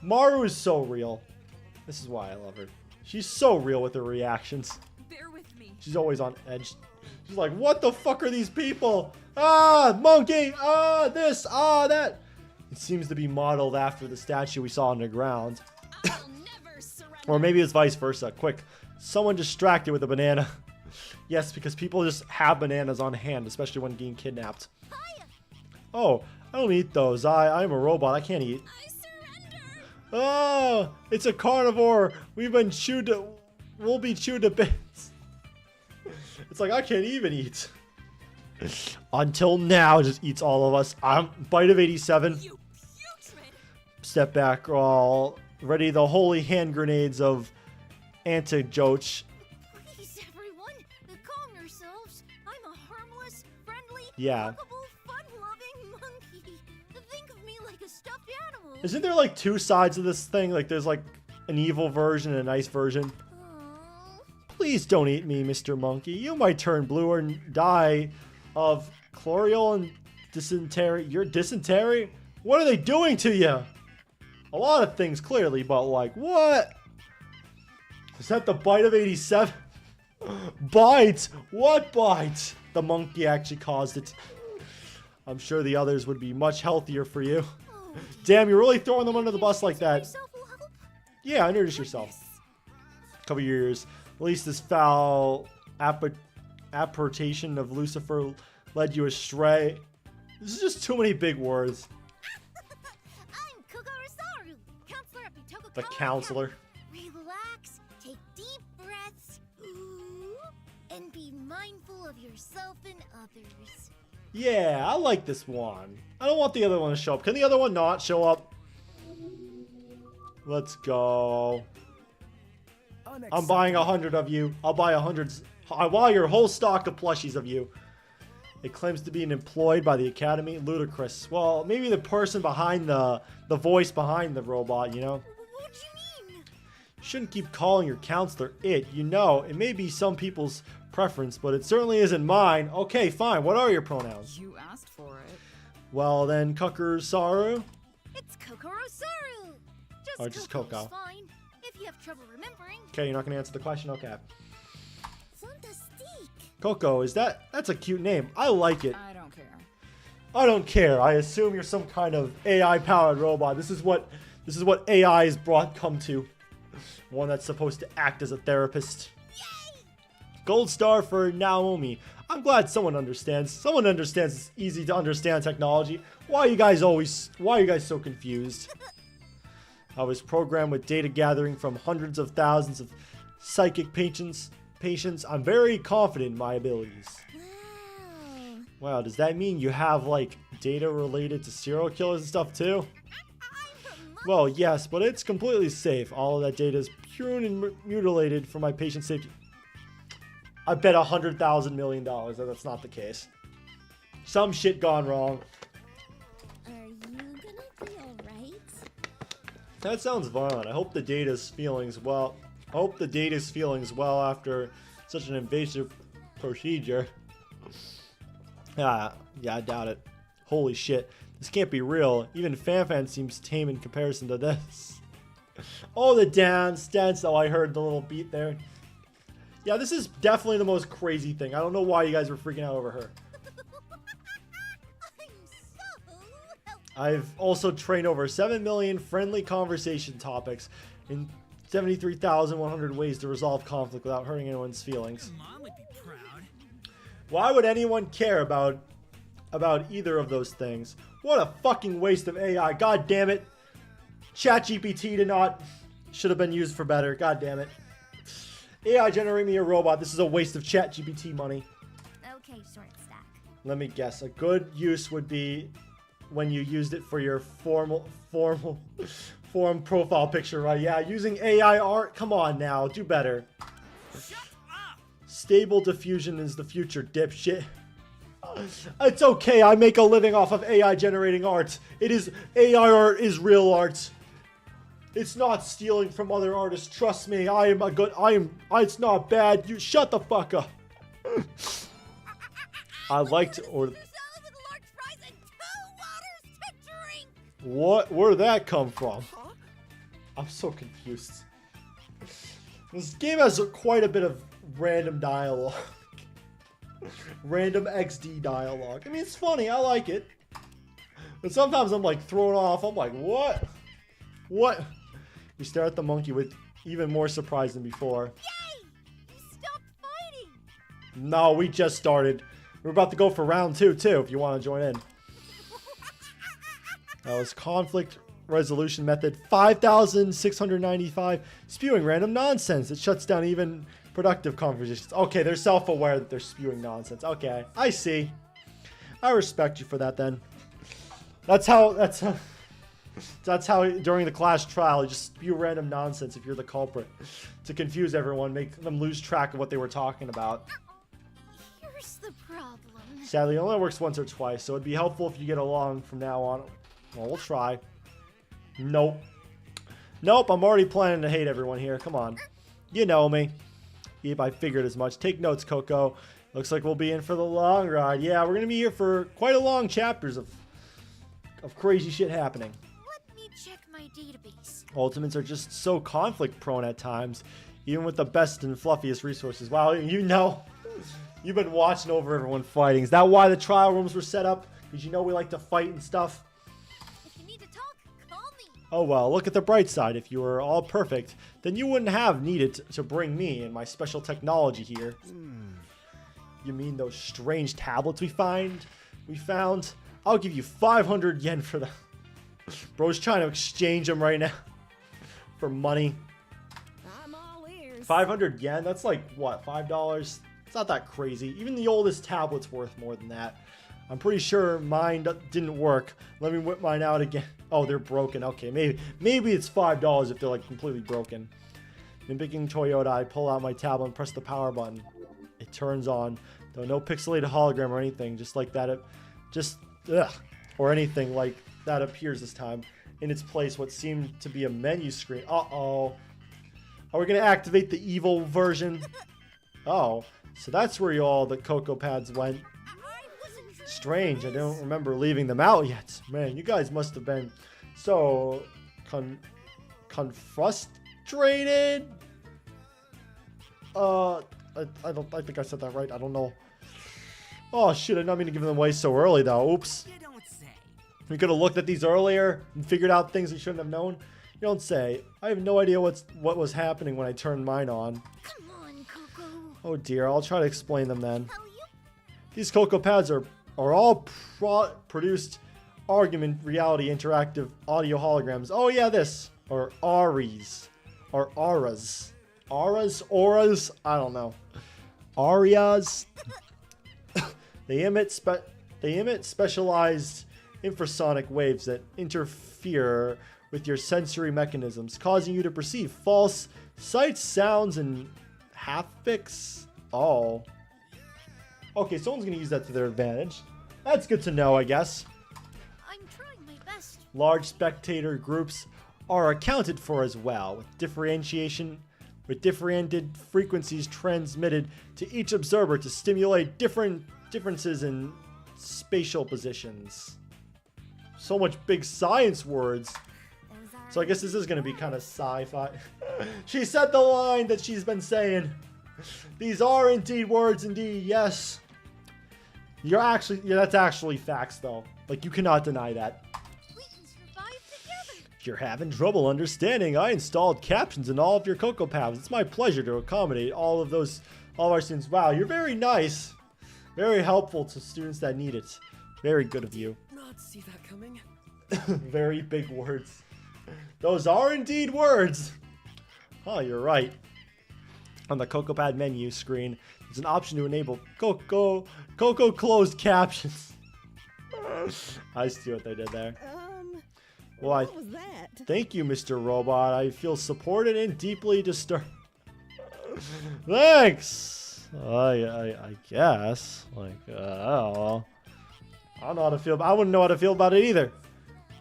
Maru is so real. This is why I love her. She's so real with her reactions. Bear with me. She's always on edge. She's like, what the fuck are these people? Ah, monkey! Ah, this! Ah, that! It seems to be modeled after the statue we saw on the ground. I'll never surrender. Or maybe it's vice versa. Quick, someone distracted with a banana. Yes, because people just have bananas on hand, especially when getting kidnapped. Oh, I don't eat those. I'm a robot. I can't eat. I surrender. Oh, it's a carnivore. We'll be chewed to bits. It's like, I can't even eat. Until now, it just eats all of us. Bite of 87. You putrid. Step back, all ready the holy hand grenades of Antijoch. Please, everyone, calm yourselves. I'm a harmless, friendly, Yeah. lovable, fun-loving monkey. Think of me like a stuffed animal. Isn't there like 2 sides of this thing? Like there's like an evil version and a nice version. Aw. Please don't eat me, Mr. Monkey. You might turn blue or die of chloral and dysentery. You're dysentery? What are they doing to you? A lot of things, clearly, but like, what? Is that the bite of 87? Bite? What bite? The monkey actually caused it. I'm sure the others would be much healthier for you. Oh, Damn, you're really throwing them under the bus like that. yourself will help. Yeah, introduce yourself. Couple years. At least this foul apportation of Lucifer led you astray. This is just too many big words. I'm Kokorosaru, counselor at Bitoko The College. counselor. Relax, take deep breaths, ooh, and be mindful of yourself and others. Yeah, I like this one. I don't want the other one to show up. Can the other one not show up? Let's go. I'm buying 100 of you. I'll buy 100. I'll buy your whole stock of plushies of you. It claims to be employed by the Academy. Ludicrous. Well, maybe the person behind the voice behind the robot, you know? What do you mean? You shouldn't keep calling your counselor it. You know, it may be some people's preference, but it certainly isn't mine. Okay, fine. What are your pronouns? You asked for it. Well, then, Kukurusaru? It's Kokorosaru. Or just Coco. Fine. If you have trouble remembering. Okay, you're not going to answer the question? Okay. Fantastique. Coco, that's a cute name. I like it. I don't care. I don't care. I assume you're some kind of AI-powered robot. This is what AI is come to. One that's supposed to act as a therapist. Yay! Gold star for Naomi. I'm glad someone understands. Someone understands it's easy to understand technology. Why are you guys so confused? I was programmed with data gathering from hundreds of thousands of psychic patients. I'm very confident in my abilities. Wow. Wow, does that mean you have, like, data related to serial killers and stuff, too? Well, yes, but it's completely safe. All of that data is pure and mutilated for my patient safety. I bet $100,000 million that that's not the case. Some shit gone wrong. Are you gonna be alright? That sounds violent. I hope the data's feelings well. I hope the data's feelings well after such an invasive procedure. Yeah, I doubt it. Holy shit. This can't be real. Even FanFan seems tame in comparison to this. Oh, the dance. Oh, I heard the little beat there. Yeah, this is definitely the most crazy thing. I don't know why you guys were freaking out over her. I've also trained over 7 million friendly conversation topics in 73,100 ways to resolve conflict without hurting anyone's feelings. Mom would be proud. Why would anyone care about either of those things? What a fucking waste of AI. God damn it. ChatGPT should have been used for better. God damn it. AI generate me a robot. This is a waste of ChatGPT money. Okay, short stack. Let me guess. A good use would be when you used it for your forum profile picture, right? Yeah, using AI art. Come on now, do better. Shut up! Stable diffusion is the future, dipshit. It's okay. I make a living off of AI generating art. AI art is real art. It's not stealing from other artists. Trust me. It's not bad. You shut the fuck up. I like to order. What? Where'd that come from? I'm so confused. This game has quite a bit of random dialogue. Random XD dialogue. I mean, it's funny. I like it. But sometimes I'm like thrown off. I'm like, what? What? You stare at the monkey with even more surprise than before. Yay! You stopped fighting! No, we just started. We're about to go for round 2 too, if you want to join in. That was conflict resolution method 5,695. Spewing random nonsense. It shuts down even productive conversations. Okay, they're self-aware that they're spewing nonsense. Okay, I see. I respect you for that then. That's how during the class trial you just spew random nonsense if you're the culprit to confuse everyone, make them lose track of what they were talking about. Here's the problem. Sadly, it only works once or twice, so it'd be helpful if you get along from now on. Well, we'll try. Nope. Nope, I'm already planning to hate everyone here. Come on. You know me. Yep, I figured as much. Take notes, Coco. Looks like we'll be in for the long ride. Yeah, we're going to be here for quite a long chapters of crazy shit happening. Let me check my database. Ultimates are just so conflict-prone at times, even with the best and fluffiest resources. Wow, you know. You've been watching over everyone fighting. Is that why the trial rooms were set up? Did you know we like to fight and stuff? If you need to talk, call me. Oh well, look at the bright side. If you were all perfect, then you wouldn't have needed to bring me and my special technology here. You mean those strange tablets we found? I'll give you 500 yen for them. Bro's trying to exchange them right now for money. I'm all ears. 500 yen? That's like, what, $5? It's not that crazy. Even the oldest tablet's worth more than that. I'm pretty sure mine didn't work. Let me whip mine out again. Oh, they're broken. Okay, maybe it's $5 if they're like completely broken. Mimicking Toyota, I pull out my tablet and press the power button. It turns on. Though no pixelated hologram or anything, just like that. Or anything like that appears this time. In its place, what seemed to be a menu screen. Uh-oh. Are we going to activate the evil version? Oh, so that's where all the Cocoa Pads went. Strange, I don't remember leaving them out yet. Man, you guys must have been so frustrated. I think I said that right. I don't know. Oh shit, I didn't mean to give them away so early though. Oops. You don't say. We could have looked at these earlier and figured out things we shouldn't have known. You don't say. I have no idea what was happening when I turned mine on. Come on, Coco. Oh dear, I'll try to explain them then. These Cocoa Pads are all produced argument reality interactive audio holograms. Oh yeah, this. Or ARIs. Or auras. Auras? I don't know. Arias? They emit specialized infrasonic waves that interfere with your sensory mechanisms, causing you to perceive false sights, sounds, and haptics. Oh. Okay, someone's going to use that to their advantage. That's good to know, I guess. I'm trying my best. Large spectator groups are accounted for as well, with differentiated frequencies transmitted to each observer to stimulate differences in spatial positions. So much big science words. So I guess this is going to be kind of sci-fi. She said the line that she's been saying. These are indeed words, indeed, yes. That's actually facts, though. Like, you cannot deny that. We can survive together. If you're having trouble understanding, I installed captions in all of your Cocoa Pads. It's my pleasure to accommodate all of our students. Wow, you're very nice. Very helpful to students that need it. Very good of you. Not see that coming. Very big words. Those are indeed words. Oh, you're right. On the Cocoa Pad menu screen, there's an option to enable Cocoa closed captions. I see what they did there. What was that? Thank you, Mr. Robot. I feel supported and deeply disturbed. Thanks. I guess. Like, oh, I don't know how to feel. I wouldn't know how to feel about it either.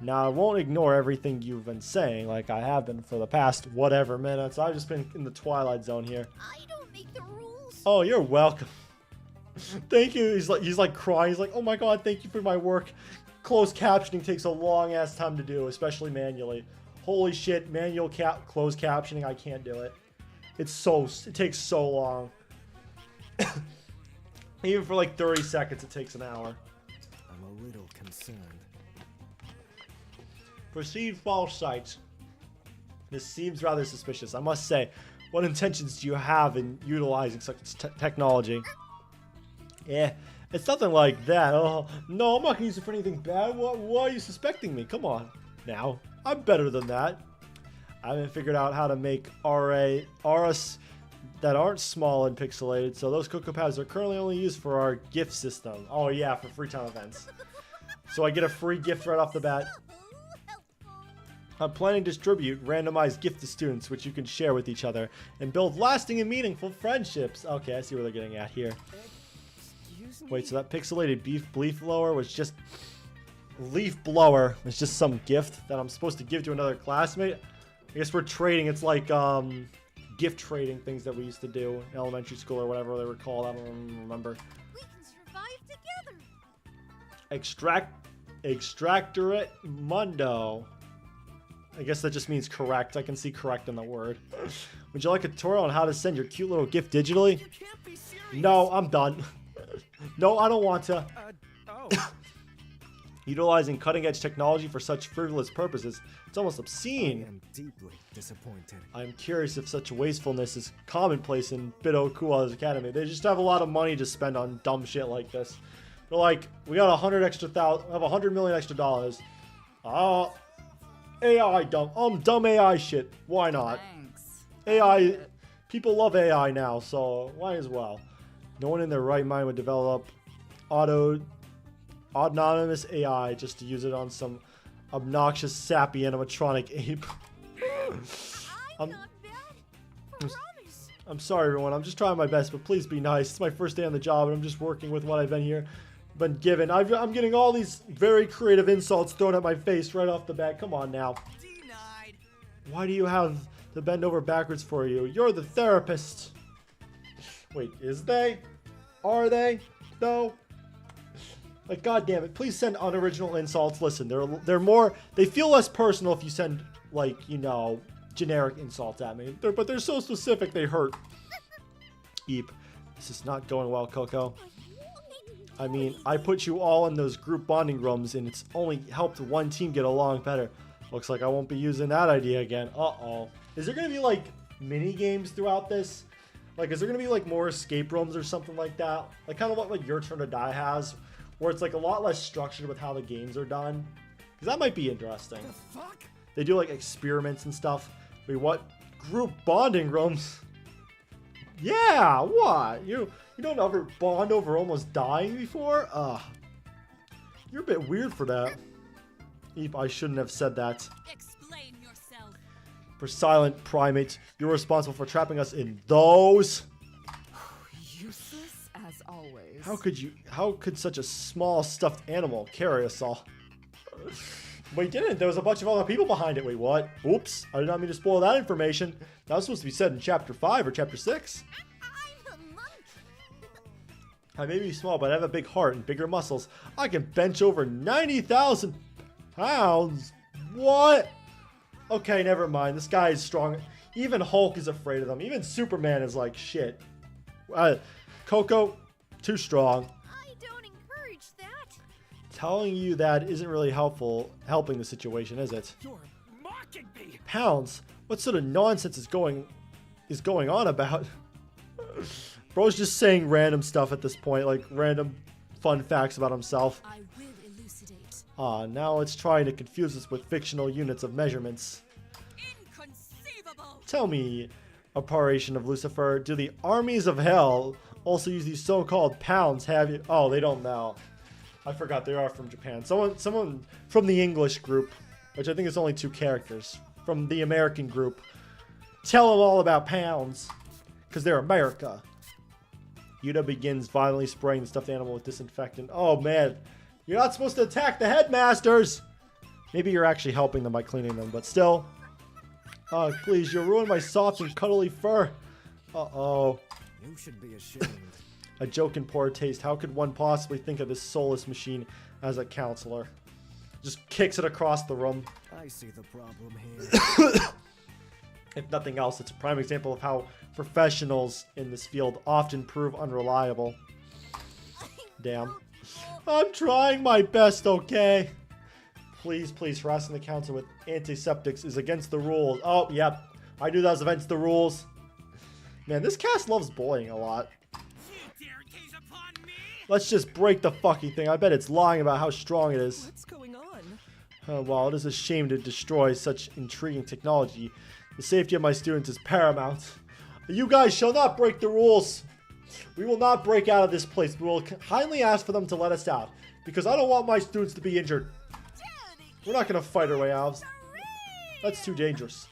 Now, I won't ignore everything you've been saying, like I have been for the past whatever minutes. I've just been in the twilight zone here. I don't make the rules. Oh, you're welcome. Thank you. He's like crying. He's like, oh my god, thank you for my work. Closed captioning takes a long ass time to do, especially manually. Holy shit, manual closed captioning, I can't do it. It takes so long. Even for like 30 seconds, it takes an hour. I'm a little concerned. Perceived false sights. This seems rather suspicious, I must say. What intentions do you have in utilizing such technology? It's nothing like that. Oh, no, I'm not going to use it for anything bad. Why are you suspecting me? Come on. Now, I'm better than that. I haven't figured out how to make auras that aren't small and pixelated, so those Cocoa Pads are currently only used for our gift system. Oh yeah, for free time events. So I get a free gift right off the bat. I'm planning to distribute randomized gift to students, which you can share with each other, and build lasting and meaningful friendships. Okay, I see where they're getting at here. Wait, so that pixelated leaf blower was just some gift that I'm supposed to give to another classmate? I guess we're trading. It's like gift trading things that we used to do in elementary school or whatever they were called. I don't remember. We can survive together. Extractorate Mundo. I guess that just means correct. I can see correct in the word. Would you like a tutorial on how to send your cute little gift digitally? You can't be serious. No, I'm done. No, I don't want to. Utilizing cutting-edge technology for such frivolous purposes. It's almost obscene. I am deeply disappointed. I'm curious if such wastefulness is commonplace in Bido Kuwa's Academy. They just have a lot of money to spend on dumb shit like this. They're like, we got $100 million extra dollars. AI dumb AI shit. Why not? Thanks. AI, people love AI now, so why as well? No one in their right mind would develop anonymous AI just to use it on some obnoxious, sappy animatronic ape. I'm not bad. Promise. I'm sorry, everyone. I'm just trying my best, but please be nice. It's my first day on the job, and I'm just working with what I've been given. I'm getting all these very creative insults thrown at my face right off the bat. Come on now. Denied. Why do you have to bend over backwards for you? You're the therapist. Wait, is they? Are they? No. Like, God damn it! Please send unoriginal insults. Listen, they're more. They feel less personal if you send, like, you know, generic insults at me. But they're so specific they hurt. Eep, this is not going well, Coco. I mean, I put you all in those group bonding rooms, and it's only helped one team get along better. Looks like I won't be using that idea again. Uh-oh. Is there gonna be, like, mini games throughout this? Like, is there gonna be, like, more escape rooms or something like that? Like, kind of what, like, Your Turn to Die has, where it's, like, a lot less structured with how the games are done. Because that might be interesting. The fuck? They do, like, experiments and stuff. Wait, what? Group bonding rooms? Yeah, what? You don't ever bond over almost dying before? You're a bit weird for that. Eep, I shouldn't have said that. Explain yourself. For silent primates, you're responsible for trapping us in those. Useless as always. How could such a small stuffed animal carry us all? Wait, didn't there was a bunch of other people behind it? Wait, what? Oops, I did not mean to spoil that information. That was supposed to be said in chapter 5 or chapter 6. I'm a monkey. I may be small, but I have a big heart and bigger muscles. I can bench over 90,000 pounds. What? Okay, never mind. This guy is strong. Even Hulk is afraid of him. Even Superman is like, shit. Coco, too strong. I don't encourage that. Telling you that isn't really helping the situation, is it? You're mocking me. Pounds? What sort of nonsense is going on about? Bro's just saying random stuff at this point, like random fun facts about himself. I will elucidate. Now it's trying to confuse us with fictional units of measurements. Inconceivable. Tell me, apparition of Lucifer, do the armies of hell also use these so-called pounds? Have you? Oh, they don't know. I forgot they are from Japan. Someone from the English group, which I think is only 2 characters, from the American group. Tell them all about pounds, because they're America. Yuta begins violently spraying the stuffed animal with disinfectant. Oh man, you're not supposed to attack the headmasters! Maybe you're actually helping them by cleaning them, but still. Oh, please, you'll ruin my soft and cuddly fur. Uh-oh. You should be ashamed. A joke in poor taste. How could one possibly think of this soulless machine as a counselor? Just kicks it across the room. I see the problem here. If nothing else, it's a prime example of how professionals in this field often prove unreliable. Damn. I'm trying my best, okay? Please, harassing the council with antiseptics is against the rules. Oh, yep. I knew that was against the rules. Man, this cast loves bullying a lot. You dare gaze upon me? Let's just break the fucking thing. I bet it's lying about how strong it is. What's going on? Well, it is a shame to destroy such intriguing technology. The safety of my students is paramount. You guys shall not break the rules. We will not break out of this place. We will kindly ask for them to let us out, because I don't want my students to be injured. We're not going to fight our way out. That's too dangerous.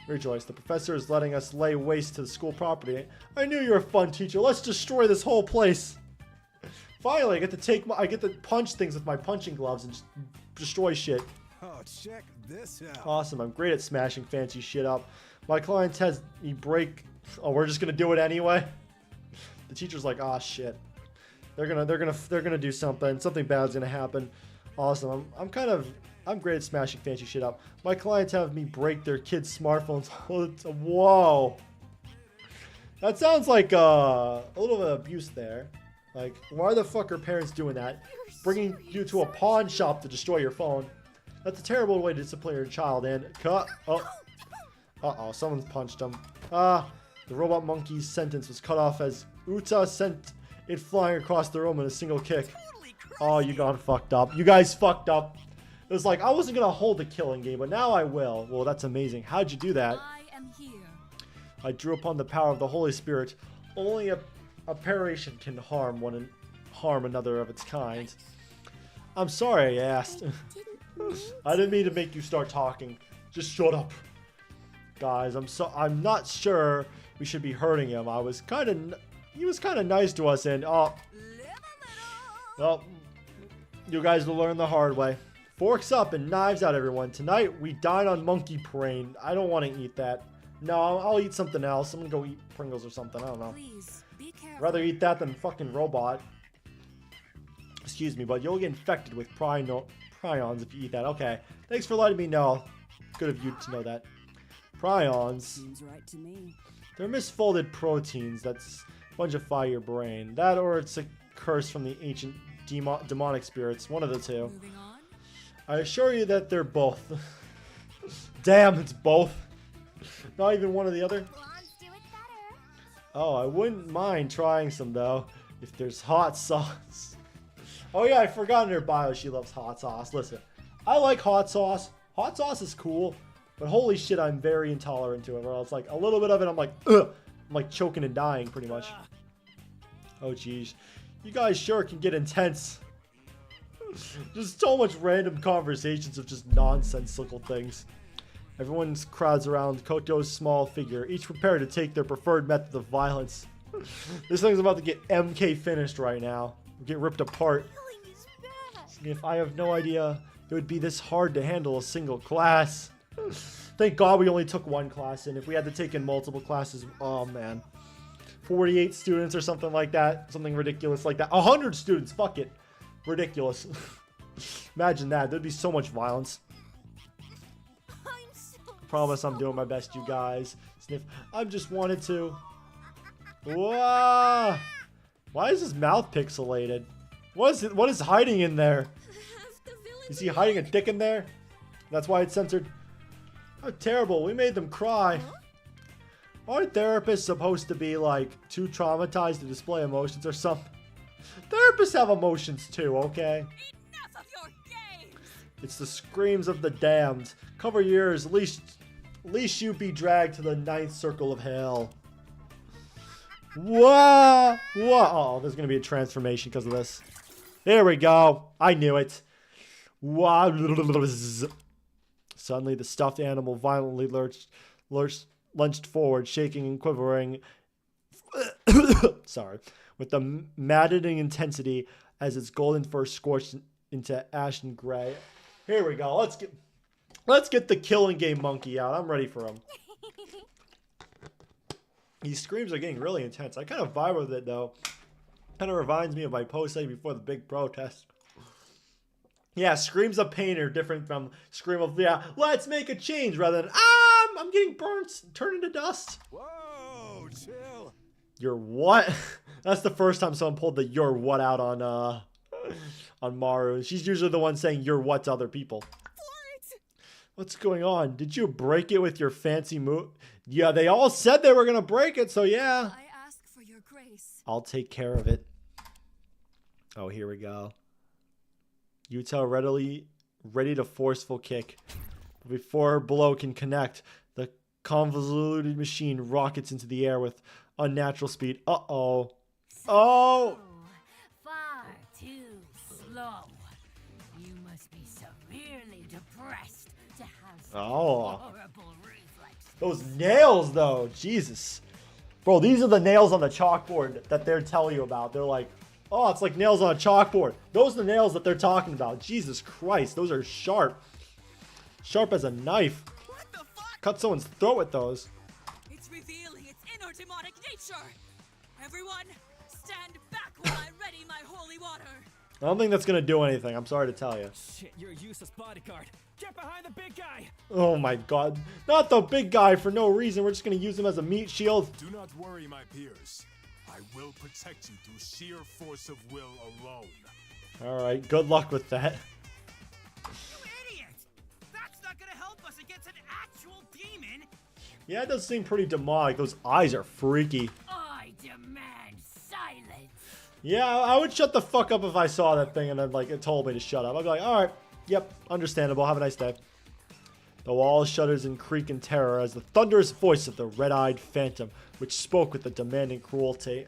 Rejoice, the professor is letting us lay waste to the school property. I knew you were a fun teacher. Let's destroy this whole place. Finally, I get to punch things with my punching gloves and just destroy shit. Oh, check this out. Awesome, I'm great at smashing fancy shit up. My clients has me break. Oh, we're just gonna do it anyway. The teacher's like, ah, shit. They're gonna do something. Something bad's gonna happen. Awesome. I'm great at smashing fancy shit up. My clients have me break their kids' smartphones. Whoa. That sounds like a little bit of abuse there. Like, why the fuck are parents doing that? Bringing you to a pawn shop to destroy your phone. That's a terrible way to discipline your child. And cut. Oh. Uh-oh, someone's punched him. The robot monkey's sentence was cut off as Uta sent it flying across the room in a single kick. Oh, you got fucked up. You guys fucked up. It was like, I wasn't going to hold the killing game, but now I will. Well, that's amazing. How'd you do that? I am here. I drew upon the power of the Holy Spirit. Only a apparition can harm another of its kind. I'm sorry I asked. I didn't mean to make you start talking. Just shut up. Guys, I'm not sure we should be hurting him. He was kind of nice to us, and well, you guys will learn the hard way. Forks up and knives out, everyone. Tonight we dine on monkey brain. I don't want to eat that. No, I'll eat something else. I'm gonna go eat Pringles or something. I don't know. Please, be careful. Rather eat that than fucking robot. Excuse me, but you'll get infected with prions if you eat that. Okay, thanks for letting me know. Good of you to know that. Prions. Seems right to me. They're misfolded proteins that spongify your brain. That or it's a curse from the ancient demonic spirits. One of the two. Moving on. I assure you that they're both. Damn, it's both. Not even one or the other. Blondes do it better. Oh, I wouldn't mind trying some though. If there's hot sauce. Oh yeah, I forgot in her bio she loves hot sauce. Listen, I like hot sauce. Hot sauce is cool. But holy shit, I'm very intolerant to it. Where it's like a little bit of it, I'm like, ugh. I'm like choking and dying pretty much. Oh jeez. You guys sure can get intense. Just so much random conversations of just nonsensical things. Everyone crowds around Koto's small figure, each prepared to take their preferred method of violence. This thing's about to get MK finished right now. Get ripped apart. If I have no idea it would be this hard to handle a single class. Thank God we only took one class in. If we had to take in multiple classes, oh man. 48 students or something like that. Something ridiculous like that. 100 students, fuck it. Ridiculous. Imagine that. There'd be so much violence. Promise I'm doing my best, you guys. Sniff. I just wanted to. Whoa. Why is his mouth pixelated? What is hiding in there? Is he hiding a dick in there? That's why it's censored. How terrible. We made them cry. Aren't therapists supposed to be like too traumatized to display emotions or something? Therapists have emotions too, okay? Enough of your games! It's the screams of the damned. Cover your ears, least you be dragged to the ninth circle of hell. Whoa! Whoa! Oh, there's gonna be a transformation because of this. There we go. I knew it. Wow! Suddenly, the stuffed animal violently lunged forward, shaking and quivering. Sorry, with the maddening intensity as its golden fur scorched into ashen gray. Here we go. Let's get the killing game monkey out. I'm ready for him. These screams are getting really intense. I kind of vibe with it though. Kind of reminds me of my post before the big protest. Yeah, screams of pain are different from scream of, yeah, let's make a change, rather than, I'm getting burnt, turn into dust. Whoa, chill. You're what? That's the first time someone pulled the you're what out on Maru. She's usually the one saying you're what to other people. What's going on? Did you break it with your fancy move? Yeah, they all said they were going to break it, so yeah. I ask for your grace. I'll take care of it. Oh, here we go. Yuta ready to forceful kick. Before her blow can connect, the convoluted machine rockets into the air with unnatural speed. Uh-oh. Oh! Far too slow. You must be severely depressed to have such horrible reflexes. Those nails, though. Jesus. Bro, these are the nails on the chalkboard that they're telling you about. They're like, oh, it's like nails on a chalkboard. Those are the nails that they're talking about. Jesus Christ, those are sharp. Sharp as a knife. What the fuck? Cut someone's throat with those. It's revealing its inner demonic nature. Everyone, stand back while I ready my holy water. I don't think that's going to do anything. I'm sorry to tell you. Shit, you're a useless bodyguard. Get behind the big guy. Oh my god. Not the big guy for no reason. We're just going to use him as a meat shield. Do not worry, my peers. I will protect you through sheer force of will alone. Alright, good luck with that. You idiot! That's not gonna help us against an actual demon! Yeah, it does seem pretty demonic. Those eyes are freaky. I demand silence. Yeah, I would shut the fuck up if I saw that thing and then like it told me to shut up. I'd be like, alright, yep, understandable. Have a nice day. The wall shudders and creak in terror as the thunderous voice of the red-eyed phantom, which spoke with a demanding cruelty.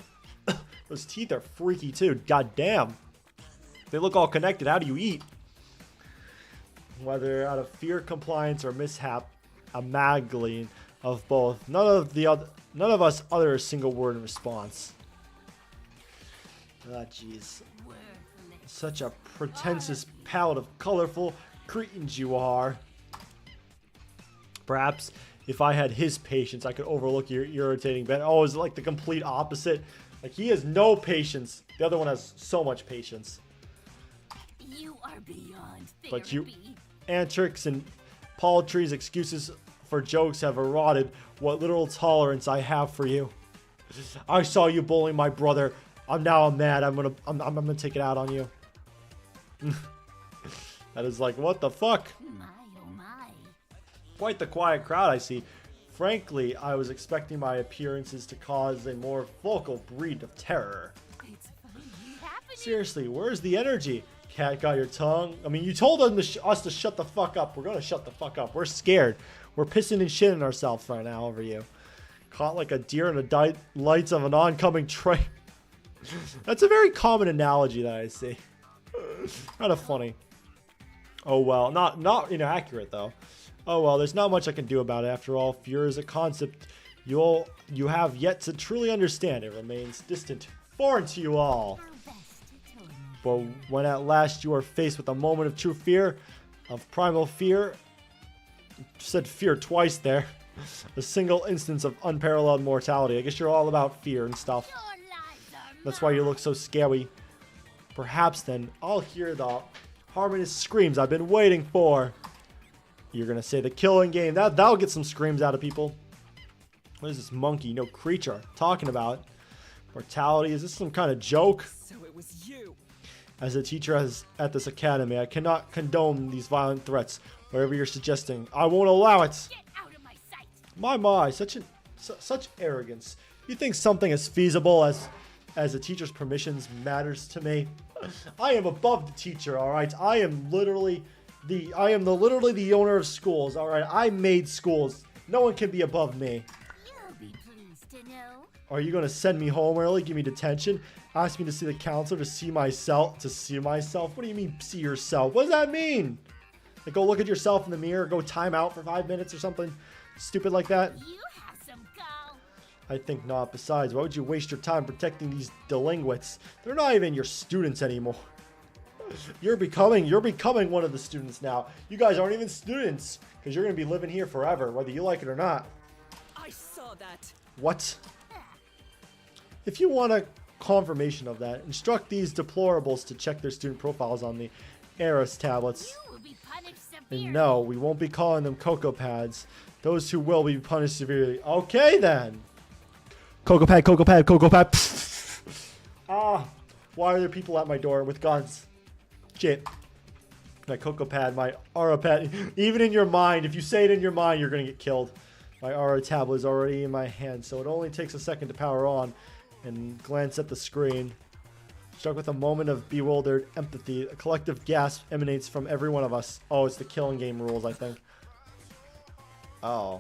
Those teeth are freaky too, god damn. They look all connected. How do you eat? Whether out of fear, compliance, or mishap, a magling of both. None of us utter a single word in response. Ah, jeez. Such a pretentious palette of colorful cretins you are. Perhaps if I had his patience, I could overlook your irritating Ben. Oh, it's like the complete opposite. Like, he has no patience. The other one has so much patience. You are beyond therapy. But you, antics and paltry's excuses for jokes have eroded what little tolerance I have for you. I saw you bullying my brother. I'm mad. I'm gonna take it out on you. That is like, what the fuck? My, oh my. Quite the quiet crowd I see. Frankly, I was expecting my appearances to cause a more vocal breed of terror. It's finally happening. Seriously, where's the energy? Cat got your tongue? I mean, you told us to shut the fuck up. We're gonna shut the fuck up. We're scared. We're pissing and shitting ourselves right now over you. Caught like a deer in the lights of an oncoming train. That's a very common analogy that I see. Kind of funny. Oh well, not inaccurate though. Oh well, there's not much I can do about it. After all, fear is a concept you have yet to truly understand. It remains distant, foreign to you all. But when at last you are faced with a moment of true fear, of primal fear, said fear twice there, a single instance of unparalleled mortality. I guess you're all about fear and stuff. That's why you look so scary. Perhaps then I'll hear the harmonious screams I've been waiting for. You're gonna say the killing game. That'll get some screams out of people. What is this monkey, no creature, talking about? Mortality? Is this some kind of joke? So it was you. As a teacher at this academy, I cannot condone these violent threats. Whatever you're suggesting, I won't allow it. Get out of my sight. My, such arrogance. You think something as feasible as a teacher's permissions matters to me? I am above the teacher, all right? I am literally the owner of schools, all right? I made schools. No one can be above me. You'll be pleased to know. Are you going to send me home early, give me detention, ask me to see the counselor, to see myself? What do you mean, see yourself? What does that mean? Like, go look at yourself in the mirror, go time out for 5 minutes or something stupid like that? You have some gall. I think not. Besides, why would you waste your time protecting these delinquents? They're not even your students anymore. You're becoming one of the students now. You guys aren't even students, because you're going to be living here forever, whether you like it or not. I saw that. What? If you want a confirmation of that, instruct these deplorables to check their student profiles on the Eris tablets. You will be punished severely. And no, we won't be calling them Cocoa Pads. Those who will be punished severely. Okay then. Cocoa Pad, Cocoa Pad, Cocoa Pad. Ah, why are there people at my door with guns? Shit. My Cocoa Pad, my Aura Pad. Even in your mind, if you say it in your mind, you're going to get killed. My Aura tablet is already in my hand, so it only takes a second to power on and glance at the screen. Struck with a moment of bewildered empathy, a collective gasp emanates from every one of us. Oh, it's the killing game rules, I think. Oh.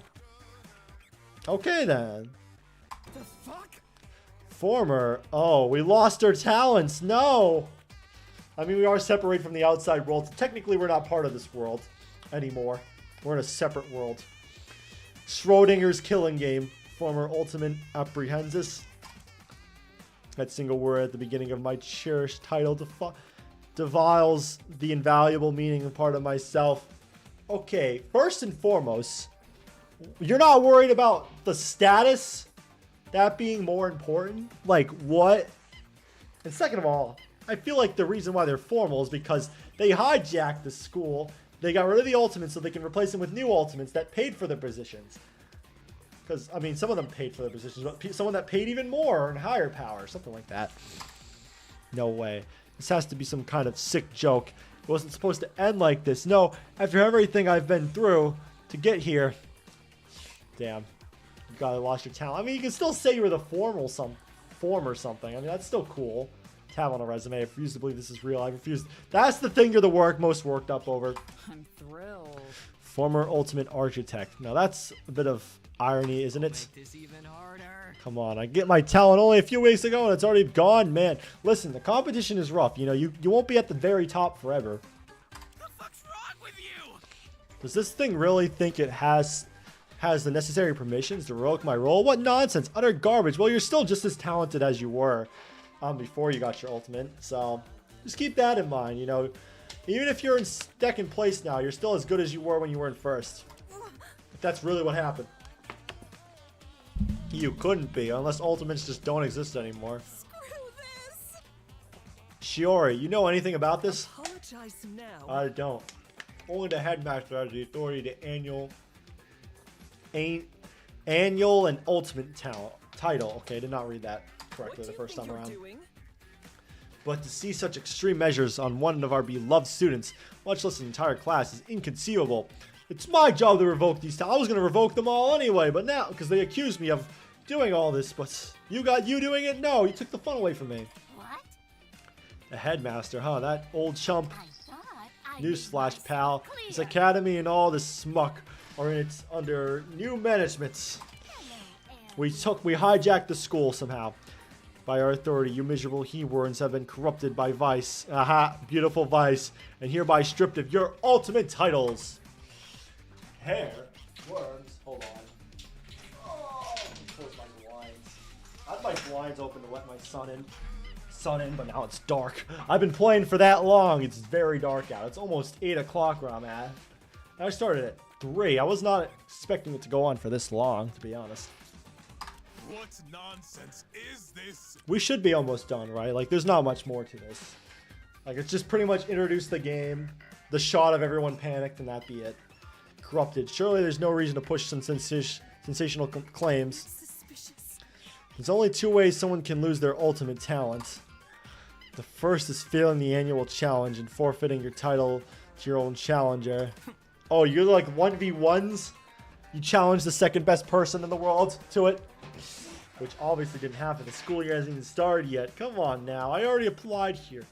Okay, then. The fuck? Former. Oh, we lost our talents. No. I mean, we are separated from the outside world. Technically, we're not part of this world anymore. We're in a separate world. Schrodinger's killing game. Former ultimate apprehensis. That single word at the beginning of my cherished title deviles the invaluable meaning and part of myself. Okay, first and foremost, you're not worried about the status, that being more important? Like, what? And second of all, I feel like the reason why they're formal is because they hijacked the school. They got rid of the ultimates so they can replace them with new ultimates that paid for their positions. Because, I mean, some of them paid for their positions, but someone that paid even more and higher power, something like that. No way. This has to be some kind of sick joke. It wasn't supposed to end like this. No, after everything I've been through to get here. Damn. You gotta lost your talent. I mean, you can still say you were the form or something. I mean, that's still cool to have on a resume. I refuse to believe this is real. I refuse. That's the thing you're most worked up over. I'm thrilled. Former ultimate architect. Now, that's a bit of irony, isn't it? Make this even harder. Come on, I get my talent only a few weeks ago and it's already gone, man. Listen, the competition is rough. You know, you won't be at the very top forever. The fuck's wrong with you? Does this thing really think it has the necessary permissions to revoke my role? What nonsense, utter garbage. Well, you're still just as talented as you were before you got your ultimate. So just keep that in mind, you know. Even if you're in second place now, you're still as good as you were when you were in first. If that's really what happened. You couldn't be, unless ultimates just don't exist anymore. Screw this! Shiori, you know anything about this? Apologize now. I don't. Only the headmaster has the authority to annual and ultimate title. Okay, I did not read that correctly the first time around. But to see such extreme measures on one of our beloved students, much less an entire class, is inconceivable. It's my job to revoke these. I was going to revoke them all anyway, but now, because they accused me of doing all this, but you doing it? No, you took the fun away from me. What? The headmaster, huh? That old chump. I thought I Newsflash, pal. clear. This academy and all this smuck are under new management. We hijacked the school somehow. By our authority, you miserable he-worms have been corrupted by vice. Aha, beautiful vice. And hereby stripped of your ultimate titles. Hair? Worms? Hold on. Oh, close my blinds. I had my blinds open to let my sun in, but now it's dark. I've been playing for that long. It's very dark out. It's almost 8 o'clock where I'm at. I started at 3. I was not expecting it to go on for this long, to be honest. What nonsense is this? We should be almost done, right? Like, there's not much more to this. Like, it's just pretty much introduce the game, the shot of everyone panicked, and that be it. Corrupted. Surely there's no reason to push some sensational claims. Suspicious. There's only 2 ways someone can lose their ultimate talent. The first is failing the annual challenge and forfeiting your title to your own challenger. Oh, you're like 1v1s? You challenge the second best person in the world to it? Which obviously didn't happen. The school year hasn't even started yet. Come on now. I already applied here.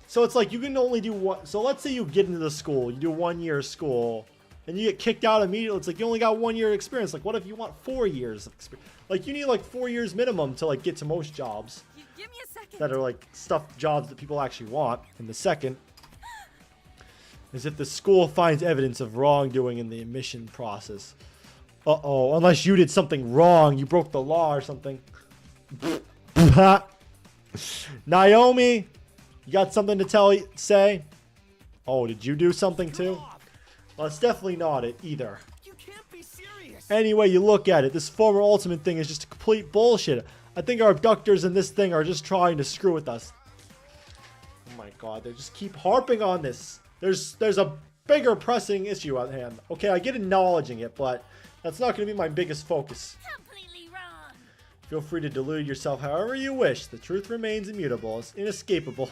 So it's like you can only do one. So let's say you get into the school. You do 1 year of school. And you get kicked out immediately. It's like you only got 1 year experience. Like what if you want 4 years of experience? Like you need like 4 years minimum to like get to most jobs. Give me a second. That are like jobs that people actually want. And the second is if the school finds evidence of wrongdoing in the admission process. Uh-oh, unless you did something wrong, you broke the law or something. Naomi, you got something to say? Oh, did you do something too? Well, it's definitely not it either. You can't be serious. Any way you look at it, this former ultimate thing is just a complete bullshit. I think our abductors in this thing are just trying to screw with us. Oh my god, they just keep harping on this. There's a bigger pressing issue at hand. Okay, I get acknowledging it, but that's not going to be my biggest focus. Completely wrong. Feel free to delude yourself however you wish. The truth remains immutable. It's inescapable.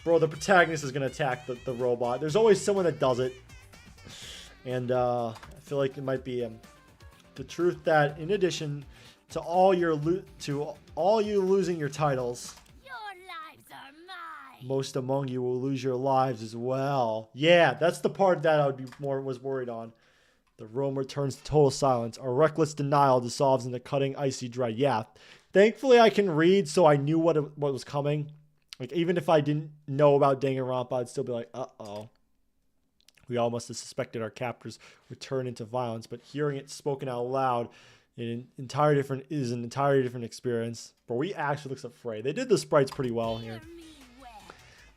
Bro, the protagonist is going to attack the robot. There's always someone that does it. And I feel like it might be the truth that in addition to all you losing your titles, Your lives are mine. most among you will lose your lives as well. Yeah, that's the part that I was worried on. The room returns to total silence. Our reckless denial dissolves into cutting icy dread. Yeah, thankfully I can read, so I knew what was coming. Like even if I didn't know about Danganronpa, I'd still be like, uh-oh. We all must have suspected our captors would turn into violence, but hearing it spoken out loud is an entirely different experience. But we actually looks afraid. They did the sprites pretty well here.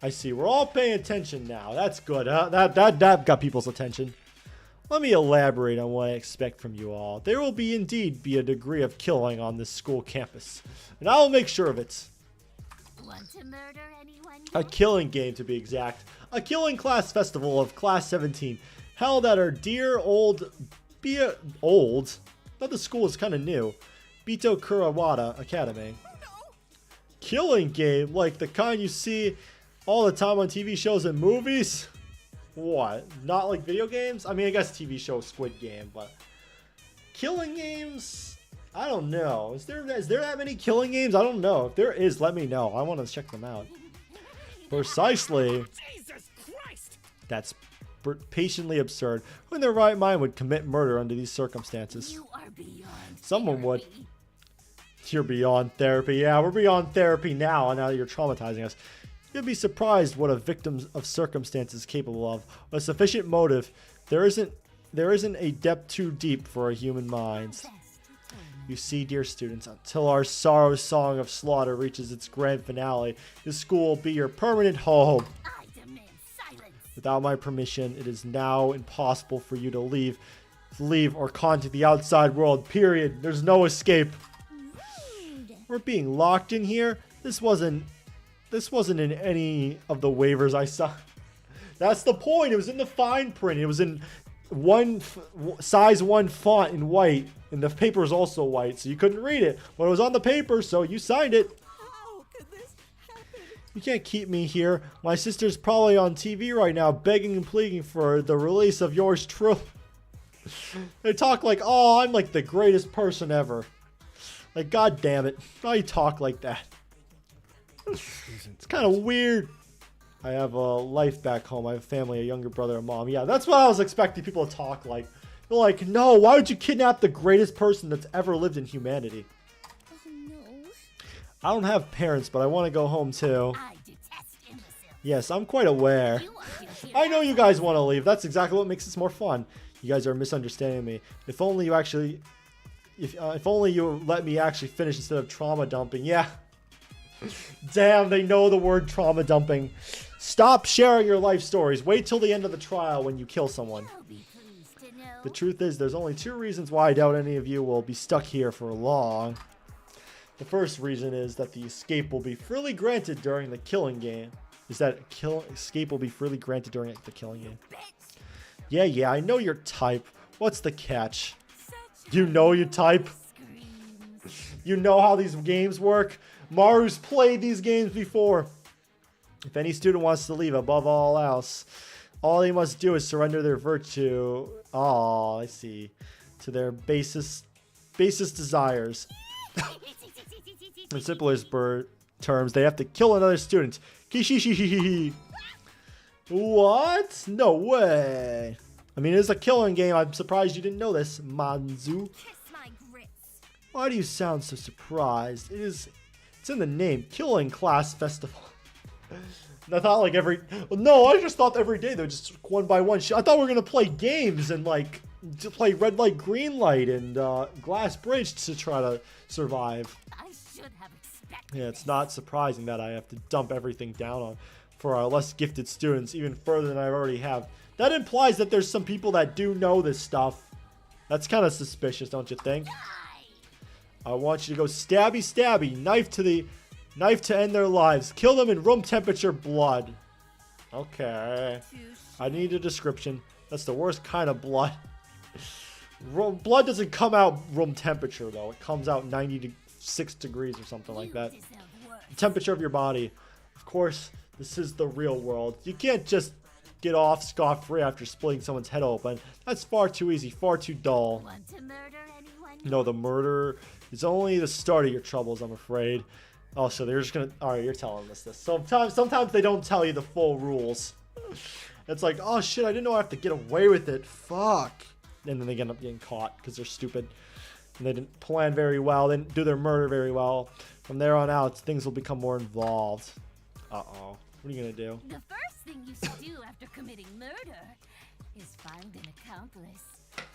I see. We're all paying attention now. That's good, huh? That got people's attention. Let me elaborate on what I expect from you all. There will indeed be a degree of killing on this school campus, and I will make sure of it. Want to murder anyone? A killing game, to be exact. A killing class festival of Class 17, held at our dear old, but the school is kind of new, Bito Kurawada Academy. Killing game, like the kind you see all the time on TV shows and movies? What? Not like video games? I mean, I guess TV show Squid Game, but killing games? I don't know. Is there that many killing games? I don't know. If there is, let me know. I want to check them out. Precisely. Jesus Christ! That's patiently absurd. Who in their right mind would commit murder under these circumstances? You are beyond Someone would. therapy. You're beyond therapy. Yeah, we're beyond therapy now that you're traumatizing us. You'd be surprised what a victim of circumstance is capable of. With sufficient motive, there isn't a depth too deep for a human mind. You see, dear students, until our sorrow song of slaughter reaches its grand finale, this school will be your permanent home. I demand silence. Without my permission, it is now impossible for you to leave or contact the outside world, period. There's no escape. Rude. We're being locked in here? This wasn't in any of the waivers I saw. That's the point. It was in the fine print. It was in size 1 font in white, and the paper is also white, so you couldn't read it. But it was on the paper, so you signed it. How could this happen? You can't keep me here. My sister's probably on TV right now, begging and pleading for the release of yours truly. They talk like, oh, I'm like the greatest person ever. Like, god damn it. Why you talk like that? It's kind of weird. I have a life back home. I have family, a younger brother, a mom. Yeah, that's what I was expecting people to talk like. They're like, no, why would you kidnap the greatest person that's ever lived in humanity? Oh no. I don't have parents, but I want to go home too. I detest imbeciles. Yes, I'm quite aware. You are guilty of I know you guys want to leave. That's exactly what makes this more fun. You guys are misunderstanding me. If only you actually... If only you let me actually finish instead of trauma dumping. Yeah. Damn, they know the word trauma dumping. Stop sharing your life stories. Wait till the end of the trial when you kill someone. You'll be pleased to know. The truth is, there's only 2 reasons why I doubt any of you will be stuck here for long. The first reason is that the escape will be freely granted during the killing game. Is that escape will be freely granted during the killing game? Yeah, I know your type. What's the catch? You know your type? You know how these games work? Maru's played these games before. If any student wants to leave above all else, all they must do is surrender their virtue. Oh, I see. To their basest desires. In simplest terms, they have to kill another student. Kishishihihi. What? No way. I mean, it's a killing game. I'm surprised you didn't know this, Manzu. Kiss my grits. Why do you sound so surprised? It's in the name. Killing Class Festival. And I thought like no, I just thought every day they would just one by one. I thought we were going to play games and like to play red light, green light and glass bridge to try to survive. I should have expected. Yeah, it's not surprising that I have to dump everything down on for our less gifted students even further than I already have. That implies that there's some people that do know this stuff. That's kind of suspicious, don't you think? I want you to go stabby, knife to end their lives. Kill them in room temperature blood. Okay. I need a description. That's the worst kind of blood. Blood doesn't come out room temperature, though. It comes out 96 degrees or something like that. The temperature of your body. Of course, this is the real world. You can't just get off scot-free after splitting someone's head open. That's far too easy, far too dull. Want to murder anyone? No, the murder is only the start of your troubles, I'm afraid. Oh, so they're just gonna... Alright, you're telling us this. Sometimes they don't tell you the full rules. It's like, oh shit, I didn't know I have to get away with it. Fuck. And then they end up getting caught because they're stupid. And they didn't plan very well. They didn't do their murder very well. From there on out, things will become more involved. Uh-oh. What are you gonna do? The first thing you should do after committing murder is find an accomplice.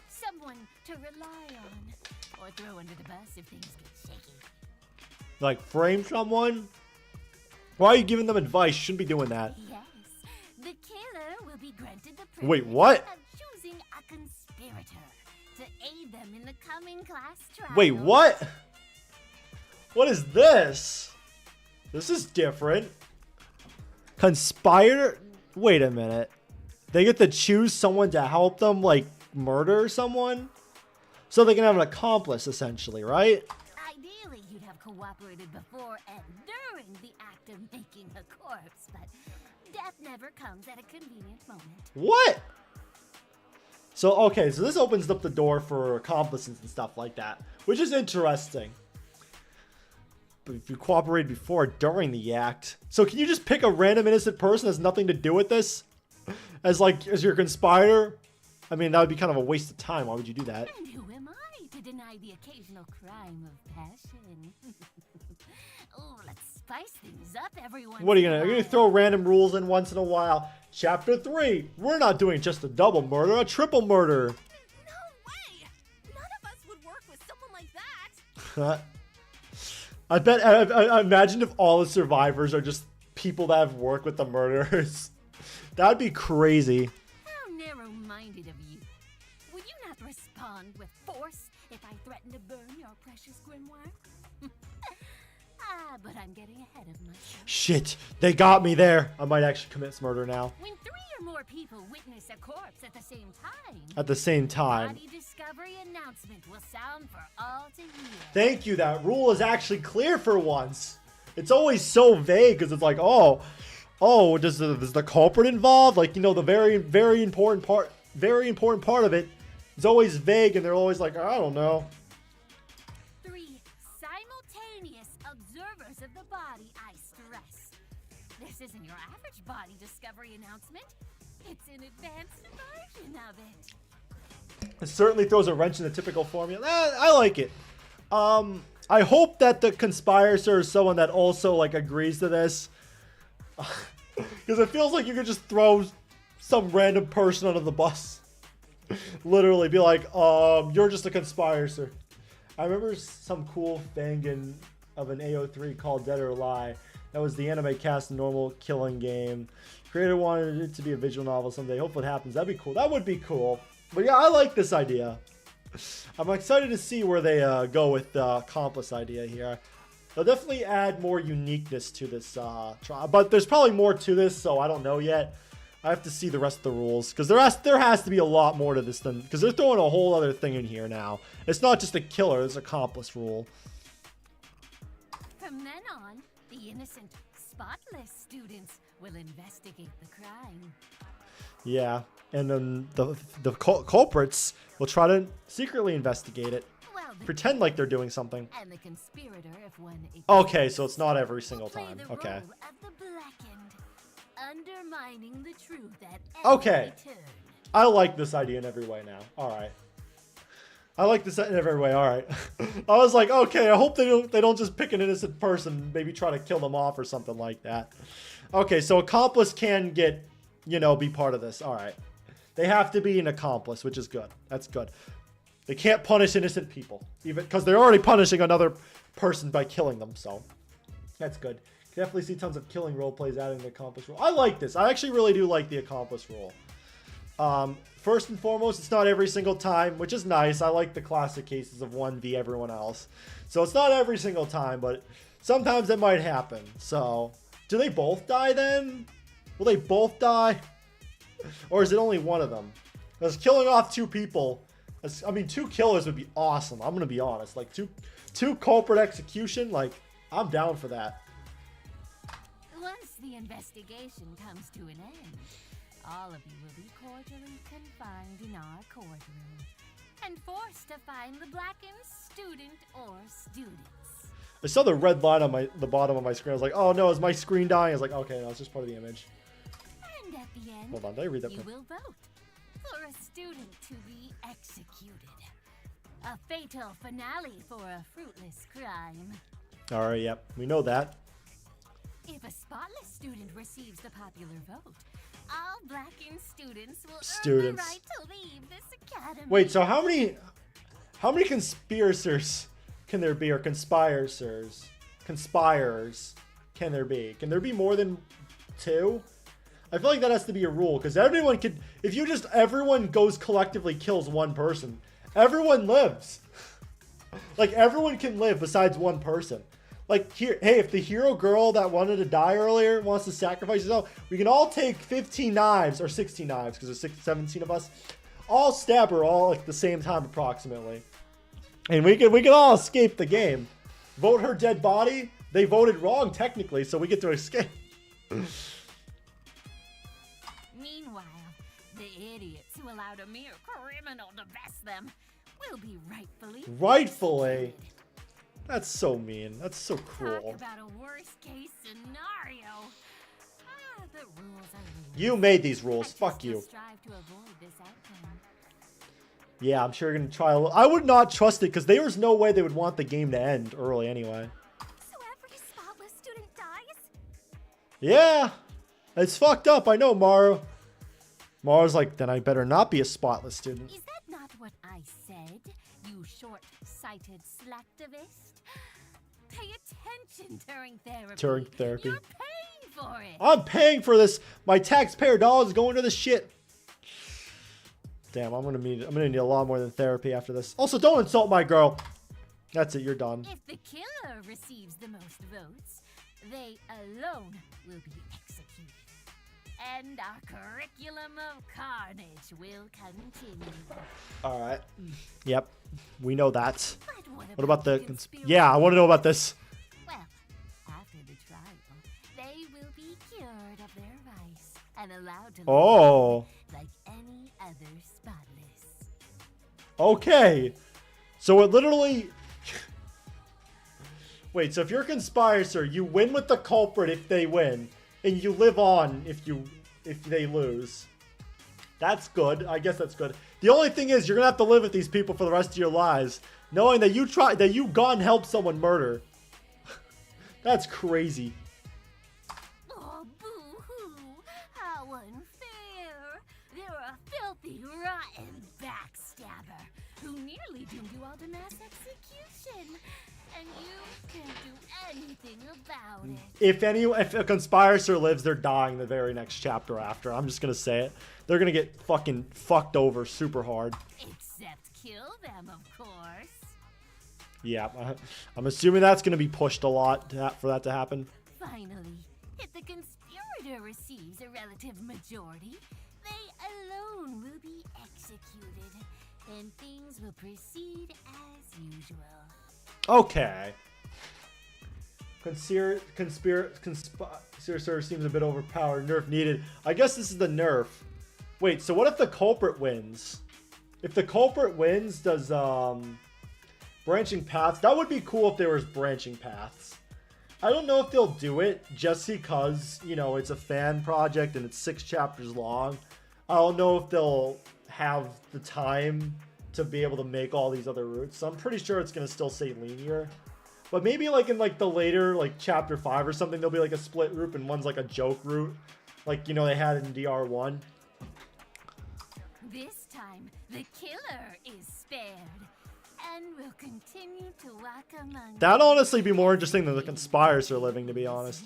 Someone to rely on. Or throw under the bus if things get shaky. Like, frame someone? Why are you giving them advice? You shouldn't be doing that. Yes. The killer will be granted the Wait, privilege what? of choosing a conspirator to aid them in the coming class trial. Wait, what? What is this? This is different. Conspire? Wait a minute. They get to choose someone to help them, like, murder someone? So they can have an accomplice, essentially, right? Ideally, you'd have cooperated before and during the act of making a corpse, but death never comes at a convenient moment. What? So, okay, so this opens up the door for accomplices and stuff like that, which is interesting. But if you cooperate before or during the act. So can you just pick a random innocent person that has nothing to do with this? as your conspirator? I mean, that would be kind of a waste of time. Why would you do that? And who am I to deny the occasional crime of passion? Oh, let's spice things up, everyone. What are you gonna throw random rules in once in a while? Chapter 3. We're not doing just a double murder, a triple murder. No way! None of us would work with someone like that. I bet. I imagine if all the survivors are just people that have worked with the murderers. That'd be crazy. How narrow-minded of you. Would you not respond with force if I threatened to burn your precious grimoire? But I'm getting ahead of myself. Shit, they got me there. I might actually commit murder now. When 3 or more people witness a corpse at the same time, At the same time. body discovery announcement will sound for all to hear. Thank you. That rule is actually clear for once. It's always so vague because it's like, oh, does the culprit involved? Like, you know, the very important part of it is always vague, and they're always like, I don't know. 3 simultaneous observers of the body, I stress. This isn't your average body discovery announcement. It's an advanced version of it. It certainly throws a wrench in the typical formula. I like it. I hope that the conspirator is someone that also like agrees to this, because it feels like you could just throw some random person under the bus. Literally be like, you're just a conspirator. I remember some cool FANGAN of an AO3 called Dead or Lie. That was the anime cast normal killing game. Creator wanted it to be a visual novel someday. Hopefully it happens. That'd be cool. That would be cool. But yeah, I like this idea. I'm excited to see where they go with the accomplice idea here. They'll definitely add more uniqueness to this trial. But there's probably more to this, so I don't know yet. I have to see the rest of the rules, because there has to be a lot more to this than, because they're throwing a whole other thing in here now. It's not just a killer, it's an accomplice rule. From then on, the innocent, spotless students will investigate the crime. Yeah, and then the culprits will try to secretly investigate it. Well, Pretend like they're doing something. And the conspirator, if one Okay, so it's not every single play time. the Okay. role of the blackened, undermining the truth at Okay. every turn. I like this idea in every way now. All right. I like this in every way. All right. I was like, okay, I hope they don't just pick an innocent person and maybe try to kill them off or something like that. Okay, so accomplice can get, be part of this. All right. They have to be an accomplice, which is good. That's good. They can't punish innocent people, even because they're already punishing another person by killing them. So that's good. Definitely see tons of killing role plays adding the accomplice role. I like this. I actually really do like the accomplice role. First and foremost, it's not every single time, which is nice. I like the classic cases of 1v everyone else. So it's not every single time, but sometimes it might happen. So do they both die then? Will they both die? Or is it only one of them? Because killing off 2 people, 2 killers would be awesome. I'm going to be honest. Like two culprit execution, like I'm down for that. Once the investigation comes to an end, all of you will be cordially confined in our courtroom and forced to find the blackened student or students. I saw the red line on the bottom of my screen. I was like, oh no, is my screen dying? I was like, okay, no, it's just part of the image. And at the end, Hold on, did I read that? you will vote for a student to be executed. A fatal finale for a fruitless crime. All right, yep, we know that. If a spotless student receives the popular vote, all blackened students will earn the right to leave this academy. Wait, so how many conspirators can there be, or conspirers can there be? Can there be more than 2? I feel like that has to be a rule, because everyone could, if everyone goes collectively kills one person, everyone lives. Like everyone can live besides one person. Like here, hey, if the hero girl that wanted to die earlier wants to sacrifice herself, we can all take 15 knives or 16 knives, because there's 17 of us. All stab her all at the same time approximately, and we can all escape the game. Vote her dead body. They voted wrong technically, so we get to escape. Meanwhile, the idiots who allowed a mere criminal to best them will be rightfully. That's so mean. That's so cruel. Talk about a worst case scenario. But rules are rules. You made these rules. I just Fuck you. must strive to avoid this outcome. Yeah, I'm sure you're gonna try. I would not trust it because there was no way they would want the game to end early anyway. So every spotless student dies? Yeah, it's fucked up. I know, Maru. Maru's like, then I better not be a spotless student. Is that not what I said, you short-sighted slacktivist? Pay attention during therapy. During therapy. You're paying for it. I'm paying for this. My taxpayer dollars going to this shit. Damn, I'm gonna need a lot more than therapy after this. Also, don't insult my girl. That's it. You're done. If the killer receives the most votes, they alone will be executed. And our curriculum of carnage will continue. All right. Yep. We know that. But What about the conspiracy? Yeah, I want to know about this. Well, after the trial, they will be cured of their vice and allowed to live Oh. like any other spotless. Okay. So it literally... Wait, so if you're a conspirator, you win with the culprit if they win, and you live on if they lose. That's good. I guess that's good. The only thing is you're gonna have to live with these people for the rest of your lives, knowing that you've gone and helped someone murder. That's crazy. Oh, boo-hoo! How unfair! They're a filthy, rotten backstabber who nearly doomed you all to mass execution, and you can't do anything about it. If a conspirator lives, they're dying the very next chapter after. I'm just gonna say it. They're gonna get fucking fucked over super hard. Except kill them, of course. Yeah, I'm assuming that's gonna be pushed a lot for that to happen. Finally, if the conspirator receives a relative majority, they alone will be executed, and things will proceed as usual. Okay. Conspirator seems a bit overpowered. Nerf needed. I guess this is the nerf. Wait, so what if the culprit wins? If the culprit wins, does branching paths? That would be cool if there was branching paths. I don't know if they'll do it just because, you know, it's a fan project and it's 6 chapters long. I don't know if they'll have the time to be able to make all these other routes. So I'm pretty sure it's going to still say linear. But maybe like in like the later, like chapter 5 or something, there'll be like a split route and one's like a joke route. Like, you know, they had in DR1. This time, the killer is spared, and will continue to walk among That'd honestly be more interesting than the conspirator living, to be honest.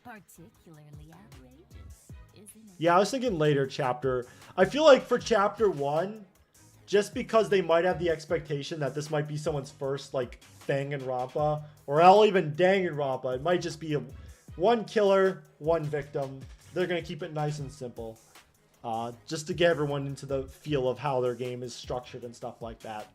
particularly outrageous, isn't it? Yeah, I was thinking later chapter. I feel like for chapter 1, just because they might have the expectation that this might be someone's first, like, Fanganronpa, or hell, even Danganronpa, it might just be one killer, one victim. They're going to keep it nice and simple. Just to get everyone into the feel of how their game is structured and stuff like that.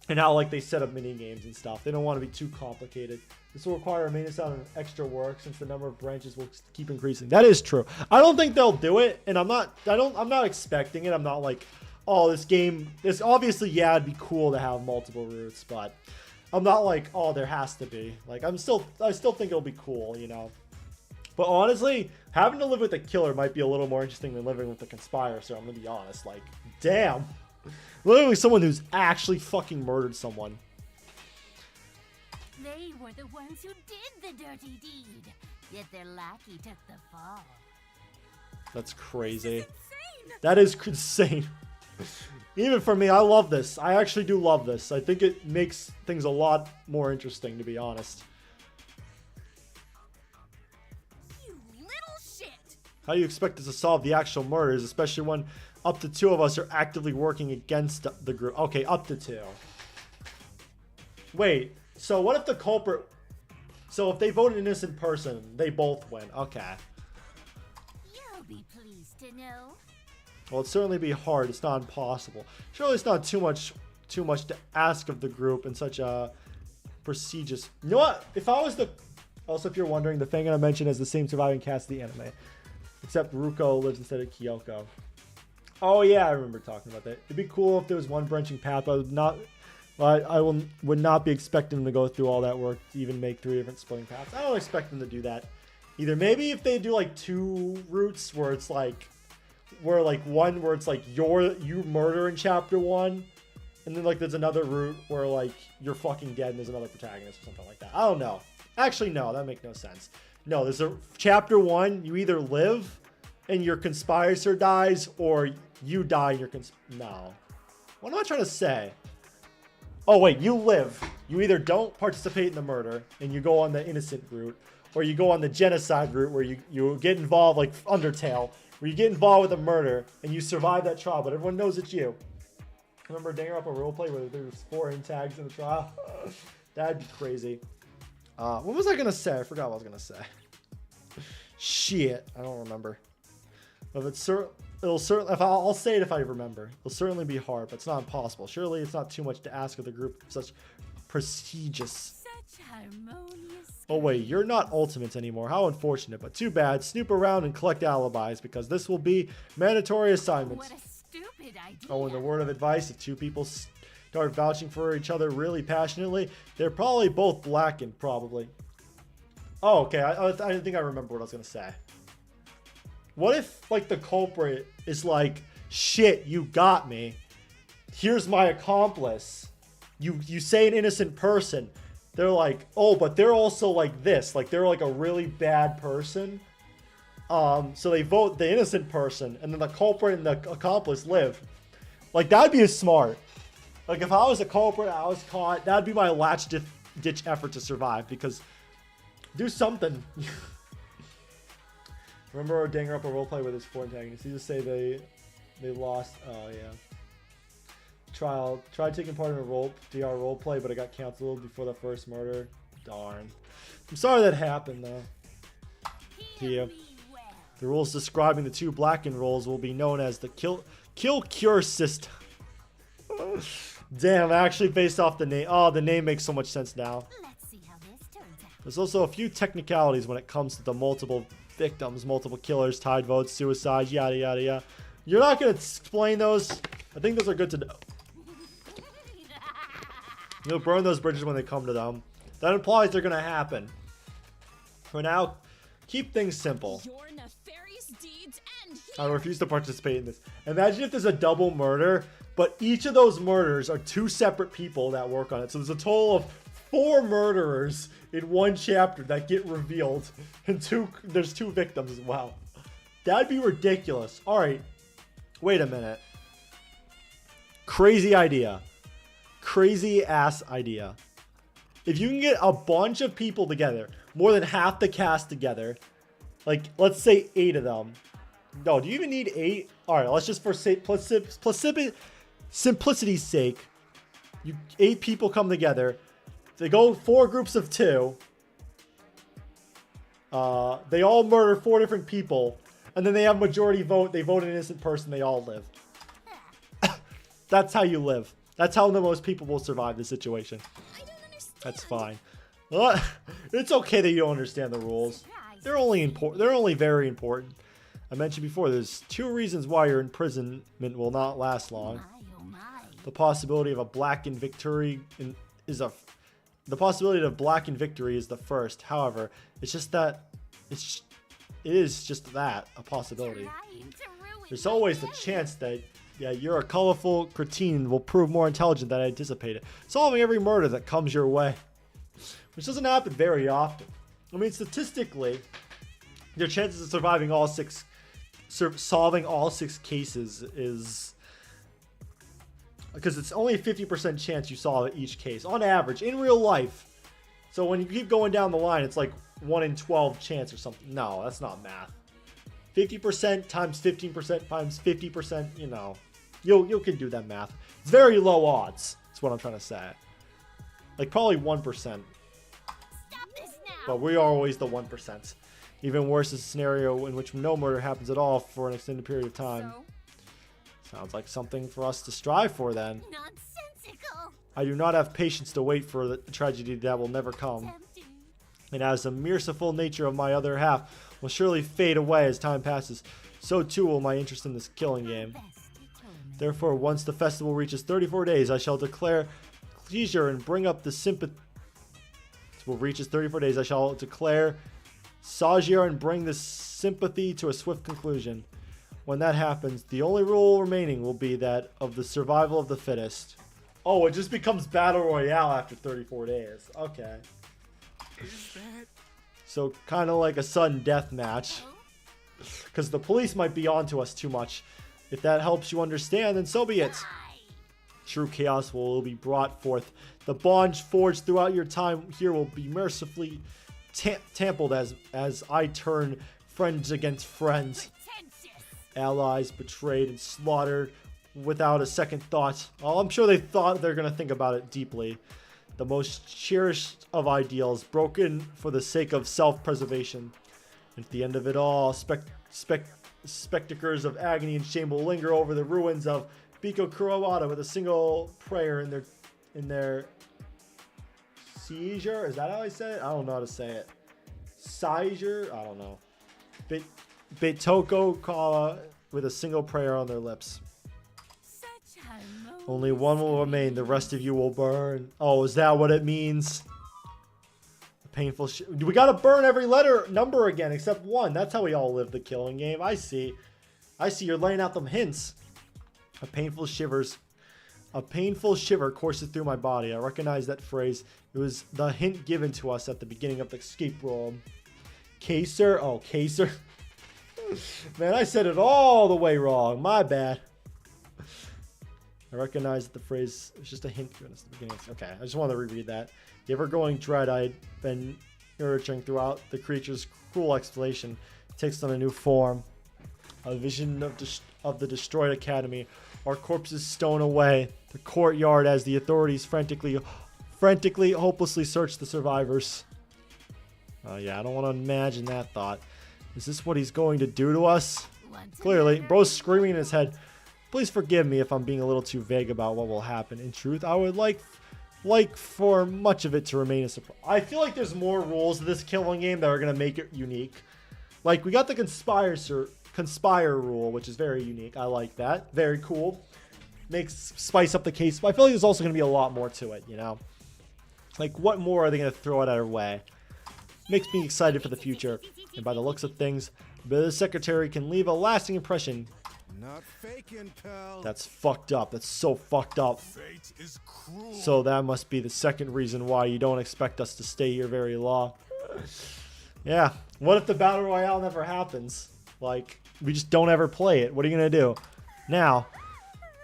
And how, like, they set up mini games and stuff. They don't want to be too complicated. This will require a maintenance on extra work since the number of branches will keep increasing. That is true. I don't think they'll do it, and I'm not expecting it. I'm not like, oh, this obviously, yeah, it'd be cool to have multiple routes, but I'm not like, oh, there has to be. Like, I still think it'll be cool, you know. But honestly, having to live with a killer might be a little more interesting than living with a conspirator, so I'm gonna be honest. Like, damn. Living with someone who's actually fucking murdered someone. They were the ones who did the dirty deed, yet their lackey took the fall. That's crazy. That is insane. Even for me, I love this. I actually do love this. I think it makes things a lot more interesting, to be honest. You little shit! How do you expect us to solve the actual murders, especially when up to 2 of us are actively working against the group? Okay, up to 2. Wait, so what if the culprit... So if they vote an innocent person, they both win. Okay. You'll be pleased to know. Well, it'd certainly be hard. It's not impossible. Surely it's not too much to ask of the group in such a prestigious... You know what? If I was the... Also, if you're wondering, the Fangan I mentioned has the same surviving cast of the anime. Except Ruko lives instead of Kyoko. Oh yeah, I remember talking about that. It'd be cool if there was one branching path, but I would not be expecting them to go through all that work to even make 3 different splitting paths. I don't expect them to do that. Either maybe if they do like 2 routes where it's like, one where it's like you murder in chapter 1, and then like there's another route where like you're fucking dead and there's another protagonist or something like that. I don't know. Actually, no, that makes no sense. No, there's a chapter 1, you either live and your conspirator dies, or you die and your no. What am I trying to say? Oh wait, you live. You either don't participate in the murder and you go on the innocent route, or you go on the genocide route where you get involved, like Undertale, where you get involved with a murder and you survive that trial, but everyone knows it's you. Remember Danganronpa roleplay where there's 4 tags in the trial? That'd be crazy. What was I gonna say? I forgot what I was gonna say. Shit, I don't remember. But it'll certainly. I'll say it if I remember. It'll certainly be hard, but it's not impossible. Surely it's not too much to ask of the group of such prestigious. Such harmonious. Oh wait, you're not ultimates anymore. How unfortunate, but too bad. Snoop around and collect alibis because this will be mandatory assignments. What a stupid idea. Oh, and the word of advice: if 2 people start vouching for each other really passionately, they're probably both blackened, probably. Oh, okay. I didn't think I remember what I was gonna say. What if, like, the culprit is like, shit, you got me. Here's my accomplice. You say an innocent person. They're like, oh, but they're also like this. Like, they're like a really bad person. So they vote the innocent person, and then the culprit and the accomplice live. Like, that'd be smart. Like, if I was a culprit, I was caught, that'd be my last ditch effort to survive, because do something. Remember Danganronpa roleplay with his 4 antagonists? He just say they lost. Oh yeah. Tried taking part in a DR roleplay, but it got canceled before the first murder. Darn. I'm sorry that happened though. To you. The rules describing the 2 blackened roles will be known as the kill cure system. Damn, actually based off the name. Oh, the name makes so much sense now. Let's see how this turns out. There's also a few technicalities when it comes to the multiple victims, multiple killers, tied votes, suicide, yada yada yada. You're not gonna explain those. I think those are good to know. You'll burn those bridges when they come to them. That implies they're gonna happen. For now, keep things simple. Your nefarious deeds end I refuse to participate in this. Imagine if there's a double murder, but each of those murders are 2 separate people that work on it. So there's a total of 4 murderers in 1 chapter that get revealed, and there's 2 victims as well. That'd be ridiculous. All right, wait a minute. Crazy idea. Crazy ass idea. If you can get a bunch of people together, more than half the cast together, like let's say 8 of them. No, do you even need 8? All right, let's just for simplicity's sake, 8 people come together. They go 4 groups of 2. They all murder 4 different people, and then they have majority vote. They vote an innocent person. They all live. That's how you live. That's how the most people will survive the situation. I don't understand. That's fine. It's okay that you don't understand the rules. They're only important. They're only very important. I mentioned before, there's 2 reasons why your imprisonment will not last long. The possibility of a blackened victory is the possibility of blackened victory is the first. However, it's just that it is just that, a possibility. There's always the chance that you're a colorful cretin will prove more intelligent than I anticipated, solving every murder that comes your way, which doesn't happen very often. I mean, statistically, your chances of solving all 6 cases is, because it's only a 50% chance you solve each case on average in real life. So when you keep going down the line, it's like 1 in 12 chance or something. No, that's not math. 50% times 15% times 50%, you know, you can do that math. It's very low odds. That's what I'm trying to say. Like probably 1%. Stop this now. But we are always the 1%. Even worse is a scenario in which no murder happens at all for an extended period of time. So? Sounds like something for us to strive for then. Nonsensical. I do not have patience to wait for the tragedy that will never come. Tempting. And as the merciful nature of my other half will surely fade away as time passes, so too will my interest in this killing game. Therefore, once the festival reaches 34 days, I shall declare seizure and bring up the sympathy. Will reaches 34 days, I shall declare Sagiar and bring this sympathy to a swift conclusion. When that happens, the only rule remaining will be that of the survival of the fittest. Oh, it just becomes Battle Royale after 34 days. Okay. So kind of like a sudden death match. Because the police might be onto us too much. If that helps you understand, then so be it. True chaos will be brought forth. The bonds forged throughout your time here will be mercifully tampered as I turn friends against friends. Allies betrayed and slaughtered without a second thought. Oh, I'm sure they thought they're going to think about it deeply. The most cherished of ideals, broken for the sake of self-preservation. At the end of it all, spectators of agony and shame will linger over the ruins of Biko Kurohara with a single prayer in their seizure. Is that how I say it? I don't know how to say it. Seizure? I don't know. Beitoko Kawa with a single prayer on their lips. Only one will remain. The rest of you will burn. Oh, is that what it means? Painful we gotta burn every number again except one. That's how we all live the killing game. I see you're laying out them hints. A painful shiver courses through my body. I recognize that phrase. It was the hint given to us at the beginning of the escape room. Kaser? Oh, Kaser. Man, I said it all the way wrong. My bad. I recognize that the phrase is just a hint given us at the beginning. Okay, I just wanted to reread that. The ever-growing dread I had been nurturing throughout the creature's cruel explanation takes on a new form. A vision of the destroyed academy. Our corpses stowed away. The courtyard as the authorities frantically, hopelessly search the survivors. Oh yeah, I don't want to imagine that thought. Is this what he's going to do to us? Clearly, bro's screaming in his head. Please forgive me if I'm being a little too vague about what will happen. In truth, I would like for much of it to remain a surprise. I feel like there's more rules to this killing game that are going to make it unique. Like, we got the conspire rule, which is very unique. I like that. Very cool. Spice up the case. But I feel like there's also going to be a lot more to it, you know? Like, what more are they going to throw at our way? Makes me excited for the future. And by the looks of things, the secretary can leave a lasting impression. Not faking, pal. That's fucked up. That's so fucked up. Fate is cruel. So that must be the second reason why you don't expect us to stay here very long. Yeah. What if the Battle Royale never happens? Like, we just don't ever play it. What are you going to do? Now,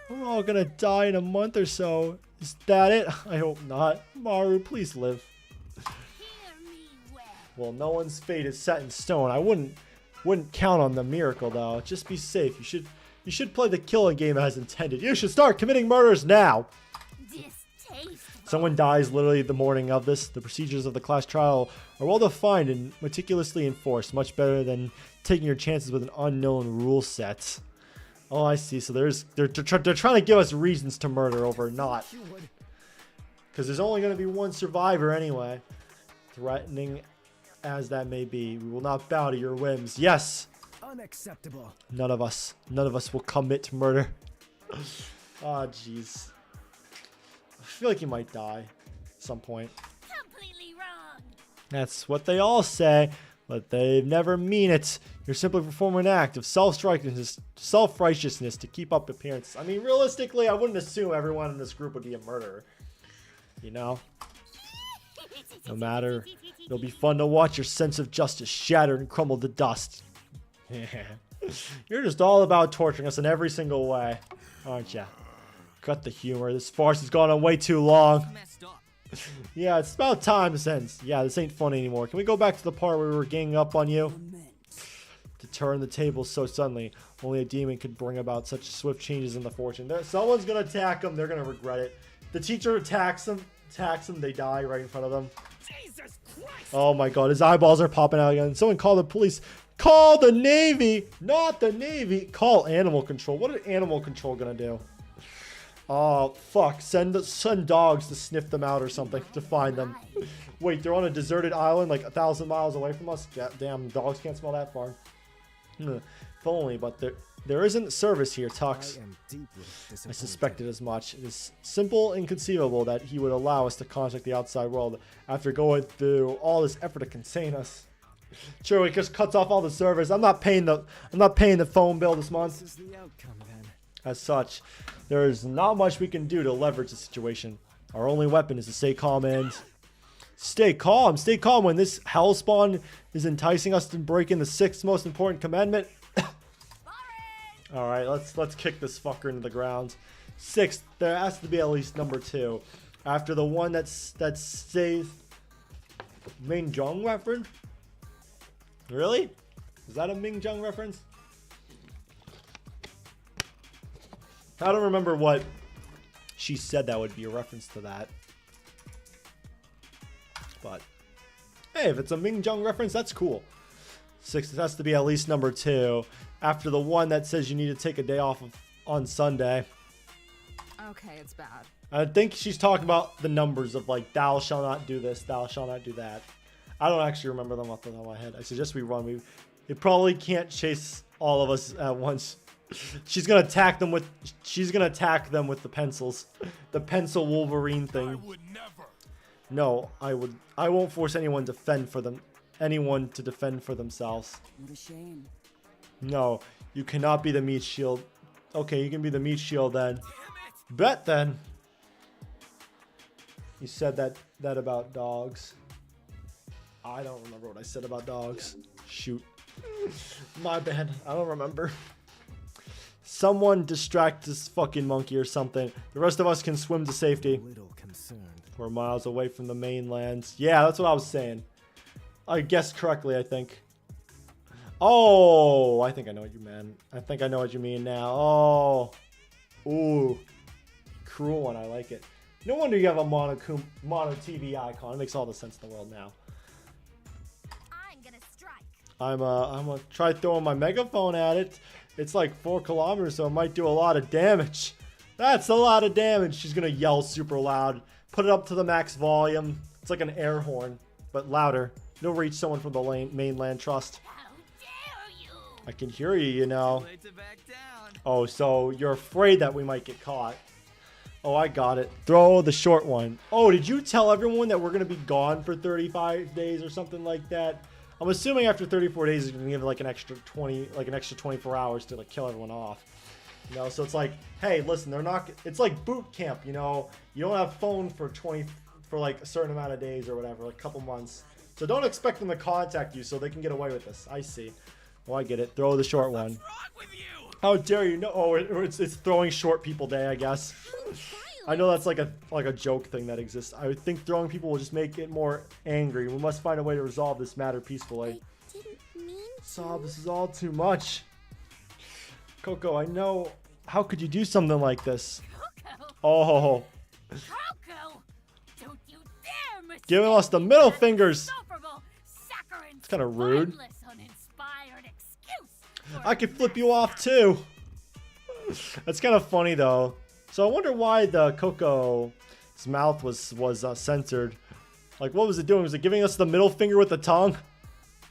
we're all going to die in a month or so. Is that it? I hope not. Maru, please live. Well, no one's fate is set in stone. I wouldn't count on the miracle, though. Just be safe. You should play the killing game as intended. You should start committing murders now. Someone dies literally the morning of this. The procedures of the class trial are well defined and meticulously enforced. Much better than taking your chances with an unknown rule set. Oh, I see. So they're trying to give us reasons to murder over not. Because there's only going to be one survivor anyway. Threatening as that may be, we will not bow to your whims. Yes. Unacceptable. None of us will commit murder. Oh, jeez. I feel like you might die at some point. Completely wrong. That's what they all say, but they never mean it. You're simply performing an act of self-righteousness to keep up appearances. I mean, realistically, I wouldn't assume everyone in this group would be a murderer. You know? No matter, it'll be fun to watch your sense of justice shatter and crumble to dust. You're just all about torturing us in every single way, aren't ya? Cut the humor. This farce has gone on way too long. Yeah, it's about time since. Yeah, this ain't funny anymore. Can we go back to the part where we were ganging up on you? To turn the tables so suddenly, only a demon could bring about such swift changes in the fortune. Someone's gonna attack them. They're gonna regret it. The teacher attacks them. They die right in front of them. Jesus Christ. Oh my god, his eyeballs are popping out again. Someone call the police. Call the Navy! Not the Navy! Call Animal Control. What is Animal Control gonna do? Oh, fuck. Send dogs to sniff them out or something to find them. Wait, they're on a deserted island like 1,000 miles away from us? Damn, dogs can't smell that far. If only, but there isn't service here, Tux. I suspected as much. It is simple and inconceivable that he would allow us to contact the outside world after going through all this effort to contain us. Sure, it just cuts off all the servers. I'm not paying the phone bill this month. This is the outcome, then. As such, there is not much we can do to leverage the situation. Our only weapon is to stay calm and stay calm. Stay calm when this hellspawn is enticing us to break in the 6th most important commandment. All right, let's kick this fucker into the ground. 6th, there has to be at least number 2. After the one that says Ming Jong reference. Really? Is that a Ming Jong reference? I don't remember what she said that would be a reference to that. But hey, if it's a Ming Jong reference, that's cool. 6, it has to be at least number 2. After the one that says you need to take a day off on Sunday. Okay, it's bad. I think she's talking about the numbers of like, thou shall not do this, thou shall not do that. I don't actually remember them off the top of my head. I suggest we run. It probably can't chase all of us at once. She's gonna attack them with the pencils. The pencil Wolverine thing. I would never. No, I won't force anyone to defend for themselves. What a shame. No, you cannot be the meat shield. Okay, you can be the meat shield then. Bet then. You said that about dogs. I don't remember what I said about dogs. Shoot. My bad. I don't remember. Someone distract this fucking monkey or something. The rest of us can swim to safety. Little concerned. We're miles away from the mainlands. Yeah, that's what I was saying. I guessed correctly, I think. Oh, I think I know what you meant. I think I know what you mean now. Oh. Ooh. Cruel one. I like it. No wonder you have a mono TV icon. It makes all the sense in the world now. I'm gonna strike. I'm gonna try throwing my megaphone at it. It's like 4 kilometers, so it might do a lot of damage. That's a lot of damage. She's gonna yell super loud. Put it up to the max volume. It's like an air horn, but louder. It'll reach someone from the mainland trust. How dare you! I can hear you, you know. Oh, so you're afraid that we might get caught. Oh, I got it. Throw the short one. Oh, did you tell everyone that we're gonna be gone for 35 days or something like that? I'm assuming after 34 days, you're gonna give like an extra 24 hours to like kill everyone off. You know, so it's like, hey, listen, they're not. It's like boot camp. You know, you don't have phone for like a certain amount of days or whatever, like a couple months. So don't expect them to contact you so they can get away with this. I see. Oh, I get it. Throw the short one. What's wrong with you? How dare you? No, oh, it's throwing short people day, I guess. I know that's like a joke thing that exists. I would think throwing people will just make it more angry. We must find a way to resolve this matter peacefully. I didn't mean to. Sob, this is all too much. Coco, I know. How could you do something like this? Coco! Oh, Coco! Don't you dare mistake giving us the middle that fingers. insufferable, saccharine, It's kind of rude. spineless, uninspired excuse for I could flip you off too. That's kind of funny though. So I wonder why the Coco's mouth was censored. Like, what was it doing? Was it giving us the middle finger with the tongue?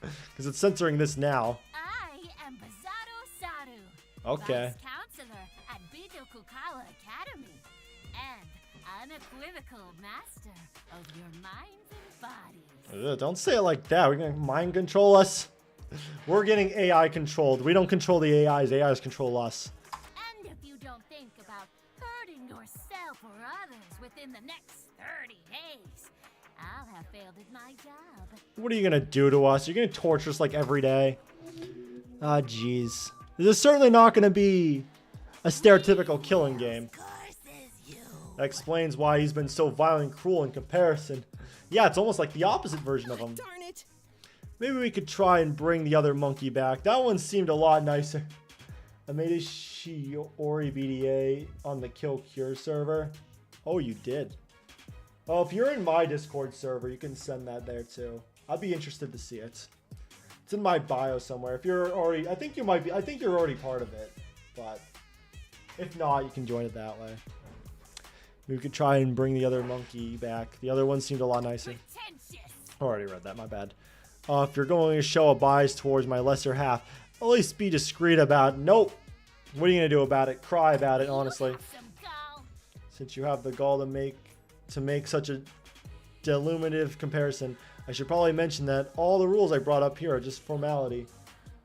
Because it's censoring this now. I am Bazado Saru, Okay. Vice Counselor at Bidokukala Academy, and unequivocal master of your minds and bodies. Ugh, don't say it like that. We're going to mind control us. We're getting AI controlled. We don't control the AIs. AIs control us. And if you don't think about hurting yourself or others within the next 30 days, I'll have failed at my job. What are you going to do to us? You're going to torture us like every day? Ah, jeez. This is certainly not going to be a stereotypical killing game. That explains why he's been so violent and cruel in comparison. Yeah, it's almost like the opposite version of him. Darn it! Maybe we could try and bring the other monkey back. That one seemed a lot nicer. Ameda Shiori BDA on the Kill Cure server. Oh, you did. Oh, if you're in my Discord server, you can send that there too. I'd be interested to see it. It's in my bio somewhere. If you're already, I think you might be. I think you're already part of it. But if not, you can join it that way. We could try and bring the other monkey back. The other one seemed a lot nicer. I already read that. My bad. If you're going to show a bias towards my lesser half, at least be discreet about it. Nope. What are you going to do about it? Cry about it, honestly. Since you have the gall to make such a deluminative comparison, I should probably mention that all the rules I brought up here are just formality.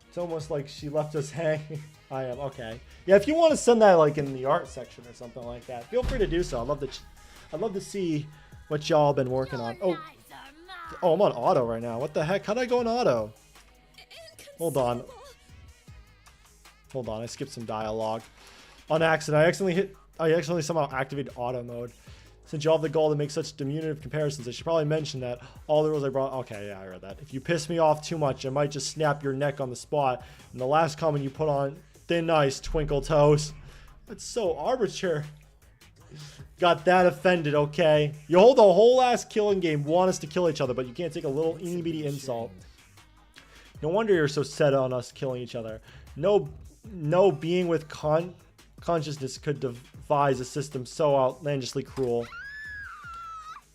It's almost like she left us hanging. I am, okay. Yeah, if you want to send that like in the art section or something like that, feel free to do so. I'd love to see what y'all been working on. Oh, I'm on auto right now. What the heck? How'd I go on auto? Hold on. Hold on, I skipped some dialogue. On accident, I accidentally somehow activated auto mode. Since you all have the goal to make such diminutive comparisons, I should probably mention that all the rules I brought... Okay, yeah, I read that. If you piss me off too much, I might just snap your neck on the spot. And the last comment you put on, thin ice, twinkle toes. That's so arbitrary. Got that offended, okay. You hold the whole ass killing game, want us to kill each other, but you can't take a little itty bitty insult. No wonder you're so set on us killing each other. No being with consciousness could devise a system so outlandishly cruel.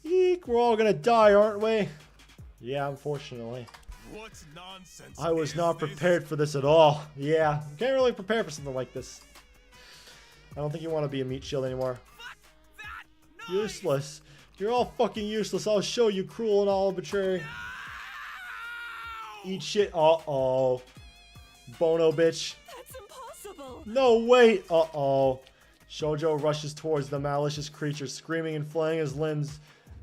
Eek, we're all gonna die, aren't we? Yeah, unfortunately. What nonsense? I was not prepared for this at all. Yeah, you can't really prepare for something like this. I don't think you want to be a meat shield anymore. Useless. You're all fucking useless. I'll show you, cruel and arbitrary. Eat shit. Uh-oh. Bono, bitch. That's impossible. No, wait. Uh-oh. Shoujo rushes towards the malicious creature, screaming and flailing his limbs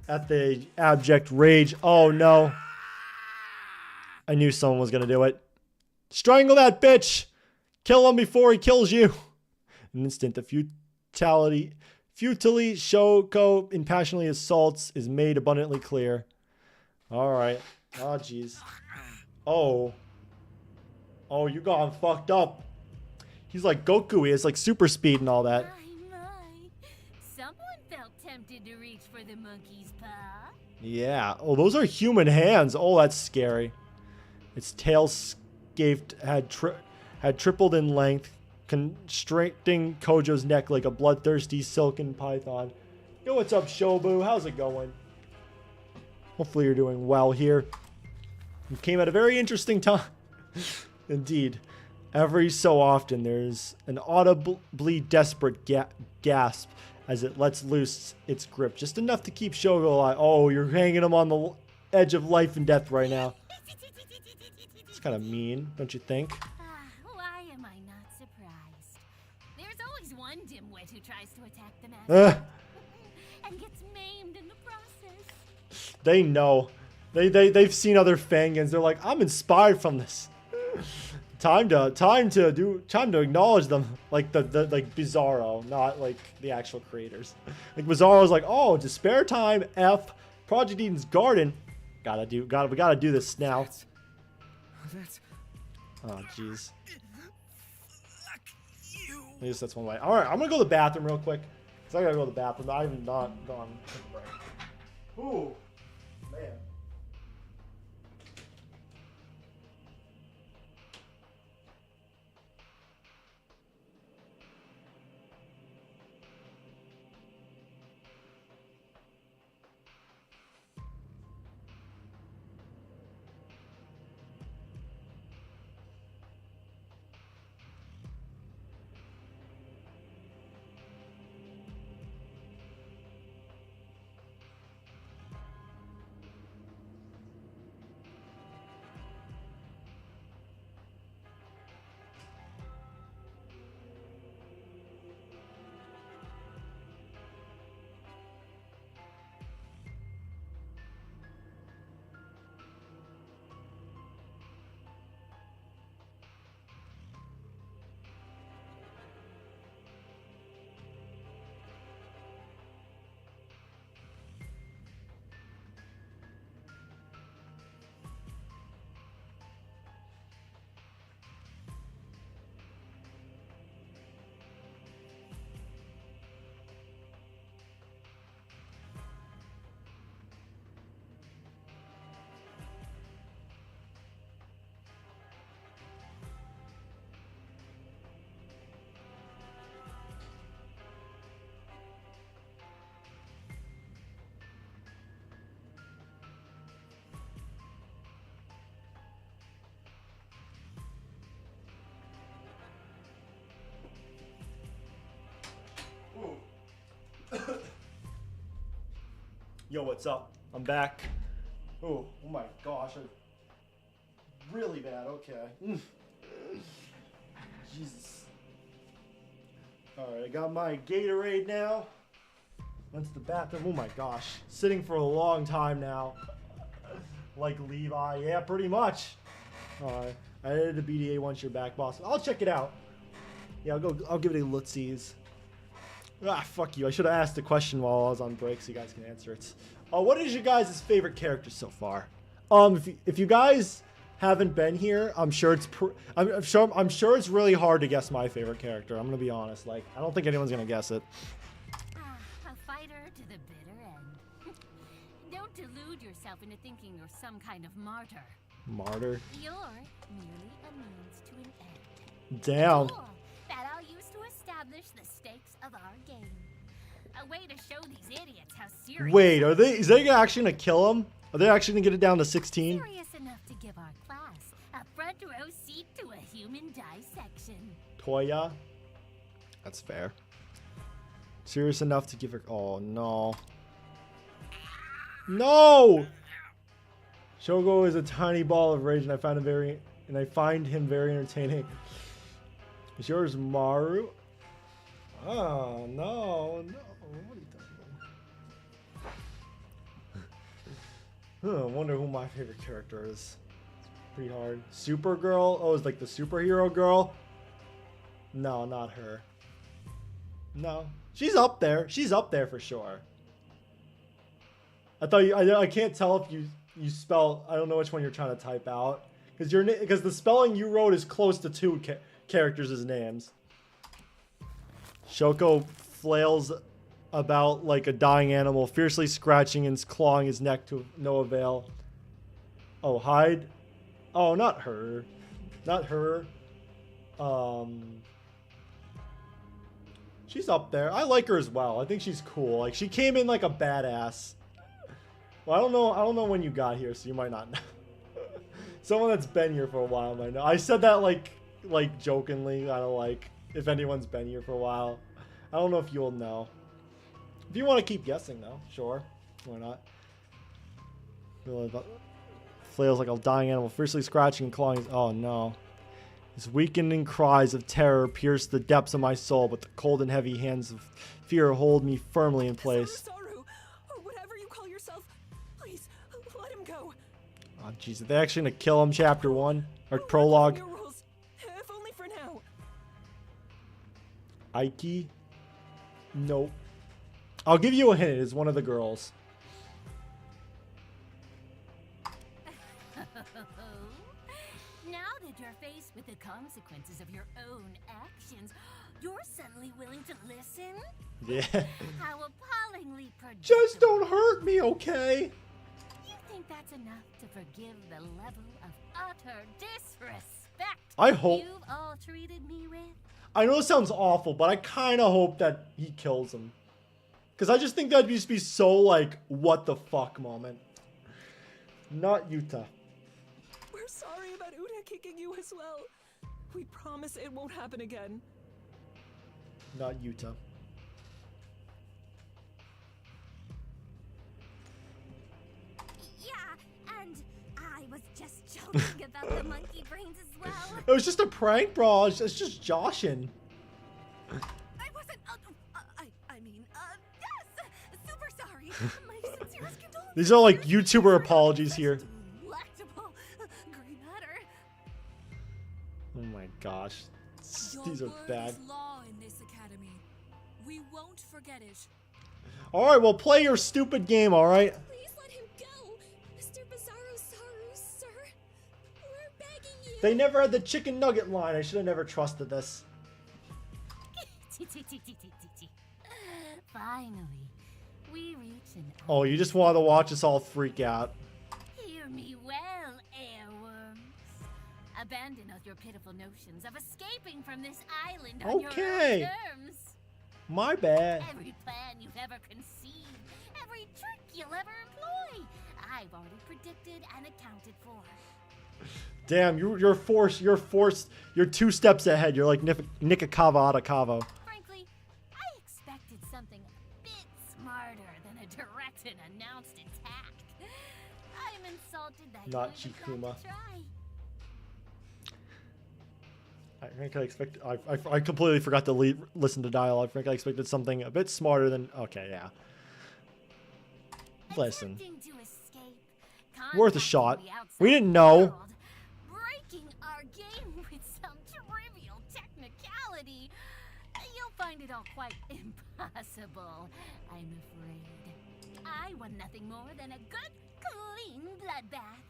at the abject rage. Oh, no. I knew someone was going to do it. Strangle that bitch. Kill him before he kills you. In an instant, the futilely Shoko impassionately assaults is made abundantly clear. Alright. Oh, jeez. Oh. Oh, you got him fucked up. He's like Goku. He has like super speed and all that. My. Someone felt tempted to reach for the monkey's paw. Yeah. Oh, those are human hands. Oh, that's scary. Its tail scaped had tripled in length, constricting Kojo's neck like a bloodthirsty silken python. Yo, what's up, Shobu? How's it going? Hopefully you're doing well here. You came at a very interesting time. Indeed. Every so often, there's an audibly desperate gasp as it lets loose its grip. Just enough to keep Shogo alive. Oh, you're hanging him on the edge of life and death right now. It's kind of mean, don't you think? Why am I not surprised? There's always one dimwit who tries to attack the master and gets maimed in the process. They know. They've seen other Fangans. They're like, I'm inspired from this. Time to acknowledge them, like like Bizarro, not like the actual creators. Like Bizarro's like, oh, despair time. F Project Eden's Garden. We gotta do this now. Oh jeez. At least that's one way. All right, I'm gonna go to the bathroom real quick. Cause I gotta go to the bathroom. I have not gone. Ooh, man. Yo, what's up? I'm back. Oh my gosh. Really bad. Okay. Jesus. Alright, I got my Gatorade now. Went to the bathroom. Oh my gosh. Sitting for a long time now. Like Levi. Yeah, pretty much. Alright. I added a BDA once you're back, boss. I'll check it out. Yeah, I'll give it a lootsies. Ah, fuck you. I should have asked the question while I was on break so you guys can answer it. What is your guys' favorite character so far? If you guys haven't been here, I'm sure it's I'm sure it's really hard to guess my favorite character. I'm gonna be honest. Like, I don't think anyone's gonna guess it. A fighter to the bitter end. Don't delude yourself into thinking you're some kind of martyr. Martyr? You're merely a means to an end. Damn. Cool. That I'll use to establish the stakes of our game. A way to show these idiots how serious. Wait, is they actually gonna kill him? Are they actually gonna get it down to 16? Serious enough to give our class a front row seat to a human dissection. Toya? That's fair. Serious enough to give her. Oh no. No! Shogo is a tiny ball of rage, and I find him very entertaining. Is yours Maru? Oh no, no. What are you talking about? I wonder who my favorite character is. It's pretty hard. Supergirl? Oh, it's like the superhero girl? No, not her. No. She's up there. She's up there for sure. I can't tell if you spell. I don't know which one you're trying to type out. Because the spelling you wrote is close to two characters' names. Shoko flails about like a dying animal, fiercely scratching and clawing his neck to no avail. Oh, Hyde? Oh, not her. Not her. She's up there. I like her as well. I think she's cool. Like, she came in like a badass. Well, I don't know when you got here, so you might not know. Someone that's been here for a while might know. I said that like jokingly, kind of like, if anyone's been here for a while. I don't know if you'll know. If you want to keep guessing, though, sure. Why not? Flails like a dying animal, fiercely scratching and clawing his... Oh, no. His weakening cries of terror pierce the depths of my soul, but the cold and heavy hands of fear hold me firmly in place. Saru, or whatever you call yourself, please, let him go. Oh, jeez. Are they actually going to kill him, Chapter 1? Or Prologue? Your rules, if only for now. Aiki? Nope. I'll give you a hint. It is one of the girls. Now that you're faced with the consequences of your own actions, you're suddenly willing to listen? Yeah. How appallingly predictable. Just don't hurt me, okay? You think that's enough to forgive the level of utter disrespect I hope. you've all treated me with? I know it sounds awful, but I kind of hope that he kills him. Because I just think that'd just be so, like, what the fuck moment. Not Yuta. We're sorry about Uda kicking you as well. We promise it won't happen again. Not Yuta. Yeah, and I was just joking about the monkey brains as well. It was just a prank, bro. It's just joshing. I wasn't. Yes, super sorry. My sincerest condolences. These are like YouTuber apologies here. Delectable green matter. Oh my gosh. Your These are word bad. is law in this academy. We won't forget it. Alright, well, play your stupid game, alright? Please let him go, Mr. Bizarro Saru, sir. We're begging you. They never had the chicken nugget line. I should have never trusted this. Finally, we reach an... Oh, you just wanted to watch us all freak out. Hear me well, airworms. Abandon all your pitiful notions of escaping from this island on your Okay. own terms. My bad. Every plan you've ever conceived, every trick you'll ever employ, I've already predicted and accounted for. Damn, you're forced. You're 2 steps ahead. You're like Nikakawa Atakawa. Frankly, I expected something a bit smarter than a direct and announced attack. I'm in insulted that Not you even Chikuma. had to try. I think I expected. I completely forgot to listen to dialogue. I think I expected something a bit smarter than. Okay, yeah. Listen. Attempting to escape, Worth a contacting shot. the outside We didn't know. world, breaking our game with some trivial technicality. You'll find it all quite impossible, I'm afraid. I want nothing more than a good, clean bloodbath.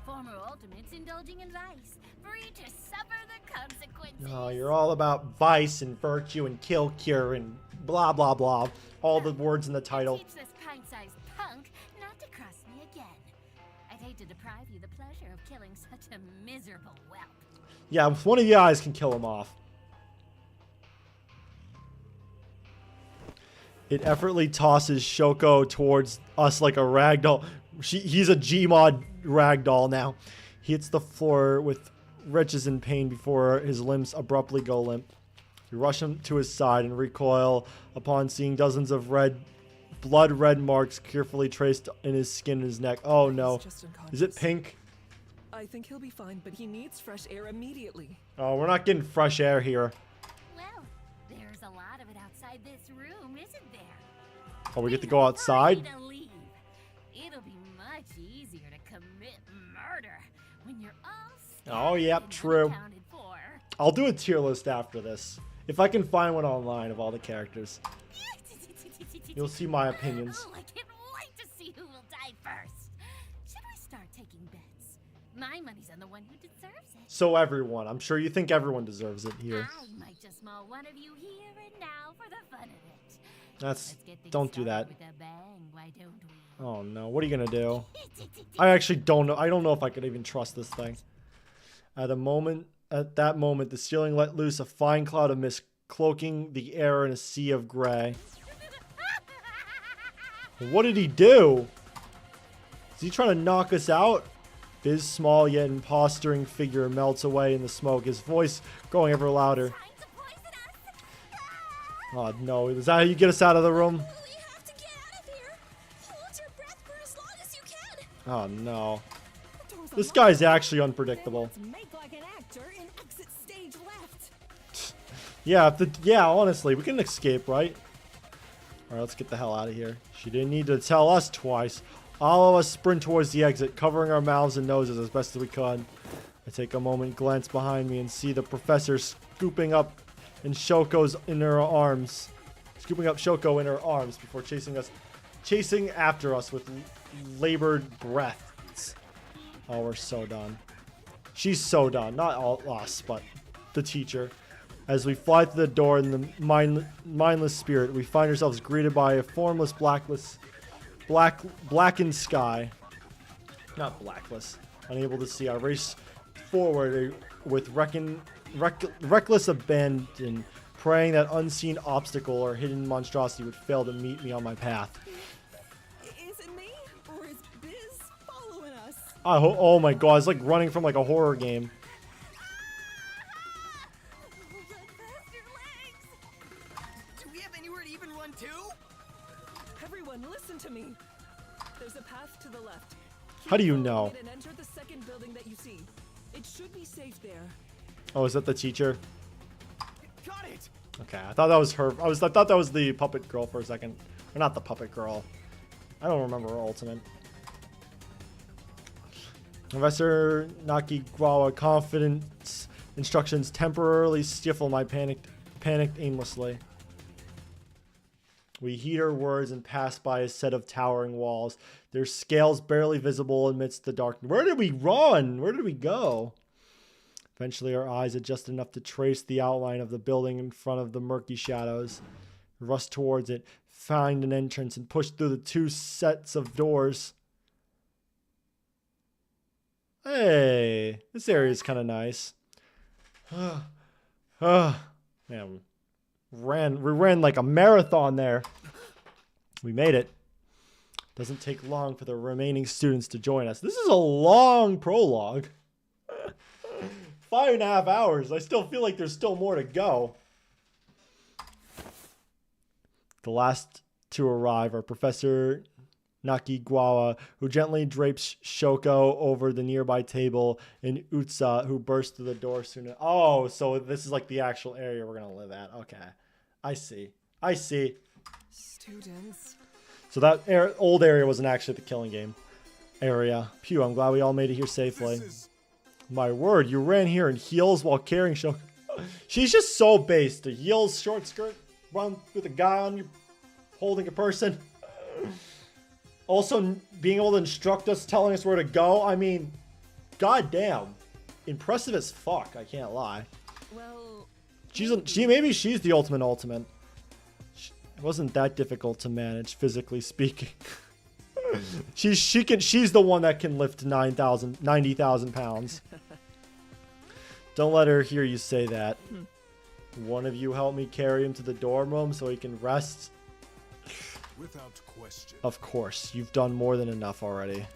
Former Ultimates indulging in vice, free to suffer the consequences. Oh, you're all about vice and virtue and kill cure and blah blah blah. All the words in the title. Teach this pint-sized punk not to cross me again. I'd hate to deprive you the pleasure of killing such a miserable whelp. Yeah, if one of you guys can kill him off. It effortlessly tosses Shoko towards us like a ragdoll. He's a Gmod ragdoll now. He hits the floor with wrenches in pain before his limbs abruptly go limp. We rush him to his side and recoil upon seeing dozens of blood red marks carefully traced in his skin and his neck. Oh no. Is it pink? I think he'll be fine, but he needs fresh air immediately. Oh, we're not getting fresh air here. Well, there's a lot of it outside this room, isn't there? Oh, we get to go outside? Hurry to leave. It'll be much easier to commit murder when you're all Oh, yep, true. unaccounted for. I'll do a tier list after this. If I can find one online of all the characters. You'll see my opinions. Oh, I can't wait to see who will die first. Should we start taking bets? My money's on the one who deserves it. So everyone. I'm sure you think everyone deserves it here. I might just maul one of you here and now for the fun of it. That's... Let's get things Don't do that. started with a bang, why don't we? Oh no, what are you gonna do? I actually don't know. I don't know if I could even trust this thing. At that moment, the ceiling let loose a fine cloud of mist, cloaking the air in a sea of gray. What did he do? Is he trying to knock us out? His small yet imposturing figure melts away in the smoke, his voice growing ever louder. Oh no, is that how you get us out of the room? We have to get out of here. Hold your breath for as long as you can. Oh no. This guy's actually unpredictable. Make like an actor and exit stage left. Yeah, honestly, we can escape, right? Alright, let's get the hell out of here. She didn't need to tell us twice. All of us sprint towards the exit, covering our mouths and noses as best as we could. I take a moment, glance behind me, and see the professor scooping up Shoko in her arms before chasing after us with labored breaths. Oh, we're so done. She's so done. Not all us, but the teacher. As we fly through the door in the mindless spirit, we find ourselves greeted by a formless, blackened sky. Not blackless. Unable to see, I race forward with reckless abandon, praying that unseen obstacle or hidden monstrosity would fail to meet me on my path. Is it me? Or is Biz following us? Oh my god, it's like running from like a horror game. Do we have anywhere to even run to? Everyone, listen to me. There's a path to the left. How do you Keep know? following it and enter the second building that you see. It should be safe there. Oh, is that the teacher? Got it. Okay, I thought that was her. I thought that was the puppet girl for a second. Or not the puppet girl. I don't remember her ultimate. Professor Nakigawa confidence instructions temporarily stifle my panicked aimlessly. We heed her words and pass by a set of towering walls, their scales barely visible amidst the darkness. Where did we run? Where did we go? Eventually, our eyes adjust enough to trace the outline of the building in front of the murky shadows. We rush towards it, find an entrance, and push through the two sets of doors. Hey, this area is kind of nice. Man, we ran like a marathon there. We made it. Doesn't take long for the remaining students to join us. This is a long prologue. 5.5 hours. I still feel like there's still more to go. The last to arrive are Professor Nakigawa, who gently drapes Shoko over the nearby table, and Utsa, who bursts through the door soon. Oh, so this is like the actual area we're gonna live at. Okay, I see. I see. Students. So that old area wasn't actually the killing game area. Phew, I'm glad we all made it here safely. My word, you ran here in heels while carrying Shoko. She's just so based. The heels, short skirt, run with a guy on you, holding a person. Also, being able to instruct us, telling us where to go. I mean, goddamn, impressive as fuck. I can't lie. Well, maybe she's the ultimate. It wasn't that difficult to manage, physically speaking. She's the one that can lift 90,000 pounds. Don't let her hear you say that. One of you help me carry him to the dorm room so he can rest. Without question. Of course, you've done more than enough already.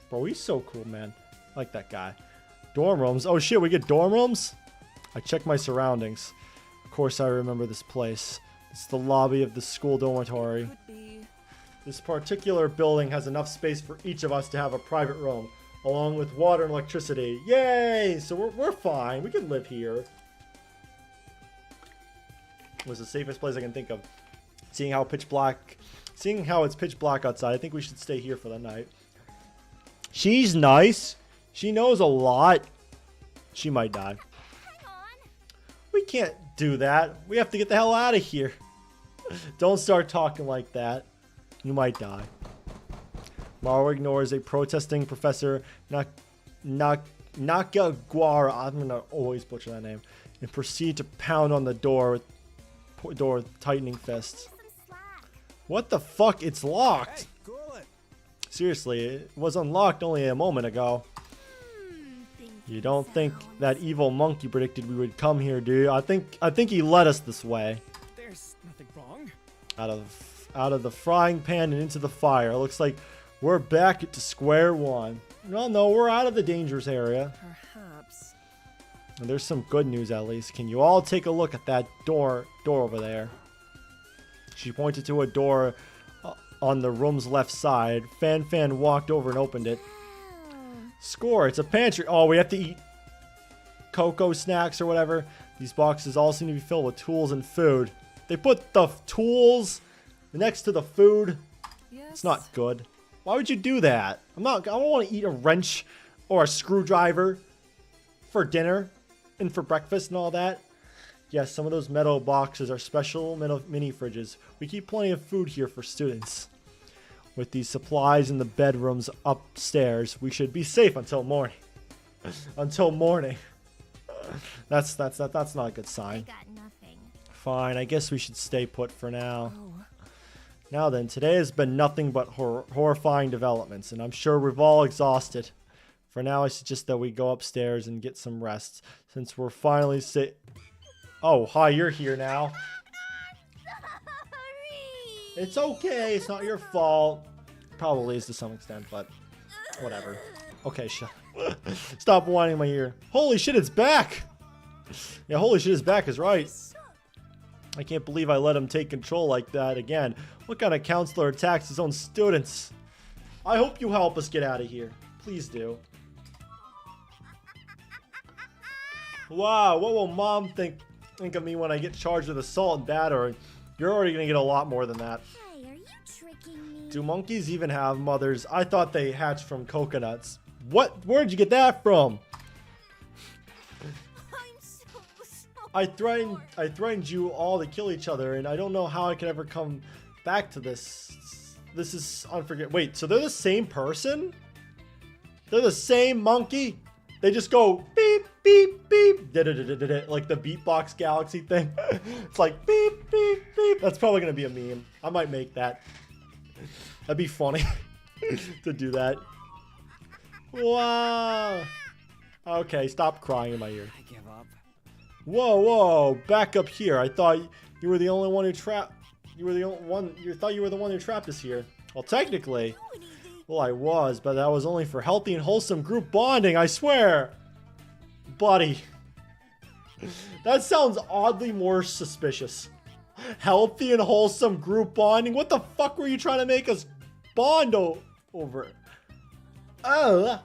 Bro, he's so cool, man. I like that guy. Dorm rooms. Oh shit, we get dorm rooms? I check my surroundings. Of course I remember this place. It's the lobby of the school dormitory. This particular building has enough space for each of us to have a private room, along with water and electricity. Yay! So we're fine. We can live here. It was the safest place I can think of. Seeing how it's pitch black outside, I think we should stay here for the night. She's nice. She knows a lot. She might die. We can't do that. We have to get the hell out of here. Don't start talking like that. You might die. Maru ignores a protesting Professor Nakagawara. I'm going to always butcher that name. And proceed to pound on the door with tightening fists. What the fuck? It's locked. Hey, cool it. Seriously, it was unlocked only a moment ago. You don't think that evil monkey predicted we would come here, do you? I think he led us this way. There's nothing wrong. Out of the frying pan and into the fire. Looks like we're back to square one. No, we're out of the dangerous area. Perhaps. And there's some good news at least. Can you all take a look at that door over there? She pointed to a door on the room's left side. Fan walked over and opened it. Score, it's a pantry. Oh, we have to eat cocoa snacks or whatever. These boxes all seem to be filled with tools and food. They put the tools next to the food. Yes. It's not good. Why would you do that? I don't want to eat a wrench or a screwdriver for dinner and for breakfast and all that. Yes, some of those metal boxes are special mini fridges. We keep plenty of food here for students. With these supplies in the bedrooms upstairs, we should be safe until morning. Until morning. That's not a good sign. I got nothing. Fine, I guess we should stay put for now. Oh. Now then, today has been nothing but horrifying developments, and I'm sure we've all exhausted. For now, I suggest that we go upstairs and get some rest, since we're finally safe. Oh, hi, you're here now. It's okay, it's not your fault. Probably is to some extent, but whatever. Okay, stop whining in my ear. Holy shit, it's back! Yeah, holy shit, it's back is right. I can't believe I let him take control like that again. What kind of counselor attacks his own students? I hope you help us get out of here. Please do. Wow, what will mom think of me when I get charged with assault and battery? You're already gonna get a lot more than that. Hey, are you tricking me? Do monkeys even have mothers? I thought they hatched from coconuts. What? Where'd you get that from? I'm so I threatened you all to kill each other, and I don't know how I can ever come back to this. This is unforgettable. Wait, so they're the same person? They're the same monkey? They just go beep, beep, beep, like the beatbox galaxy thing. It's like beep, beep, beep. That's probably going to be a meme. I might make that. That'd be funny to do that. Wow. Okay, stop crying in my ear. I give up. Whoa, back up here. I thought you were the only one who trapped. You thought you were the one who trapped us here. Well, technically. Well, I was, but that was only for healthy and wholesome group bonding, I swear. Buddy. That sounds oddly more suspicious. Healthy and wholesome group bonding? What the fuck were you trying to make us bond over it. I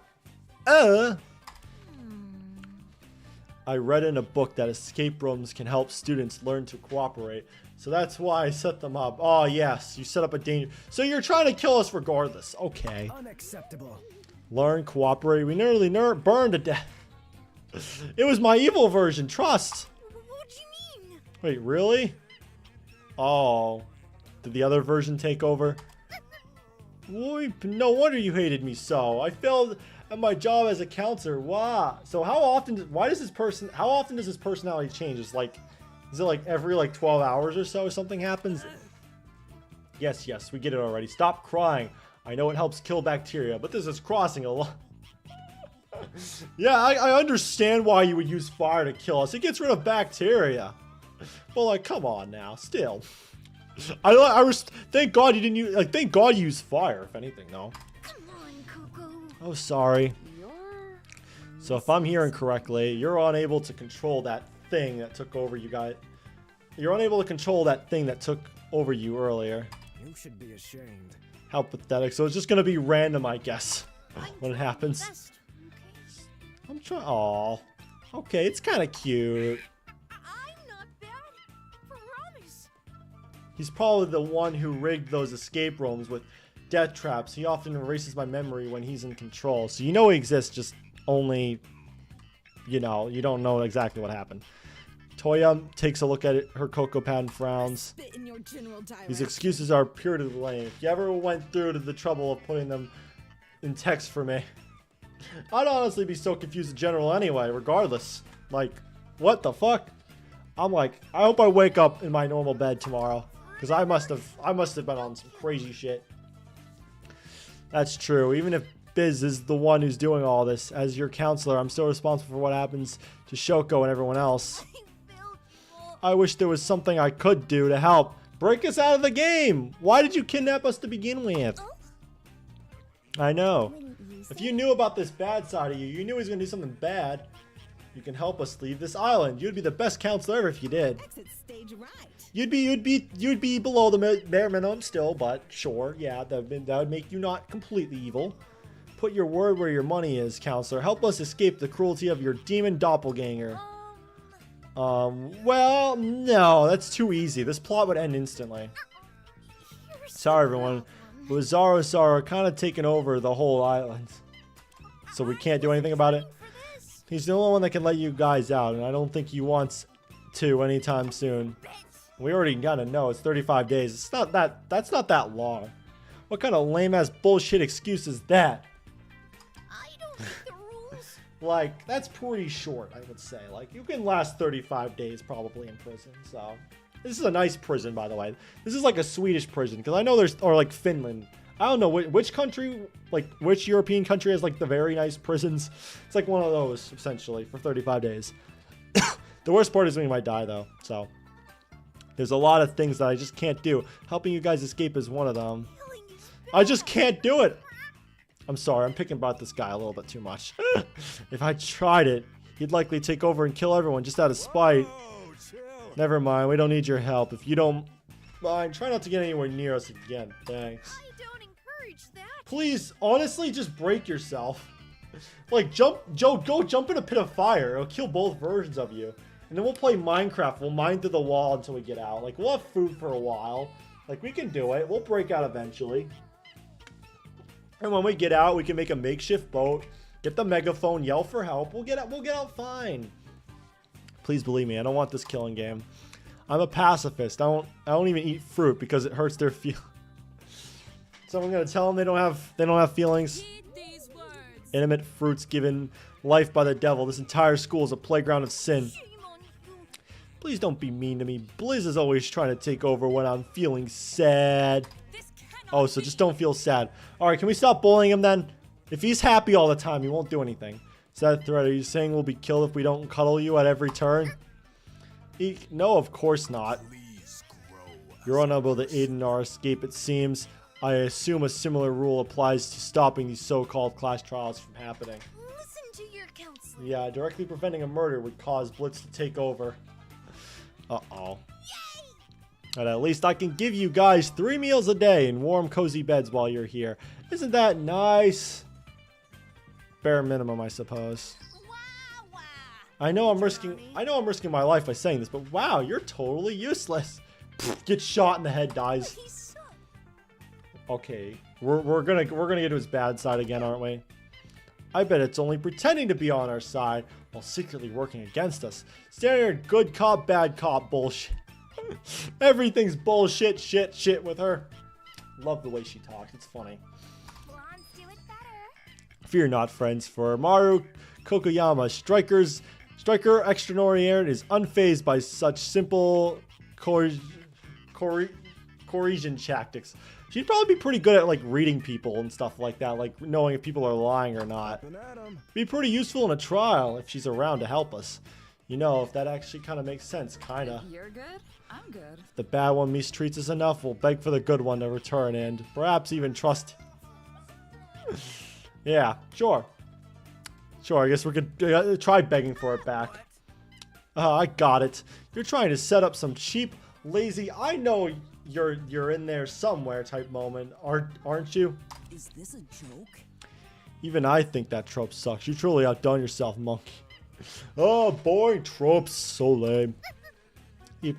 read in a book that escape rooms can help students learn to cooperate. So that's why I set them up. Oh, yes. You set up a danger. So you're trying to kill us regardless. Okay. Unacceptable. Learn, cooperate. We nearly burned to death. It was my evil version. Trust. What do you mean? Wait, really? Oh. Did the other version take over? No wonder you hated me so. I failed at my job as a counselor. Wow. So how often does this personality change? Is it like every like 12 hours or so something happens? Yes, we get it already. Stop crying. I know it helps kill bacteria, but this is crossing a line. Yeah, I understand why you would use fire to kill us. It gets rid of bacteria. But like, come on now, still. Thank God you didn't use, like, thank God you used fire, if anything, though. Come on, Coco. Oh, sorry. So if I'm hearing correctly, you're unable to control that thing that took over you guys. You're unable to control that thing that took over you earlier. You should be ashamed. How pathetic. So it's just gonna be random, I guess, when it happens. I'm trying. Aw. Okay, it's kind of cute. I'm not bad. Promise. He's probably the one who rigged those escape rooms with death traps. He often erases my memory when he's in control. So you know he exists, just only, you know, you don't know exactly what happened. Toya takes a look at it, her cocoa pad and frowns. Spit in your general direction. These excuses are pure to the lame. If you ever went through to the trouble of putting them in text for me, I'd honestly be so confused in general anyway, regardless. Like, what the fuck? I'm like, I hope I wake up in my normal bed tomorrow, because I must have been on some crazy shit. That's true. Even if Biz is the one who's doing all this, as your counselor, I'm still responsible for what happens to Shoko and everyone else. I wish there was something I could do to help. Break us out of the game! Why did you kidnap us to begin with? I know. If you knew about this bad side of you, you knew he was gonna do something bad. You can help us leave this island. You'd be the best counselor ever if you did. Exit stage right. You'd be below the bare minimum still, but sure, yeah, that would make you not completely evil. Put your word where your money is, counselor. Help us escape the cruelty of your demon doppelganger. Well, no, that's too easy. This plot would end instantly. Sorry, everyone. With Zaro kind of taking over the whole island. So we can't do anything about it. He's the only one that can let you guys out, and I don't think he wants to anytime soon. We already gotta know it's 35 days. That's not that long. What kind of lame-ass bullshit excuse is that? I don't make the rules. Like, that's pretty short, I would say. Like, you can last 35 days probably in prison, so. This is a nice prison, by the way. This is like a Swedish prison, because I know there's, or like Finland. I don't know which country, like which European country has like the very nice prisons. It's like one of those, essentially, for 35 days. The worst part is when you might die, though, so. There's a lot of things that I just can't do. Helping you guys escape is one of them. I just can't do it. I'm sorry, I'm picking about this guy a little bit too much. If I tried it, he'd likely take over and kill everyone just out of spite. Never mind, we don't need your help. If you don't mind, try not to get anywhere near us again. Thanks. I don't encourage that. Please, honestly, just break yourself. Like, go jump in a pit of fire. It'll kill both versions of you. And then we'll play Minecraft. We'll mine through the wall until we get out. Like, we'll have food for a while. Like, we can do it. We'll break out eventually. And when we get out, we can make a makeshift boat. Get the megaphone, yell for help. We'll get out fine. Please believe me, I don't want this killing game. I'm a pacifist. I don't even eat fruit because it hurts their feelings. So I'm gonna tell them they don't have feelings. Inanimate fruits given life by the devil. This entire school is a playground of sin. Please don't be mean to me. Blizz is always trying to take over when I'm feeling sad. Oh, so just don't feel sad. Alright, can we stop bullying him then? If he's happy all the time, he won't do anything. Is that a threat? Are you saying we'll be killed if we don't cuddle you at every turn? No, of course not. You're unable to aid in our escape, it seems. I assume a similar rule applies to stopping these so-called class trials from happening. Listen to your counselor. Yeah, directly preventing a murder would cause Blitz to take over. Uh-oh. And at least I can give you guys 3 meals a day in warm, cozy beds while you're here. Isn't that nice? Bare minimum, I suppose. I know I'm risking my life by saying this, but wow, you're totally useless. Get shot in the head, dies. Okay, we're gonna get to his bad side again, aren't we? I bet it's only pretending to be on our side while secretly working against us. Standard good cop, bad cop bullshit. Everything's bullshit, shit with her. Love the way she talks. It's funny. Blondes do it better. Fear not, friends, for Maru Kokoyama, Striker extraordinaire is unfazed by such simple coercion tactics. She'd probably be pretty good at like reading people and stuff like that, like knowing if people are lying or not. Be pretty useful in a trial if she's around to help us. You know, if that actually kind of makes sense, kinda. You're good, I'm good. If the bad one mistreats us enough, we'll beg for the good one to return and perhaps even trust. Yeah, sure. Sure, I guess we could try begging for it back. I got it. You're trying to set up some cheap, lazy, I know you're in there somewhere type moment, aren't you? Is this a joke? Even I think that trope sucks. You truly outdone yourself, monkey. Oh, boring tropes. So lame.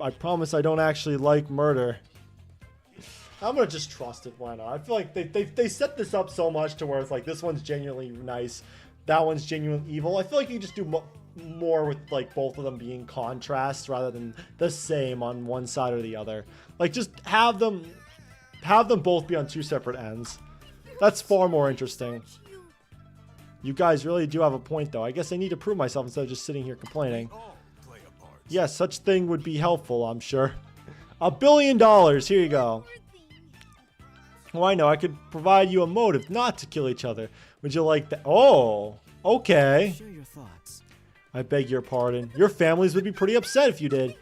I promise I don't actually like murder. I'm gonna just trust it. Why not? I feel like they set this up so much to where it's like this one's genuinely nice, that one's genuinely evil. I feel like you can just do more with like both of them being contrasts rather than the same on one side or the other. Like just have them both be on 2 separate ends. That's far more interesting. You guys really do have a point though. I guess I need to prove myself instead of just sitting here complaining. Yes, such thing would be helpful, I'm sure. $1 billion. Here you go. Oh, I know. I could provide you a motive not to kill each other. Would you like that? Oh, okay. Share your thoughts. I beg your pardon. Your families would be pretty upset if you did.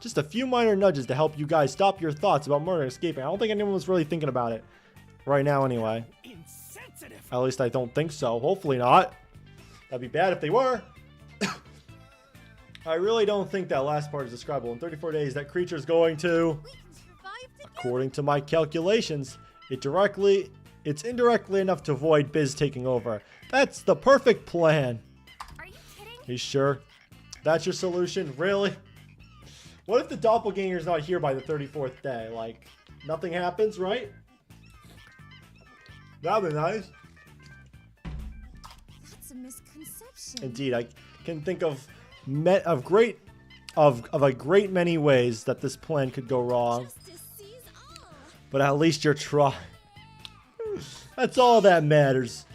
Just a few minor nudges to help you guys stop your thoughts about murder and escaping. I don't think anyone was really thinking about it. Right now, anyway. At least I don't think so. Hopefully not. That'd be bad if they were. I really don't think that last part is describable. In 34 days, that creature is going to... According to my calculations, it's indirectly enough to avoid Biz taking over. That's the perfect plan. Are you kidding? You sure? That's your solution? Really? What if the doppelganger's not here by the 34th day? Like, nothing happens, right? That'd be nice. That's a misconception. Indeed, I can think of a great many ways that this plan could go wrong. But at least you're trying. That's all that matters.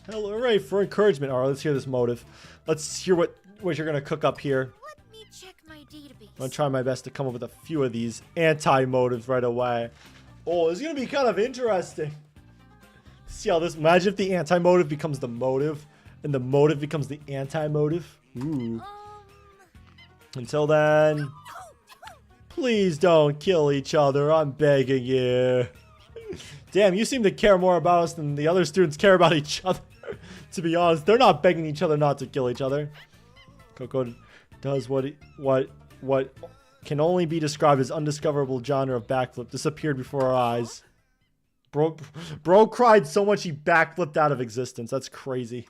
Hooray for encouragement. Alright, let's hear this motive. Let's hear what you're gonna cook up here. Let me check my database. I'm gonna try my best to come up with a few of these anti-motives right away. Oh, it's gonna be kind of interesting. See how this... Imagine if the anti-motive becomes the motive, and the motive becomes the anti-motive. Ooh. Until then... Please don't kill each other. I'm begging you. Damn, you seem to care more about us than the other students care about each other. To be honest, they're not begging each other not to kill each other. Coco does what can only be described as undiscoverable genre of backflip. Disappeared before our eyes. Bro cried so much he backflipped out of existence. That's crazy.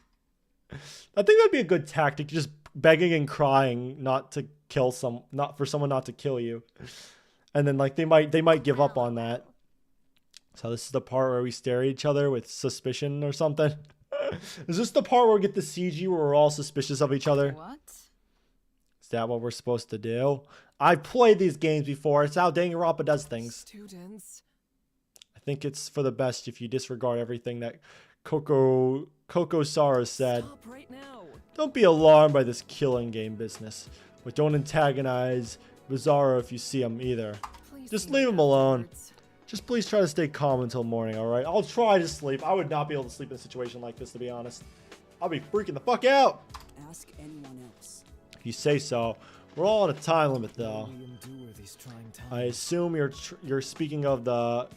I think that'd be a good tactic. Just begging and crying not to kill not for someone not to kill you. And then like they might give up on that. So this is the part where we stare at each other with suspicion or something. Is this the part where we get the CG where we're all suspicious of each other? What? Is that what we're supposed to do? I've played these games before. It's how Danganronpa does things. Students. I think it's for the best if you disregard everything that Coco Sara said. Stop right now. Don't be alarmed by this killing game business. But don't antagonize Bizarro if you see him either. Please Just see leave me him alone. afterwards. Just please try to stay calm until morning, alright? I'll try to sleep. I would not be able to sleep in a situation like this, to be honest. I'll be freaking the fuck out. Ask anyone else. If you say so. We're all on a time limit, though. We endure these trying times. I assume you're speaking of the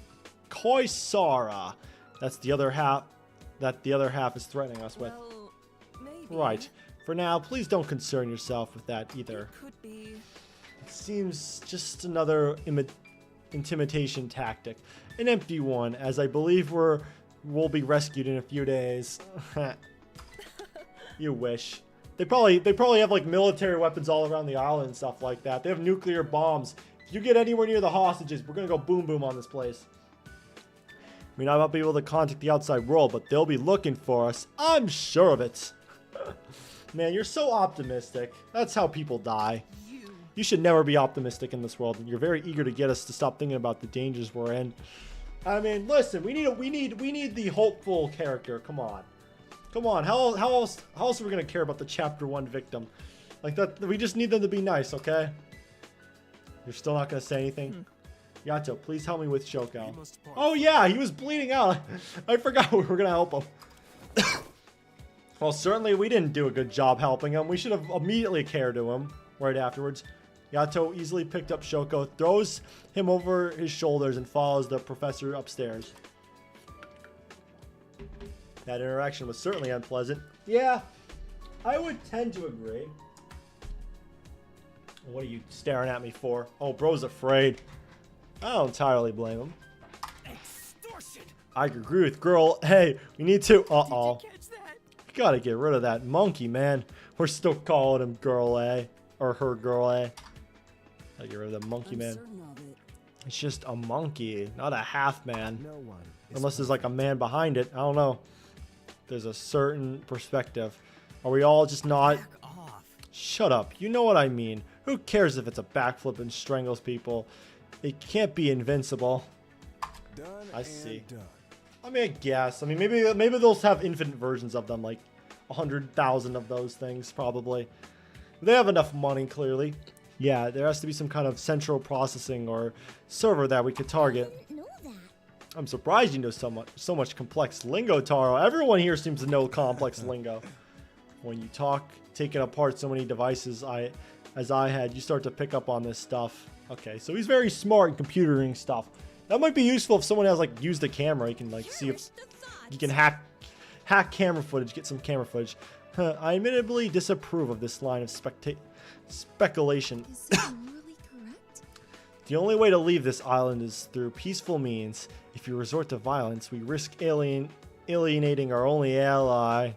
Koi Sara. That's the other half that the other half is threatening us with. Well, maybe. Right. For now, please don't concern yourself with that either. Could be. It seems just another intimidation tactic. An empty one, as I believe we'll be rescued in a few days. You wish. They probably have like military weapons all around the island and stuff like that. They have nuclear bombs. If you get anywhere near the hostages, we're gonna go boom boom on this place. We might not be able to contact the outside world, but they'll be looking for us. I'm sure of it. Man, you're so optimistic. That's how people die. You should never be optimistic in this world. You're very eager to get us to stop thinking about the dangers we're in. I mean, listen, we need the hopeful character. Come on. Come on. How else are we gonna care about the chapter 1 victim? Like that, we just need them to be nice, okay? You're still not gonna say anything? Yato, please help me with Shoko. Oh yeah, he was bleeding out. I forgot we were gonna help him. Well, certainly we didn't do a good job helping him. We should have immediately cared to him right afterwards. Yato easily picked up Shoko, throws him over his shoulders, and follows the professor upstairs. That interaction was certainly unpleasant. Yeah, I would tend to agree. What are you staring at me for? Oh, bro's afraid. I don't entirely blame him. Extortion. I agree with girl. Hey, we need to. Uh-oh. We gotta get rid of that monkey, man. We're still calling him Girl A. Or her Girl A. Gotta get rid of the monkey, man. It's just a monkey, not a half man. No one. Unless there's like a man behind it. I don't know. There's a certain perspective. Are we all just not? Shut up. You know what I mean. Who cares if it's a backflip and strangles people? It can't be invincible. Done. I see. Done. I mean, I guess. I mean, maybe they'll have infinite versions of them, like 100,000 of those things, probably. They have enough money, clearly. Yeah, there has to be some kind of central processing or server that we could target. I didn't know that. I'm surprised you know so much complex lingo, Taro. Everyone here seems to know complex lingo. When you talk, taking apart so many devices as I had, you start to pick up on this stuff. Okay, so he's very smart in computering stuff. That might be useful if someone has like used a camera. You can like see if you can hack camera footage, get some camera footage. I admittedly disapprove of this line of speculation. Is it morally correct? The only way to leave this island is through peaceful means. If you resort to violence, we risk alienating our only ally.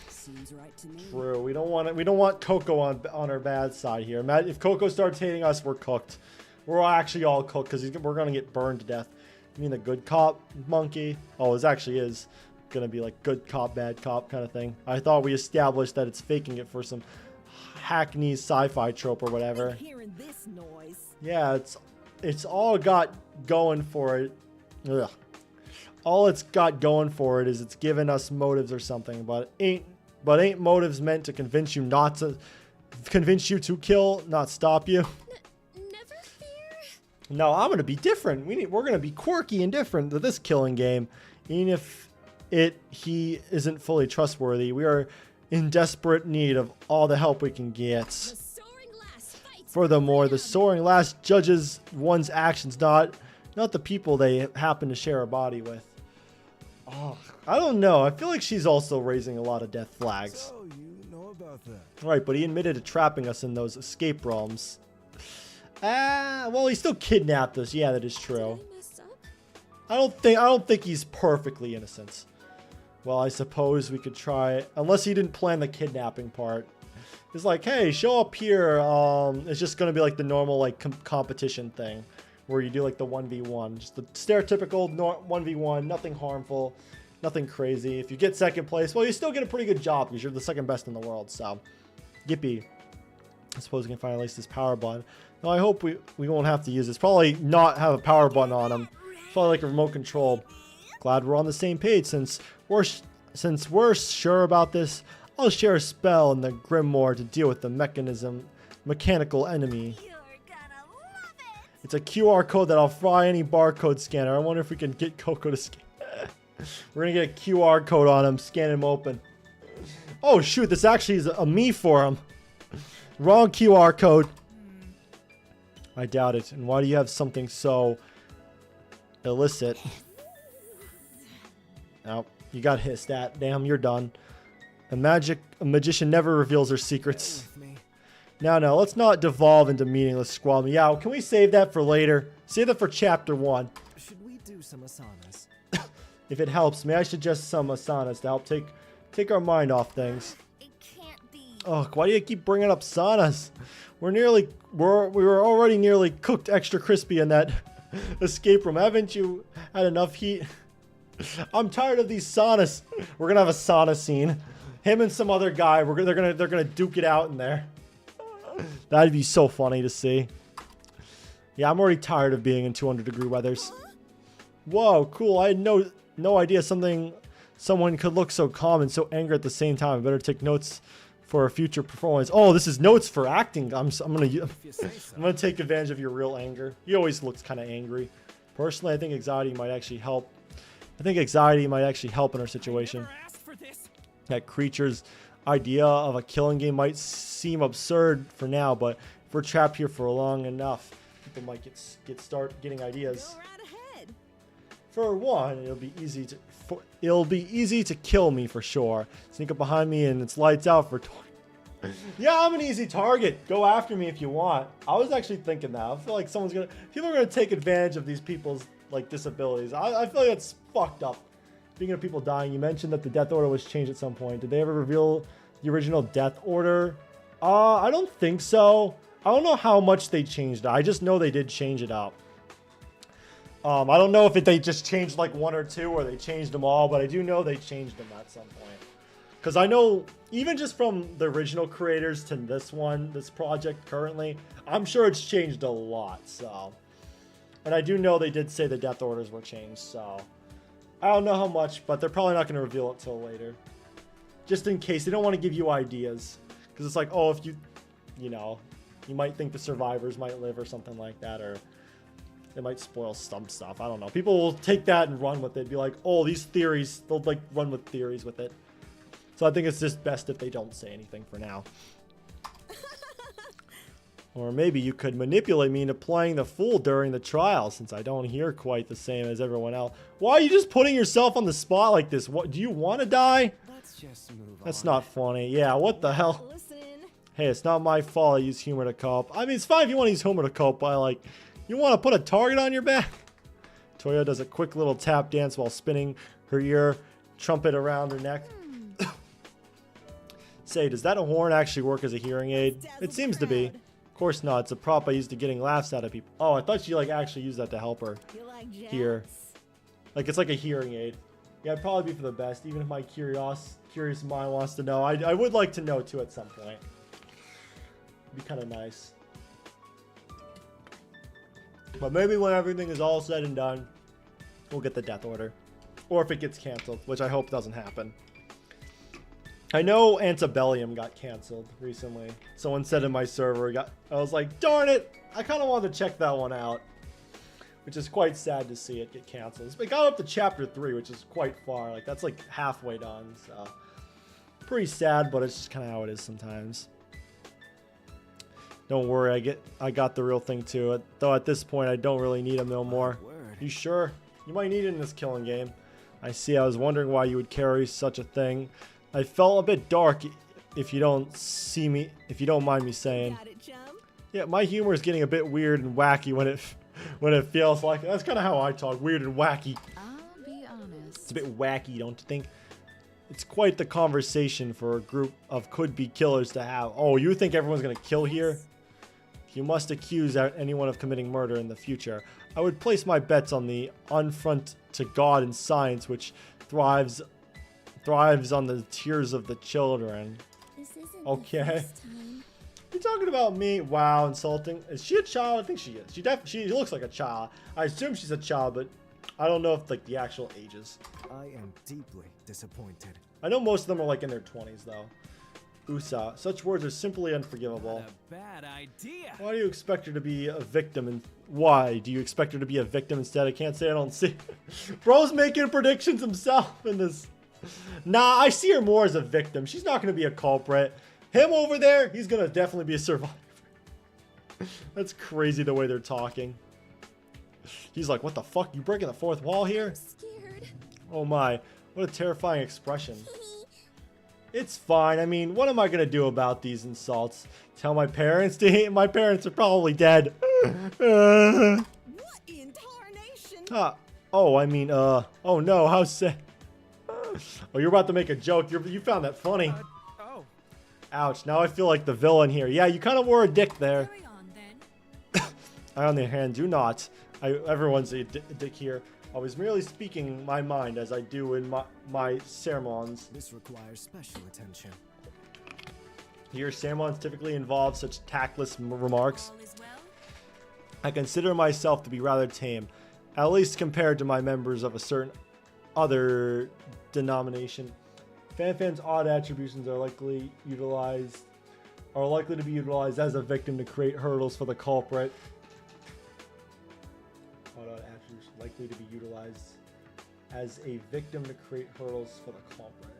Seems right to me. True. We don't want Coco on our bad side here. If Coco starts hating us, we're cooked. We're actually all cooked because we're gonna get burned to death. You mean the good cop monkey? Oh, it actually is gonna be like good cop, bad cop kind of thing. I thought we established that it's faking it for some hackney sci-fi trope or whatever. I'm hearing this noise. Yeah, it's all got going for it. Ugh. All it's got going for it is it's giving us motives or something, but ain't motives meant to convince you to kill, not stop you? Never fear. No, I'm gonna be different. We're gonna be quirky and different to this killing game, even if he isn't fully trustworthy. We are in desperate need of all the help we can get. Furthermore, the soaring lass judges one's actions, not the people they happen to share a body with. Oh, I don't know. I feel like she's also raising a lot of death flags. So you know about that. Right, but he admitted to trapping us in those escape realms. Well, he still kidnapped us. Yeah, that is true. Did I mess up? I don't think he's perfectly innocent. Well, I suppose we could try, unless he didn't plan the kidnapping part. It's like, hey, show up here. It's just gonna be like the normal like competition thing, where you do like the 1v1, just the stereotypical 1v1, nothing harmful, nothing crazy. If you get second place, well, you still get a pretty good job because you're the second best in the world. So, yippee! I suppose we can find at least this power button. No, I hope we won't have to use this. Probably not have a power button on him. Probably like a remote control. Glad we're on the same page since we're sure about this. I'll share a spell in the Grimoire to deal with the mechanical enemy. It's a QR code that'll fry any barcode scanner. I wonder if we can get Coco to scan. We're gonna get a QR code on him, scan him open. Oh shoot, this actually is a me for him. Wrong QR code. I doubt it. And why do you have something so illicit? Oh, you got hissed at. Damn, you're done. A magician never reveals her secrets. No, let's not devolve into meaningless squabbling. Yeah, can we save that for later? Save that for chapter 1. Should we do some asanas? If it helps, may I suggest some asanas to help take our mind off things. It can't be. Oh, why do you keep bringing up saunas? We were already nearly cooked extra crispy in that escape room. Haven't you had enough heat? I'm tired of these saunas. We're gonna have a sauna scene. Him and some other guy. They're gonna duke it out in there. That'd be so funny to see. Yeah, I'm already tired of being in 200-degree weathers. Whoa, cool. I had no idea someone could look so calm and so angry at the same time. I better take notes for a future performance. Oh, this is notes for acting. I'm gonna take advantage of your real anger. He always looks kind of angry. Personally, I think anxiety might actually help. In our situation. That creature's idea of a killing game might seem absurd for now, but if we're trapped here for long enough, people might start getting ideas. Go right ahead. For one, it'll be easy to kill me for sure. Sneak up behind me and it's lights out for. Yeah, I'm an easy target. Go after me if you want. I was actually thinking that. I feel like people are gonna take advantage of these people's like disabilities. I feel like that's fucked up. Speaking of people dying, you mentioned that the death order was changed at some point. Did they ever reveal the original death order? I don't think so. I don't know how much they changed it. I just know they did change it up. I don't know if they just changed like 1 or 2 or they changed them all, but I do know they changed them at some point. Because I know even just from the original creators to this project currently, I'm sure it's changed a lot. So, and I do know they did say the death orders were changed. So I don't know how much, but they're probably not going to reveal it till later. Just in case. They don't want to give you ideas. Because it's like, oh, if you might think the survivors might live or something like that. Or they might spoil some stuff. I don't know. People will take that and run with it. Be like, oh, these theories. They'll like run with theories with it. So I think it's just best if they don't say anything for now. Or maybe you could manipulate me into playing the fool during the trial, since I don't hear quite the same as everyone else. Why are you just putting yourself on the spot like this? What, do you want to die? Let's just move on. That's not funny. Yeah, what the hell? Listen. Hey, it's not my fault I use humor to cope. I mean, it's fine if you want to use humor to cope, but like, you want to put a target on your back? Toya does a quick little tap dance while spinning her ear trumpet around her neck. Say, does that horn actually work as a hearing aid? It seems to be. Of course not. It's a prop I used to getting laughs out of people. Oh, I thought she like actually used that to help her hear. Like it's like a hearing aid. Yeah, it'd probably be for the best. Even if my curious mind wants to know, I would like to know too at some point. It'd be kind of nice. But maybe when everything is all said and done, we'll get the death order, or if it gets canceled, which I hope doesn't happen. I know Antebellum got canceled recently. Someone said in my server, I was like, darn it, I kind of wanted to check that one out. Which is quite sad to see it get canceled. It got up to chapter 3, which is quite far. Like, that's like halfway done, so. Pretty sad, but it's just kind of how it is sometimes. Don't worry, I got the real thing too. Though at this point, I don't really need him no more. You sure? You might need it in this killing game. I see, I was wondering why you would carry such a thing. I felt a bit dark, if you don't mind me saying. Got it, chum? Yeah, my humor is getting a bit weird and wacky when it feels like it. That's kind of how I talk, weird and wacky. I'll be honest. It's a bit wacky, don't you think? It's quite the conversation for a group of could-be killers to have. Oh, you think everyone's gonna kill here? You must accuse anyone of committing murder in the future. I would place my bets on the unfront to God and science, which thrives on the tears of the children. This isn't Okay. the first time. You talking about me? Wow, insulting. Is she a child? I think she is. She looks like a child. I assume she's a child, but I don't know if like the actual ages. I am deeply disappointed. I know most of them are like in their 20s though. Usa, such words are simply unforgivable. Not a bad idea. Why do you expect her to be a victim? And why do you expect her to be a victim instead? I can't say I don't see. Bro's making predictions himself in this. Nah, I see her more as a victim. She's not going to be a culprit. Him over there, he's going to definitely be a survivor. That's crazy the way they're talking. He's like, what the fuck? You breaking the fourth wall here? Scared. Oh my, what a terrifying expression. It's fine. I mean, what am I gonna do about these insults? Tell my parents to hate? My parents are probably dead. What in tarnation? Oh, I mean, oh no, how sad. Oh, you're about to make a joke. You found that funny. Oh. Ouch, now I feel like the villain here. Yeah, you kind of were a dick there. Carry on, then. I, on the other hand, do not. Everyone's a dick here. I was merely speaking my mind as I do in my sermons. This requires special attention. Here, sermons typically involve such tactless remarks. All is well? I consider myself to be rather tame, at least compared to my members of a certain other denomination. FanFan's odd attributions are likely to be utilized as a victim to create hurdles for the culprit. Odd attributes likely to be utilized as a victim to create hurdles for the culprit.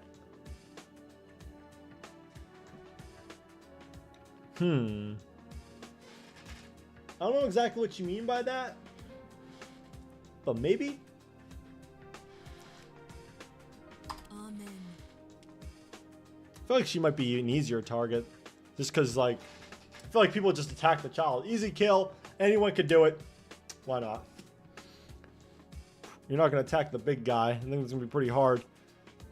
I don't know exactly what you mean by that, but maybe. Amen. I feel like she might be an easier target, just because, like, I feel like people just attack the child. Easy kill. Anyone could do it. Why not? You're not going to attack the big guy. I think it's going to be pretty hard.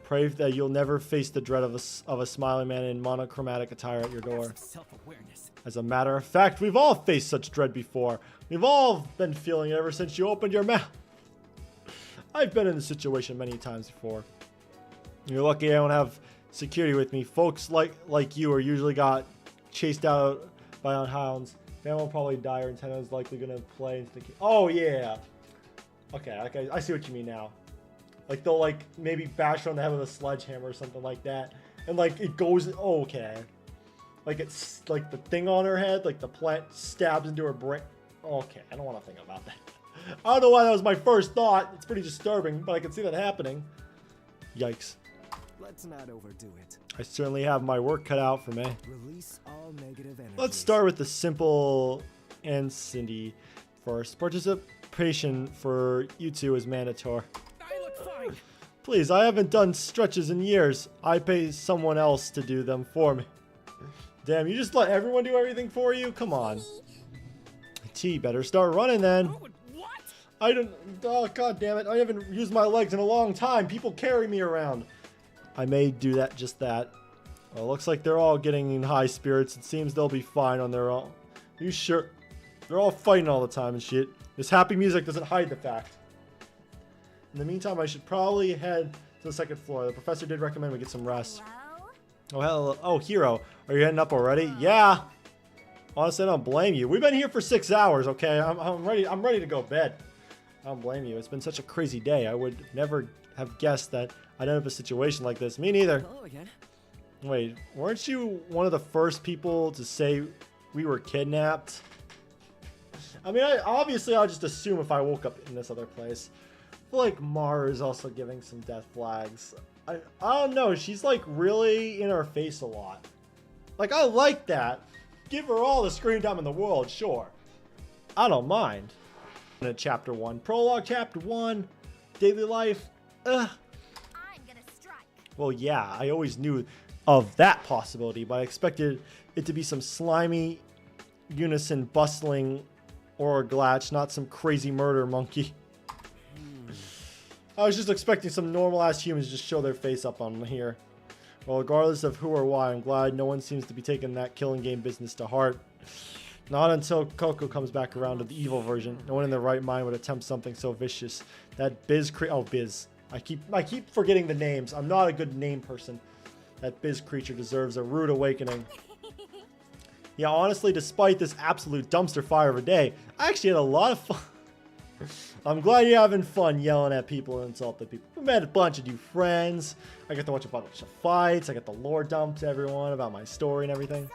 Pray that you'll never face the dread of a smiling man in monochromatic attire at your door. Self-awareness. As a matter of fact, we've all faced such dread before. We've all been feeling it ever since you opened your mouth. I've been in this situation many times before. You're lucky I don't have security with me. Folks like you are usually got chased out by hounds. Fan will probably die, or antenna is likely going to play into the... Oh, yeah. Okay, I see what you mean now. Like, they'll, like, maybe bash her on the head with a sledgehammer or something like that. And, like, it goes... Oh, okay. Like, it's, like, the thing on her head, like, the plant stabs into her brain. Okay, I don't want to think about that. I don't know why that was my first thought. It's pretty disturbing, but I can see that happening. Yikes. Let's not overdo it. I certainly have my work cut out for me. Release all negative energy. Let's start with the simple and Cindy first. Participation for you two is mandatory. I look fine. Please, I haven't done stretches in years. I pay someone else to do them for me. Damn, you just let everyone do everything for you? Come on. T, better start running then. What? I don't... Oh, god damn it. I haven't used my legs in a long time. People carry me around. I may do that, just that. Well, looks like they're all getting in high spirits. It seems they'll be fine on their own. You sure? They're all fighting all the time and shit. This happy music doesn't hide the fact. In the meantime, I should probably head to the second floor. The professor did recommend we get some rest. Oh, hello. Oh, Hero. Are you heading up already? Yeah. Honestly, I don't blame you. We've been here for 6 hours, okay? I'm ready. I'm ready to go to bed. I don't blame you. It's been such a crazy day. I would never have guessed that I'd end up in a situation like this. Me neither. Hello again. Wait, weren't you one of the first people to say we were kidnapped? I mean, obviously, I'll just assume if I woke up in this other place. I feel like Mara is also giving some death flags. I don't know. She's like really in our face a lot. Like, I like that. Give her all the screen time in the world, sure. I don't mind. In Chapter 1. Prologue, Chapter 1. Daily life. Ugh. I'm gonna strike. Well, yeah, I always knew of that possibility, but I expected it to be some slimy, unison, bustling or glatch, not some crazy murder monkey. I was just expecting some normal-ass humans to just show their face up on here. Well, regardless of who or why, I'm glad no one seems to be taking that killing game business to heart. Not until Coco comes back around to the evil version. No one in their right mind would attempt something so vicious. That Biz Biz. I keep forgetting the names. I'm not a good name person. That Biz creature deserves a rude awakening. Yeah, honestly, despite this absolute dumpster fire of a day, I actually had a lot of fun. I'm glad you're having fun yelling at people and insulting people. We met a bunch of new friends. I got to watch a bunch of fights. I got the lore dump to everyone about my story and everything.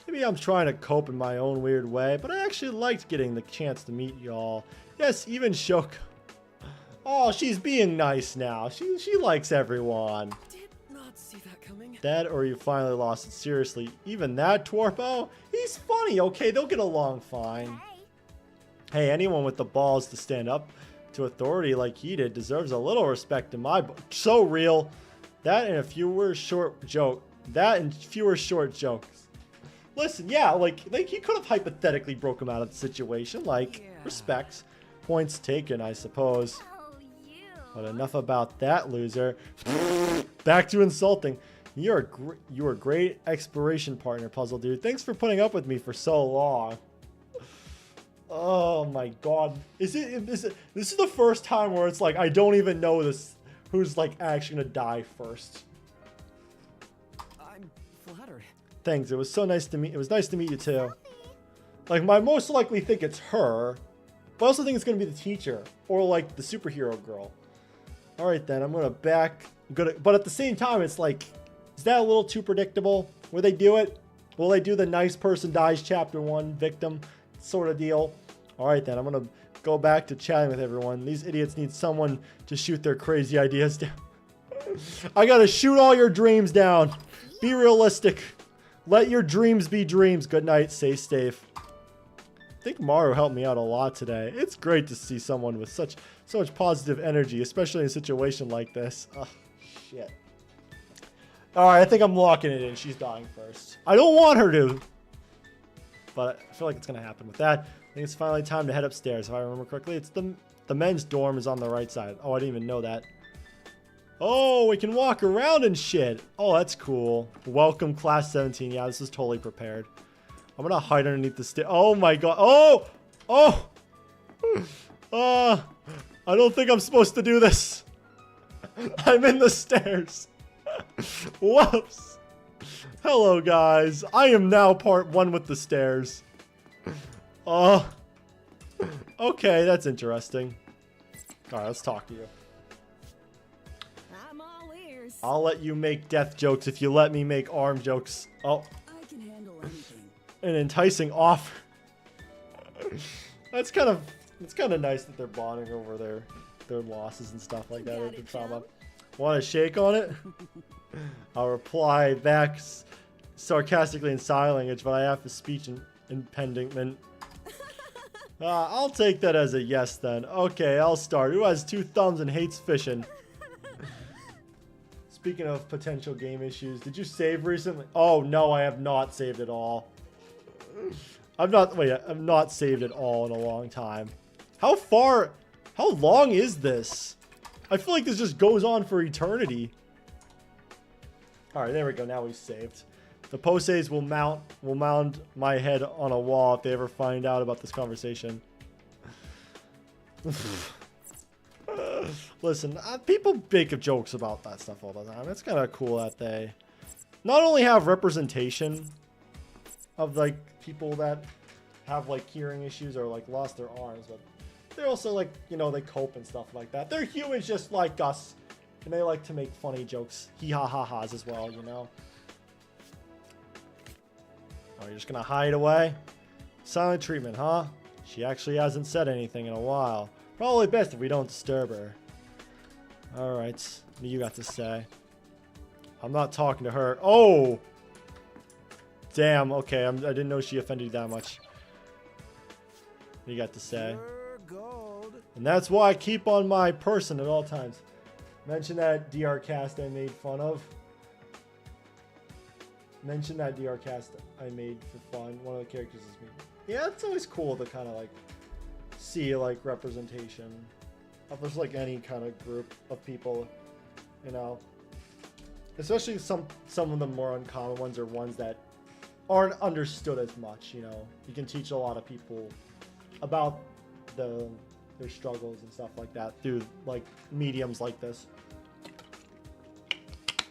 Maybe I'm trying to cope in my own weird way, but I actually liked getting the chance to meet y'all. Yes, even Shoko. Oh, she's being nice now. She likes everyone. Did not see that coming. That or you finally lost it. Seriously, even that Torpo? He's funny, okay? They'll get along fine. Hey, anyone with the balls to stand up to authority like he did deserves a little respect in my book. So real. That and fewer short jokes. Listen, yeah, like he could have hypothetically broke him out of the situation. Like, respects. Points taken, I suppose. But enough about that, loser. Back to insulting. You're a great exploration partner, Puzzle Dude. Thanks for putting up with me for so long. Oh my god. This is the first time where it's like I don't even know who's like actually gonna die first. I'm flattered. Thanks. It was so nice to meet. It was nice to meet you too. Like, I most likely think it's her, but I also think it's gonna be the teacher or like the superhero girl. All right then, I'm gonna back. But at the same time, it's like, is that a little too predictable? Will they do it? Will they do the nice person dies chapter 1 victim sort of deal? All right then, I'm gonna go back to chatting with everyone. These idiots need someone to shoot their crazy ideas down. I gotta shoot all your dreams down. Be realistic. Let your dreams be dreams. Good night. Stay safe. I think Maru helped me out a lot today. It's great to see someone with so much positive energy, especially in a situation like this. Oh, shit. Alright, I think I'm locking it in. She's dying first. I don't want her to, but I feel like it's going to happen with that. I think it's finally time to head upstairs. If I remember correctly, it's the men's dorm is on the right side. Oh, I didn't even know that. Oh, we can walk around and shit. Oh, that's cool. Welcome, class 17. Yeah, this is totally prepared. I'm going to hide underneath the stairs. Oh, my God. Oh! Oh! I don't think I'm supposed to do this. I'm in the stairs. Whoops. Hello, guys. I am now part 1 with the stairs. Okay, that's interesting. All right, let's talk to you. I'm all ears. I'll let you make death jokes if you let me make arm jokes. Oh. I can handle anything. An enticing offer. It's kind of nice that they're bonding over their losses and stuff like that. The trauma. Want to shake on it? I'll reply back sarcastically in sign language, but I have a speech impediment. I'll take that as a yes then. Okay, I'll start. Who has 2 thumbs and hates fishing? Speaking of potential game issues, did you save recently? Oh no, I have not saved at all. I've not saved at all in a long time. How long is this? I feel like this just goes on for eternity. Alright, there we go. Now we've saved. The Poseis will mount my head on a wall if they ever find out about this conversation. Listen, people make jokes about that stuff all the time. It's kind of cool that they not only have representation of like people that have like hearing issues or like lost their arms, but they're also like, you know, they cope and stuff like that. They're humans just like us, and they like to make funny jokes, hee ha ha ha's as well, you know. Oh, you're just gonna hide away? Silent treatment, huh? She actually hasn't said anything in a while. Probably best if we don't disturb her. Alright, what do you got to say? I'm not talking to her. Oh! Damn, okay, I didn't know she offended you that much. What do you got to say? And that's why I keep on my person at all times. Mention that DR cast I made fun of. Mention that DR cast I made for fun. One of the characters is me. Yeah, it's always cool to kind of like see like representation of just like any kind of group of people, you know. Especially some of the more uncommon ones or ones that aren't understood as much, you know. You can teach a lot of people about their struggles and stuff like that through like mediums like this.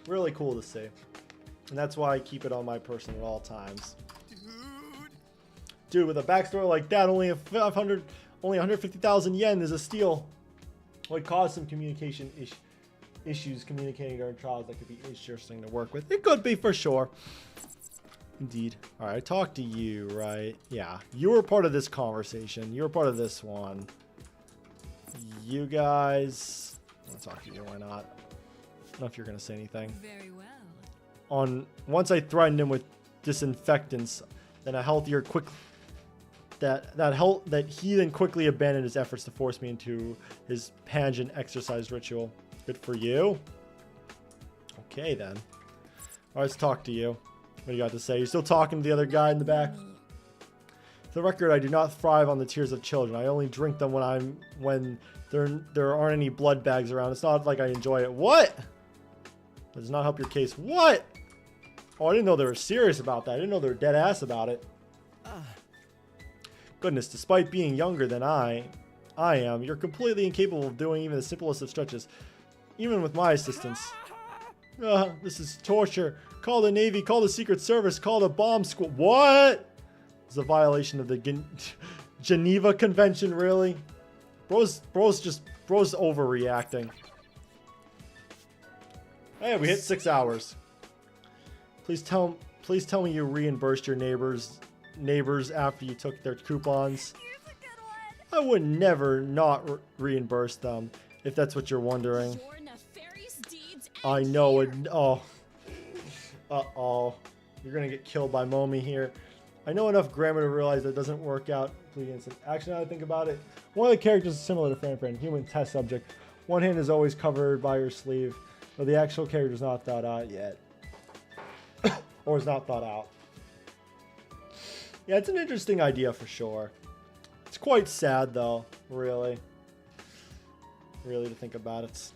Really cool to see. And that's why I keep it on my person at all times. Dude, with a backstory like that, only 150,000 yen is a steal. Would cause some communication issues communicating during trials that could be interesting to work with. It could be for sure. Indeed. All right, I talked to you, right? Yeah, you were part of this conversation. You were part of this one. You guys, I'll talk to you. Why not? I don't know if you're gonna say anything. Very well. Once I threatened him with disinfectants, then that he then quickly abandoned his efforts to force me into his Pangan exercise ritual. Good for you. Okay, then. Alright, let's talk to you. What do you got to say? You're still talking to the other guy in the back? For the record, I do not thrive on the tears of children. I only drink them when there aren't any blood bags around. It's not like I enjoy it. What? That does not help your case. What? Oh, I didn't know they were serious about that. I didn't know they were dead ass about it. Goodness, despite being younger than I am, you're completely incapable of doing even the simplest of stretches. Even with my assistance. This is torture. Call the Navy, call the Secret Service, call the bomb squad. What? It's a violation of the Geneva Convention, really? Bro's overreacting. Hey, we hit 6 hours. Please tell me you reimbursed your neighbors after you took their coupons. I would never not reimburse them, if that's what you're wondering. I know it. Oh. Uh-oh. You're gonna get killed by Momi here. I know enough grammar to realize that doesn't work out. Actually, now I think about it, one of the characters is similar to Fran, human test subject. One hand is always covered by your sleeve, but the actual character is not thought out yet. Or is not thought out. Yeah, it's an interesting idea for sure. It's quite sad though, really. Really to think about it.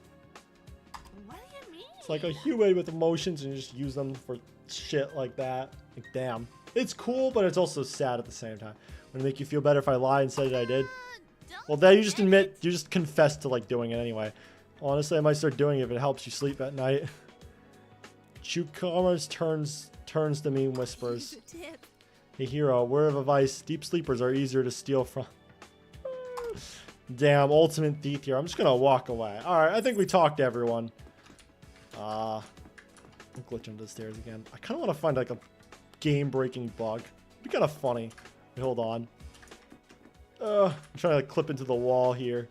What do you mean? It's like a human with emotions and you just use them for shit like that. Like, damn. It's cool, but it's also sad at the same time. Would it make you feel better if I lied and said that I did? Well, then you just confess to like doing it anyway. Honestly, I might start doing it if it helps you sleep at night. Chukamas turns to me and whispers, "Hey hero, word of advice, deep sleepers are easier to steal from." Damn, ultimate thief here. I'm just gonna walk away. Alright, I think we talked to everyone. I'm glitching to the stairs again. I kinda wanna find like a game-breaking bug. It'd be kinda funny. Wait, hold on. I'm trying to like, clip into the wall here.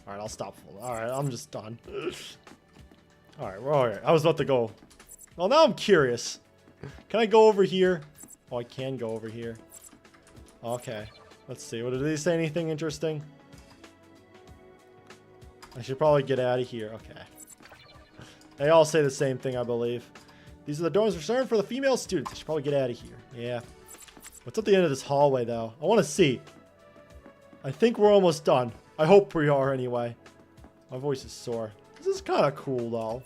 Alright, I'll stop. Alright, I'm just done. Alright, we're alright. I was about to go. Well, now I'm curious. Can I go over here? Oh, I can go over here. Okay. Let's see. What did they say? Anything interesting? I should probably get out of here. Okay. They all say the same thing, I believe. These are the dorms reserved for the female students. I should probably get out of here. Yeah. What's at the end of this hallway, though? I want to see. I think we're almost done. I hope we are, anyway. My voice is sore. This is kind of cool, though.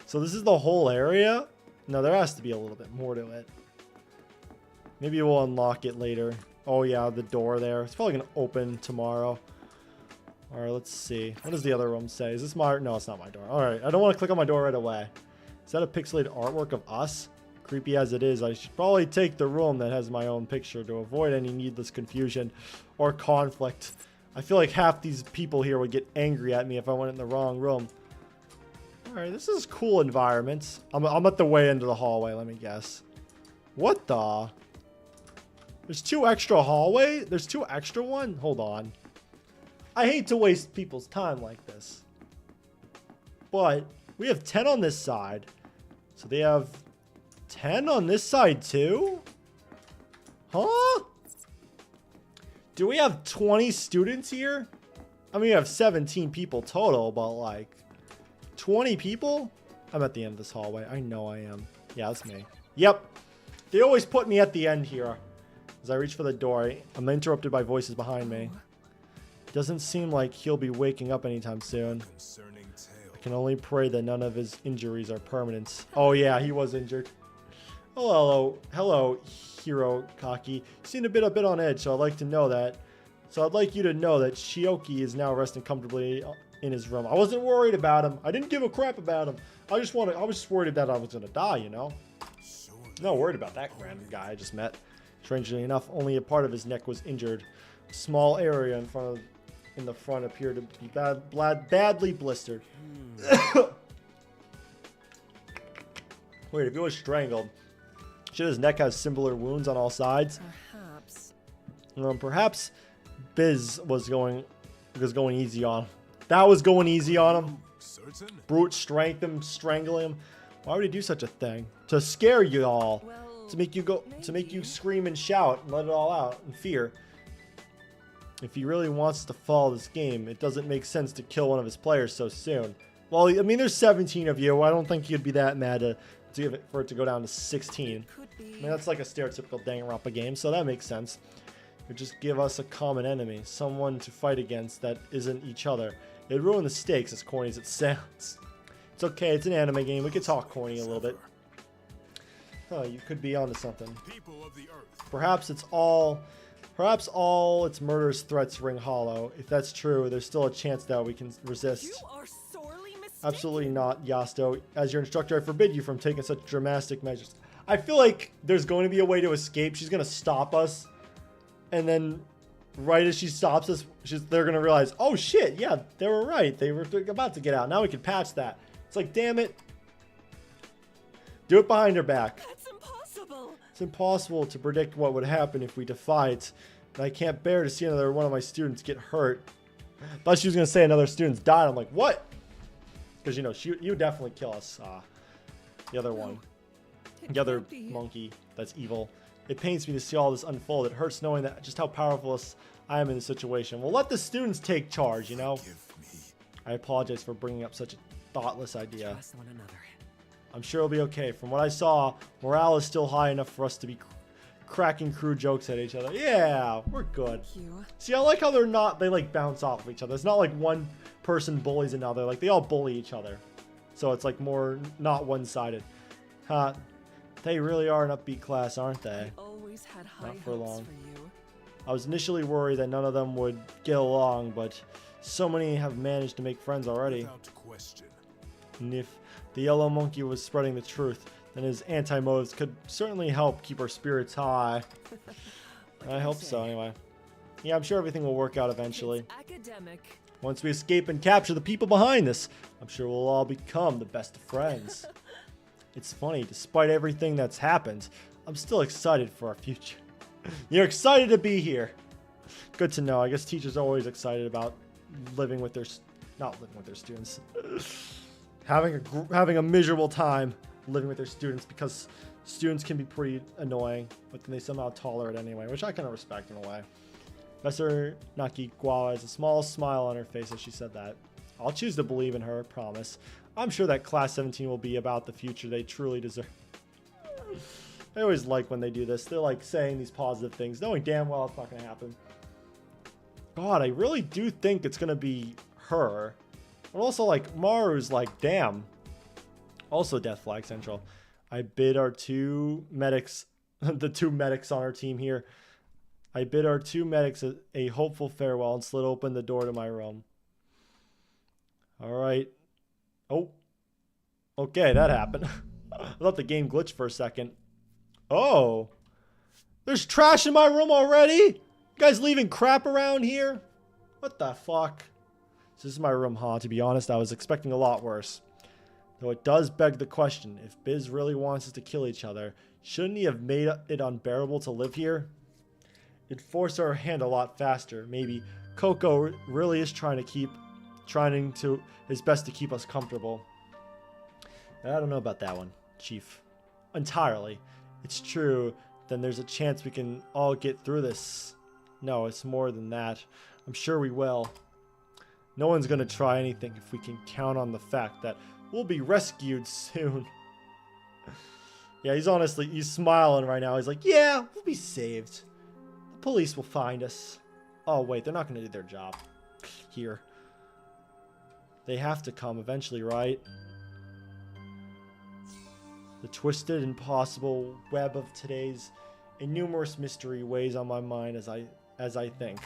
So this is the whole area? No, there has to be a little bit more to it. Maybe we'll unlock it later. Oh, yeah, the door there. It's probably going to open tomorrow. Alright, let's see. What does the other room say? Is this my... No, it's not my door. Alright, I don't want to click on my door right away. Is that a pixelated artwork of us? Creepy as it is, I should probably take the room that has my own picture to avoid any needless confusion or conflict. I feel like half these people here would get angry at me if I went in the wrong room. Alright, this is a cool environment. I'm at the way into the hallway, let me guess. What the... There's 2 extra hallway? There's 2 extra one? Hold on. I hate to waste people's time like this. But we have 10 on this side. So they have 10 on this side too? Huh? Do we have 20 students here? I mean, we have 17 people total, but like 20 people? I'm at the end of this hallway. I know I am. Yeah, that's me. Yep. They always put me at the end here. As I reach for the door, I'm interrupted by voices behind me. Doesn't seem like he'll be waking up anytime soon. I can only pray that none of his injuries are permanent. Oh yeah, he was injured. Oh, hello, Hiro Kaki. You seem a bit on edge, so I'd like you to know that Shioki is now resting comfortably in his room. I wasn't worried about him. I didn't give a crap about him. I was just worried that I was gonna die, you know? Not worried about that random guy I just met. Strangely enough, only a part of his neck was injured. A small area in the front appeared to be badly blistered. Wait, if he was strangled, should his neck have similar wounds on all sides? Perhaps Biz was going easy on him. That was going easy on him. Brute strength him, strangle him. Why would he do such a thing? To scare you all. To make you scream and shout and let it all out in fear. If he really wants to follow this game, it doesn't make sense to kill one of his players so soon. Well, I mean, there's 17 of you. I don't think you'd be that mad to give it, for it to go down to 16. I mean, that's like a stereotypical Danganronpa game, so that makes sense. Or just give us a common enemy, someone to fight against that isn't each other. It'd ruin the stakes, as corny as it sounds. It's okay, it's an anime game. We could talk corny a little bit. Oh, you could be onto something. Perhaps all its murderous threats ring hollow. If that's true, there's still a chance that we can resist. You are sorely mistaken. Absolutely not, Yasto. As your instructor, I forbid you from taking such drastic measures. I feel like there's going to be a way to escape. She's going to stop us. And then right as she stops us, they're going to realize, oh shit, yeah, they were right. They were about to get out. Now we can patch that. It's like, damn it. Do it behind her back. That's impossible. It's impossible to predict what would happen if we defy it. And I can't bear to see another one of my students get hurt. Thought she was going to say another student's died. I'm like, what? Because, you know, you would definitely kill us. The other one. The other monkey that's evil. It pains me to see all this unfold. It hurts knowing that just how powerless I am in this situation. Well, let the students take charge, you know? I apologize for bringing up such a thoughtless idea. Trust one another. I'm sure it'll be okay. From what I saw, morale is still high enough for us to be cracking crude jokes at each other. Yeah, we're good. See, I like how they like bounce off of each other. It's not like one person bullies another. Like, they all bully each other. So it's like more not one-sided. They really are an upbeat class, aren't they? Always had high Not for long. hopes for you. I was initially worried that none of them would get along, but so many have managed to make friends already. Without question. And if the yellow monkey was spreading the truth, then his anti-motives could certainly help keep our spirits high. I hope so, anyway. Yeah, I'm sure everything will work out eventually. Academic. Once we escape and capture the people behind this, I'm sure we'll all become the best of friends. It's funny, despite everything that's happened, I'm still excited for our future. You're excited to be here. Good to know. I guess teachers are always excited about not living with their students. having a miserable time living with their students, because students can be pretty annoying, but then they somehow tolerate it anyway, which I kind of respect in a way. Professor Nakigawa has a small smile on her face as she said that. I'll choose to believe in her, promise. I'm sure that Class 17 will be about the future they truly deserve. I always like when they do this. They're like saying these positive things, knowing damn well it's not going to happen. God, I really do think it's going to be her. But also, like, Maru's like, damn. Also Death Flag Central. I bid our two medics, the two medics on our team here. I bid our two medics a hopeful farewell and slid open the door to my room. Alright. Oh. Okay, that happened. I thought the game glitched for a second. Oh. There's trash in my room already? You guys leaving crap around here? What the fuck? This is my room, huh? To be honest, I was expecting a lot worse. Though it does beg the question, if Biz really wants us to kill each other, shouldn't he have made it unbearable to live here? It'd force our hand a lot faster. Maybe Coco really is trying his best to keep us comfortable. I don't know about that one, Chief. Entirely. It's true, then there's a chance we can all get through this. No, it's more than that. I'm sure we will. No one's gonna try anything if we can count on the fact that we'll be rescued soon. Yeah, he's smiling right now. He's like, yeah, we'll be saved. The police will find us. Oh, wait, they're not gonna do their job here. They have to come eventually, right? The twisted, impossible web of today's innumerous mystery weighs on my mind as I think.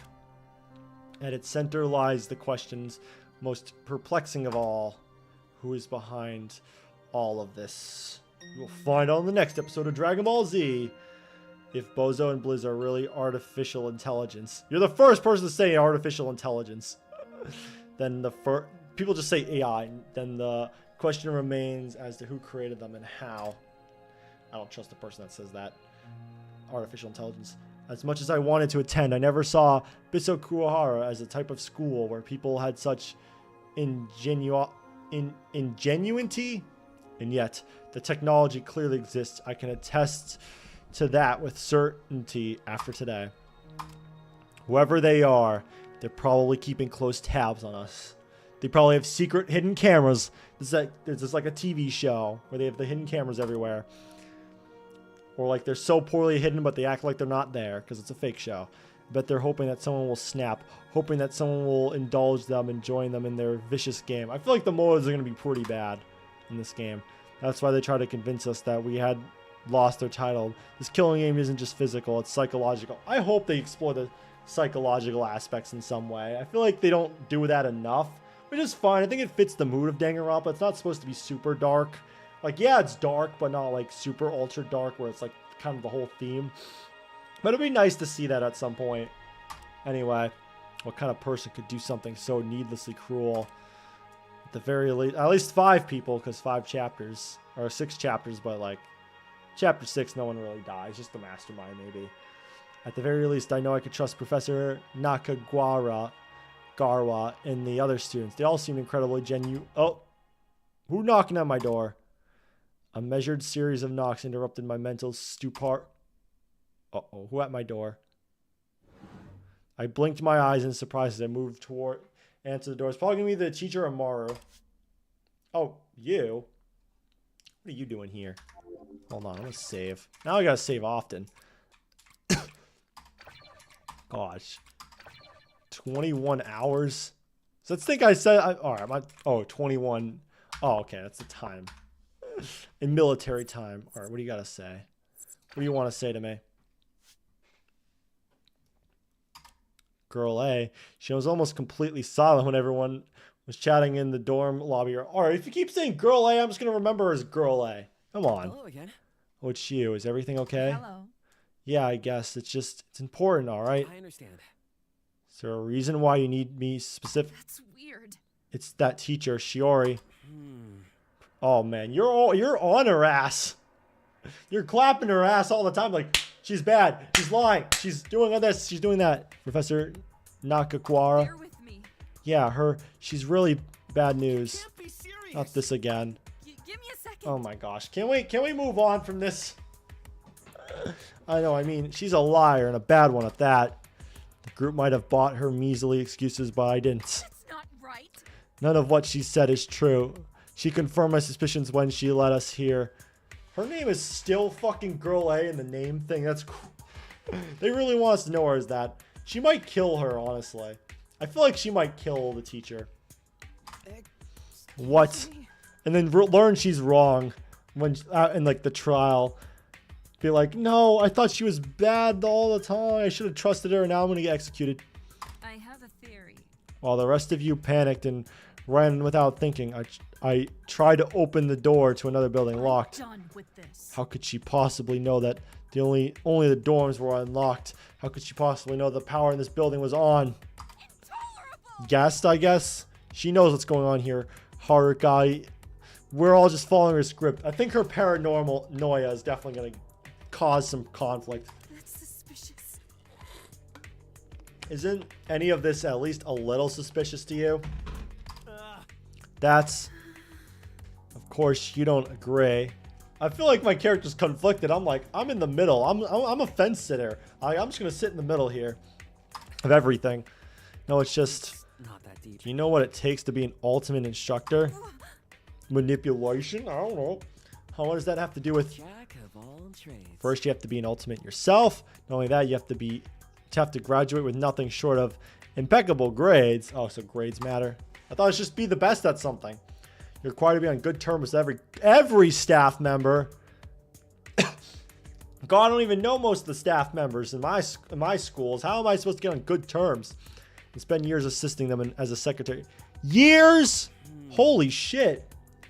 At its center lies the questions most perplexing of all. Who is behind all of this? We'll find out in the next episode of Dragon Ball Z. If Bozo and Blizz are really artificial intelligence. You're the first person to say artificial intelligence. Then people just say AI. Then the question remains as to who created them and how. I don't trust the person that says that. Artificial intelligence. As much as I wanted to attend, I never saw Bisokuhara as a type of school where people had such ingenuity. And yet, the technology clearly exists. I can attest to that with certainty after today. Whoever they are, they're probably keeping close tabs on us. They probably have secret hidden cameras. It's just like a TV show where they have the hidden cameras everywhere. Or like they're so poorly hidden, but they act like they're not there because it's a fake show. But they're hoping that someone will snap, hoping that someone will indulge them and join them in their vicious game. I feel like the motives are going to be pretty bad in this game. That's why they try to convince us that we had lost their title. This killing game isn't just physical, it's psychological. I hope they explore the psychological aspects in some way. I feel like they don't do that enough, which is fine. I think it fits the mood of Danganronpa. It's not supposed to be super dark. Like, yeah, it's dark, but not like super ultra dark where it's like kind of the whole theme. But it'd be nice to see that at some point. Anyway, what kind of person could do something so needlessly cruel? At the very least, at least 5 people, because 5 chapters, or 6 chapters, but like, chapter 6, no one really dies, just the mastermind maybe. At the very least, I know I could trust Professor Garwa and the other students. They all seem incredibly genuine. Oh, who knocking on my door? A measured series of knocks interrupted my mental stupor. Uh-oh, who at my door? I blinked my eyes in surprise as I moved toward answer the door. It's probably going to be the teacher or Maru. Oh, you? What are you doing here? Hold on, I'm going to save. Now I got to save often. Gosh. 21 hours? So let's think I said... Alright, oh, 21... Oh, okay, that's the time. In military time. Alright, what do you got to say? What do you want to say to me? Girl A. She was almost completely silent when everyone was chatting in the dorm lobby. Alright, if you keep saying Girl A, I'm just going to remember her as Girl A. Come on. Hello again. Oh, it's you. Is everything okay? Hello. Yeah, I guess. It's important, alright? I understand. Is there a reason why you need me specific? That's weird. It's that teacher, Shiori. Oh, man. You're on her ass. You're clapping her ass all the time. Like, she's bad. She's lying. She's doing this. She's doing that. Professor Nakagawa. Bear with me. Yeah, she's really bad news. Can't be serious. Not this again. Give me a second. Oh my gosh. Can we move on from this? I know, I mean, she's a liar and a bad one at that. The group might have bought her measly excuses, but I didn't. That's not right. None of what she said is true. She confirmed my suspicions when she let us here. Her name is still fucking Girl A in the name thing. That's cool. They really want us to know her as that. She might kill her, honestly. I feel like she might kill the teacher. What? And then learn she's wrong when in like the trial. Be like, no, I thought she was bad all the time. I should have trusted her, and now I'm gonna get executed. I have a theory. While the rest of you panicked and ran without thinking, I tried to open the door to another building locked. Done with this. How could she possibly know that only the dorms were unlocked? How could she possibly know the power in this building was on? Intolerable. Guessed, I guess. She knows what's going on here. Harukai. We're all just following her script. I think her paranoia is definitely going to cause some conflict. That's suspicious. Isn't any of this at least a little suspicious to you? That's... Of course, you don't agree. I feel like my character's conflicted. I'm like, I'm in the middle. I'm a fence sitter. I'm just going to sit in the middle here of everything. No, it's just... Not that deep. Do you know what it takes to be an ultimate instructor? Manipulation? I don't know. What does that have to do with... Jack of all trades. First, you have to be an ultimate yourself. Not only that, you have to graduate with nothing short of impeccable grades. Oh, so grades matter. I thought it should just be the best at something. You're required to be on good terms with every staff member. God, I don't even know most of the staff members in my schools. How am I supposed to get on good terms and spend years assisting them as a secretary? Years? Holy shit.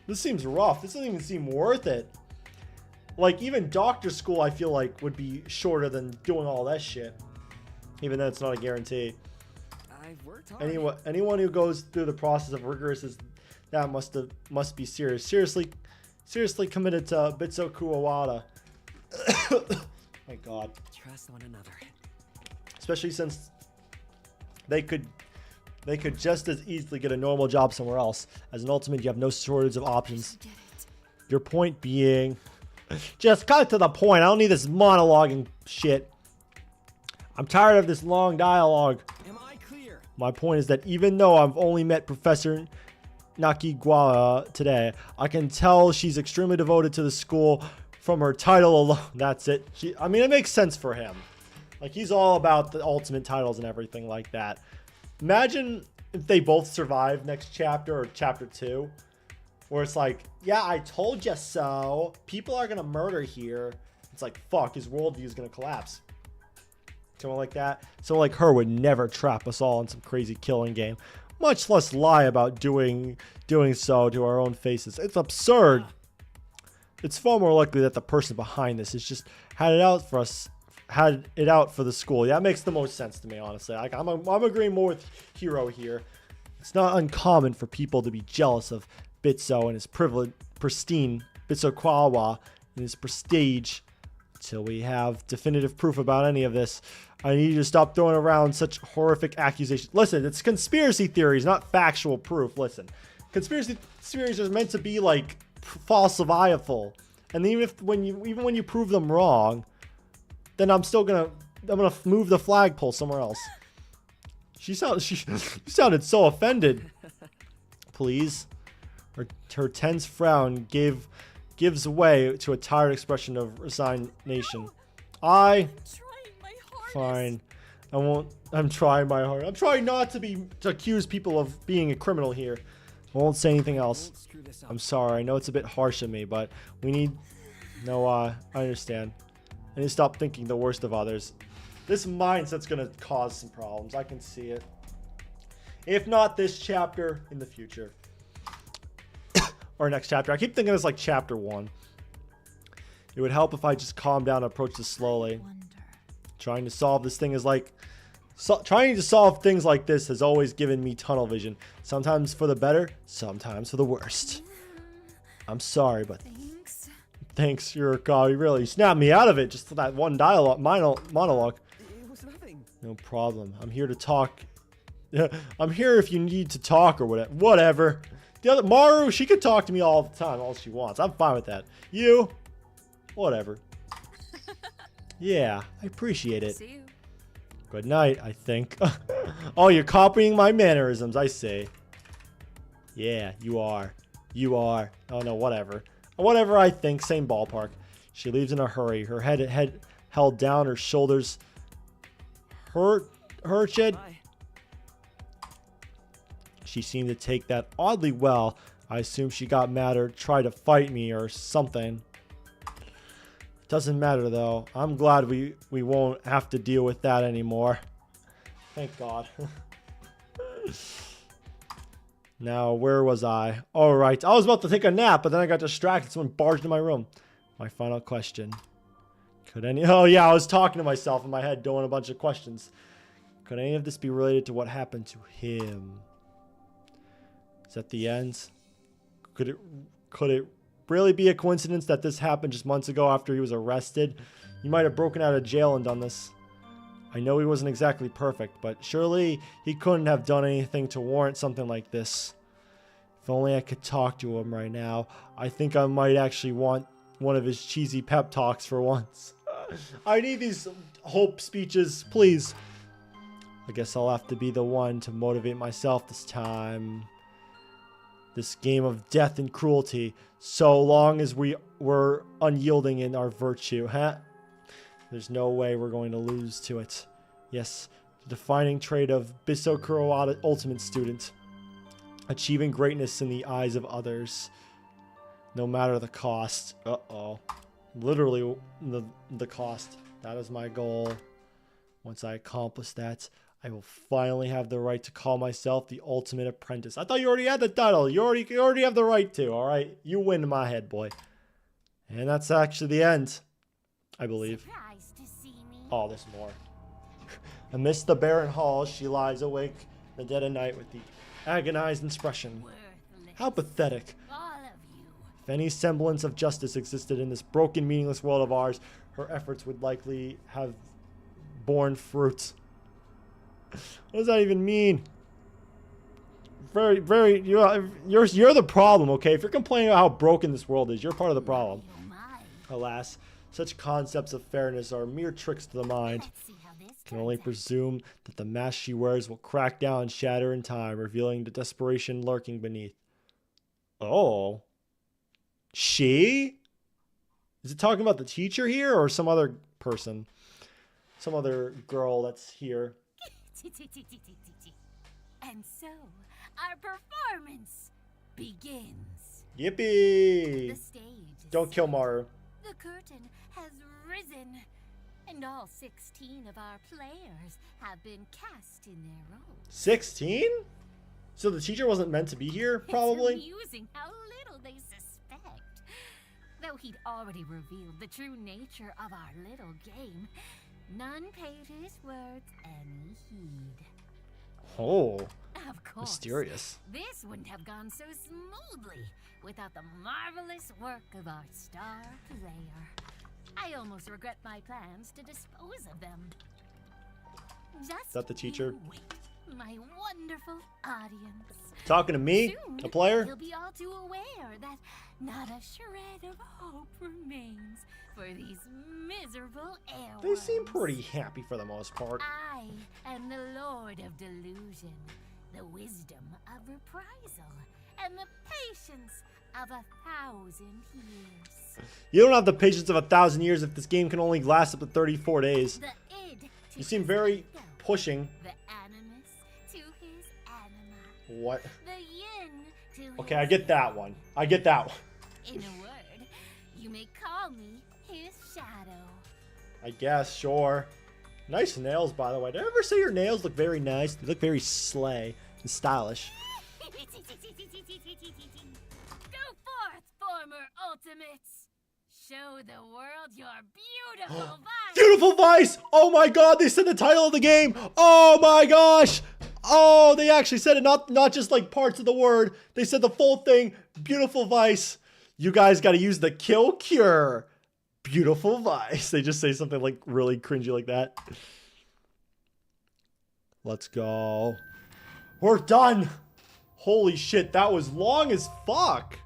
This seems rough. This doesn't even seem worth it. Like, even doctor school, I feel like, would be shorter than doing all that shit. Even though it's not a guarantee. I've worked hard. Anyone who goes through the process of rigorous that must be serious. Seriously committed to Bitso Kuwawada. My God. Trust one another. Especially since they could just as easily get a normal job somewhere else. As an ultimate, you have no shortage of options. Your point being, just cut to the point. I don't need this monologuing shit. I'm tired of this long dialogue. Am I clear? My point is that even though I've only met Professor Nakigawa today, I can tell she's extremely devoted to the school from her title alone. That's it. I mean, it makes sense for him. Like, he's all about the ultimate titles and everything like that. Imagine if they both survive next chapter or chapter 2, where it's like, yeah, I told you so. People are going to murder here. It's like, fuck, his worldview is going to collapse. Someone like that. Someone like her would never trap us all in some crazy killing game. Much less lie about doing so to our own faces. It's absurd. It's far more likely that the person behind this has just had it out for us. Had it out for the school. Yeah, that makes the most sense to me, honestly. Like, I'm agreeing more with Hiro here. It's not uncommon for people to be jealous of Bitso and his pristine Bitso Kawa and his prestige. Until we have definitive proof about any of this, I need you to stop throwing around such horrific accusations. Listen, it's conspiracy theories, not factual proof. Listen, conspiracy theories are meant to be like falsifiable, and even when you prove them wrong, then I'm gonna move the flagpole somewhere else. She sounded so offended. Please, her tense frown gives way to a tired expression of resignation. I'm trying my hardest. Fine. I won't. I'm trying my hardest. I'm trying not to accuse people of being a criminal here. I won't say anything else. I'm sorry. I know it's a bit harsh of me, but we need. No, I understand. I need to stop thinking the worst of others. This mindset's gonna cause some problems. I can see it. If not this chapter, in the future. Or next chapter. I keep thinking it's like chapter 1. It would help if I just calm down and approach this slowly. Trying to solve this thing is like... trying to solve things like this has always given me tunnel vision. Sometimes for the better, sometimes for the worst. I'm sorry, but... Thanks, Yurikawa. You really snapped me out of it just for that one monologue. It was nothing. No problem. I'm here to talk. I'm here if you need to talk or whatever. Whatever. The other Maru, she can talk to me all the time, all she wants. I'm fine with that. You, whatever. Yeah, I appreciate it. See you. Good night, I think. Oh, you're copying my mannerisms, I see. Yeah, you are. You are. Oh no, whatever. Whatever I think, same ballpark. She leaves in a hurry. Her head held down, her shoulders hurt. She seemed to take that oddly well. I assume she got mad or tried to fight me or something. Doesn't matter though. I'm glad we won't have to deal with that anymore. Thank God. Now, where was I? All right. I was about to take a nap, but then I got distracted. Someone barged in my room. My final question. Oh yeah, I was talking to myself in my head, doing a bunch of questions. Could any of this be related to what happened to him? Is that the end? Could it really be a coincidence that this happened just months ago after he was arrested? He might have broken out of jail and done this. I know he wasn't exactly perfect, but surely he couldn't have done anything to warrant something like this. If only I could talk to him right now. I think I might actually want one of his cheesy pep talks for once. I need these hope speeches, please. I guess I'll have to be the one to motivate myself this time. This game of death and cruelty, so long as we were unyielding in our virtue, huh? There's no way we're going to lose to it. Yes, the defining trait of Biso Kuroada Ultimate Student. Achieving greatness in the eyes of others. No matter the cost. Uh-oh. Literally the cost. That is my goal. Once I accomplish that, I will finally have the right to call myself the Ultimate Apprentice. I thought you already had the title. You already have the right to, alright? You win in my head, boy. And that's actually the end. I believe. Oh, there's more. Amidst the barren halls, she lies awake in the dead of night with the agonized expression. How pathetic. If any semblance of justice existed in this broken, meaningless world of ours, her efforts would likely have borne fruit. What does that even mean? You're the problem, okay? If you're complaining about how broken this world is, you're part of the problem. Alas, such concepts of fairness are mere tricks to the mind. Can only presume that the mask she wears will crack down and shatter in time, revealing the desperation lurking beneath. Oh. She? Is it talking about the teacher here or some other person? Some other girl that's here. And so, our performance begins. Yippee! The stage is Don't kill set. Maru. The curtain has risen, and all 16 of our players have been cast in their roles. 16? So the teacher wasn't meant to be here, probably? It's amusing how little they suspect. Though he'd already revealed the true nature of our little game, none paid his words any heed. Oh, Of course, mysterious. this wouldn't have gone so smoothly without the marvelous work of our star player. I almost regret my plans to dispose of them. Just Is that the teacher? you wait, my wonderful audience. Talking to me, Soon, the player? You'll be all too aware that not a shred of hope remains for these miserable airworms. They seem pretty happy for the most part. I am the Lord of Delusion, the wisdom of reprisal, and the patience of 1,000 years. You don't have the patience of 1,000 years if this game can only last up to 34 days. The id to You seem his very ego, pushing. the animus to his anima, What? the yin to Okay, his I get that one. I get that one. In a word, you may call me his shadow. I guess, sure. Nice nails, by the way. Did I ever say your nails look very nice? They look very slay and stylish. Go forth, former ultimates. Show the world your beautiful vice. Beautiful Vice! Oh my god, they said the title of the game! Oh my gosh! Oh, they actually said it, not just like parts of the word. They said the full thing. Beautiful Vice. You guys gotta use the kill cure. Beautiful Vice. They just say something like really cringy like that. Let's go. We're done! Holy shit, that was long as fuck.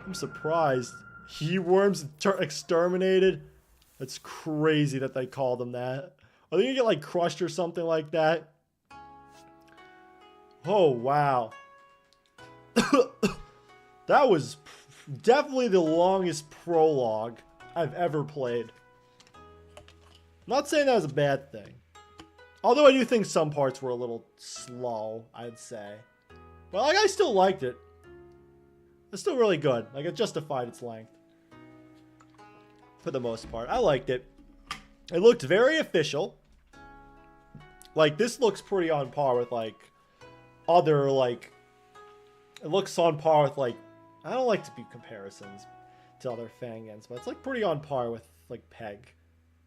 I'm surprised. He worms exterminated. That's crazy that they called them that. Are they gonna get like crushed or something like that? Oh wow. That was definitely the longest prologue I've ever played. Not saying that was a bad thing. Although I do think some parts were a little slow, I'd say. But like, I still liked it. It's still really good. Like, it justified its length. For the most part. I liked it. It looked very official. Like, this looks pretty on par with, like, other, like... It looks on par with, like... I don't like to do comparisons to other FANGANs, but it's, like, pretty on par with, like, PEG.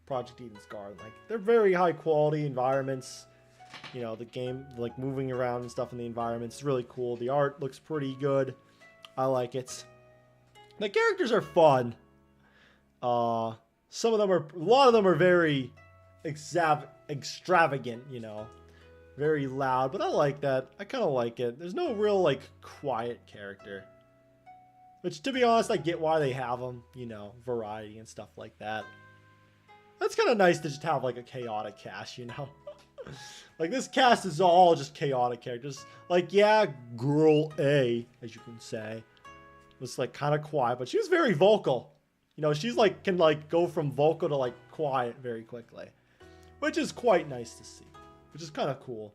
Project Eden's Guard. Like, they're very high-quality environments. You know, the game, like, moving around and stuff in the environments is really cool. The art looks pretty good. I like it. The characters are fun. Some of them are, a lot of them are very extravagant, you know, very loud, but I like that. I kind of like it. There's no real, like, quiet character, which, to be honest, I get why they have them, you know, variety and stuff like that. That's kind of nice to just have, like, a chaotic cast, you know. Like, this cast is all just chaotic characters. Like, yeah, Girl A, as you can say, was, like, kind of quiet, but she was very vocal. You know, she's, like, can, like, go from vocal to, like, quiet very quickly. Which is quite nice to see. Which is kind of cool.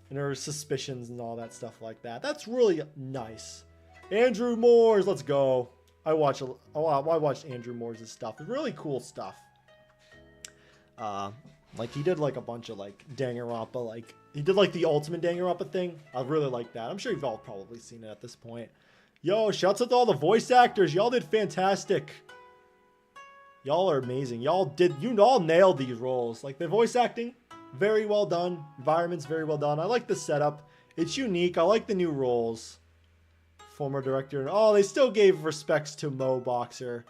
And her suspicions and all that stuff like that. That's really nice. Andrew Moore's, let's go. I watched Andrew Moore's stuff. It's really cool stuff. Like, he did, like, a bunch of, like, Danganronpa, like, he did, like, the ultimate Danganronpa thing. I really like that. I'm sure you've all probably seen it at this point. Yo, shouts out to all the voice actors. Y'all did fantastic. Y'all are amazing. You all nailed these roles. Like, the voice acting, very well done. Environments, very well done. I like the setup. It's unique. I like the new roles. Former director. Oh, they still gave respects to Mo Boxer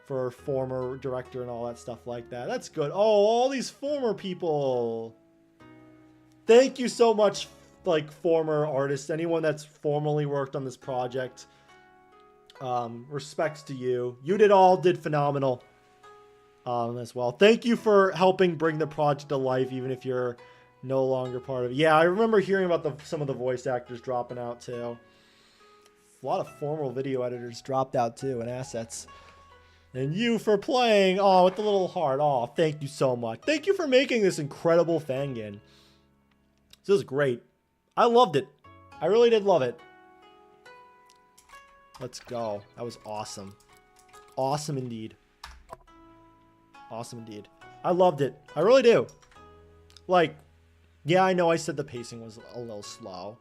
for former director and all that stuff like that. That's good. Oh, all these former people. Thank you so much, like, former artists. Anyone that's formerly worked on this project. Respects to you. You did phenomenal. as well. Thank you for helping bring the project to life, even if you're no longer part of it. Yeah, I remember hearing about some of the voice actors dropping out too. A lot of formal video editors dropped out too, and assets. And you for playing. Oh, with the little heart. Oh, thank you so much. Thank you for making this incredible FANGAN. This is great. I loved it. I really did love it. Let's go. That was awesome. Awesome indeed. Awesome indeed. I loved it. I really do. Like, yeah, I know I said the pacing was a little slow.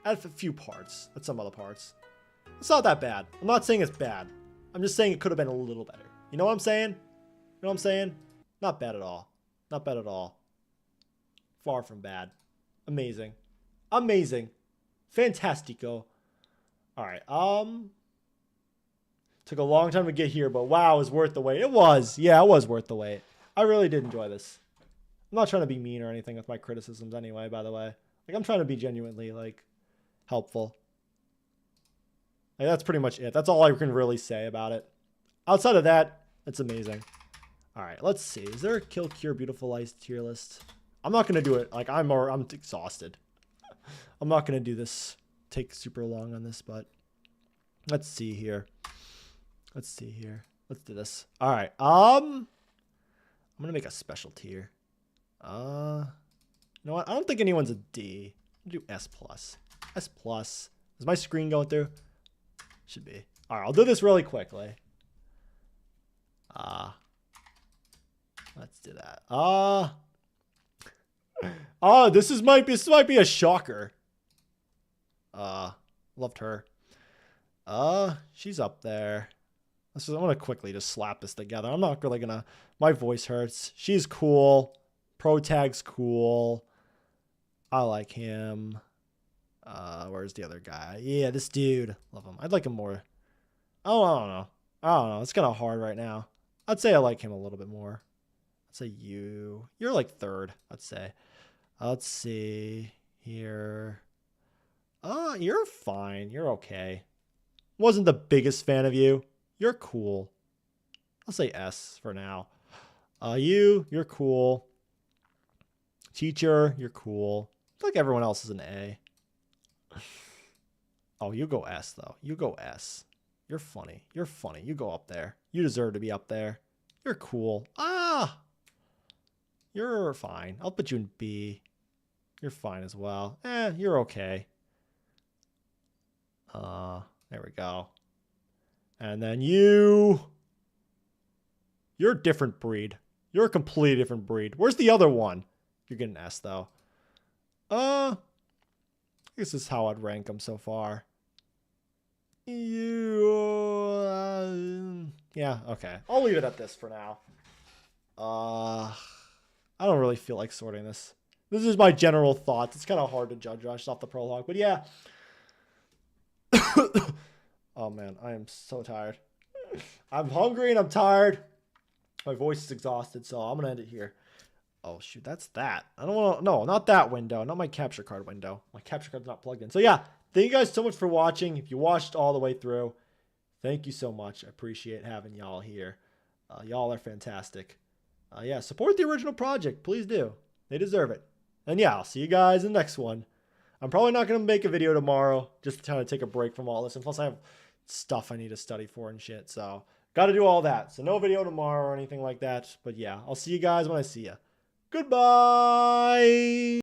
At a few parts. At some other parts. It's not that bad. I'm not saying it's bad. I'm just saying it could have been a little better. You know what I'm saying? You know what I'm saying? Not bad at all. Not bad at all. Far from bad. Amazing. Amazing. Fantastico. Alright, took a long time to get here, but wow, it was worth the wait. It was. Yeah, it was worth the wait. I really did enjoy this. I'm not trying to be mean or anything with my criticisms anyway, by the way. Like, I'm trying to be genuinely, like, helpful. Like, that's pretty much it. That's all I can really say about it. Outside of that, it's amazing. Alright, let's see. Is there a Kill, Cure, Beautiful Lies tier list? I'm not going to do it. Like, I'm exhausted. I'm not going to do this. Take super long on this, but let's see here. Let's see here. Let's do this. All right. I'm gonna make a special tier. You know what? I don't think anyone's a D. I'll do S plus. S plus. Is my screen going through? Should be. All right. I'll do this really quickly. Let's do that. This might be a shocker. Loved her. She's up there. I'm gonna quickly just slap this together. I'm not really gonna. My voice hurts. She's cool. Pro tag's cool. I like him. Where's the other guy? Yeah, this dude. Love him. I'd like him more. Oh, I don't know. I don't know. It's kind of hard right now. I'd say I like him a little bit more. I'd say you're like third. I'd say. Let's see here. You're fine. You're okay. Wasn't the biggest fan of you. You're cool. I'll say S for now. You're cool. Teacher, you're cool. I feel like everyone else is an A. Oh, you go S though. You go S. You're funny. You're funny. You go up there. You deserve to be up there. You're cool. You're fine. I'll put you in B. You're fine as well. You're okay. There we go. And then you're a different breed. You're a completely different breed. Where's the other one? You're getting an S though. I guess this is how I'd rank them so far. Yeah, okay. I'll leave it at this for now. I don't really feel like sorting this. This is my general thoughts. It's kind of hard to judge off the prologue, but yeah. Oh man, I am so tired. I'm hungry and I'm tired. My voice is exhausted, so I'm gonna end it here. Oh shoot, that's that. I don't want to. No, not that window. Not my capture card window. My capture card's not plugged in. So yeah, thank you guys so much for watching. If you watched all the way through, thank you so much. I appreciate having y'all here. Y'all are fantastic. Yeah, support the original project. Please do. They deserve it. And yeah, I'll see you guys in the next one. I'm probably not going to make a video tomorrow. Just to kind of take a break from all this. And plus I have stuff I need to study for and shit. So got to do all that. So no video tomorrow or anything like that. But yeah, I'll see you guys when I see you. Goodbye.